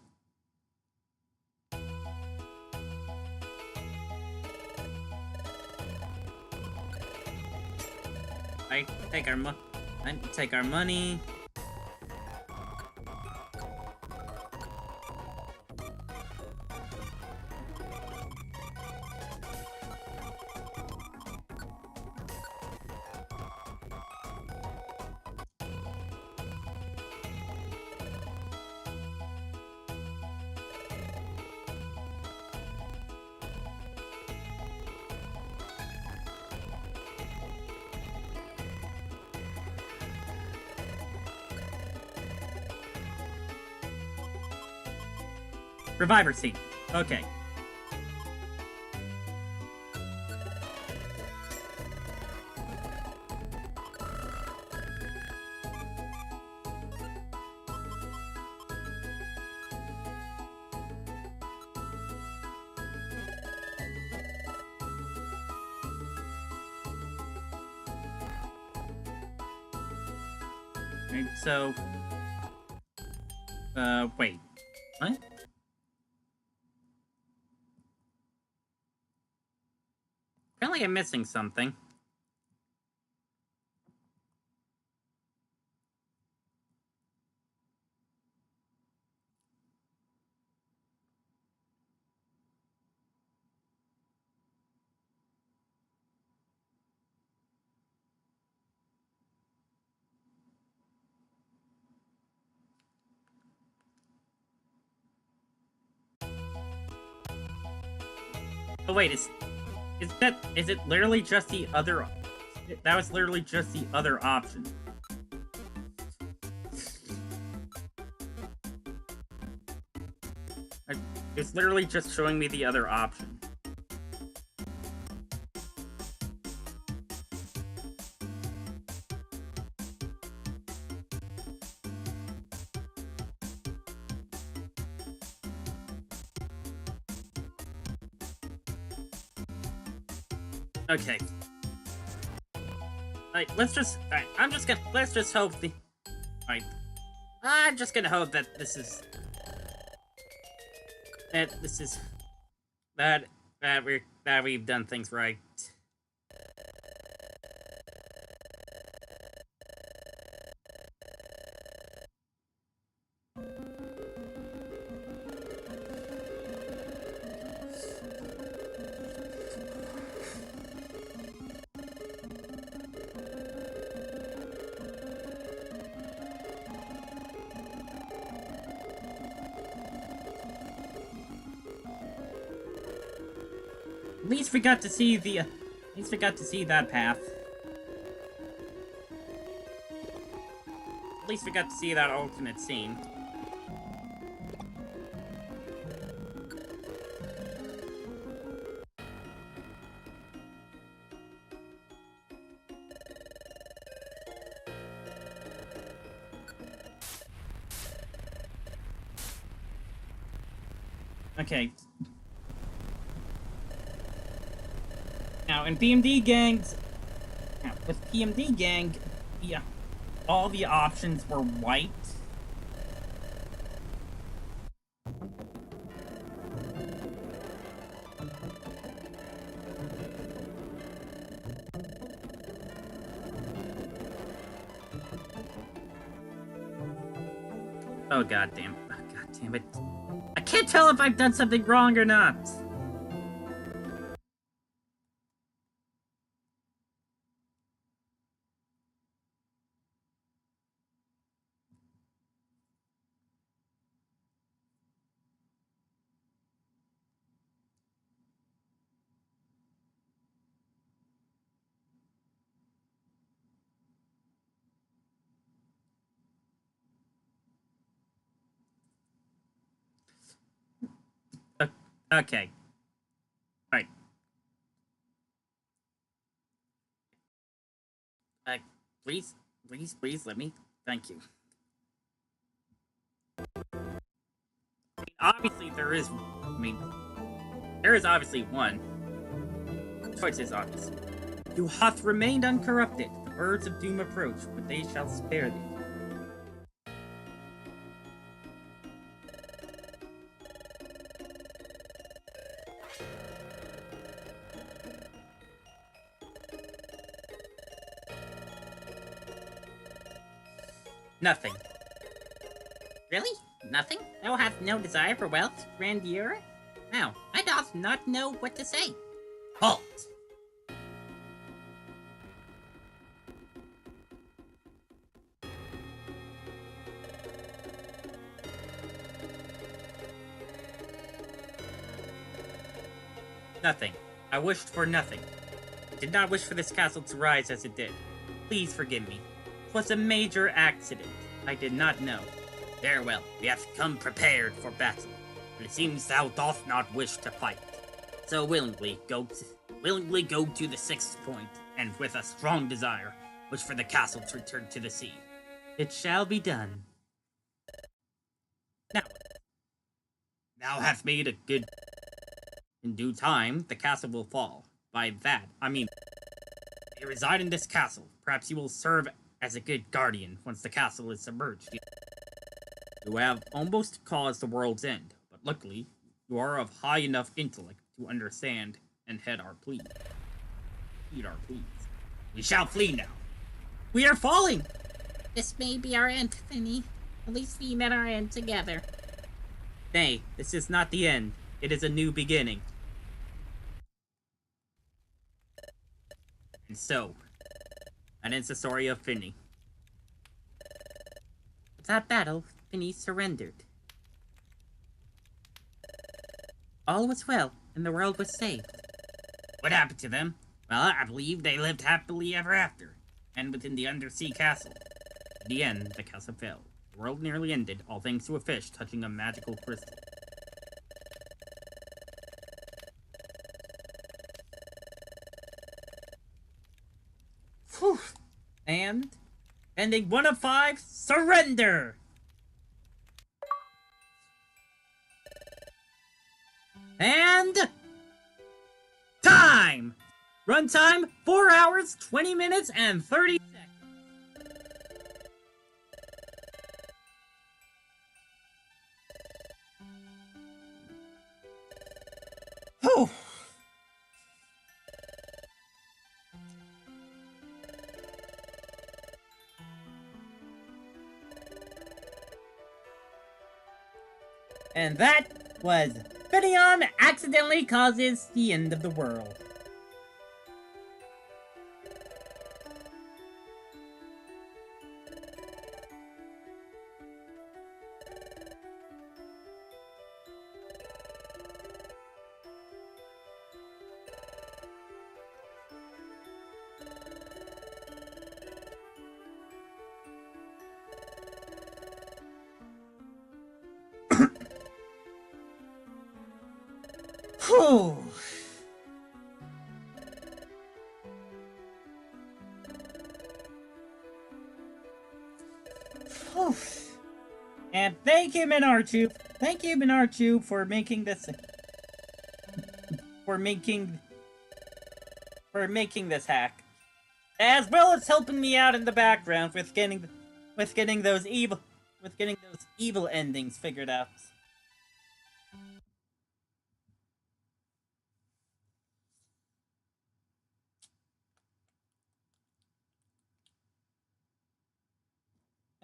[SPEAKER 1] Right, take our money. Reviver scene. Okay. Right, so... wait. What? Apparently I'm missing something. Oh wait, is it literally just the other... That was literally just the other option. It's literally just showing me the other option. Okay. Alright, let's just... Alright, let's just hope the... Alright. I'm just gonna hope that this is... That we've done things right. At least we got to see the, at least we got to see that path. At least we got to see that alternate scene. Okay. Now, in PMD gangs... Now, with PMD gang, yeah, all the options were white. Oh, goddamn. Oh, goddamn it. I can't tell if I've done something wrong or not. Okay. Right. Please, let me. Thank you. Obviously, there is obviously one. The choice is obvious. You hath remained uncorrupted. The birds of doom approach, but they shall spare thee. Nothing.
[SPEAKER 3] Really? Nothing? Thou hast no desire for wealth, grandeur? Now, I doth not know what to say.
[SPEAKER 1] Halt! Nothing. I wished for nothing. I did not wish for this castle to rise as it did. Please forgive me. It was a major accident. I did not know. Very well. We have come prepared for battle. but it seems thou dost not wish to fight. So willingly go to the sixth point, and with a strong desire, wish for the castle to return to the sea. It shall be done. Now, thou hast made a good... In due time, the castle will fall. By that, I mean, you reside in this castle. Perhaps you will serve as a good guardian once the castle is submerged. You have almost caused the world's end, but luckily, you are of high enough intellect to understand and heed our pleas. We shall flee now. We are falling!
[SPEAKER 3] This may be our end, Finny. At least we met our end together.
[SPEAKER 1] Nay, this is not the end. It is a new beginning. And so, that ends the story of Finny.
[SPEAKER 3] With that battle, Finny surrendered. All was well, and the world was saved.
[SPEAKER 1] What happened to them? Well, I believe they lived happily ever after, and within the undersea castle. In the end, the castle fell. The world nearly ended, all thanks to a fish touching a magical crystal. Whew. And, ending 1 of 5, surrender! And... time! Runtime, 4 hours, 20 minutes, and 30 seconds. Whew. And that was Finneon accidentally causes the end of the world. Whew. Whew. And thank you, minarchu. Thank you, minarchu, for making this... For making this hack. As well as helping me out in the background with getting those evil endings figured out.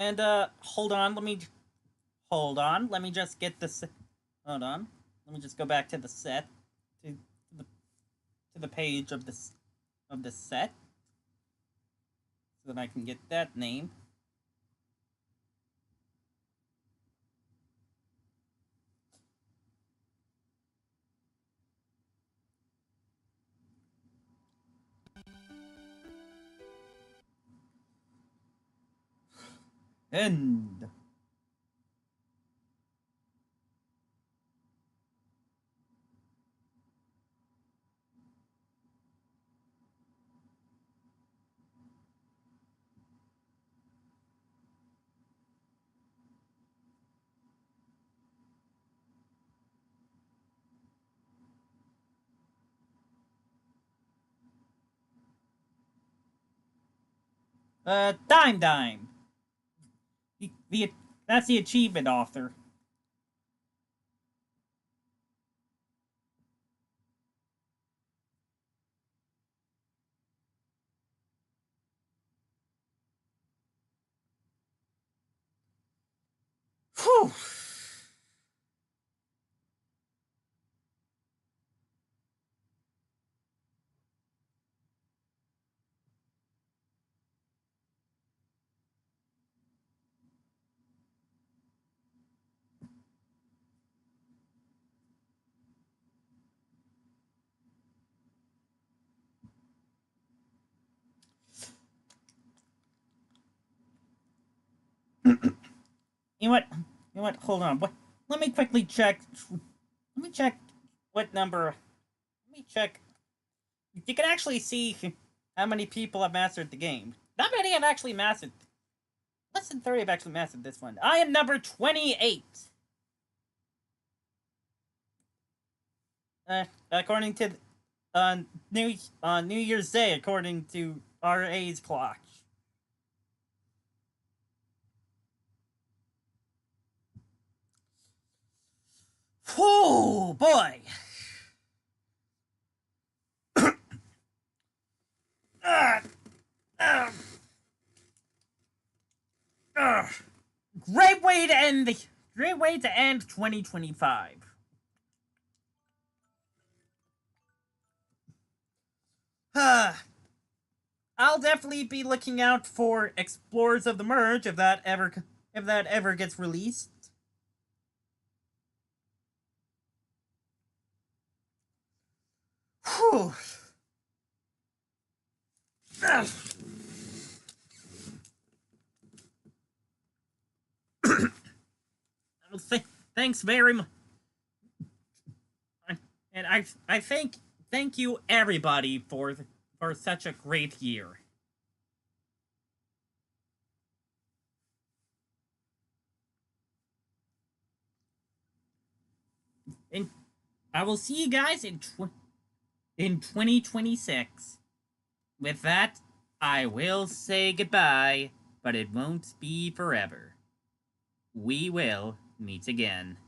[SPEAKER 1] And, hold on, let me just get this, hold on, let me just go back to the set, to the page of this set, so that I can get that name. End. Dime. That's the achievement author. Whew. You know what? Hold on. Let me quickly check Let me check what number. Let me check. You can actually see how many people have mastered the game. Not many have actually mastered. Less than 30 have actually mastered this one. I am number 28. According to New Year's Day, according to RA's clock. Oh boy. Great way to end 2025. I'll definitely be looking out for Explorers of the Merge if that ever gets released. Whew. Thanks very much, and I thank you everybody for such a great year. And I will see you guys in 2026. With that, I will say goodbye, but it won't be forever. We will meet again.